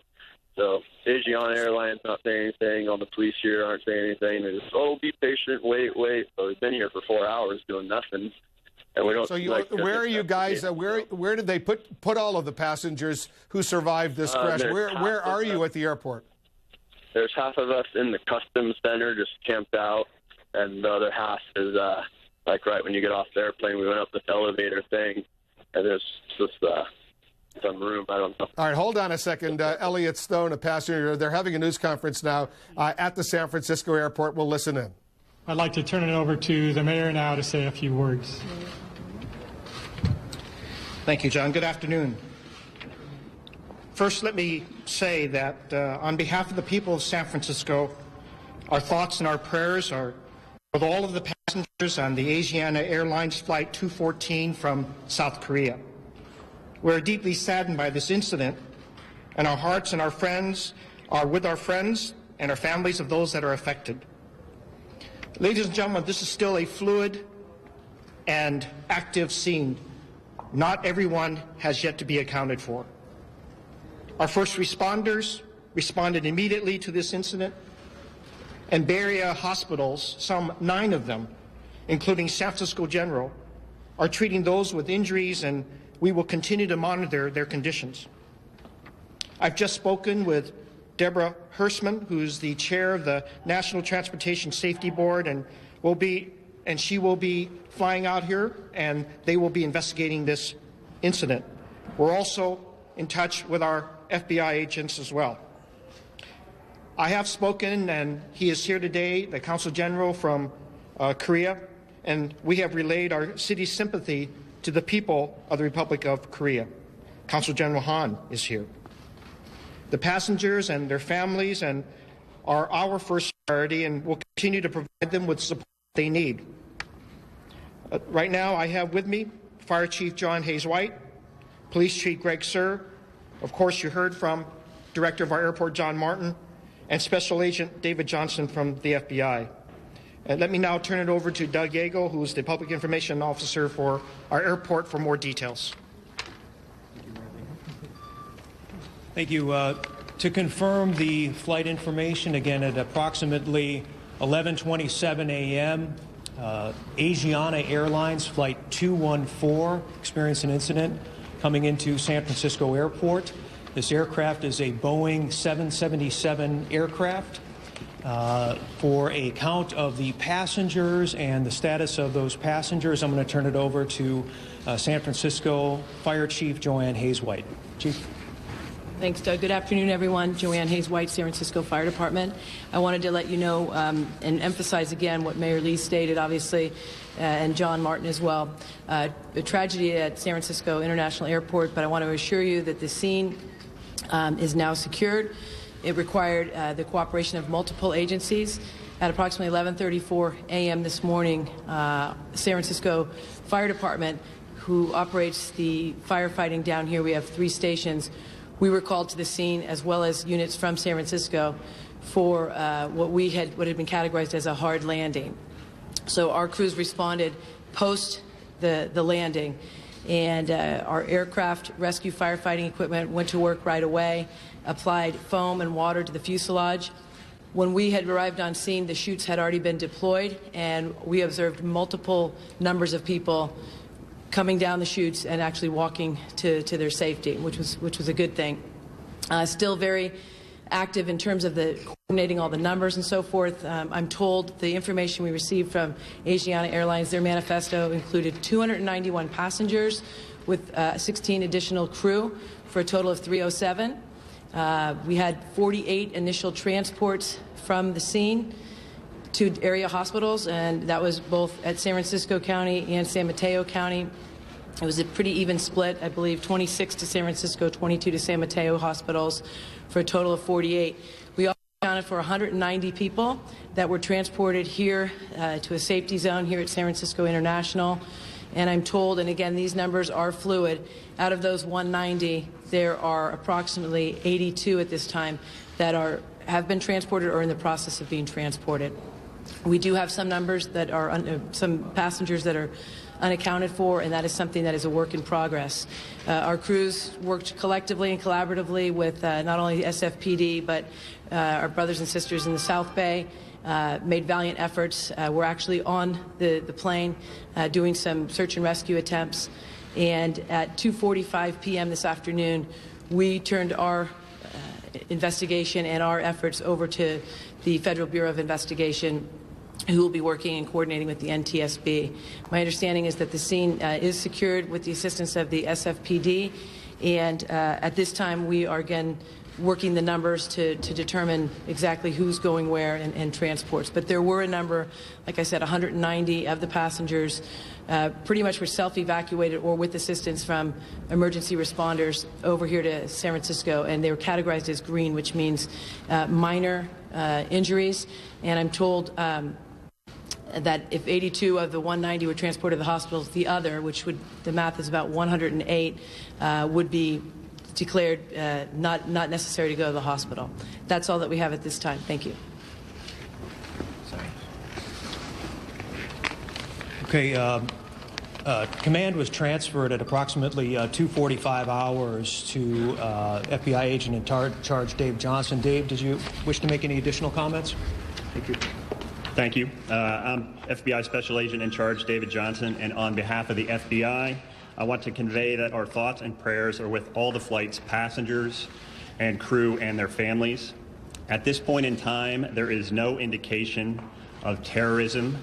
So Asiana Airlines not saying anything. All the police here aren't saying anything. They're just, oh, be patient, wait. So we've been here for 4 hours doing nothing. And we don't. So where are you guys? Where did they put all of the passengers who survived this crash? Where are you at the airport? There's half of us in the customs center, just camped out, and the other half is like right when you get off the airplane. We went up this elevator thing, and there's just some room. I don't know. All right, hold on a second. Elliot Stone, a passenger. They're having a news conference now at the San Francisco airport. We'll listen in. I'd like to turn it over to the mayor now to say a few words. Thank you, John. Good afternoon. First, let me say that on behalf of the people of San Francisco, our thoughts and our prayers are with all of the passengers on the Asiana Airlines Flight 214 from South Korea. We're deeply saddened by this incident, and our hearts and our friends are with our friends and our families of those that are affected. Ladies and gentlemen, this is still a fluid and active scene. Not everyone has yet to be accounted for. Our first responders responded immediately to this incident, and Bay Area hospitals, some 9 of them, including San Francisco General, are treating those with injuries, and we will continue to monitor their conditions. I've just spoken with Deborah Hersman, who's the chair of the National Transportation Safety Board, and she will be flying out here, and they will be investigating this incident. We're also in touch with our FBI agents as well. I have spoken, and he is here today, the Consul General from Korea, and we have relayed our city's sympathy to the people of the Republic of Korea. Consul General Han is here. The passengers and their families are our first priority, and we'll continue to provide them with support they need. Right now, I have with me Fire Chief John Hayes White, Police Chief Greg Sir, of course you heard from Director of our airport John Martin, and Special Agent David Johnson from the FBI. And let me now turn it over to Doug Yago, who is the Public Information Officer for our airport, for more details. Thank you. To confirm the flight information, again, at approximately 11:27 a.m., Asiana Airlines Flight 214 experienced an incident coming into San Francisco Airport. This aircraft is a Boeing 777 aircraft. For a count of the passengers and the status of those passengers, I'm going to turn it over to San Francisco Fire Chief Joanne Hayes White. Chief. Thanks, Doug. Good afternoon, everyone. Joanne Hayes White, San Francisco Fire Department. I wanted to let you know and emphasize again what Mayor Lee stated, obviously, and John Martin as well. A tragedy at San Francisco International Airport, but I want to assure you that the scene is now secured. It required the cooperation of multiple agencies, at approximately 11:34 a.m. this morning, San Francisco Fire Department, who operates the firefighting down here, we have 3 stations, we were called to the scene, as well as units from San Francisco, for what had been categorized as a hard landing. So our crews responded post the landing, and our aircraft rescue firefighting equipment went to work right away, applied foam and water to the fuselage. When we had arrived on scene, the chutes had already been deployed, and we observed multiple numbers of people coming down the chutes and actually walking to their safety, which was a good thing. Still very active in terms of the coordinating all the numbers and so forth. I'm told the information we received from Asiana Airlines, their manifesto included 291 passengers with 16 additional crew for a total of 307. We had 48 initial transports from the scene to area hospitals, and that was both at San Francisco County and San Mateo County. It was a pretty even split, I believe, 26 to San Francisco, 22 to San Mateo hospitals, for a total of 48. We also accounted for 190 people that were transported here to a safety zone here at San Francisco International. And I'm told, and again, these numbers are fluid, out of those 190, there are approximately 82 at this time that have been transported or in the process of being transported. We do have some numbers that are some passengers that are unaccounted for, and that is something that is a work in progress. Our crews worked collectively and collaboratively with not only SFPD, but our brothers and sisters in the South Bay, made valiant efforts. We're actually on the plane doing some search and rescue attempts, and at 2:45 p.m. this afternoon, we turned our investigation and our efforts over to the Federal Bureau of Investigation, who will be working and coordinating with the NTSB. My understanding is that the scene is secured with the assistance of the SFPD, and at this time we are again working the numbers to determine exactly who's going where and transports. But there were a number, like I said, 190 of the passengers pretty much were self-evacuated or with assistance from emergency responders over here to San Francisco, and they were categorized as green, which means minor injuries. And I'm told that if 82 of the 190 were transported to the hospitals, the other, which would, the math is about 108, would be declared not necessary to go to the hospital. That's all that we have at this time. Thank you. Okay. Command was transferred at approximately 2:45 hours to FBI agent in charge Dave Johnson. Dave, did you wish to make any additional comments? Thank you. Thank you. I'm FBI Special Agent in Charge David Johnson, and on behalf of the FBI, I want to convey that our thoughts and prayers are with all the flight's passengers and crew and their families. At this point in time, there is no indication of terrorism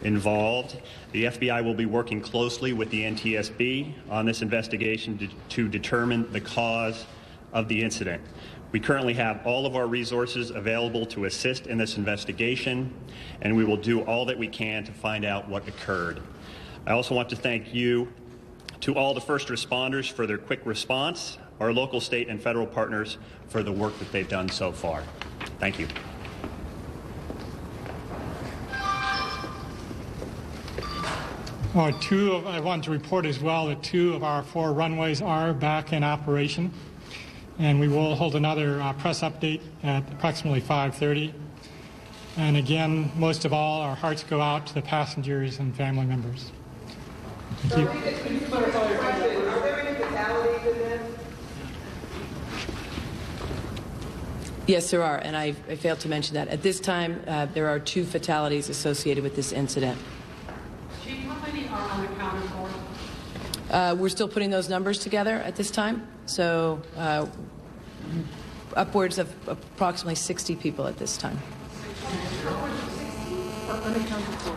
involved. The FBI will be working closely with the NTSB on this investigation to determine the cause of the incident. We currently have all of our resources available to assist in this investigation, and we will do all that we can to find out what occurred. I also want to thank you to all the first responders for their quick response, our local, state, and federal partners for the work that they've done so far. Thank you. I want to report as well that 2 of our 4 runways are back in operation, and we will hold another press update at approximately 5:30. And again, most of all, our hearts go out to the passengers and family members. Thank you. Can you clarify your question? Are there any fatalities in this? Yes, there are, and I failed to mention that. At this time, there are 2 fatalities associated with this incident. Chief, how many are unaccounted for? We're still putting those numbers together at this time, so upwards of approximately 60 people at this time.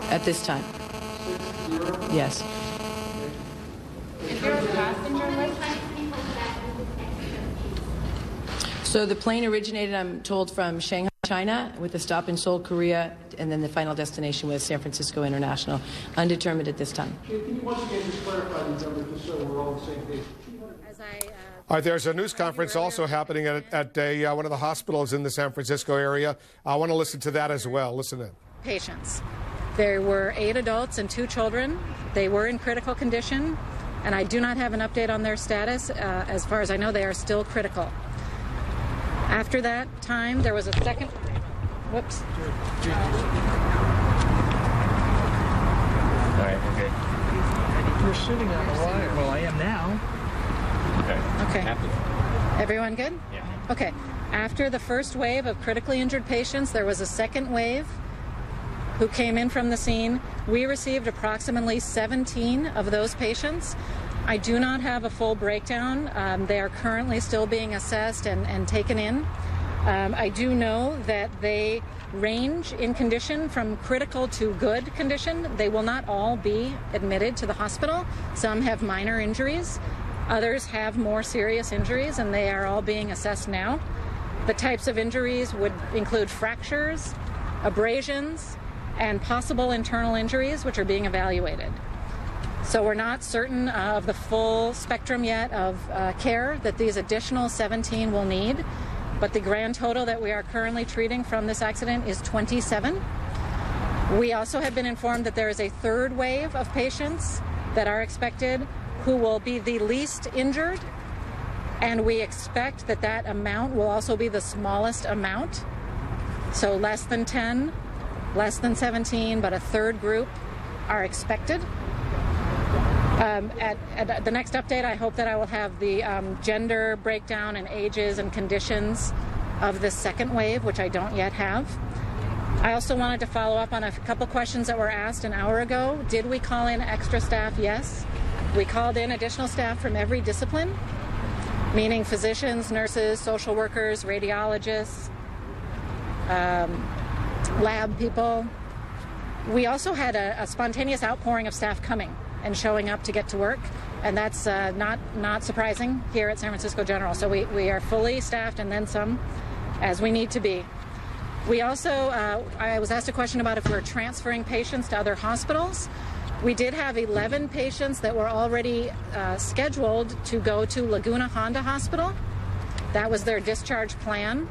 At this time. Yes. Is there a passenger list? So the plane originated, I'm told, from Shanghai, China, with a stop in Seoul, Korea, and then the final destination was San Francisco International. Undetermined at this time. Can you once again just clarify these numbers just so we're all on the same page? As I There's a news conference also happening at one of the hospitals in the San Francisco area. I want to listen to that as well. Listen in. Patients. There were 8 adults and 2 children. They were in critical condition, and I do not have an update on their status. As far as I know, they are still critical. After that time, there was a second... Whoops. All right, okay. You're sitting on the wire. Well, I am now. Okay. Everyone good? Yeah. Okay. After the first wave of critically injured patients, there was a second wave who came in from the scene. We received approximately 17 of those patients. I do not have a full breakdown. They are currently still being assessed and taken in. I do know that they range in condition from critical to good condition. They will not all be admitted to the hospital. Some have minor injuries. Others have more serious injuries, and they are all being assessed now. The types of injuries would include fractures, abrasions, and possible internal injuries, which are being evaluated. So we're not certain of the full spectrum yet of care that these additional 17 will need, but the grand total that we are currently treating from this accident is 27. We also have been informed that there is a third wave of patients that are expected who will be the least injured, and we expect that that amount will also be the smallest amount, so less than 10, less than 17, but a third group are expected. At the next update, I hope that I will have the gender breakdown and ages and conditions of the second wave, which I don't yet have. I also wanted to follow up on a couple questions that were asked an hour ago. Did we call in extra staff? Yes. We called in additional staff from every discipline, meaning physicians, nurses, social workers, radiologists, lab people. We also had a spontaneous outpouring of staff coming and showing up to get to work, and that's not surprising here at San Francisco General. So we are fully staffed and then some, as we need to be. We also, I was asked a question about if we're transferring patients to other hospitals. We did have 11 patients that were already scheduled to go to Laguna Honda Hospital. That was their discharge plan.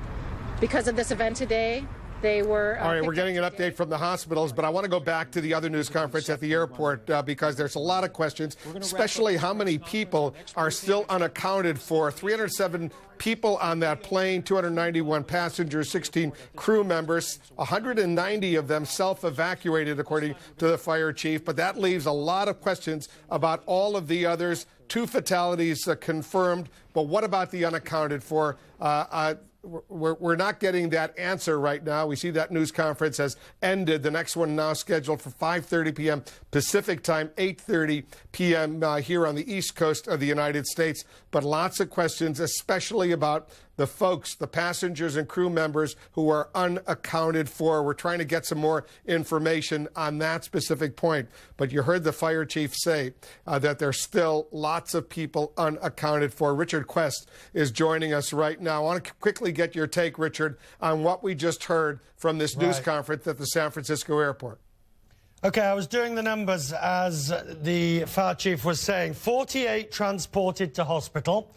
Because of this event today, they were... All right, we're getting an update from the hospitals, but I want to go back to the other news conference at the airport because there's a lot of questions, especially how many people are still unaccounted for. 307 people on that plane, 291 passengers, 16 crew members, 190 of them self-evacuated, according to the fire chief. But that leaves a lot of questions about all of the others. 2 fatalities confirmed, but what about the unaccounted for? We're not getting that answer right now. We see that news conference has ended. The next one now scheduled for 5:30 p.m. Pacific time, 8:30 p.m. Here on the East Coast of the United States. But lots of questions, especially about the folks, the passengers and crew members who are unaccounted for. We're trying to get some more information on that specific point. But you heard the fire chief say that there's still lots of people unaccounted for. Richard Quest is joining us right now. I want to quickly get your take, Richard, on what we just heard from this news conference at the San Francisco airport. Okay, I was doing the numbers as the fire chief was saying. 48 transported to hospital,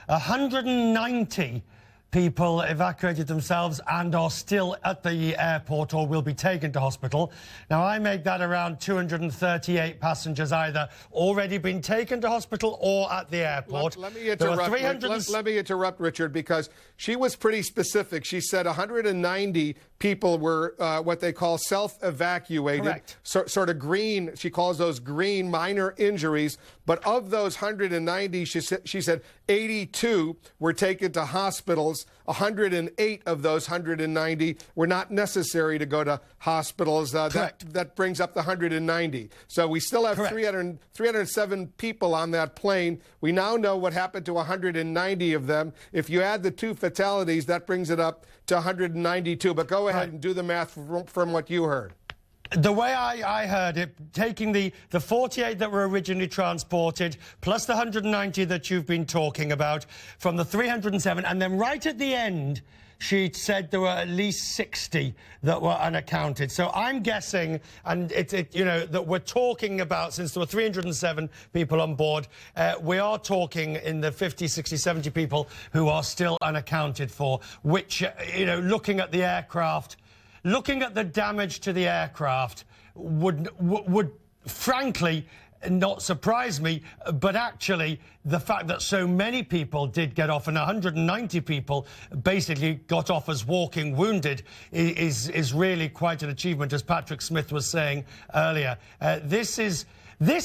190 people evacuated themselves and are still at the airport or will be taken to hospital. Now, I make that around 238 passengers either already been taken to hospital or at the airport. Let me interrupt, Richard, because she was pretty specific. She said 190 people were what they call self-evacuated. Correct. Sort of green, she calls those green minor injuries. But of those 190, she said 82 were taken to hospitals. 108 of those 190 were not necessary to go to hospitals. That brings up the 190. So we still have 307 people on that plane. We now know what happened to 190 of them. If you add the 2 fatalities, that brings it up to 192. But go ahead and do the math from what you heard. The way I heard it, taking the 48 that were originally transported, plus the 190 that you've been talking about, from the 307, and then right at the end, she said there were at least 60 that were unaccounted. So I'm guessing, and you know, that we're talking about, since there were 307 people on board, we are talking in the 50, 60, 70 people who are still unaccounted for, which, you know, looking at the aircraft, looking at the damage to the aircraft would frankly not surprise me, but actually the fact that so many people did get off and 190 people basically got off as walking wounded is really quite an achievement, as Patrick Smith was saying earlier. This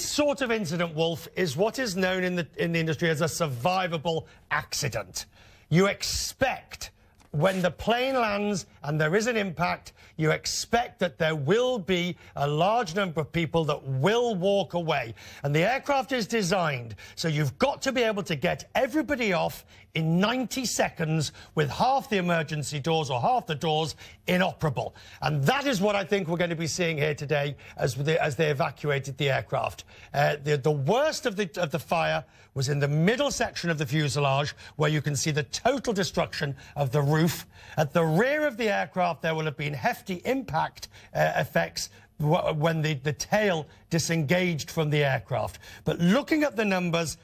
sort of incident, Wolf, is what is known in the industry as a survivable accident. You expect, when the plane lands and there is an impact, you expect that there will be a large number of people that will walk away. And the aircraft is designed so you've got to be able to get everybody off in 90 seconds with half the emergency doors or half the doors inoperable. And that is what I think we're going to be seeing here today as they evacuated the aircraft. The worst of the fire was in the middle section of the fuselage, where you can see the total destruction of the roof. At the rear of the aircraft, there will have been hefty impact effects when the tail disengaged from the aircraft. But looking at the numbers,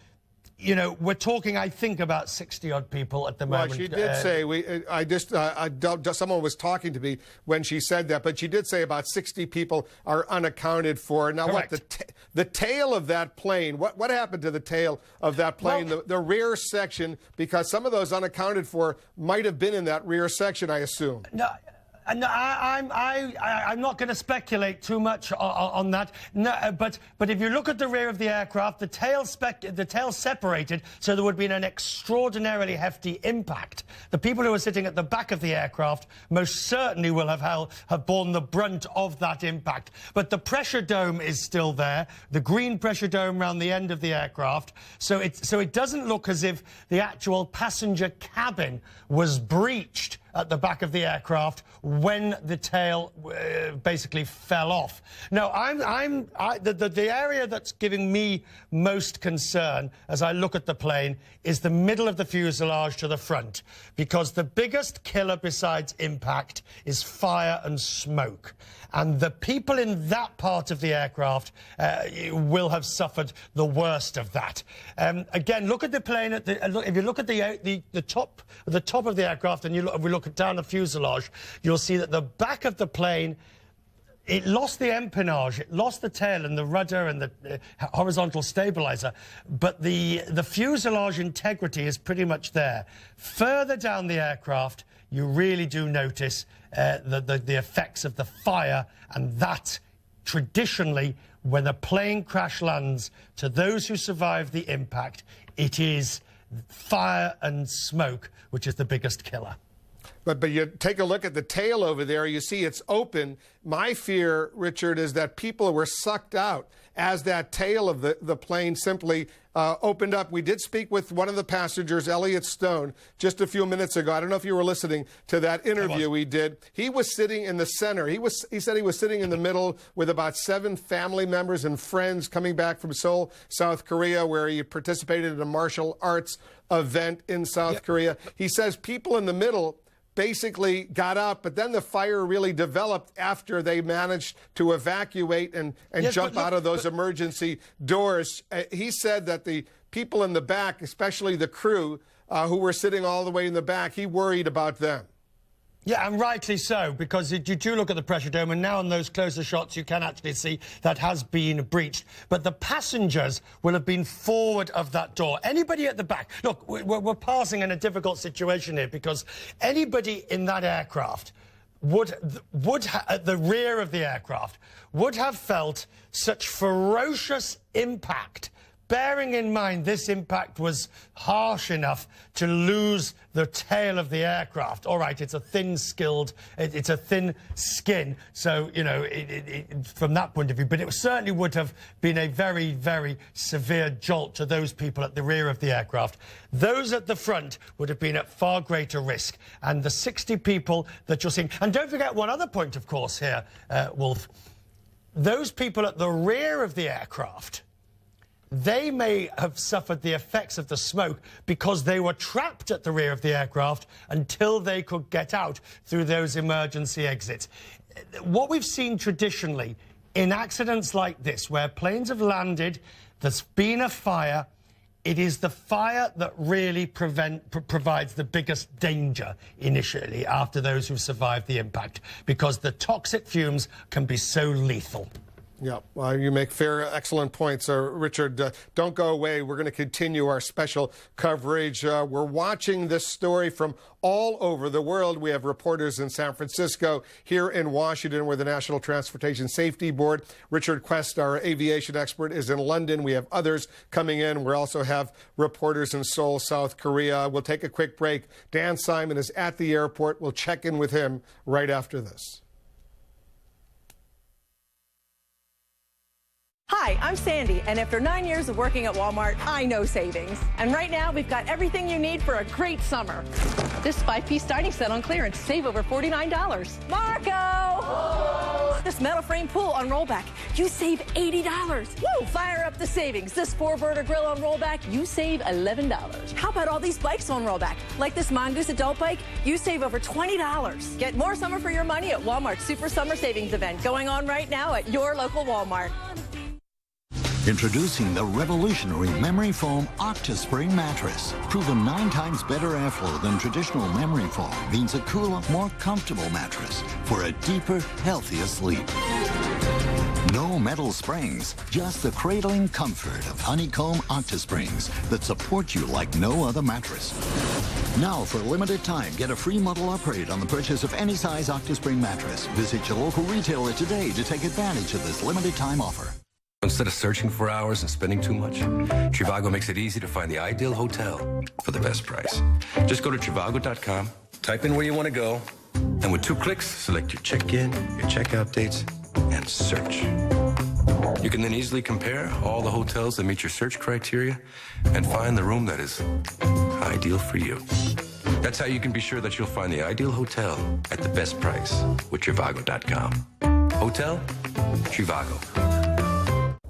you know, we're talking, I think, about 60-odd people at the moment. Well, she did say, someone was talking to me when she said that, but she did say about 60 people are unaccounted for. Now, correct. What, the tail of that plane, what happened to the tail of that plane, well, the rear section, because some of those unaccounted for might have been in that rear section, I assume. No. No, I'm not going to speculate too much on that. No, but if you look at the rear of the aircraft, the tail separated, so there would have been an extraordinarily hefty impact. The people who are sitting at the back of the aircraft most certainly will have borne the brunt of that impact. But the pressure dome is still there, the green pressure dome around the end of the aircraft, so it doesn't look as if the actual passenger cabin was breached at the back of the aircraft when the tail basically fell off. Now, the area that's giving me most concern as I look at the plane is the middle of the fuselage to the front, because the biggest killer besides impact is fire and smoke. And the people in that part of the aircraft will have suffered the worst of that. Again, look at the plane. If you look at the top of the aircraft, and we look down the fuselage, you'll see that the back of the plane, it lost the empennage, it lost the tail and the rudder and the horizontal stabilizer, but the fuselage integrity is pretty much there. Further down the aircraft, you really do notice the effects of the fire, and that, traditionally, when a plane crash lands, to those who survive the impact, it is fire and smoke which is the biggest killer. But you take a look at the tail over there, you see it's open. My fear, Richard, is that people were sucked out as that tail of the plane simply opened up. We did speak with one of the passengers, Elliot Stone, just a few minutes ago. I don't know if you were listening to that interview we did. He was sitting in the center. He said he was sitting in the middle with about 7 family members and friends coming back from Seoul, South Korea, where he participated in a martial arts event in South Korea. He says people in the middle basically got out, but then the fire really developed after they managed to evacuate and jump out of those emergency doors. He said that the people in the back, especially the crew who were sitting all the way in the back, he worried about them. Yeah, and rightly so, because you do look at the pressure dome, and now in those closer shots you can actually see that has been breached. But the passengers will have been forward of that door. Anybody at the back... Look, we're passing in a difficult situation here, because anybody in that aircraft at the rear of the aircraft would have felt such ferocious impact, bearing in mind this impact was harsh enough to lose the tail of the aircraft. All right, it's a it's a thin skin, so, you know, from that point of view, but it certainly would have been a very, very severe jolt to those people at the rear of the aircraft. Those at the front would have been at far greater risk, and the 60 people that you're seeing... And don't forget one other point, of course, here, Wolf. those people at the rear of the aircraft, they may have suffered the effects of the smoke because they were trapped at the rear of the aircraft until they could get out through those emergency exits. What we've seen traditionally in accidents like this, where planes have landed, there's been a fire, it is the fire that really provides the biggest danger initially after those who've survived the impact, because the toxic fumes can be so lethal. Yeah, well, you make excellent points, Richard. Don't go away. We're going to continue our special coverage. We're watching this story from all over the world. We have reporters in San Francisco, here in Washington, where the National Transportation Safety Board. Richard Quest, our aviation expert, is in London. We have others coming in. We also have reporters in Seoul, South Korea. We'll take a quick break. Dan Simon is at the airport. We'll check in with him right after this. Hi, I'm Sandy, and after 9 years of working at Walmart, I know savings. And right now, we've got everything you need for a great summer. This 5-piece dining set on clearance, save over $49. Marco! Whoa! This metal frame pool on rollback, you save $80. Woo! Fire up the savings. This 4-burner grill on rollback, you save $11. How about all these bikes on rollback? Like this Mongoose adult bike, you save over $20. Get more summer for your money at Walmart's Super Summer Savings event, going on right now at your local Walmart. Introducing the revolutionary memory foam OctaSpring mattress. Proven 9 times better airflow than traditional memory foam means a cooler, more comfortable mattress for a deeper, healthier sleep. No metal springs, just the cradling comfort of honeycomb OctaSprings that support you like no other mattress. Now, for a limited time, get a free model upgrade on the purchase of any size OctaSpring mattress. Visit your local retailer today to take advantage of this limited time offer. Instead of searching for hours and spending too much, Trivago makes it easy to find the ideal hotel for the best price. Just go to Trivago.com, type in where you want to go, and with 2 clicks, select your check-in, your checkout dates, and search. You can then easily compare all the hotels that meet your search criteria and find the room that is ideal for you. That's how you can be sure that you'll find the ideal hotel at the best price with Trivago.com. Hotel Trivago.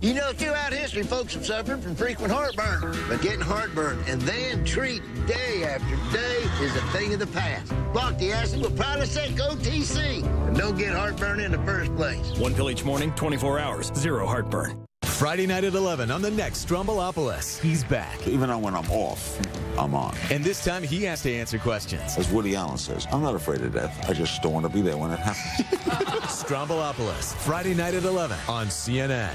You know, throughout history, folks have suffered from frequent heartburn. But getting heartburn and then treat day after day is a thing of the past. Block the acid with Prilosec OTC and don't get heartburn in the first place. 1 pill each morning, 24 hours, 0 heartburn. Friday night at 11 on the next Strombolopolis. He's back. Even when I'm off, I'm on. And this time he has to answer questions. As Woody Allen says, I'm not afraid of death. I just don't want to be there when it happens. Strombolopolis, Friday night at 11 on CNN.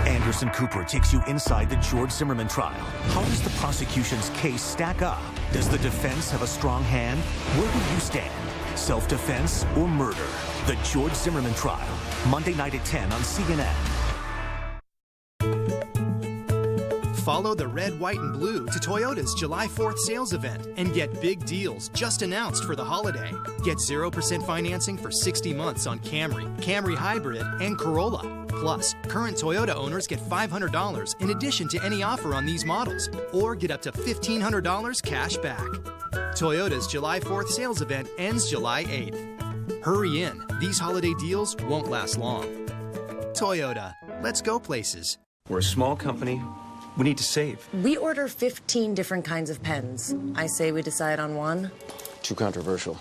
Anderson Cooper takes you inside the George Zimmerman trial. How does the prosecution's case stack up? Does the defense have a strong hand? Where do you stand? Self-defense or murder? The George Zimmerman trial. Monday night at 10 on CNN. Follow the red, white, and blue to Toyota's July 4th sales event and get big deals just announced for the holiday. Get 0% financing for 60 months on Camry, Camry Hybrid, and Corolla. Plus, current Toyota owners get $500 in addition to any offer on these models, or get up to $1,500 cash back. Toyota's July 4th sales event ends July 8th. Hurry in. These holiday deals won't last long. Toyota. Let's go places. We're a small company. We need to save. We order 15 different kinds of pens. I say we decide on one. Too controversial.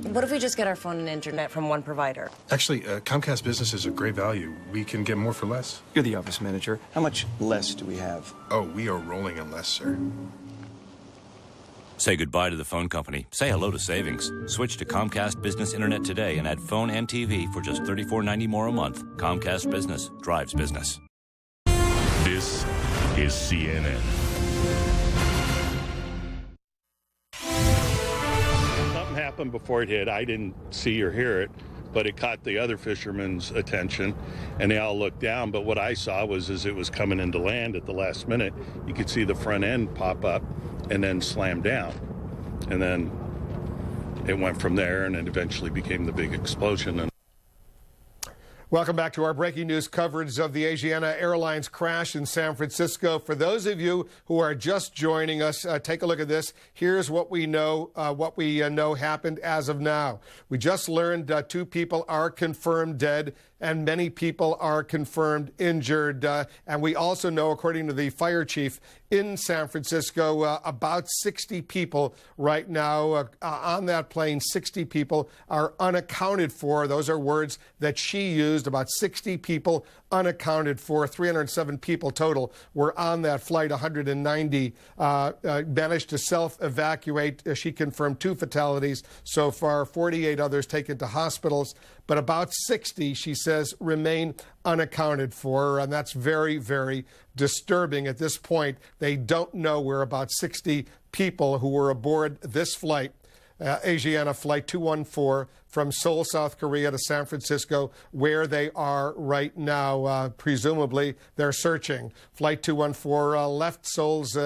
What if we just get our phone and internet from one provider? Actually, Comcast Business is a great value. We can get more for less. You're the office manager. How much less do we have? Oh, we are rolling in less, sir. Say goodbye to the phone company. Say hello to savings. Switch to Comcast Business Internet today and add phone and TV for just $34.90 more a month. Comcast Business drives business. This is CNN. Something happened before it hit. I didn't see or hear it, but it caught the other fishermen's attention, and they all looked down. But what I saw was as it was coming into land at the last minute, you could see the front end pop up and then slam down. And then it went from there, and it eventually became the big explosion. Welcome back to our breaking news coverage of the Asiana Airlines crash in San Francisco. For those of you who are just joining us, take a look at this. Here's what we know happened as of now. We just learned 2 people are confirmed dead and many people are confirmed injured. And we also know, according to the fire chief in San Francisco, about 60 people right now on that plane. 60 people are unaccounted for. Those are words that she used. About 60 people unaccounted for. 307 people total were on that flight. 190 managed to self-evacuate. She confirmed 2 fatalities so far, 48 others taken to hospitals, but about 60, she says, remain unaccounted for, and that's very, very disturbing. At this point, they don't know where about 60 people who were aboard this flight, Asiana Flight 214, from Seoul, South Korea to San Francisco, where they are right now. Presumably, they're searching. Flight 214 left Seoul's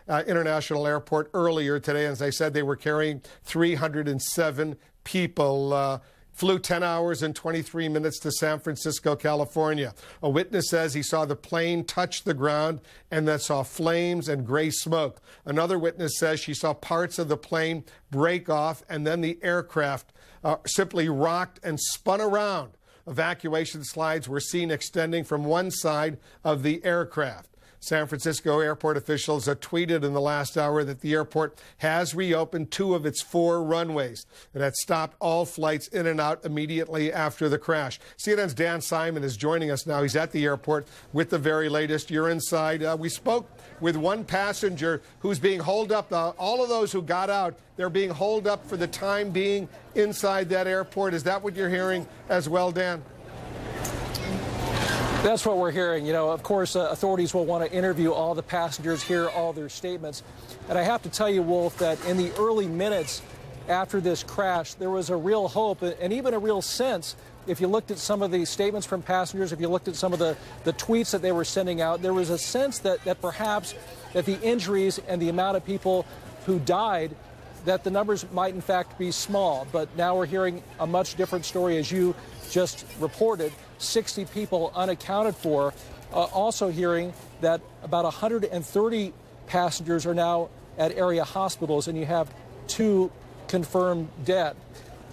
International Airport earlier today. As I said, they were carrying 307 people. Flew 10 hours and 23 minutes to San Francisco, California. A witness says he saw the plane touch the ground and then saw flames and gray smoke. Another witness says she saw parts of the plane break off and then the aircraft simply rocked and spun around. Evacuation slides were seen extending from one side of the aircraft. San Francisco airport officials tweeted in the last hour that the airport has reopened 2 of its 4 runways and had stopped all flights in and out immediately after the crash. CNN's Dan Simon is joining us now. He's at the airport with the very latest. You're inside. We spoke with one passenger who's being holed up. All of those who got out, they're being holed up for the time being inside that airport. Is that what you're hearing as well, Dan? That's what we're hearing. You know, of course, authorities will want to interview all the passengers, hear all their statements. And I have to tell you, Wolf, that in the early minutes after this crash, there was a real hope and even a real sense. If you looked at some of the statements from passengers, if you looked at some of the tweets that they were sending out, there was a sense that perhaps that the injuries and the amount of people who died, that the numbers might in fact be small. But now we're hearing a much different story, as you just reported. 60 people unaccounted for. Also hearing that about 130 passengers are now at area hospitals, and you have 2 confirmed dead.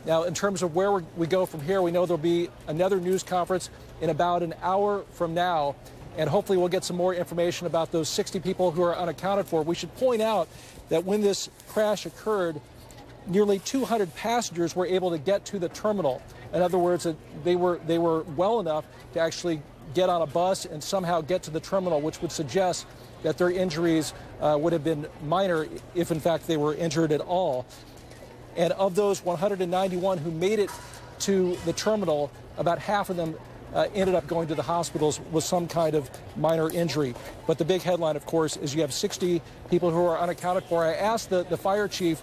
Now, in terms of where we go from here, we know there'll be another news conference in about an hour from now, and hopefully we'll get some more information about those 60 people who are unaccounted for. We should point out that when this crash occurred, nearly 200 passengers were able to get to the terminal. In other words, they were well enough to actually get on a bus and somehow get to the terminal, which would suggest that their injuries would have been minor if, in fact, they were injured at all. And of those 191 who made it to the terminal, about half of them ended up going to the hospitals with some kind of minor injury. But the big headline, of course, is you have 60 people who are unaccounted for. I asked the fire chief,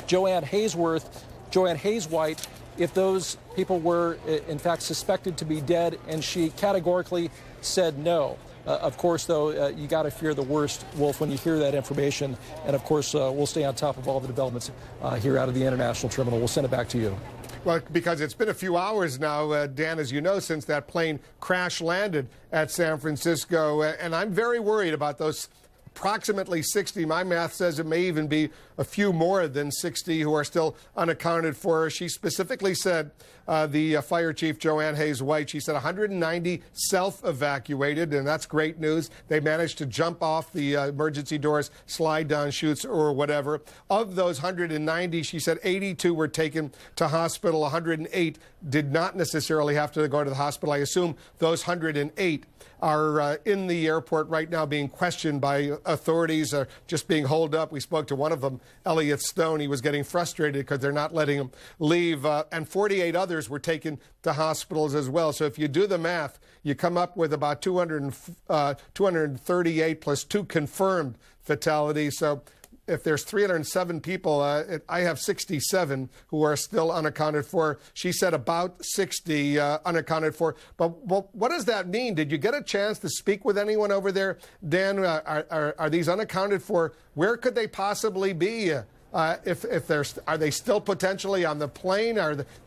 Joanne Hayes-White, if those people were, in fact, suspected to be dead, and she categorically said no. Of course, though, you got to fear the worst, Wolf, when you hear that information. And, of course, we'll stay on top of all the developments here out of the international terminal. We'll send it back to you. Well, because it's been a few hours now, Dan, as you know, since that plane crash landed at San Francisco. And I'm very worried about those approximately 60. My math says it may even be a few more than 60 who are still unaccounted for. She specifically said, the fire chief, Joanne Hayes-White, she said 190 self-evacuated, and that's great news. They managed to jump off the emergency doors, slide down chutes or whatever. Of those 190, she said 82 were taken to hospital. 108 did not necessarily have to go to the hospital. I assume those 108 are in the airport right now being questioned by authorities, just being holed up. We spoke to one of them, Elliot Stone. He was getting frustrated because they're not letting him leave. And 48 others were taken to hospitals as well. So if you do the math, you come up with about 238 plus 2 confirmed fatalities. So if there's 307 people, I have 67 who are still unaccounted for. She said about 60 unaccounted for. But what does that mean? Did you get a chance to speak with anyone over there? Dan, are these unaccounted for? Where could they possibly be? Are they still potentially on the plane?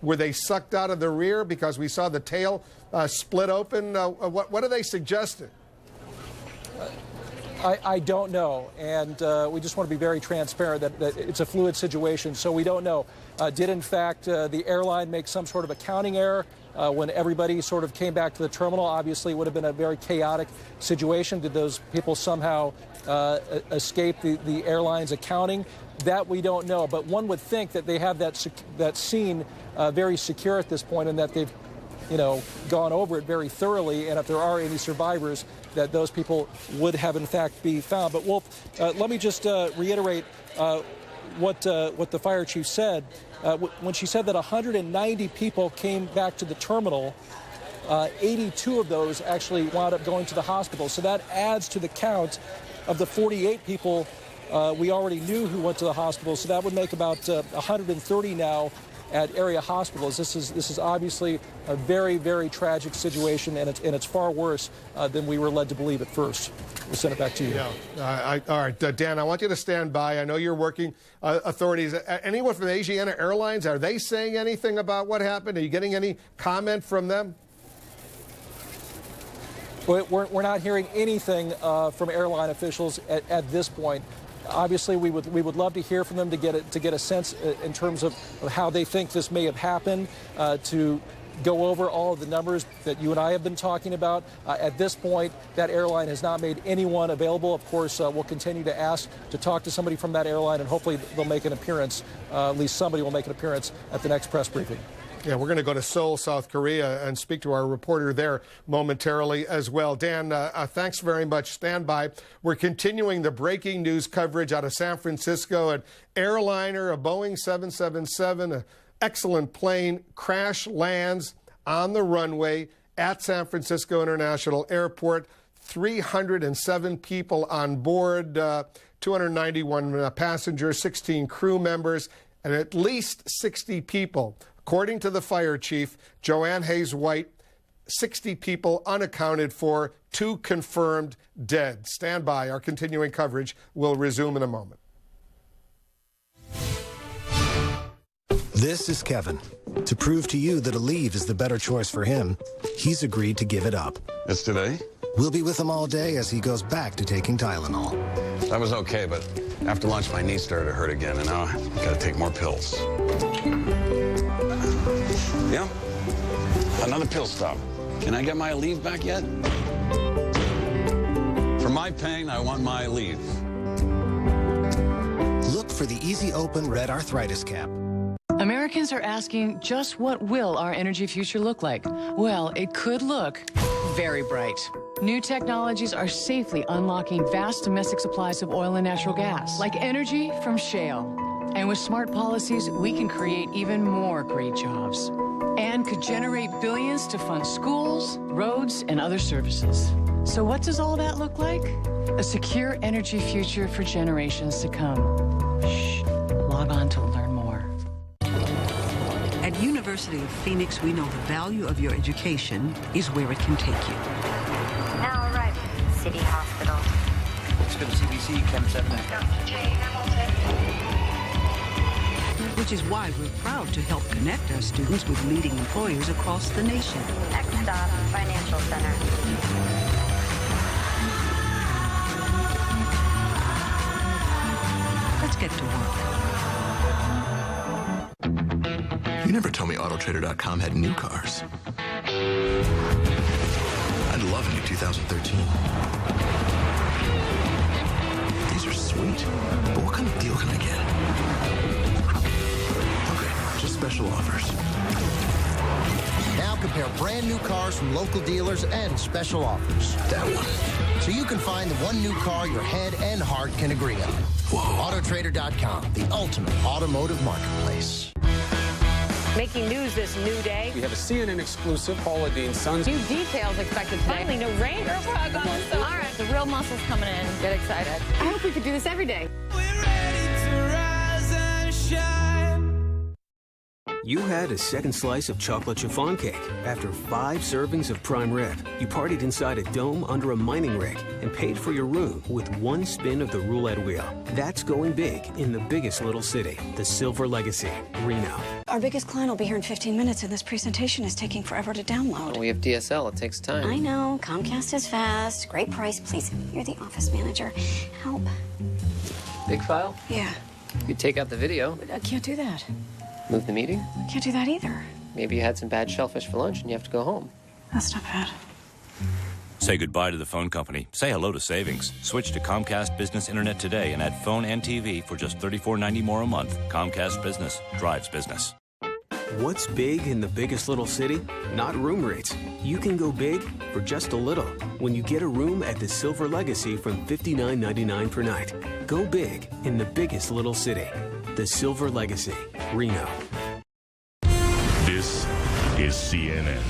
Were they sucked out of the rear because we saw the tail split open? What are they suggesting? I don't know, and we just want to be very transparent that it's a fluid situation, so we don't know. Did, in fact, the airline make some sort of accounting error? when everybody sort of came back to the terminal? Obviously, it would have been a very chaotic situation. Did those people somehow escape the airline's accounting? That we don't know. But one would think that they have that scene very secure at this point, and that they've gone over it very thoroughly, and if there are any survivors, that those people would have in fact be found. But Wolf, let me just reiterate what the fire chief said when she said that 190 people came back to the terminal. 82 of those actually wound up going to the hospital. So that adds to the count of the 48 people we already knew who went to the hospital. So that would make about 130 now at area hospitals. This is obviously a very, very tragic situation, and it's far worse than we were led to believe at first. We'll send it back to you. Yeah. All right, Dan, I want you to stand by. I know you're working authorities. Anyone from Asiana Airlines, are they saying anything about what happened? Are you getting any comment from them? We're not hearing anything from airline officials at this point. Obviously, we would love to hear from them to get a sense in terms of how they think this may have happened, to go over all of the numbers that you and I have been talking about. At this point, that airline has not made anyone available. Of course, we'll continue to ask to talk to somebody from that airline, and hopefully they'll make an appearance. At least somebody will make an appearance at the next press briefing. Yeah, we're going to go to Seoul, South Korea, and speak to our reporter there momentarily as well. Dan, thanks very much. Stand by. We're continuing the breaking news coverage out of San Francisco. An airliner, a Boeing 777, an excellent plane, crash lands on the runway at San Francisco International Airport. 307 people on board, 291 passengers, 16 crew members, and at least 60 people. According to the fire chief, Joanne Hayes-White, 60 people unaccounted for, 2 confirmed dead. Stand by. Our continuing coverage will resume in a moment. This is Kevin. To prove to you that a leave is the better choice for him, he's agreed to give it up. It's today? We'll be with him all day as he goes back to taking Tylenol. That was okay, but after lunch my knee started to hurt again, and now I've got to take more pills. Yeah, another pill stop. Can I get my leave back yet? For my pain, I want my leave. Look for the Easy Open Red Arthritis Cap. Americans are asking, just what will our energy future look like? Well, it could look very bright. New technologies are safely unlocking vast domestic supplies of oil and natural gas, like energy from shale. And with smart policies, we can create even more great jobs and could generate billions to fund schools, roads, and other services. So what does all that look like? A secure energy future for generations to come. Shh. Log on to learn more. At University of Phoenix, we know the value of your education is where it can take you. Now arriving at City Hospital. Let's go to CBC, Chem 7. Dr. J. Hamilton. Which is why we're proud to help connect our students with leading employers across the nation. Next stop, Financial Center. Let's get to work. You never told me Autotrader.com had new cars. I'd love a new 2013. These are sweet, but what kind of deal can I get? Just special offers. Now compare brand new cars from local dealers and special offers. That one. So you can find the one new car your head and heart can agree on. Whoa. Autotrader.com, the ultimate automotive marketplace. Making news this new day. We have a CNN exclusive, Paula Dean's sons. New details expected today. Finally, no rain. Girls are going so. All right, the real muscle's coming in. Get excited. I hope we could do this every day. We're ready to rise and shine. You had a second slice of chocolate chiffon cake after 5 servings of prime rib. You partied inside a dome under a mining rig and paid for your room with 1 spin of the roulette wheel. That's going big in the biggest little city, the Silver Legacy, Reno. Our biggest client will be here in 15 minutes, and this presentation is taking forever to download. Well, we have DSL. It takes time. I know. Comcast is fast. Great price. Please, you're the office manager. Help. Big file? Yeah. You take out the video. I can't do that. Move the meeting? I can't do that either. Maybe you had some bad shellfish for lunch and you have to go home. That's not bad. Say goodbye to the phone company. Say hello to savings. Switch to Comcast Business Internet today and add phone and TV for just $34.90 more a month. Comcast Business drives business. What's big in the biggest little city? Not room rates. You can go big for just a little when you get a room at the Silver Legacy from $59.99 per night. Go big in the biggest little city. The Silver Legacy, Reno. This is CNN.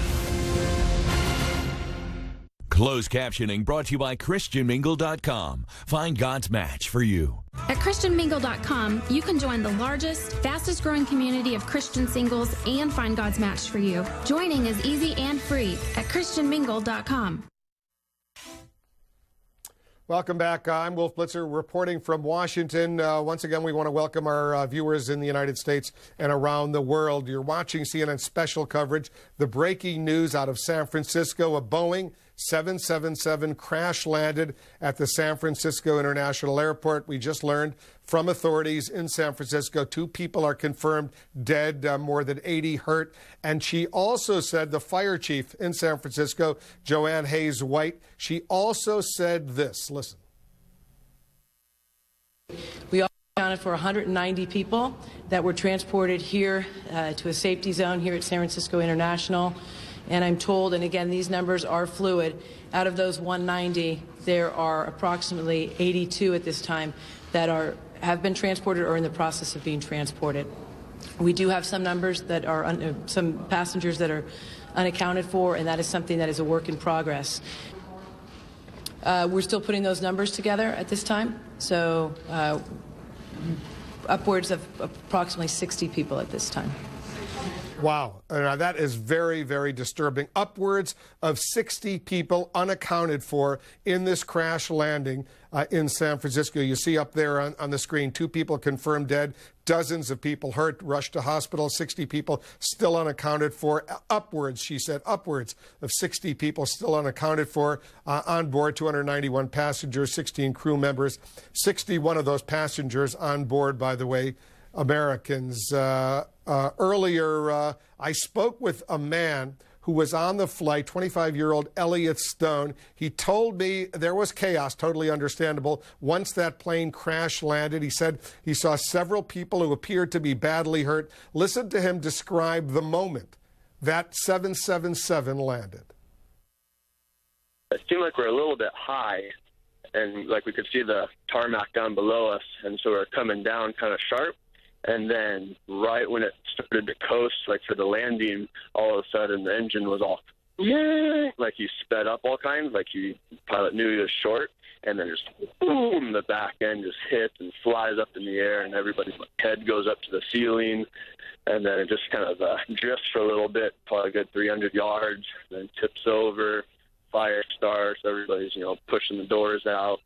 Closed captioning brought to you by ChristianMingle.com. Find God's match for you. At ChristianMingle.com, you can join the largest, fastest growing community of Christian singles and find God's match for you. Joining is easy and free at ChristianMingle.com. Welcome back. I'm Wolf Blitzer reporting from Washington. Once again, we want to welcome our viewers in the United States and around the world. You're watching CNN special coverage. The breaking news out of San Francisco, a Boeing 777 crash landed at the San Francisco International Airport. We just learned from authorities in San Francisco, 2 people are confirmed dead, more than 80 hurt. And she also said, the fire chief in San Francisco, Joanne Hayes White, she also said this. Listen. We accounted for 190 people that were transported here to a safety zone here at San Francisco International. And I'm told, and again, these numbers are fluid, out of those 190, there are approximately 82 at this time that have been transported or in the process of being transported. We do have some numbers that are, some passengers that are unaccounted for, and that is something that is a work in progress. We're still putting those numbers together at this time, so upwards of approximately 60 people at this time. Wow. That is very, very disturbing. Upwards of 60 people unaccounted for in this crash landing in San Francisco. You see up there on the screen, 2 people confirmed dead, dozens of people hurt, rushed to hospital, 60 people still unaccounted for. Upwards, she said, upwards of 60 people still unaccounted for. On board, 291 passengers, 16 crew members. 61 of those passengers on board, by the way, Americans. Earlier, I spoke with a man who was on the flight, 25-year-old Elliot Stone. He told me there was chaos, totally understandable. Once that plane crash landed, he said he saw several people who appeared to be badly hurt. Listen to him describe the moment that 777 landed. It seemed like we're a little bit high, and like we could see the tarmac down below us, and so we're coming down kind of sharp. And then right when it started to coast, like for the landing, all of a sudden the engine was off. Like you sped up all kinds, like the pilot knew he was short. And then just boom, the back end just hits and flies up in the air, and everybody's head goes up to the ceiling. And then it just kind of drifts for a little bit, probably a good 300 yards, then tips over, fire starts, everybody's, pushing the doors out.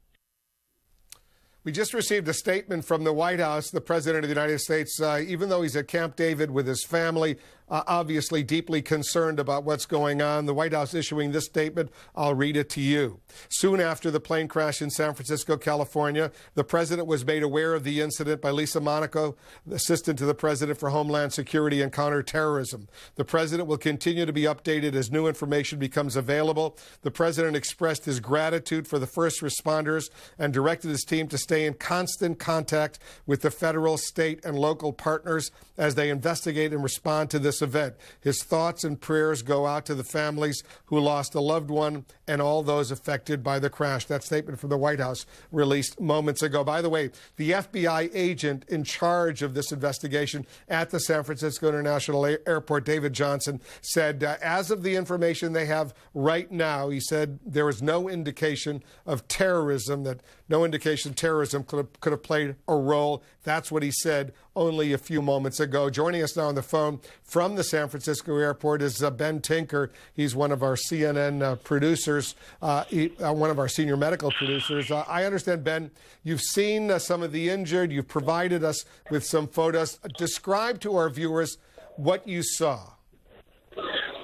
We just received a statement from the White House. The President of the United States, even though he's at Camp David with his family, obviously deeply concerned about what's going on. The White House issuing this statement. I'll read it to you. Soon after the plane crash in San Francisco, California, the President was made aware of the incident by Lisa Monaco, Assistant to the President for Homeland Security and Counterterrorism. The President will continue to be updated as new information becomes available. The President expressed his gratitude for the first responders and directed his team to stay in constant contact with the federal, state, and local partners as they investigate and respond to this event. His thoughts and prayers go out to the families who lost a loved one and all those affected by the crash. That statement from the White House released moments ago. By the way, the FBI agent in charge of this investigation at the San Francisco International Airport, David Johnson, said as of the information they have right now, he said there was no indication of terrorism, that no indication terrorism could have played a role. That's what he said only a few moments ago. Joining us now on the phone from the San Francisco airport is Ben Tinker. He's one of our CNN producers, one of our senior medical producers. I understand, Ben, you've seen some of the injured. You've provided us with some photos. Describe to our viewers what you saw.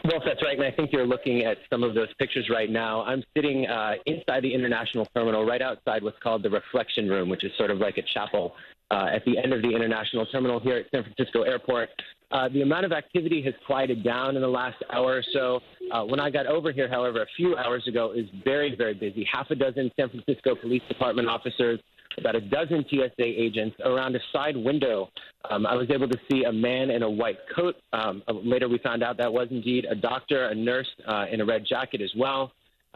Well, that's right, and I think you're looking at some of those pictures right now. I'm sitting inside the international terminal, right outside what's called the reflection room, which is sort of like a chapel at the end of the international terminal here at San Francisco Airport. The amount of activity has quieted down in the last hour or so. When I got over here, however, a few hours ago, is very, very busy. Half a dozen San Francisco Police Department officers, about a dozen TSA agents. Around a side window, I was able to see a man in a white coat. Later we found out that was indeed a doctor, a nurse in a red jacket as well.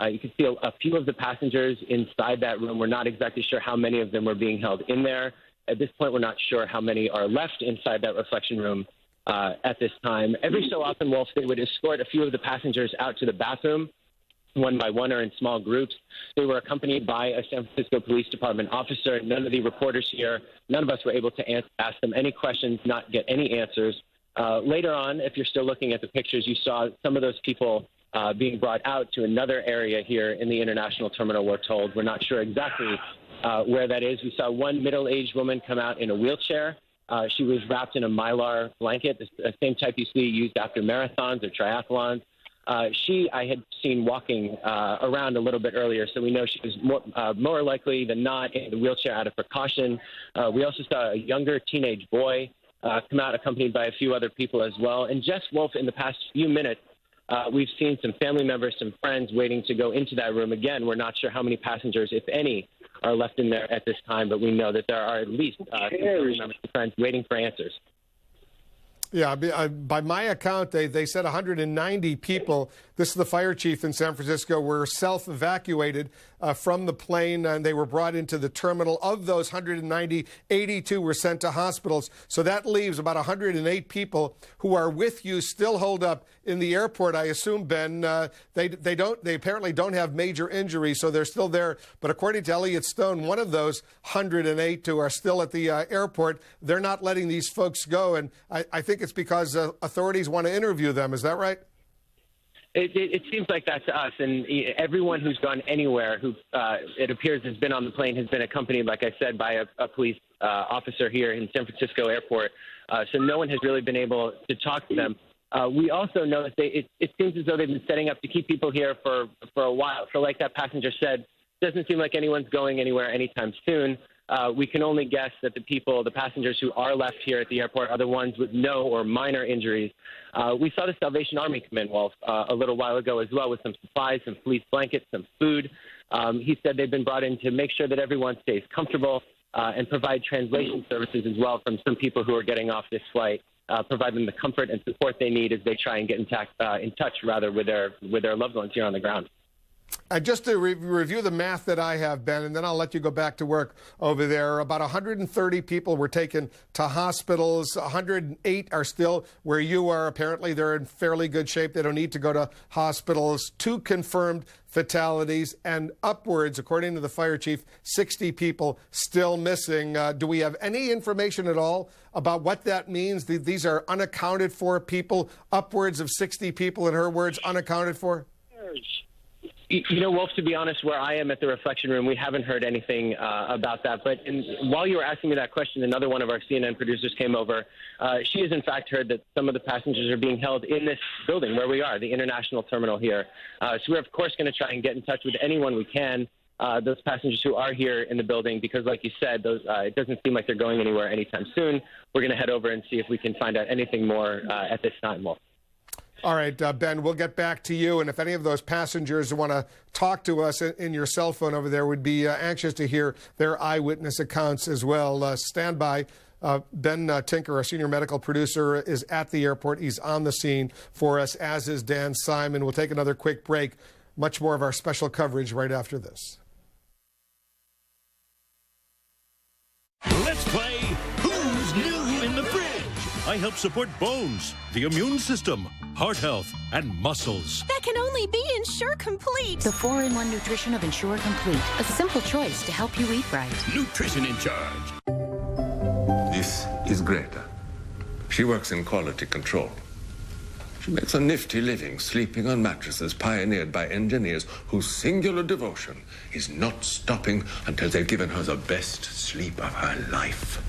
You can see a few of the passengers inside that room. We're not exactly sure how many of them were being held in there. At this point, we're not sure how many are left inside that reflection room at this time. Every so often, Wolf, they would escort a few of the passengers out to the bathroom, one by one or in small groups. They were accompanied by a San Francisco Police Department officer. None of the reporters here, none of us were able to ask them any questions, not get any answers. Later on, if you're still looking at the pictures, you saw some of those people being brought out to another area here in the international terminal, we're told. We're not sure exactly where that is. We saw one middle-aged woman come out in a wheelchair. She was wrapped in a Mylar blanket, the same type you see used after marathons or triathlons. I had seen walking around a little bit earlier, so we know she was more likely than not in the wheelchair out of precaution. We also saw a younger teenage boy come out accompanied by a few other people as well. And just, Wolf, in the past few minutes, we've seen some family members, some friends waiting to go into that room. Again, we're not sure how many passengers, if any, are left in there at this time, but we know that there are at least some family members and friends waiting for answers. Yeah, by my account, they said 190 people, this is the fire chief in San Francisco, were self-evacuated from the plane, and they were brought into the terminal. Of those 190, 82 were sent to hospitals. So that leaves about 108 people who are with you, still holed up in the airport, I assume, Ben. They apparently don't have major injuries, so they're still there. But according to Elliot Stone, one of those 108 who are still at the airport, they're not letting these folks go. And I think it's because authorities want to interview them. Is that right? It seems like that to us, and everyone who's gone anywhere who it appears has been on the plane has been accompanied, like I said, by a police officer here in San Francisco Airport. So no one has really been able to talk to them. We also know that it seems as though they've been setting up to keep people here for a while. So like that passenger said, it doesn't seem like anyone's going anywhere anytime soon. We can only guess that the passengers who are left here at the airport are the ones with no or minor injuries. We saw the Salvation Army come in, Wolf, a little while ago as well with some supplies, some fleece blankets, some food. He said they've been brought in to make sure that everyone stays comfortable and provide translation services as well from some people who are getting off this flight, provide them the comfort and support they need as they try and get in touch with their loved ones here on the ground. Just to review the math that I have, Ben, and then I'll let you go back to work over there. About 130 people were taken to hospitals. 108 are still where you are. Apparently, they're in fairly good shape. They don't need to go to hospitals. 2 confirmed fatalities, and upwards, according to the fire chief, 60 people still missing. Do we have any information at all about what that means? These are unaccounted for people, upwards of 60 people, in her words, unaccounted for? You know, Wolf, to be honest, where I am at the reflection room, we haven't heard anything about that. But while you were asking me that question, another one of our CNN producers came over. She has, in fact, heard that some of the passengers are being held in this building where we are, the international terminal here. So we're, of course, going to try and get in touch with anyone we can, those passengers who are here in the building, because, like you said, it doesn't seem like they're going anywhere anytime soon. We're going to head over and see if we can find out anything more at this time, Wolf. All right, Ben, we'll get back to you. And if any of those passengers want to talk to us in your cell phone over there, we'd be anxious to hear their eyewitness accounts as well. Stand by. Ben Tinker, our senior medical producer, is at the airport. He's on the scene for us, as is Dan Simon. We'll take another quick break. Much more of our special coverage right after this. Let's play Who's New in the Fridge? I help support bones, the immune system, heart health, and muscles. That can only be Ensure Complete. The 4-in-1 nutrition of Ensure Complete. A simple choice to help you eat right. Nutrition in charge. This is Greta. She works in quality control. She makes a nifty living sleeping on mattresses pioneered by engineers whose singular devotion is not stopping until they've given her the best sleep of her life.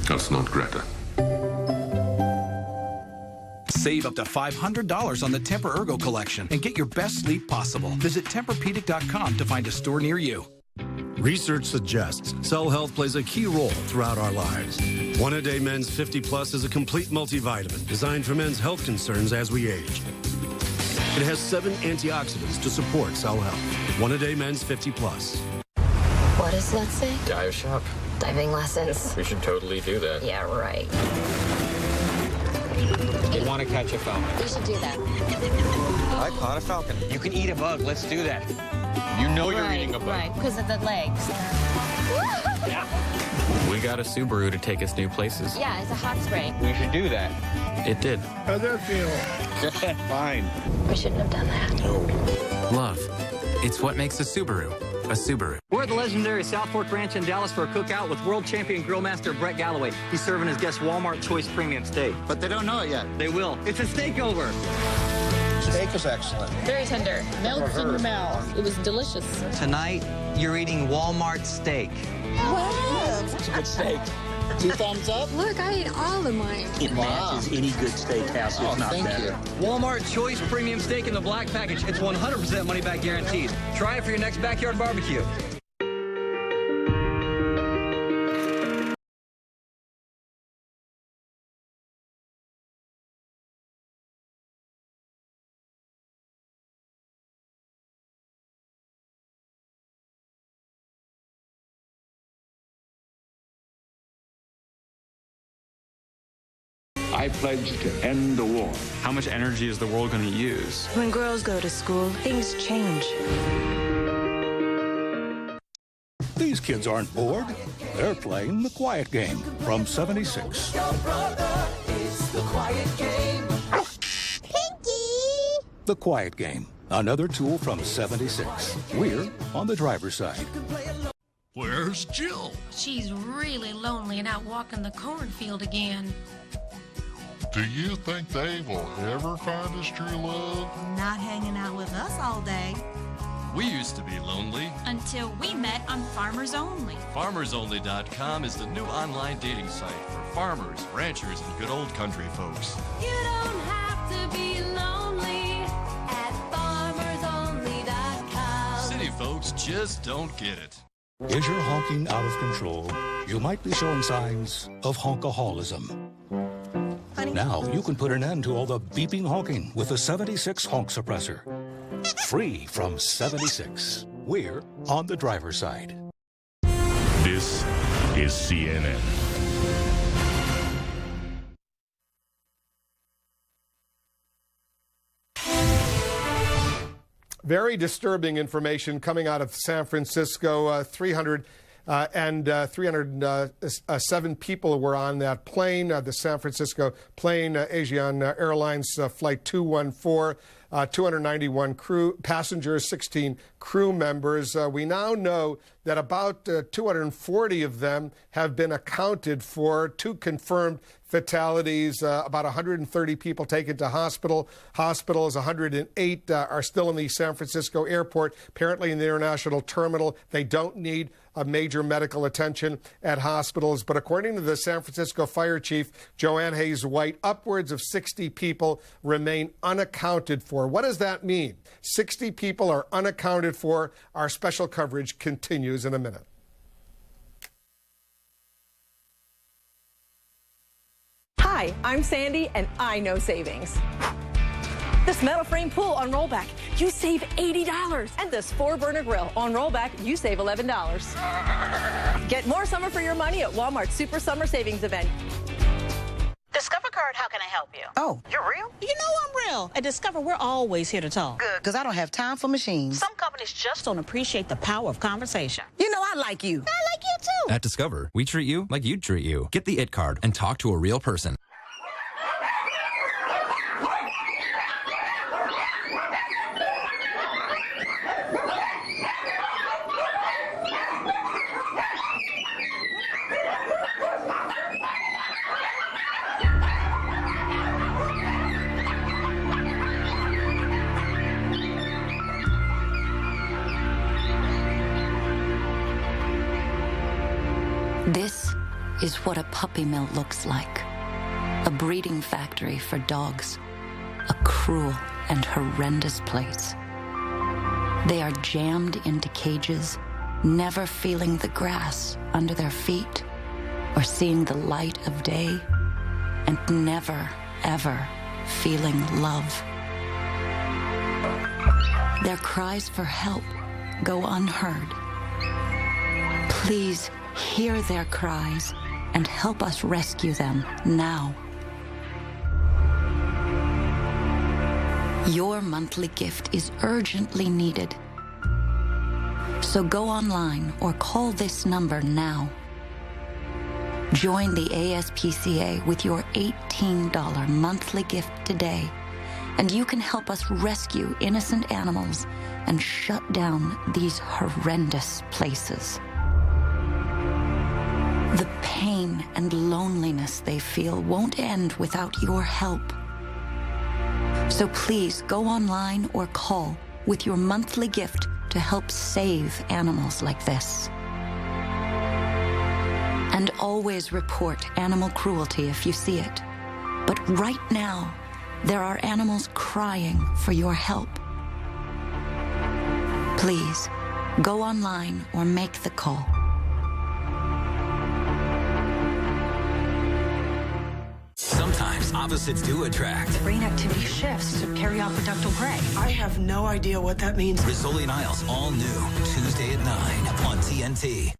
That's not Greta. Save up to $500 on the Tempur-Ergo collection and get your best sleep possible. Visit Tempur-Pedic.com to find a store near you. Research suggests cell health plays a key role throughout our lives. One A Day Men's 50 Plus is a complete multivitamin designed for men's health concerns as we age. It has 7 antioxidants to support cell health. One A Day Men's 50 Plus. What does that say? Dive shop. Diving lessons. We should totally do that. Yeah, right. You want to catch a falcon? We should do that. I caught a falcon. You can eat a bug. Let's do that. You know you're eating a bug. Right, because of the legs. We got a Subaru to take us new places. Yeah, it's a hot spray. We should do that. It did. How'd that feel? Fine. We shouldn't have done that. No. Love. It's what makes a Subaru a Subaru. We're at the legendary South Fork Ranch in Dallas for a cookout with world champion grill master Brett Galloway. He's serving his guests Walmart Choice Premium Steak. But they don't know it yet. They will. It's a steakover. Steak is excellent. Very tender. Melts in your mouth. It was delicious. Tonight, you're eating Walmart steak. Wow. It's a good steak. 2 thumbs up? Look, I ate all of mine. It matches any good steakhouse, if not better. Walmart Choice Premium Steak in the black package. It's 100% money back guaranteed. Try it for your next backyard barbecue. I pledge to end the war. How much energy is the world going to use? When girls go to school, things change. These kids aren't bored. They're playing the quiet game from 76. Your brother is the quiet game. Pinky! The quiet game. Another tool from 76. We're on the driver's side. Where's Jill? She's really lonely and out walking the cornfield again. Do you think they will ever find his true love? Not hanging out with us all day. We used to be lonely. Until we met on Farmers Only. FarmersOnly.com is the new online dating site for farmers, ranchers, and good old country folks. You don't have to be lonely at FarmersOnly.com. City folks just don't get it. Is your honking out of control? You might be showing signs of honkaholism. Now you can put an end to all the beeping honking with the 76 honk suppressor. Free from 76. We're on the driver's side. This is CNN. Very disturbing information coming out of San Francisco. 307 people were on that plane, the San Francisco plane, Asiana Airlines Flight 214. 291 passengers, 16 crew members. We now know that about 240 of them have been accounted for, 2 confirmed fatalities, about 130 people taken to hospitals. 108 are still in the San Francisco airport, apparently in the international terminal. They don't need a major medical attention at hospitals. But according to the San Francisco fire chief, Joanne Hayes White, upwards of 60 people remain unaccounted for. What does that mean? 60 people are unaccounted for. Our special coverage continues in a minute. Hi, I'm Sandy, and I know savings. This metal frame pool on rollback, you save $80. And this 4-burner grill on rollback, you save $11. Get more summer for your money at Walmart's Super Summer Savings Event. Discover Card, how can I help you? Oh, You're real? you know I'm real. At Discover, we're always here to talk. Good. Because I don't have time for machines. Some companies just Don't appreciate the power of conversation. You know I like you. I like you too. At Discover, we treat you like you'd treat you. Get the IT card and talk to a real person. This is what a puppy mill looks like. A breeding factory for dogs. A cruel and horrendous place. They are jammed into cages, never feeling the grass under their feet or seeing the light of day, and never, ever feeling love. Their cries for help go unheard. Please hear their cries and help us rescue them now. Your monthly gift is urgently needed. So go online or call this number now. Join the ASPCA with your $18 monthly gift today, and you can help us rescue innocent animals and shut down these horrendous places. The pain and loneliness they feel won't end without your help. So please go online or call with your monthly gift to help save animals like this. And always report animal cruelty if you see it. But right now, there are animals crying for your help. Please, go online or make the call. Sometimes opposites do attract. Brain activity shifts to periaqueductal gray. I have no idea what that means. Rizzoli and Isles, all new, Tuesday at 9 on TNT.